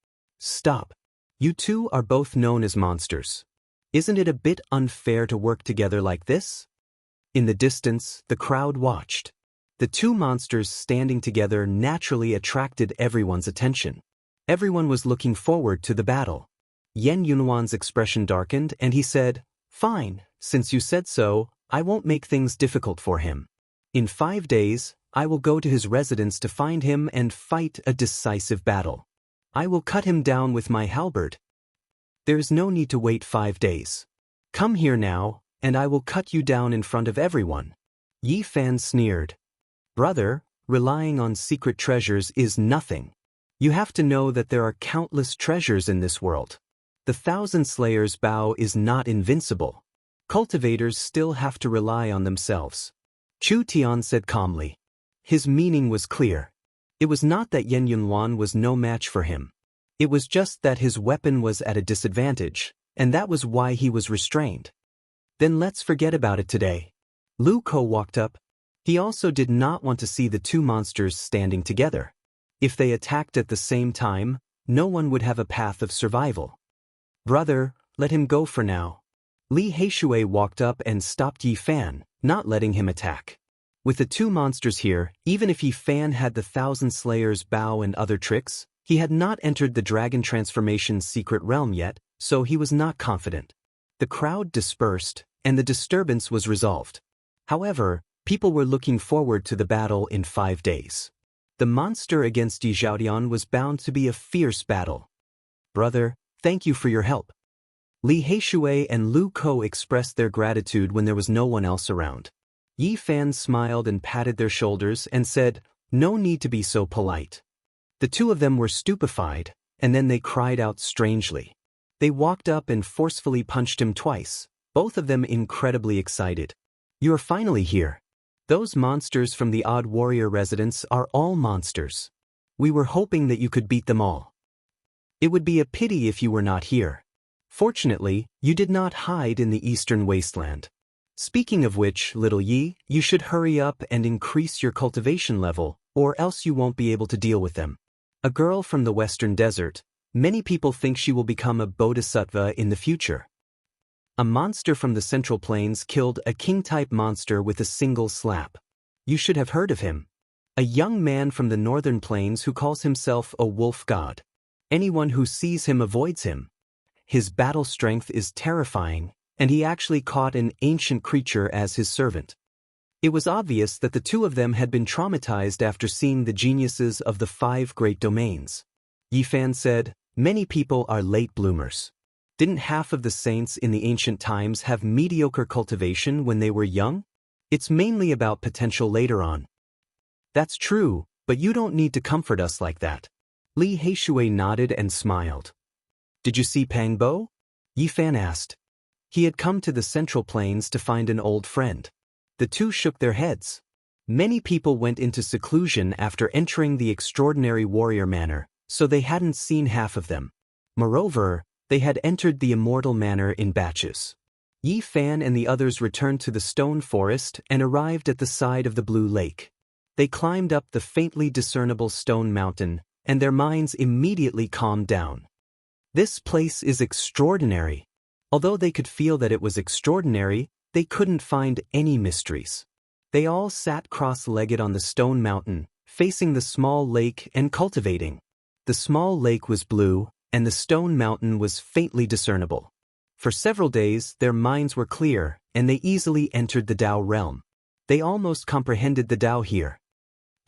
Stop. You two are both known as monsters. Isn't it a bit unfair to work together like this? In the distance, the crowd watched. The two monsters standing together naturally attracted everyone's attention. Everyone was looking forward to the battle. Yan Yunwan's expression darkened and he said, "Fine, since you said so, I won't make things difficult for him. In 5 days, I will go to his residence to find him and fight a decisive battle. I will cut him down with my halberd. There's no need to wait 5 days. Come here now, and I will cut you down in front of everyone." Yi Fan sneered. "Brother, relying on secret treasures is nothing. You have to know that there are countless treasures in this world. The Thousand Slayers' bow is not invincible. Cultivators still have to rely on themselves." Chu Tian said calmly. His meaning was clear. It was not that Yan Yunwan was no match for him. It was just that his weapon was at a disadvantage, and that was why he was restrained. "Then let's forget about it today." Lu Ko walked up. He also did not want to see the two monsters standing together. If they attacked at the same time, no one would have a path of survival. "Brother, let him go for now." Li Heishui walked up and stopped Yi Fan, not letting him attack. With the two monsters here, even if Yi Fan had the Thousand Slayers' bow and other tricks, he had not entered the Dragon Transformation's secret realm yet, so he was not confident. The crowd dispersed, and the disturbance was resolved. However, people were looking forward to the battle in 5 days. The monster against Yi Zhaodian was bound to be a fierce battle. "Brother, thank you for your help." Li Heishui and Lu Ko expressed their gratitude when there was no one else around. Yi Fan smiled and patted their shoulders and said, "No need to be so polite." The two of them were stupefied, and then they cried out strangely. They walked up and forcefully punched him twice, both of them incredibly excited. "You are finally here. Those monsters from the Odd Warrior residence are all monsters. We were hoping that you could beat them all. It would be a pity if you were not here. Fortunately, you did not hide in the eastern wasteland. Speaking of which, little Yi, you should hurry up and increase your cultivation level, or else you won't be able to deal with them. A girl from the western desert, many people think she will become a bodhisattva in the future. A monster from the Central Plains killed a king-type monster with a single slap. You should have heard of him. A young man from the Northern Plains who calls himself a wolf god. Anyone who sees him avoids him. His battle strength is terrifying, and he actually caught an ancient creature as his servant. It was obvious that the two of them had been traumatized after seeing the geniuses of the 5 great domains. Yi Fan said, "Many people are late bloomers. Didn't half of the saints in the ancient times have mediocre cultivation when they were young? It's mainly about potential later on." "That's true, but you don't need to comfort us like that." Li Heishui nodded and smiled. "Did you see Pang Bo?" Yi Fan asked. He had come to the Central Plains to find an old friend. The two shook their heads. Many people went into seclusion after entering the extraordinary warrior manor, so they hadn't seen half of them. Moreover, they had entered the Immortal manor in batches. Yi Fan and the others returned to the stone forest and arrived at the side of the blue lake. They climbed up the faintly discernible stone mountain, and their minds immediately calmed down. This place is extraordinary. Although they could feel that it was extraordinary, they couldn't find any mysteries. They all sat cross-legged on the stone mountain, facing the small lake and cultivating. The small lake was blue, and the stone mountain was faintly discernible. For several days, their minds were clear, and they easily entered the Dao realm. They almost comprehended the Dao here.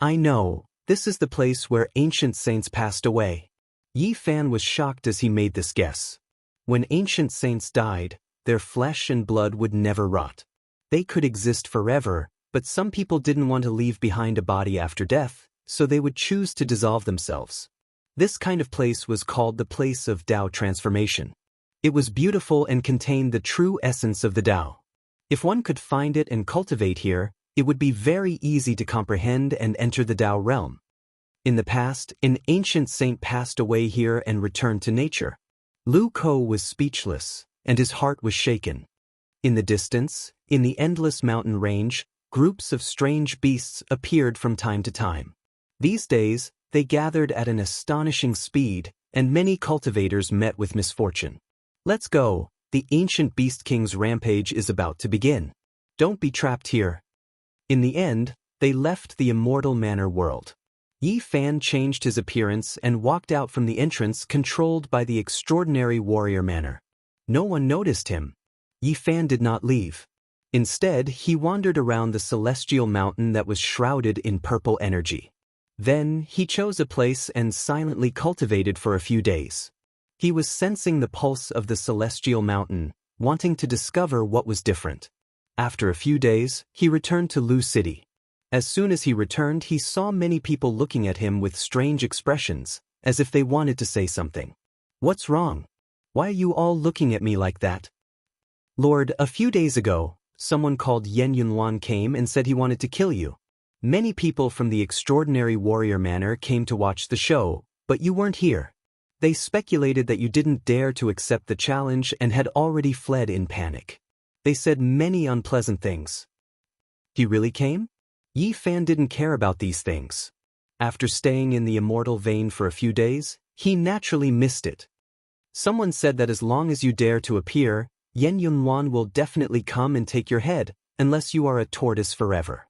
"I know, this is the place where ancient saints passed away." Yi Fan was shocked as he made this guess. When ancient saints died, their flesh and blood would never rot. They could exist forever, but some people didn't want to leave behind a body after death, so they would choose to dissolve themselves. This kind of place was called the place of Dao transformation. It was beautiful and contained the true essence of the Dao. If one could find it and cultivate here, it would be very easy to comprehend and enter the Dao realm. In the past, an ancient saint passed away here and returned to nature. Lu Ko was speechless, and his heart was shaken. In the distance, in the endless mountain range, Groups of strange beasts appeared from time to time. These days, they gathered at an astonishing speed, and many cultivators met with misfortune. Let's go, the ancient Beast King's rampage is about to begin. Don't be trapped here. In the end, they left the Immortal Manor world. Yi Fan changed his appearance and walked out from the entrance controlled by the extraordinary warrior manor. No one noticed him. Yi Fan did not leave. Instead, he wandered around the celestial mountain that was shrouded in purple energy. Then, he chose a place and silently cultivated for a few days. He was sensing the pulse of the celestial mountain, wanting to discover what was different. After a few days, he returned to Lu City. As soon as he returned, he saw many people looking at him with strange expressions, as if they wanted to say something. What's wrong? Why are you all looking at me like that? Lord, a few days ago, someone called Yen Yunluan came and said he wanted to kill you. Many people from the extraordinary warrior manor came to watch the show, but you weren't here. They speculated that you didn't dare to accept the challenge and had already fled in panic. They said many unpleasant things. He really came? Yi Fan didn't care about these things. After staying in the immortal vein for a few days, he naturally missed it. Someone said that as long as you dare to appear, Yen Yunluan will definitely come and take your head, unless you are a tortoise forever.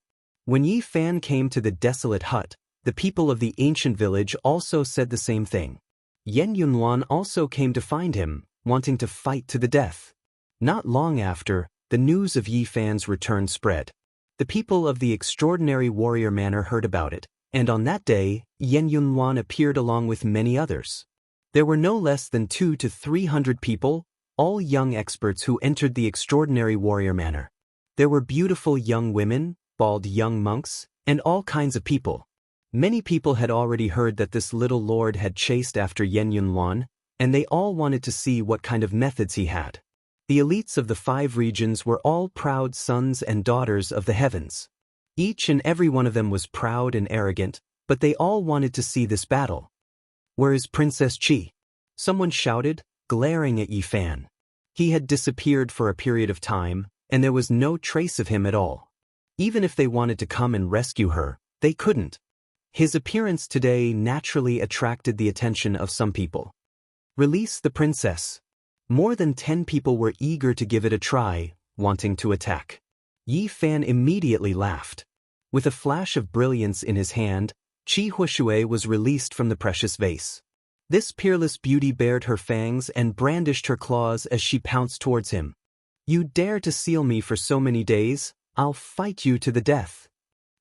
When Yi Fan came to the desolate hut, the people of the ancient village also said the same thing. Yen Yunluan also came to find him, wanting to fight to the death. Not long after, the news of Yi Fan's return spread. The people of the extraordinary warrior manor heard about it, and on that day, Yen Yunluan appeared along with many others. There were no less than 200 to 300 people, all young experts who entered the extraordinary warrior manor. There were beautiful young women, bald young monks, and all kinds of people. Many people had already heard that this little lord had chased after Yen Yunluan, and they all wanted to see what kind of methods he had. The elites of the 5 regions were all proud sons and daughters of the heavens. Each and every one of them was proud and arrogant, but they all wanted to see this battle. Where is Princess Qi? Someone shouted, glaring at Yi Fan. He had disappeared for a period of time, and there was no trace of him at all. Even if they wanted to come and rescue her, they couldn't. His appearance today naturally attracted the attention of some people. Release the princess. More than 10 people were eager to give it a try, wanting to attack. Yi Fan immediately laughed. With a flash of brilliance in his hand, Qi Huishui was released from the precious vase. This peerless beauty bared her fangs and brandished her claws as she pounced towards him. You dare to seal me for so many days? I'll fight you to the death.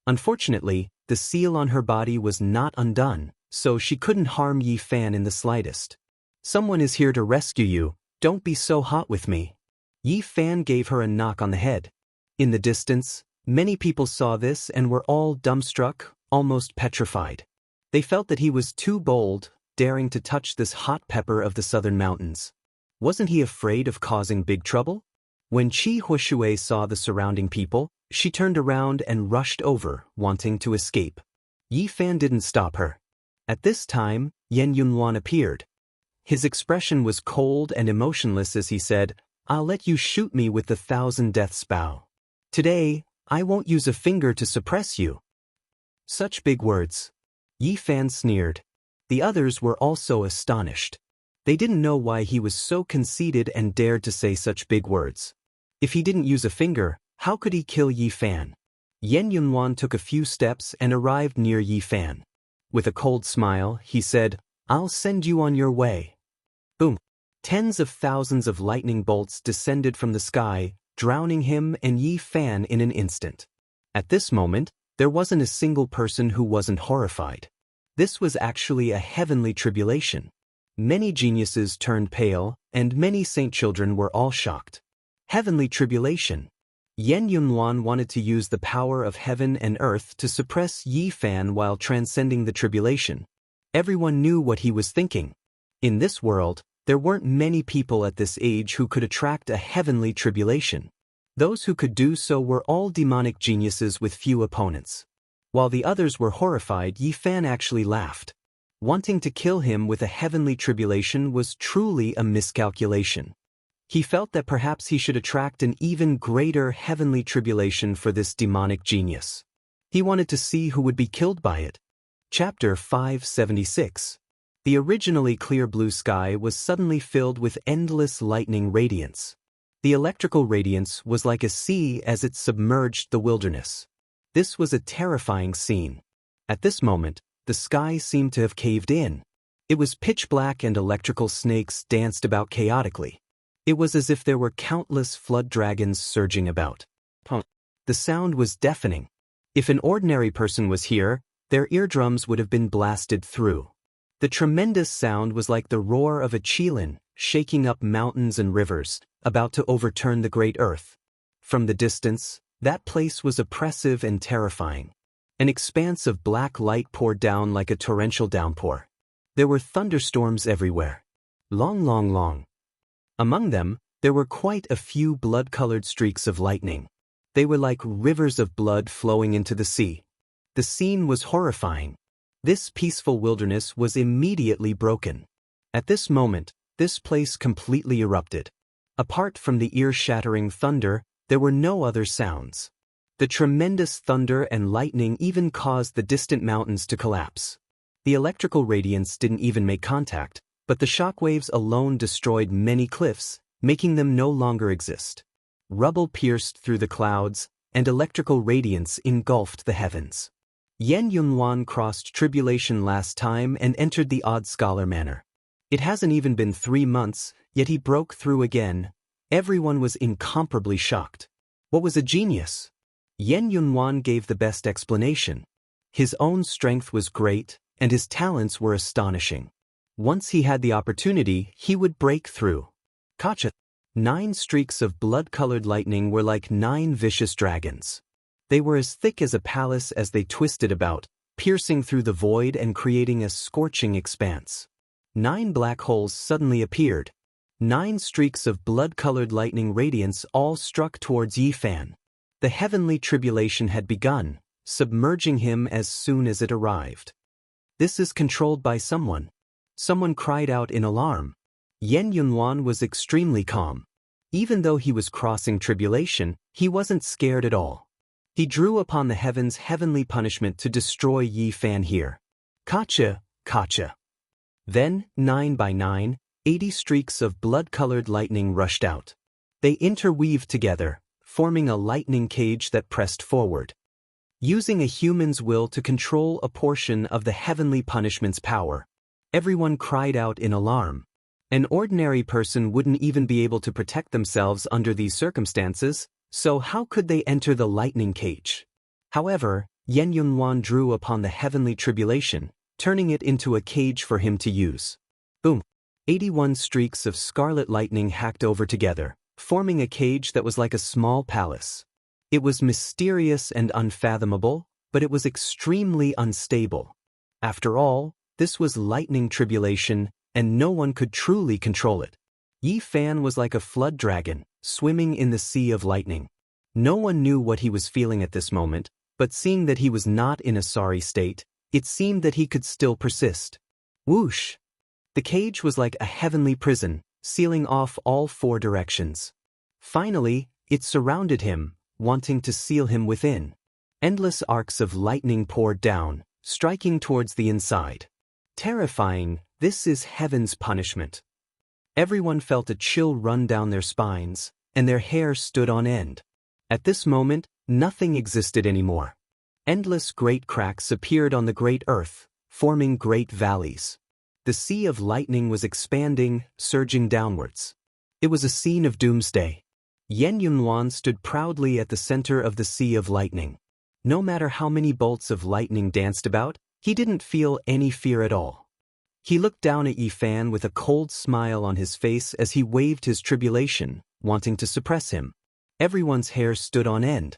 Unfortunately, the seal on her body was not undone, so she couldn't harm Yi Fan in the slightest. Someone is here to rescue you, don't be so hot with me. Yi Fan gave her a knock on the head. In the distance, many people saw this and were all dumbstruck, almost petrified. They felt that he was too bold, daring to touch this hot pepper of the southern mountains. Wasn't he afraid of causing big trouble? When Qi Huishui saw the surrounding people, she turned around and rushed over, wanting to escape. Yi Fan didn't stop her. At this time, Yen Yunluan appeared. His expression was cold and emotionless as he said, I'll let you shoot me with the 1,000 deaths bow. Today, I won't use a finger to suppress you. Such big words. Yi Fan sneered. The others were also astonished. They didn't know why he was so conceited and dared to say such big words. If he didn't use a finger, how could he kill Yi Fan? Yen Yunluan took a few steps and arrived near Yi Fan. With a cold smile, he said, I'll send you on your way. Boom! Tens of thousands of lightning bolts descended from the sky, drowning him and Yi Fan in an instant. At this moment, there wasn't a single person who wasn't horrified. This was actually a heavenly tribulation. Many geniuses turned pale, and many saint children were all shocked. Heavenly tribulation. Yen Yunluan wanted to use the power of heaven and earth to suppress Yi Fan while transcending the tribulation. Everyone knew what he was thinking. In this world, there weren't many people at this age who could attract a heavenly tribulation. Those who could do so were all demonic geniuses with few opponents. While the others were horrified, Yi Fan actually laughed. Wanting to kill him with a heavenly tribulation was truly a miscalculation. He felt that perhaps he should attract an even greater heavenly tribulation for this demonic genius. He wanted to see who would be killed by it. Chapter 576. The originally clear blue sky was suddenly filled with endless lightning radiance. The electrical radiance was like a sea as it submerged the wilderness. This was a terrifying scene. At this moment, the sky seemed to have caved in. It was pitch black and electrical snakes danced about chaotically. It was as if there were countless flood dragons surging about. The sound was deafening. If an ordinary person was here, their eardrums would have been blasted through. The tremendous sound was like the roar of a qilin, shaking up mountains and rivers, about to overturn the great earth. From the distance, that place was oppressive and terrifying. An expanse of black light poured down like a torrential downpour. There were thunderstorms everywhere. Long. Among them, there were quite a few blood-colored streaks of lightning. They were like rivers of blood flowing into the sea. The scene was horrifying. This peaceful wilderness was immediately broken. At this moment, this place completely erupted. Apart from the ear-shattering thunder, there were no other sounds. The tremendous thunder and lightning even caused the distant mountains to collapse. The electrical radiance didn't even make contact, but the shockwaves alone destroyed many cliffs, making them no longer exist. Rubble pierced through the clouds, and electrical radiance engulfed the heavens. Yen Yunhuan crossed tribulation last time and entered the odd scholar manor. It hasn't even been 3 months, yet he broke through again. Everyone was incomparably shocked. What was a genius? Yen Yunhuan gave the best explanation. His own strength was great, and his talents were astonishing. Once he had the opportunity, he would break through. Kacha. 9 streaks of blood-colored lightning were like 9 vicious dragons. They were as thick as a palace as they twisted about, piercing through the void and creating a scorching expanse. 9 black holes suddenly appeared. 9 streaks of blood-colored lightning radiance all struck towards Yifan. The heavenly tribulation had begun, submerging him as soon as it arrived. This is controlled by someone. Someone cried out in alarm. Yen Yunhuan was extremely calm. Even though he was crossing tribulation, he wasn't scared at all. He drew upon the heavens' heavenly punishment to destroy Yifan here. Kacha. Then, 9 by 9, 80 streaks of blood-colored lightning rushed out. They interweaved together, forming a lightning cage that pressed forward. Using a human's will to control a portion of the heavenly punishment's power, everyone cried out in alarm. An ordinary person wouldn't even be able to protect themselves under these circumstances, so how could they enter the lightning cage? However, Yen Yunhuan drew upon the heavenly tribulation, turning it into a cage for him to use. Boom! 81 streaks of scarlet lightning hacked over together, forming a cage that was like a small palace. It was mysterious and unfathomable, but it was extremely unstable. After all, this was lightning tribulation, and no one could truly control it. Yifan was like a flood dragon, swimming in the sea of lightning. No one knew what he was feeling at this moment, but seeing that he was not in a sorry state, it seemed that he could still persist. Whoosh! The cage was like a heavenly prison, sealing off all 4 directions. Finally, it surrounded him, wanting to seal him within. Endless arcs of lightning poured down, striking towards the inside. Terrifying, this is heaven's punishment. Everyone felt a chill run down their spines, and their hair stood on end. At this moment, nothing existed anymore. Endless great cracks appeared on the great earth, forming great valleys. The sea of lightning was expanding, surging downwards. It was a scene of doomsday. Yen Yunhuan stood proudly at the center of the sea of lightning. No matter how many bolts of lightning danced about, he didn't feel any fear at all. He looked down at Yifan with a cold smile on his face as he waved his tribulation, wanting to suppress him. Everyone's hair stood on end.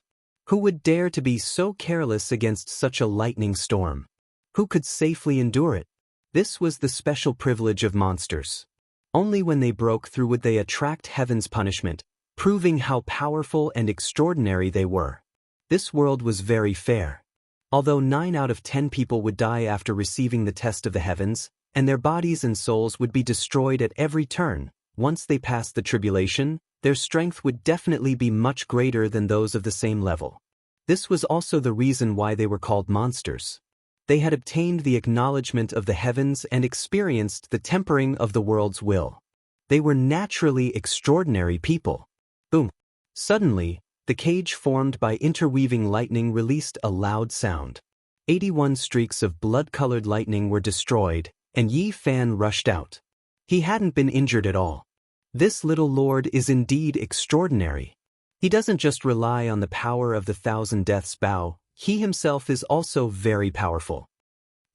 Who would dare to be so careless against such a lightning storm? Who could safely endure it? This was the special privilege of monsters. Only when they broke through would they attract heaven's punishment, proving how powerful and extraordinary they were. This world was very fair. Although 9 out of 10 people would die after receiving the test of the heavens, and their bodies and souls would be destroyed at every turn, once they passed the tribulation, their strength would definitely be much greater than those of the same level. This was also the reason why they were called monsters. They had obtained the acknowledgement of the heavens and experienced the tempering of the world's will. They were naturally extraordinary people. Boom! Suddenly, the cage formed by interweaving lightning released a loud sound. 81 streaks of blood-colored lightning were destroyed, and Yi Fan rushed out. He hadn't been injured at all. This little lord is indeed extraordinary. He doesn't just rely on the power of the Thousand Deaths bow, he himself is also very powerful.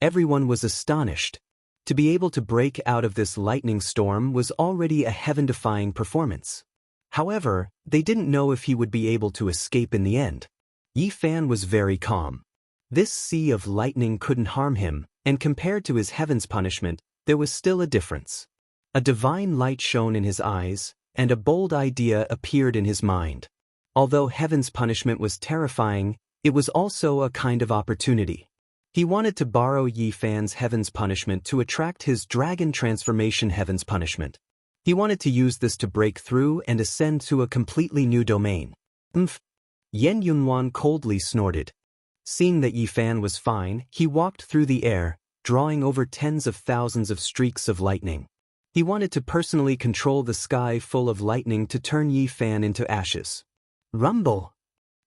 Everyone was astonished. To be able to break out of this lightning storm was already a heaven-defying performance. However, they didn't know if he would be able to escape in the end. Yi Fan was very calm. This sea of lightning couldn't harm him, and compared to his heaven's punishment, there was still a difference. A divine light shone in his eyes, and a bold idea appeared in his mind. Although heaven's punishment was terrifying, it was also a kind of opportunity. He wanted to borrow Yi Fan's heaven's punishment to attract his dragon transformation heaven's punishment. He wanted to use this to break through and ascend to a completely new domain. Yen Yunwan coldly snorted. Seeing that Yi Fan was fine, he walked through the air, drawing over tens of thousands of streaks of lightning. He wanted to personally control the sky full of lightning to turn Yi Fan into ashes. Rumble!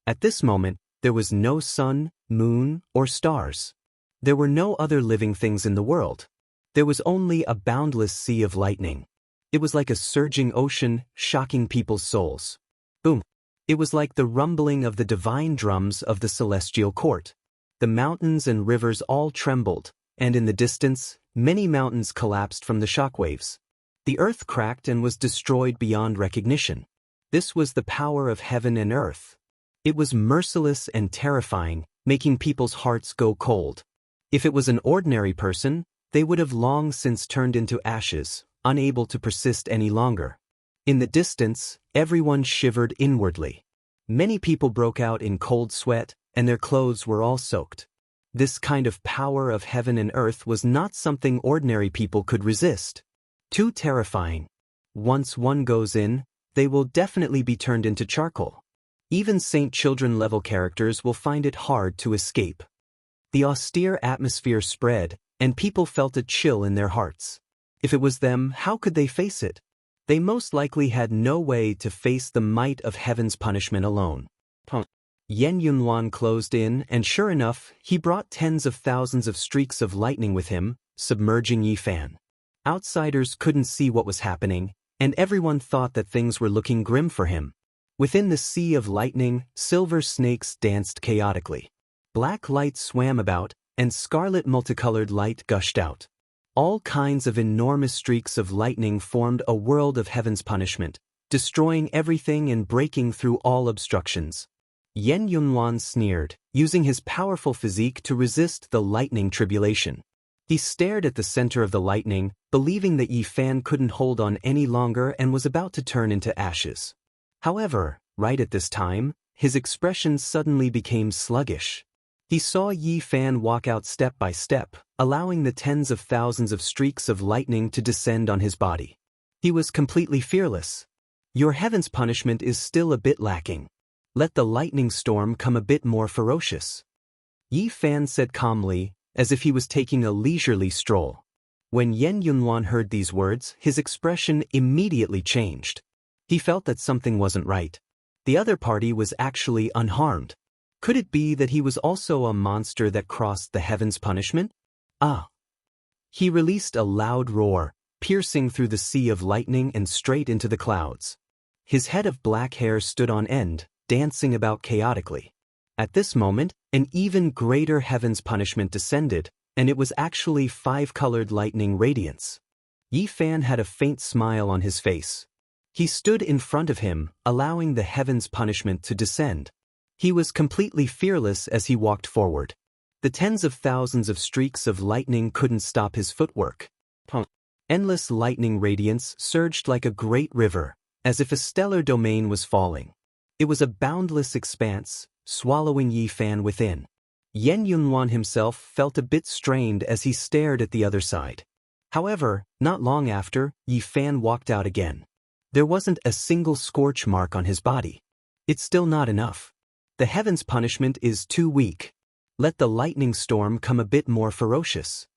At this moment, there was no sun, moon, or stars. There were no other living things in the world. There was only a boundless sea of lightning. It was like a surging ocean, shocking people's souls. Boom! It was like the rumbling of the divine drums of the celestial court. The mountains and rivers all trembled, and in the distance, many mountains collapsed from the shockwaves. The earth cracked and was destroyed beyond recognition. This was the power of heaven and earth. It was merciless and terrifying, making people's hearts go cold. If it was an ordinary person, they would have long since turned into ashes, unable to persist any longer. In the distance, everyone shivered inwardly. Many people broke out in cold sweat, and their clothes were all soaked. This kind of power of heaven and earth was not something ordinary people could resist. Too terrifying. Once one goes in, they will definitely be turned into charcoal. Even Saint Children-level characters will find it hard to escape. The austere atmosphere spread, and people felt a chill in their hearts. If it was them, how could they face it? They most likely had no way to face the might of heaven's punishment alone. Yen Yunwan closed in, and sure enough, he brought tens of thousands of streaks of lightning with him, submerging Yi Fan. Outsiders couldn't see what was happening, and everyone thought that things were looking grim for him. Within the sea of lightning, silver snakes danced chaotically. Black light swam about, and scarlet multicolored light gushed out. All kinds of enormous streaks of lightning formed a world of heaven's punishment, destroying everything and breaking through all obstructions. Yen Yunwan sneered, using his powerful physique to resist the lightning tribulation. He stared at the center of the lightning, believing that Yi Fan couldn't hold on any longer and was about to turn into ashes. However, right at this time, his expression suddenly became sluggish. He saw Yi Fan walk out step by step, allowing the tens of thousands of streaks of lightning to descend on his body. He was completely fearless. Your heaven's punishment is still a bit lacking. Let the lightning storm come a bit more ferocious. Yi Fan said calmly, as if he was taking a leisurely stroll. When Yen Yunwan heard these words, his expression immediately changed. He felt that something wasn't right. The other party was actually unharmed. Could it be that he was also a monster that crossed the heaven's punishment? Ah! He released a loud roar, piercing through the sea of lightning and straight into the clouds. His head of black hair stood on end, dancing about chaotically. At this moment, an even greater heaven's punishment descended, and it was actually 5-colored lightning radiance. Yi Fan had a faint smile on his face. He stood in front of him, allowing the heaven's punishment to descend. He was completely fearless as he walked forward. The tens of thousands of streaks of lightning couldn't stop his footwork. Endless lightning radiance surged like a great river, as if a stellar domain was falling. It was a boundless expanse, swallowing Yi Fan within. Yen Yunwan himself felt a bit strained as he stared at the other side. However, not long after, Yi Fan walked out again. There wasn't a single scorch mark on his body. It's still not enough. The heaven's punishment is too weak. Let the lightning storm come a bit more ferocious.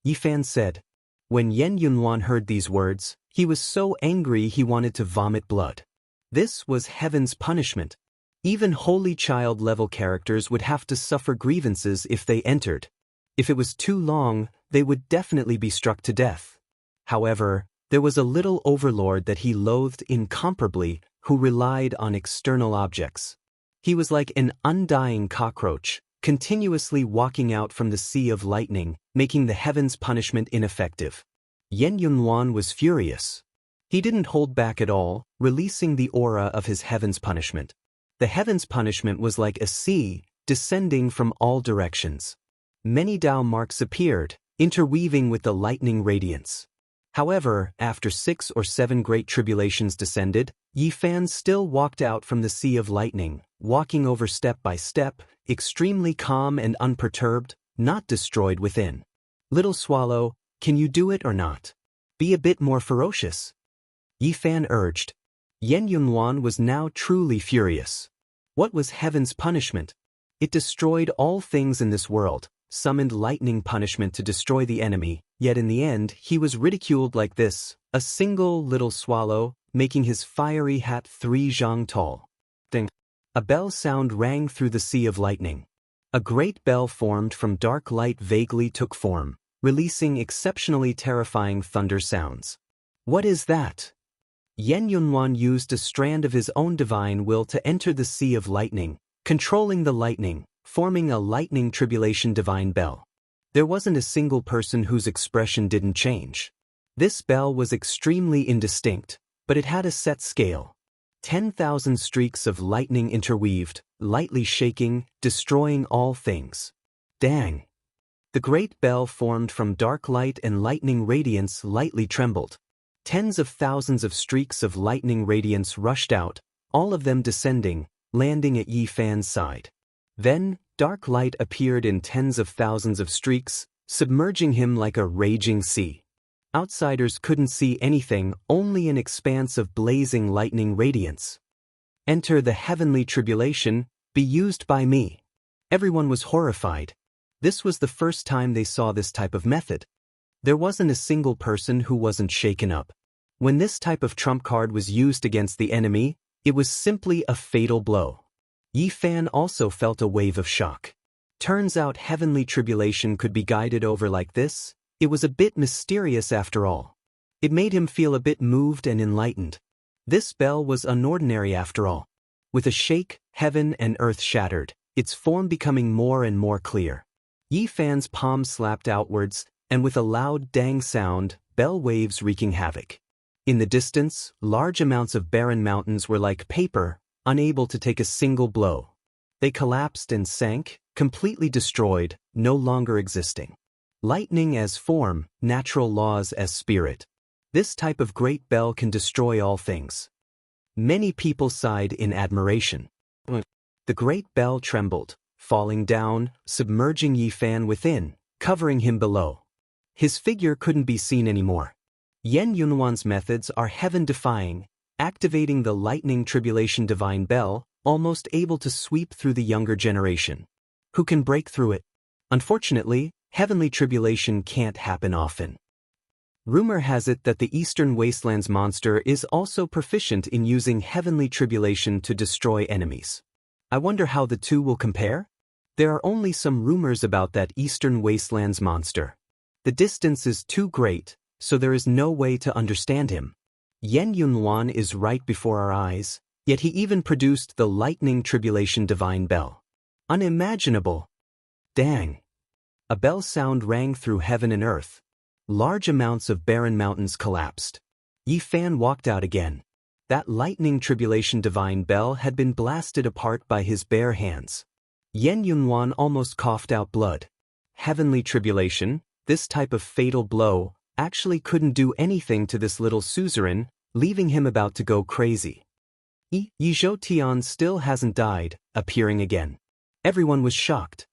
Yifan said. When Yen Yunhuan heard these words, he was so angry he wanted to vomit blood. This was heaven's punishment. Even holy child-level characters would have to suffer grievances if they entered. If it was too long, they would definitely be struck to death. However, there was a little overlord that he loathed incomparably who relied on external objects. He was like an undying cockroach, continuously walking out from the sea of lightning, making the heaven's punishment ineffective. Yen Yunhuan was furious. He didn't hold back at all, releasing the aura of his heaven's punishment. The heaven's punishment was like a sea, descending from all directions. Many Dao marks appeared, interweaving with the lightning radiance. However, after 6 or 7 great tribulations descended, Yifan still walked out from the sea of lightning, walking over step by step, extremely calm and unperturbed, not destroyed within. Little swallow, can you do it or not? Be a bit more ferocious. Yifan urged. Yen Yunhuan was now truly furious. What was heaven's punishment? It destroyed all things in this world, summoned lightning punishment to destroy the enemy, yet in the end he was ridiculed like this, a single little swallow, making his fiery hat 3 zhang tall. Ding. A bell sound rang through the sea of lightning. A great bell formed from dark light vaguely took form, releasing exceptionally terrifying thunder sounds. What is that? Yen Yunhuan used a strand of his own divine will to enter the sea of lightning, controlling the lightning, forming a lightning tribulation divine bell. There wasn't a single person whose expression didn't change. This bell was extremely indistinct, but it had a set scale. 10,000 streaks of lightning interweaved, lightly shaking, destroying all things. Dang! The great bell formed from dark light and lightning radiance lightly trembled. Tens of thousands of streaks of lightning radiance rushed out, all of them descending, landing at Yifan's side. Then, dark light appeared in tens of thousands of streaks, submerging him like a raging sea. Outsiders couldn't see anything, only an expanse of blazing lightning radiance. Enter the heavenly tribulation, be used by me. Everyone was horrified. This was the first time they saw this type of method. There wasn't a single person who wasn't shaken up. When this type of trump card was used against the enemy, it was simply a fatal blow. Yifan also felt a wave of shock. Turns out heavenly tribulation could be guided over like this. It was a bit mysterious after all. It made him feel a bit moved and enlightened. This bell was unordinary after all. With a shake, heaven and earth shattered, its form becoming more and more clear. Yifan's palm slapped outwards, and with a loud dang sound, bell waves wreaking havoc. In the distance, large amounts of barren mountains were like paper, unable to take a single blow. They collapsed and sank, completely destroyed, no longer existing. Lightning as form, natural laws as spirit. This type of great bell can destroy all things. Many people sighed in admiration. The great bell trembled, falling down, submerging Yifan within, covering him below. His figure couldn't be seen anymore. Yen Yunhuan's methods are heaven-defying, activating the lightning tribulation divine bell, almost able to sweep through the younger generation. Who can break through it? Unfortunately, heavenly tribulation can't happen often. Rumor has it that the Eastern Wastelands monster is also proficient in using heavenly tribulation to destroy enemies. I wonder how the two will compare? There are only some rumors about that Eastern Wastelands monster. The distance is too great, so there is no way to understand him. Yen Yunhuan is right before our eyes, yet he even produced the lightning tribulation divine bell. Unimaginable. Dang. A bell sound rang through heaven and earth. Large amounts of barren mountains collapsed. Yifan walked out again. That lightning tribulation divine bell had been blasted apart by his bare hands. Yen Yunhuan almost coughed out blood. Heavenly tribulation, this type of fatal blow, actually couldn't do anything to this little suzerain, leaving him about to go crazy. Yizhou Tian still hasn't died, appearing again. Everyone was shocked.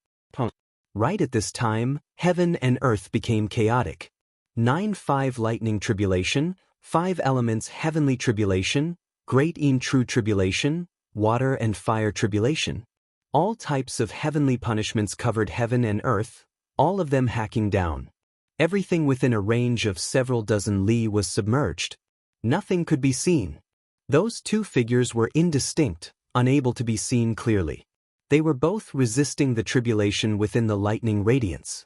Right at this time, heaven and earth became chaotic. 9-5 lightning tribulation, 5 elements: heavenly tribulation, great and true tribulation, water and fire tribulation. All types of heavenly punishments covered heaven and earth, all of them hacking down. Everything within a range of several dozen li was submerged. Nothing could be seen. Those two figures were indistinct, unable to be seen clearly. They were both resisting the tribulation within the lightning radiance.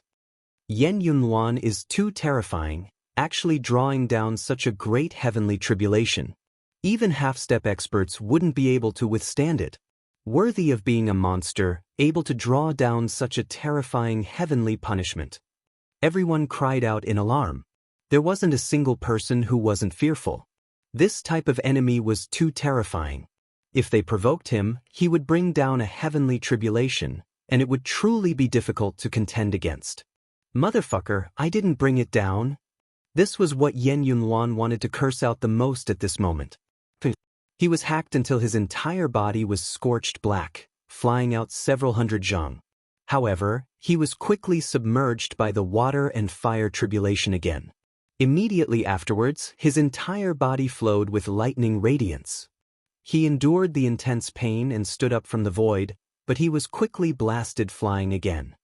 Yen Yunluan is too terrifying, actually drawing down such a great heavenly tribulation. Even half-step experts wouldn't be able to withstand it. Worthy of being a monster, able to draw down such a terrifying heavenly punishment. Everyone cried out in alarm. There wasn't a single person who wasn't fearful. This type of enemy was too terrifying. If they provoked him, he would bring down a heavenly tribulation, and it would truly be difficult to contend against. Motherfucker, I didn't bring it down. This was what Yen Yunluan wanted to curse out the most at this moment. He was hacked until his entire body was scorched black, flying out several hundred zhang. However, he was quickly submerged by the water and fire tribulation again. Immediately afterwards, his entire body flowed with lightning radiance. He endured the intense pain and stood up from the void, but he was quickly blasted flying again.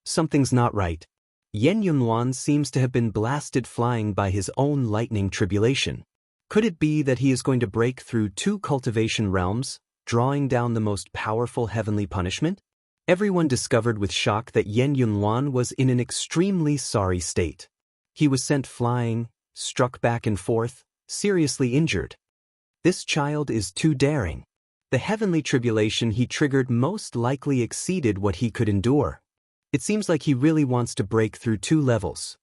Something's not right. Yen Yunluan seems to have been blasted flying by his own lightning tribulation. Could it be that he is going to break through 2 cultivation realms, drawing down the most powerful heavenly punishment? Everyone discovered with shock that Yen Yunluan was in an extremely sorry state. He was sent flying, struck back and forth, seriously injured. This child is too daring. The heavenly tribulation he triggered most likely exceeded what he could endure. It seems like he really wants to break through 2 levels.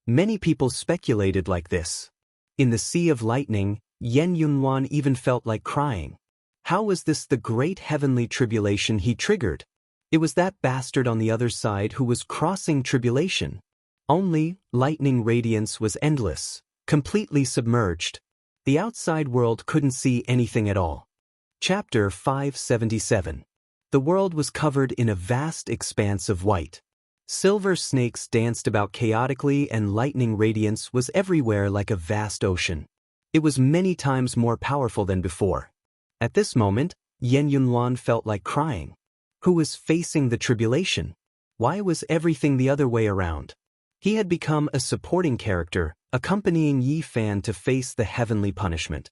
Many people speculated like this. In the Sea of Lightning, Yen Yunluan even felt like crying. How was this the great heavenly tribulation he triggered? It was that bastard on the other side who was crossing tribulation. Only, lightning radiance was endless, completely submerged. The outside world couldn't see anything at all. Chapter 577. The world was covered in a vast expanse of white. Silver snakes danced about chaotically and lightning radiance was everywhere like a vast ocean. It was many times more powerful than before. At this moment, Yen Yunluan felt like crying. Who was facing the tribulation? Why was everything the other way around? He had become a supporting character, accompanying Yi Fan to face the heavenly punishment.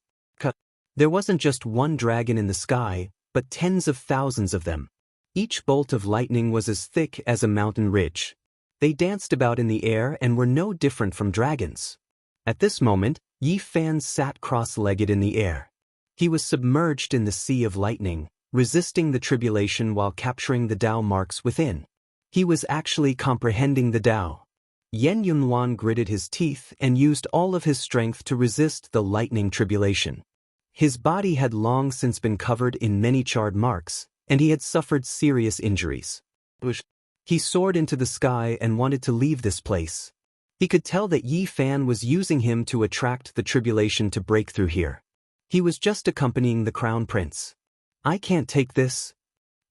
There wasn't just one dragon in the sky, but tens of thousands of them. Each bolt of lightning was as thick as a mountain ridge. They danced about in the air and were no different from dragons. At this moment, Yi Fan sat cross-legged in the air. He was submerged in the sea of lightning, resisting the tribulation while capturing the Dao marks within. He was actually comprehending the Dao. Yen Yunluan gritted his teeth and used all of his strength to resist the lightning tribulation. His body had long since been covered in many charred marks, and he had suffered serious injuries. He soared into the sky and wanted to leave this place. He could tell that Yi Fan was using him to attract the tribulation to break through here. He was just accompanying the crown prince. I can't take this.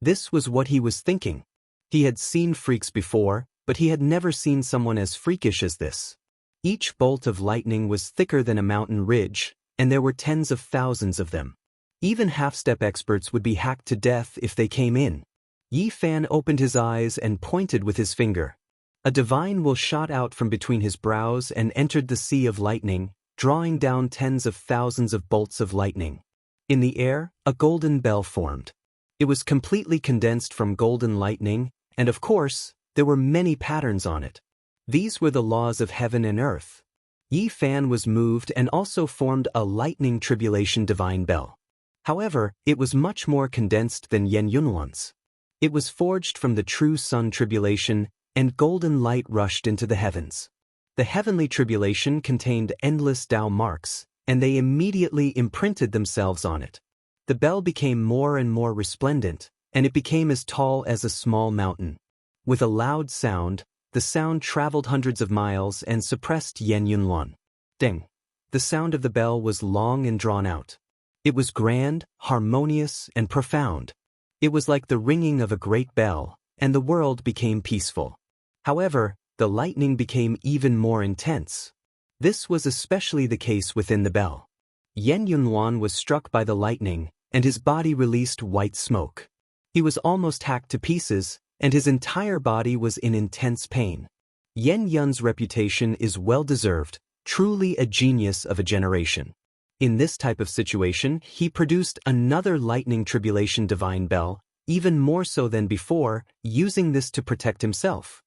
This was what he was thinking. He had seen freaks before, but he had never seen someone as freakish as this. Each bolt of lightning was thicker than a mountain ridge, and there were tens of thousands of them. Even half-step experts would be hacked to death if they came in. Yi Fan opened his eyes and pointed with his finger. A divine will shot out from between his brows and entered the sea of lightning, drawing down tens of thousands of bolts of lightning. In the air, a golden bell formed. It was completely condensed from golden lightning, and of course, there were many patterns on it. These were the laws of heaven and earth. Yi Fan was moved and also formed a lightning tribulation divine bell. However, it was much more condensed than Yen Yunluan's. It was forged from the true sun tribulation, and golden light rushed into the heavens. The heavenly tribulation contained endless Dao marks, and they immediately imprinted themselves on it. The bell became more and more resplendent, and it became as tall as a small mountain. With a loud sound, the sound traveled hundreds of miles and suppressed Yen Yunluan. Ding! The sound of the bell was long and drawn out. It was grand, harmonious, and profound. It was like the ringing of a great bell, and the world became peaceful. However, the lightning became even more intense. This was especially the case within the bell. Yan Yunluan was struck by the lightning, and his body released white smoke. He was almost hacked to pieces, and his entire body was in intense pain. Yan Yun's reputation is well-deserved, truly a genius of a generation. In this type of situation, he produced another lightning tribulation divine bell, even more so than before, using this to protect himself.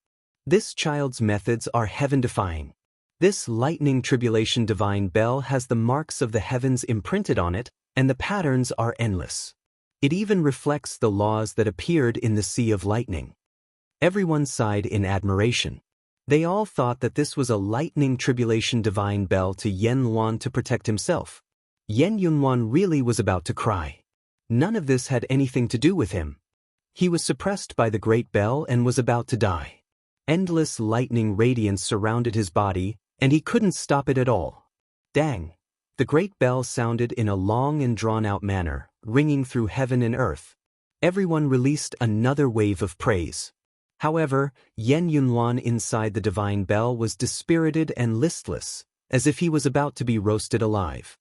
This child's methods are heaven-defying. This lightning tribulation divine bell has the marks of the heavens imprinted on it, and the patterns are endless. It even reflects the laws that appeared in the Sea of Lightning. Everyone sighed in admiration. They all thought that this was a lightning tribulation divine bell to Yan Luan to protect himself. Yan Yunluan really was about to cry. None of this had anything to do with him. He was suppressed by the great bell and was about to die. Endless lightning radiance surrounded his body, and he couldn't stop it at all. Dang! The great bell sounded in a long and drawn-out manner, ringing through heaven and earth. Everyone released another wave of praise. However, Yan Yunluan inside the divine bell was dispirited and listless, as if he was about to be roasted alive.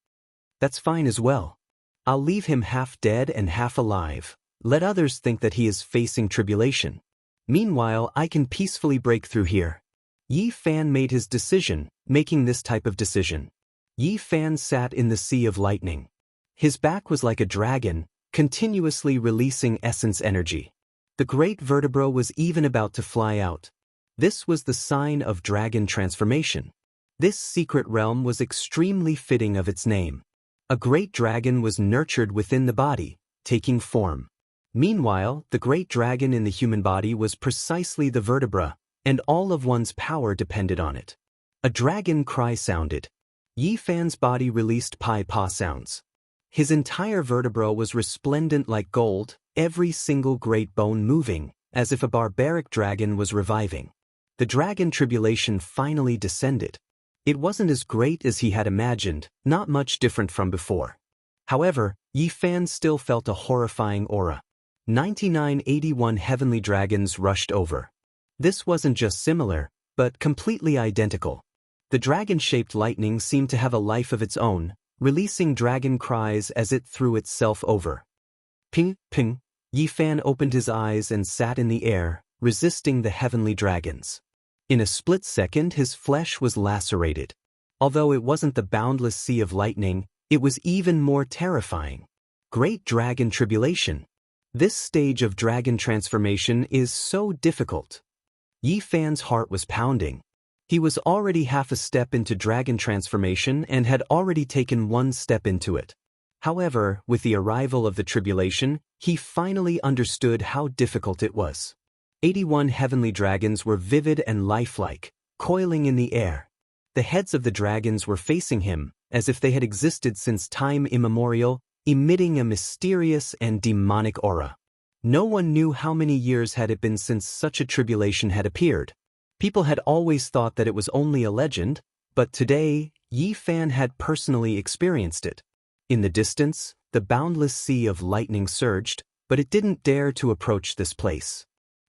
That's fine as well. I'll leave him half dead and half alive. Let others think that he is facing tribulation. Meanwhile, I can peacefully break through here. Yi Fan made his decision, making this type of decision. Yi Fan sat in the Sea of Lightning. His back was like a dragon, continuously releasing essence energy. The great vertebra was even about to fly out. This was the sign of dragon transformation. This secret realm was extremely fitting of its name. A great dragon was nurtured within the body, taking form. Meanwhile, the great dragon in the human body was precisely the vertebra, and all of one's power depended on it. A dragon cry sounded. Yi Fan's body released pai-pa sounds. His entire vertebra was resplendent like gold, every single great bone moving, as if a barbaric dragon was reviving. The dragon tribulation finally descended. It wasn't as great as he had imagined, not much different from before. However, Yi Fan still felt a horrifying aura. 9981 heavenly dragons rushed over. This wasn't just similar, but completely identical. The dragon-shaped lightning seemed to have a life of its own, releasing dragon cries as it threw itself over. Ping, ping, Yi Fan opened his eyes and sat in the air, resisting the heavenly dragons. In a split second, his flesh was lacerated. Although it wasn't the boundless sea of lightning, it was even more terrifying. Great dragon tribulation. This stage of dragon transformation is so difficult. Yi Fan's heart was pounding. He was already half a step into dragon transformation and had already taken one step into it. However, with the arrival of the tribulation, he finally understood how difficult it was. 81 heavenly dragons were vivid and lifelike, coiling in the air. The heads of the dragons were facing him, as if they had existed since time immemorial, emitting a mysterious and demonic aura. No one knew how many years had it been since such a tribulation had appeared. People had always thought that it was only a legend, but today, Yi Fan had personally experienced it. In the distance, the boundless sea of lightning surged, but it didn't dare to approach this place.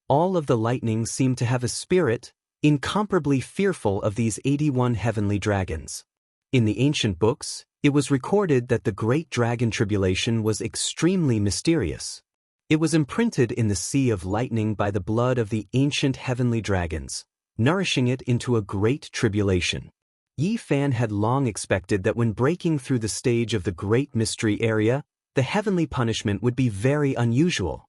All of the lightning seemed to have a spirit, incomparably fearful of these 81 heavenly dragons. In the ancient books, it was recorded that the great dragon tribulation was extremely mysterious. It was imprinted in the Sea of Lightning by the blood of the ancient heavenly dragons, nourishing it into a great tribulation. Yi Fan had long expected that when breaking through the stage of the Great Mystery area, the heavenly punishment would be very unusual.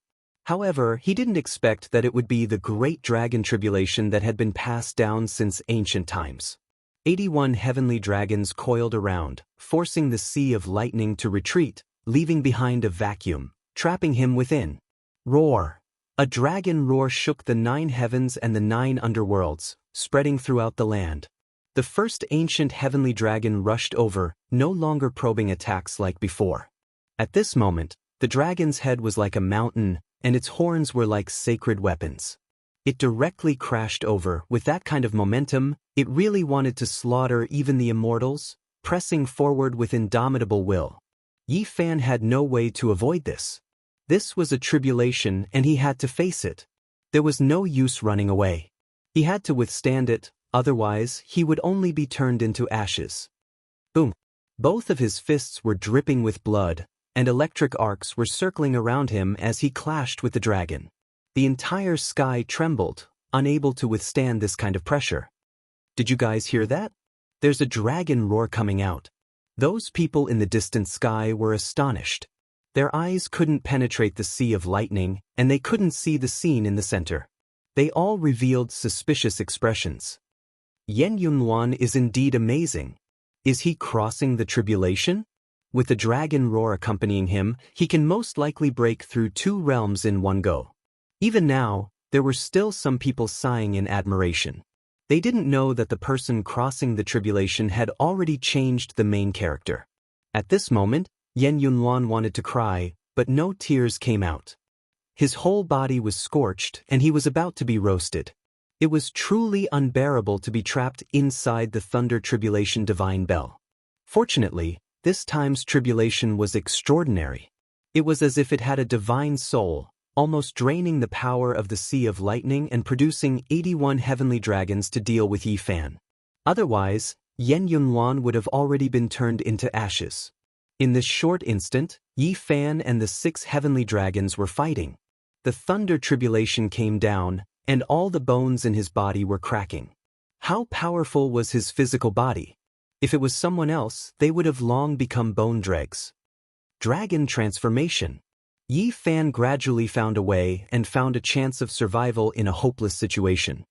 However, he didn't expect that it would be the Great Dragon Tribulation that had been passed down since ancient times. 81 heavenly dragons coiled around, forcing the Sea of Lightning to retreat, leaving behind a vacuum, trapping him within. Roar! A dragon roar shook the 9 heavens and the 9 underworlds, spreading throughout the land. The first ancient heavenly dragon rushed over, no longer probing attacks like before. At this moment, the dragon's head was like a mountain, and its horns were like sacred weapons. It directly crashed over. With that kind of momentum, it really wanted to slaughter even the immortals, pressing forward with indomitable will. Yi Fan had no way to avoid this. This was a tribulation and he had to face it. There was no use running away. He had to withstand it, otherwise he would only be turned into ashes. Boom! Both of his fists were dripping with blood, and electric arcs were circling around him as he clashed with the dragon. The entire sky trembled, unable to withstand this kind of pressure. Did you guys hear that? There's a dragon roar coming out. Those people in the distant sky were astonished. Their eyes couldn't penetrate the sea of lightning, and they couldn't see the scene in the center. They all revealed suspicious expressions. Yan Yunluan is indeed amazing. Is he crossing the tribulation? With the dragon roar accompanying him, he can most likely break through 2 realms in one go. Even now, there were still some people sighing in admiration. They didn't know that the person crossing the tribulation had already changed the main character. At this moment, Yan Yunluan wanted to cry, but no tears came out. His whole body was scorched and he was about to be roasted. It was truly unbearable to be trapped inside the Thunder Tribulation Divine Bell. Fortunately, this time's tribulation was extraordinary. It was as if it had a divine soul, almost draining the power of the Sea of Lightning and producing 81 heavenly dragons to deal with Yi Fan. Otherwise, Yan Yunluan would have already been turned into ashes. In this short instant, Yi Fan and the 6 heavenly dragons were fighting. The Thunder Tribulation came down, and all the bones in his body were cracking. How powerful was his physical body? If it was someone else, they would have long become bone dregs. Dragon transformation. Yi Fan gradually found a way and found a chance of survival in a hopeless situation.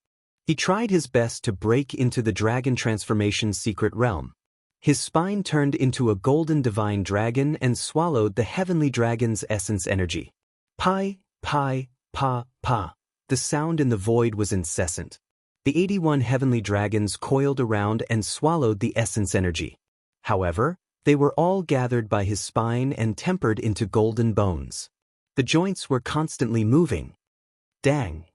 He tried his best to break into the dragon transformation's secret realm. His spine turned into a golden divine dragon and swallowed the heavenly dragon's essence energy. Pi, pi, pa, pa. The sound in the void was incessant. The 81 heavenly dragons coiled around and swallowed the essence energy. However, they were all gathered by his spine and tempered into golden bones. The joints were constantly moving. Dang!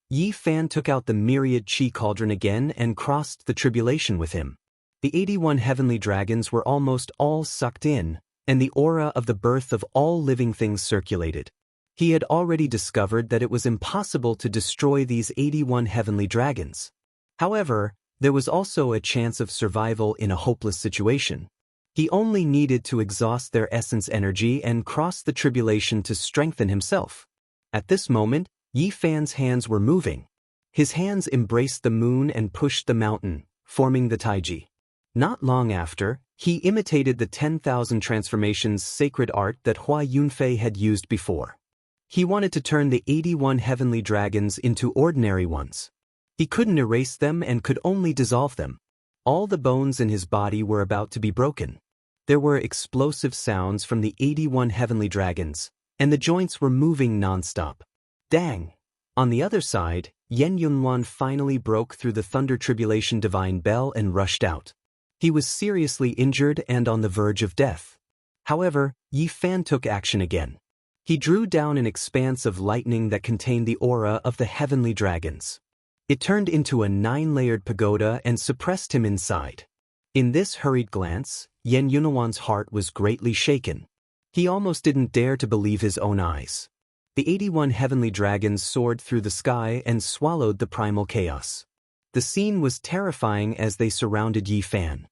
Yi Fan took out the myriad chi cauldron again and crossed the tribulation with him. The 81 heavenly dragons were almost all sucked in, and the aura of the birth of all living things circulated. He had already discovered that it was impossible to destroy these 81 heavenly dragons. However, there was also a chance of survival in a hopeless situation. He only needed to exhaust their essence energy and cross the tribulation to strengthen himself. At this moment, Yi Fan's hands were moving. His hands embraced the moon and pushed the mountain, forming the Taiji. Not long after, he imitated the 10,000 transformations sacred art that Hua Yunfei had used before. He wanted to turn the 81 heavenly dragons into ordinary ones. He couldn't erase them and could only dissolve them. All the bones in his body were about to be broken. There were explosive sounds from the 81 heavenly dragons, and the joints were moving non-stop. Dang! On the other side, Yan Yunluan finally broke through the Thunder Tribulation Divine Bell and rushed out. He was seriously injured and on the verge of death. However, Yi Fan took action again. He drew down an expanse of lightning that contained the aura of the heavenly dragons. It turned into a 9-layered pagoda and suppressed him inside. In this hurried glance, Yan Yunluan's heart was greatly shaken. He almost didn't dare to believe his own eyes. The 81 heavenly dragons soared through the sky and swallowed the primal chaos. The scene was terrifying as they surrounded Yi Fan.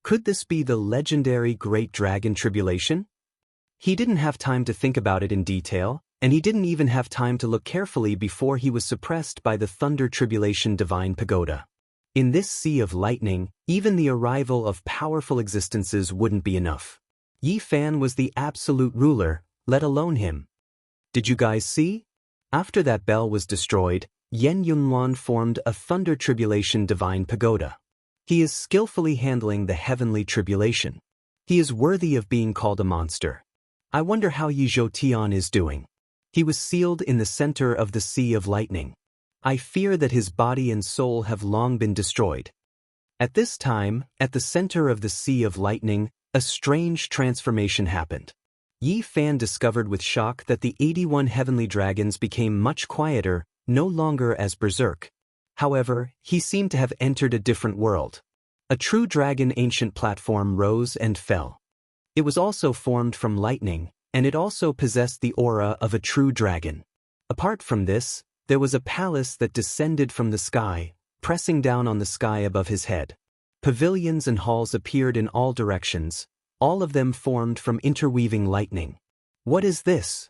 Could this be the legendary Great Dragon Tribulation? He didn't have time to think about it in detail, and he didn't even have time to look carefully before he was suppressed by the Thunder Tribulation Divine Pagoda. In this sea of lightning, even the arrival of powerful existences wouldn't be enough. Yi Fan was the absolute ruler, let alone him. Did you guys see? After that bell was destroyed, Yan Yunluan formed a Thunder Tribulation Divine Pagoda. He is skillfully handling the heavenly tribulation. He is worthy of being called a monster. I wonder how Yi Zhoutian is doing. He was sealed in the center of the Sea of Lightning. I fear that his body and soul have long been destroyed. At this time, at the center of the Sea of Lightning, a strange transformation happened. Yi Fan discovered with shock that the 81 heavenly dragons became much quieter, no longer as berserk. However, he seemed to have entered a different world. A true dragon ancient platform rose and fell. It was also formed from lightning, and it also possessed the aura of a true dragon. Apart from this, there was a palace that descended from the sky, pressing down on the sky above his head. Pavilions and halls appeared in all directions, all of them formed from interweaving lightning. What is this?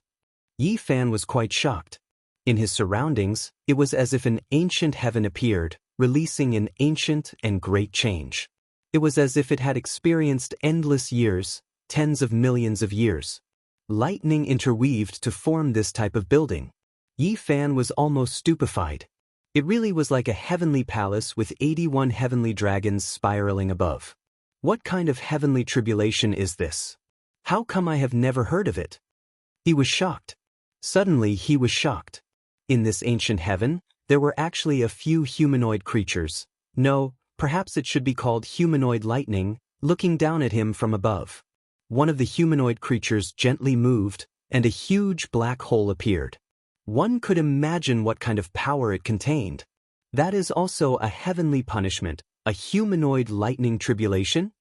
Yi Fan was quite shocked. In his surroundings, it was as if an ancient heaven appeared, releasing an ancient and great change. It was as if it had experienced endless years, tens of millions of years. Lightning interweaved to form this type of building. Yi Fan was almost stupefied. It really was like a heavenly palace with 81 heavenly dragons spiraling above. What kind of heavenly tribulation is this? How come I have never heard of it? He was shocked. Suddenly he was shocked. In this ancient heaven, there were actually a few humanoid creatures. No, perhaps it should be called humanoid lightning, looking down at him from above. One of the humanoid creatures gently moved, and a huge black hole appeared. One could imagine what kind of power it contained. That is also a heavenly punishment, a humanoid lightning tribulation?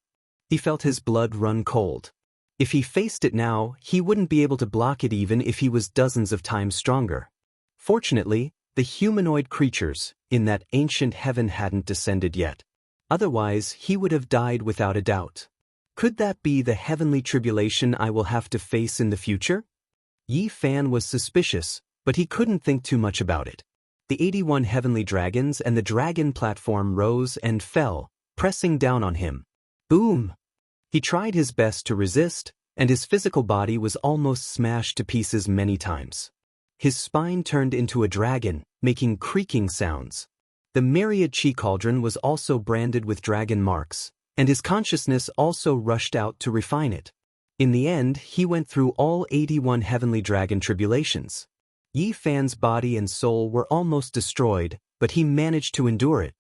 He felt his blood run cold. If he faced it now, he wouldn't be able to block it even if he was dozens of times stronger. Fortunately, the humanoid creatures in that ancient heaven hadn't descended yet. Otherwise, he would have died without a doubt. Could that be the heavenly tribulation I will have to face in the future? Yi Fan was suspicious, but he couldn't think too much about it. The 81 heavenly dragons and the dragon platform rose and fell, pressing down on him. Boom! He tried his best to resist, and his physical body was almost smashed to pieces many times. His spine turned into a dragon, making creaking sounds. The myriad chi cauldron was also branded with dragon marks, and his consciousness also rushed out to refine it. In the end, he went through all 81 heavenly dragon tribulations. Yi Fan's body and soul were almost destroyed, but he managed to endure it.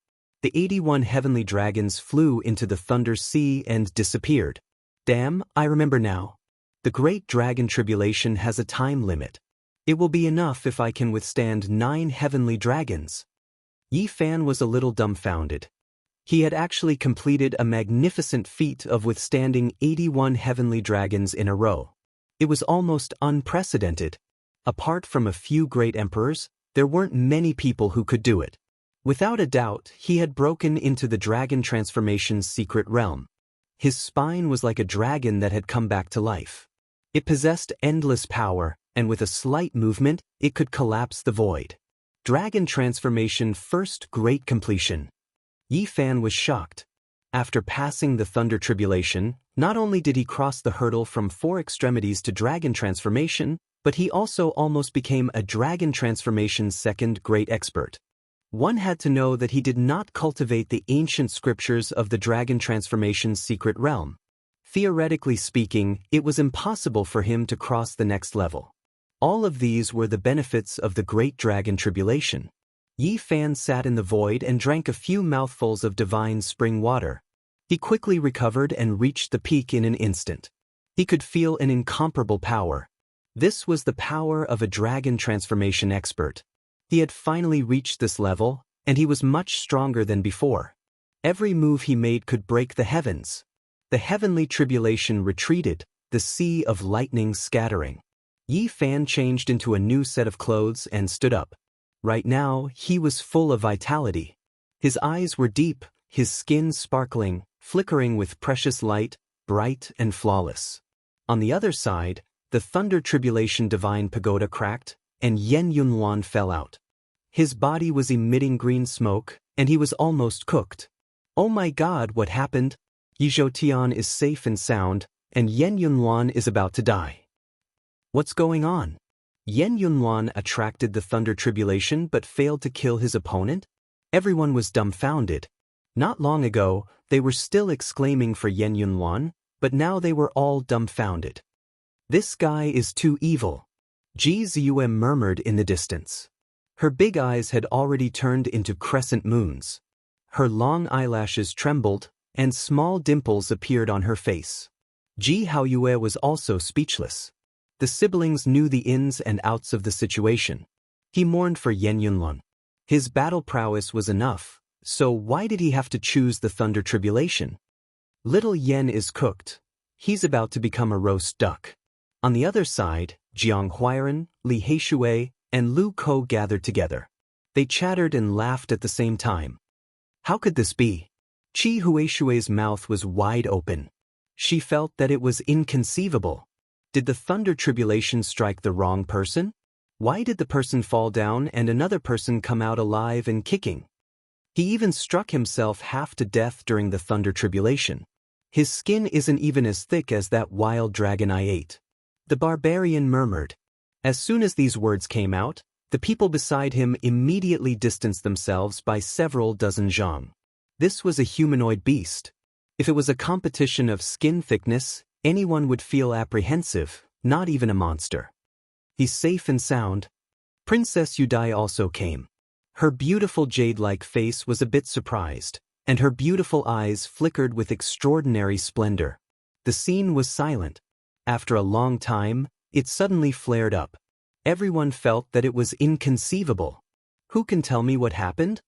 The 81 heavenly dragons flew into the Thunder Sea and disappeared. Damn, I remember now. The Great Dragon Tribulation has a time limit. It will be enough if I can withstand 9 heavenly dragons. Yi Fan was a little dumbfounded. He had actually completed a magnificent feat of withstanding 81 heavenly dragons in a row. It was almost unprecedented. Apart from a few great emperors, there weren't many people who could do it. Without a doubt, he had broken into the dragon transformation's secret realm. His spine was like a dragon that had come back to life. It possessed endless power, and with a slight movement, it could collapse the void. Dragon transformation first great completion. Yi Fan was shocked. After passing the Thunder Tribulation, not only did he cross the hurdle from 4 extremities to dragon transformation, but he also almost became a dragon transformation's second great expert. One had to know that he did not cultivate the ancient scriptures of the dragon transformation's secret realm. Theoretically speaking, it was impossible for him to cross the next level. All of these were the benefits of the Great Dragon Tribulation. Yi Fan sat in the void and drank a few mouthfuls of divine spring water. He quickly recovered and reached the peak in an instant. He could feel an incomparable power. This was the power of a dragon transformation expert. He had finally reached this level, and he was much stronger than before. Every move he made could break the heavens. The heavenly tribulation retreated, the sea of lightning scattering. Yi Fan changed into a new set of clothes and stood up. Right now, he was full of vitality. His eyes were deep, his skin sparkling, flickering with precious light, bright and flawless. On the other side, the Thunder Tribulation Divine Pagoda cracked, and Yen Yunluan fell out. His body was emitting green smoke, and he was almost cooked. Oh my God, what happened? Yi Zhoutian is safe and sound, and Yen Yunluan is about to die. What's going on? Yen Yunluan attracted the Thunder Tribulation but failed to kill his opponent? Everyone was dumbfounded. Not long ago, they were still exclaiming for Yen Yunluan, but now they were all dumbfounded. This guy is too evil. Ji Ziyue murmured in the distance. Her big eyes had already turned into crescent moons. Her long eyelashes trembled, and small dimples appeared on her face. Ji Haoyue was also speechless. The siblings knew the ins and outs of the situation. He mourned for Yen Yunluan. His battle prowess was enough, so why did he have to choose the Thunder Tribulation? Little Yen is cooked. He's about to become a roast duck. On the other side, Jiang Huairan, Li Heishui, and Lu Kou gathered together. They chattered and laughed at the same time. How could this be? Qi Huishui's mouth was wide open. She felt that it was inconceivable. Did the thunder tribulation strike the wrong person? Why did the person fall down and another person come out alive and kicking? He even struck himself half to death during the thunder tribulation. His skin isn't even as thick as that wild dragon I ate. The barbarian murmured. As soon as these words came out, the people beside him immediately distanced themselves by several dozen zhang. This was a humanoid beast. If it was a competition of skin thickness, anyone would feel apprehensive, not even a monster. He's safe and sound. Princess Yudai also came. Her beautiful jade-like face was a bit surprised, and her beautiful eyes flickered with extraordinary splendor. The scene was silent. After a long time, it suddenly flared up. Everyone felt that it was inconceivable. Who can tell me what happened?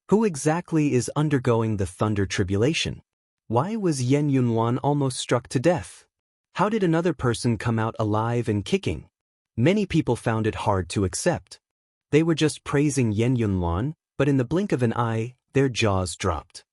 Who exactly is undergoing the thunder tribulation? Why was Yen Yunluan almost struck to death? How did another person come out alive and kicking? Many people found it hard to accept. They were just praising Yen Yunluan, but in the blink of an eye, their jaws dropped.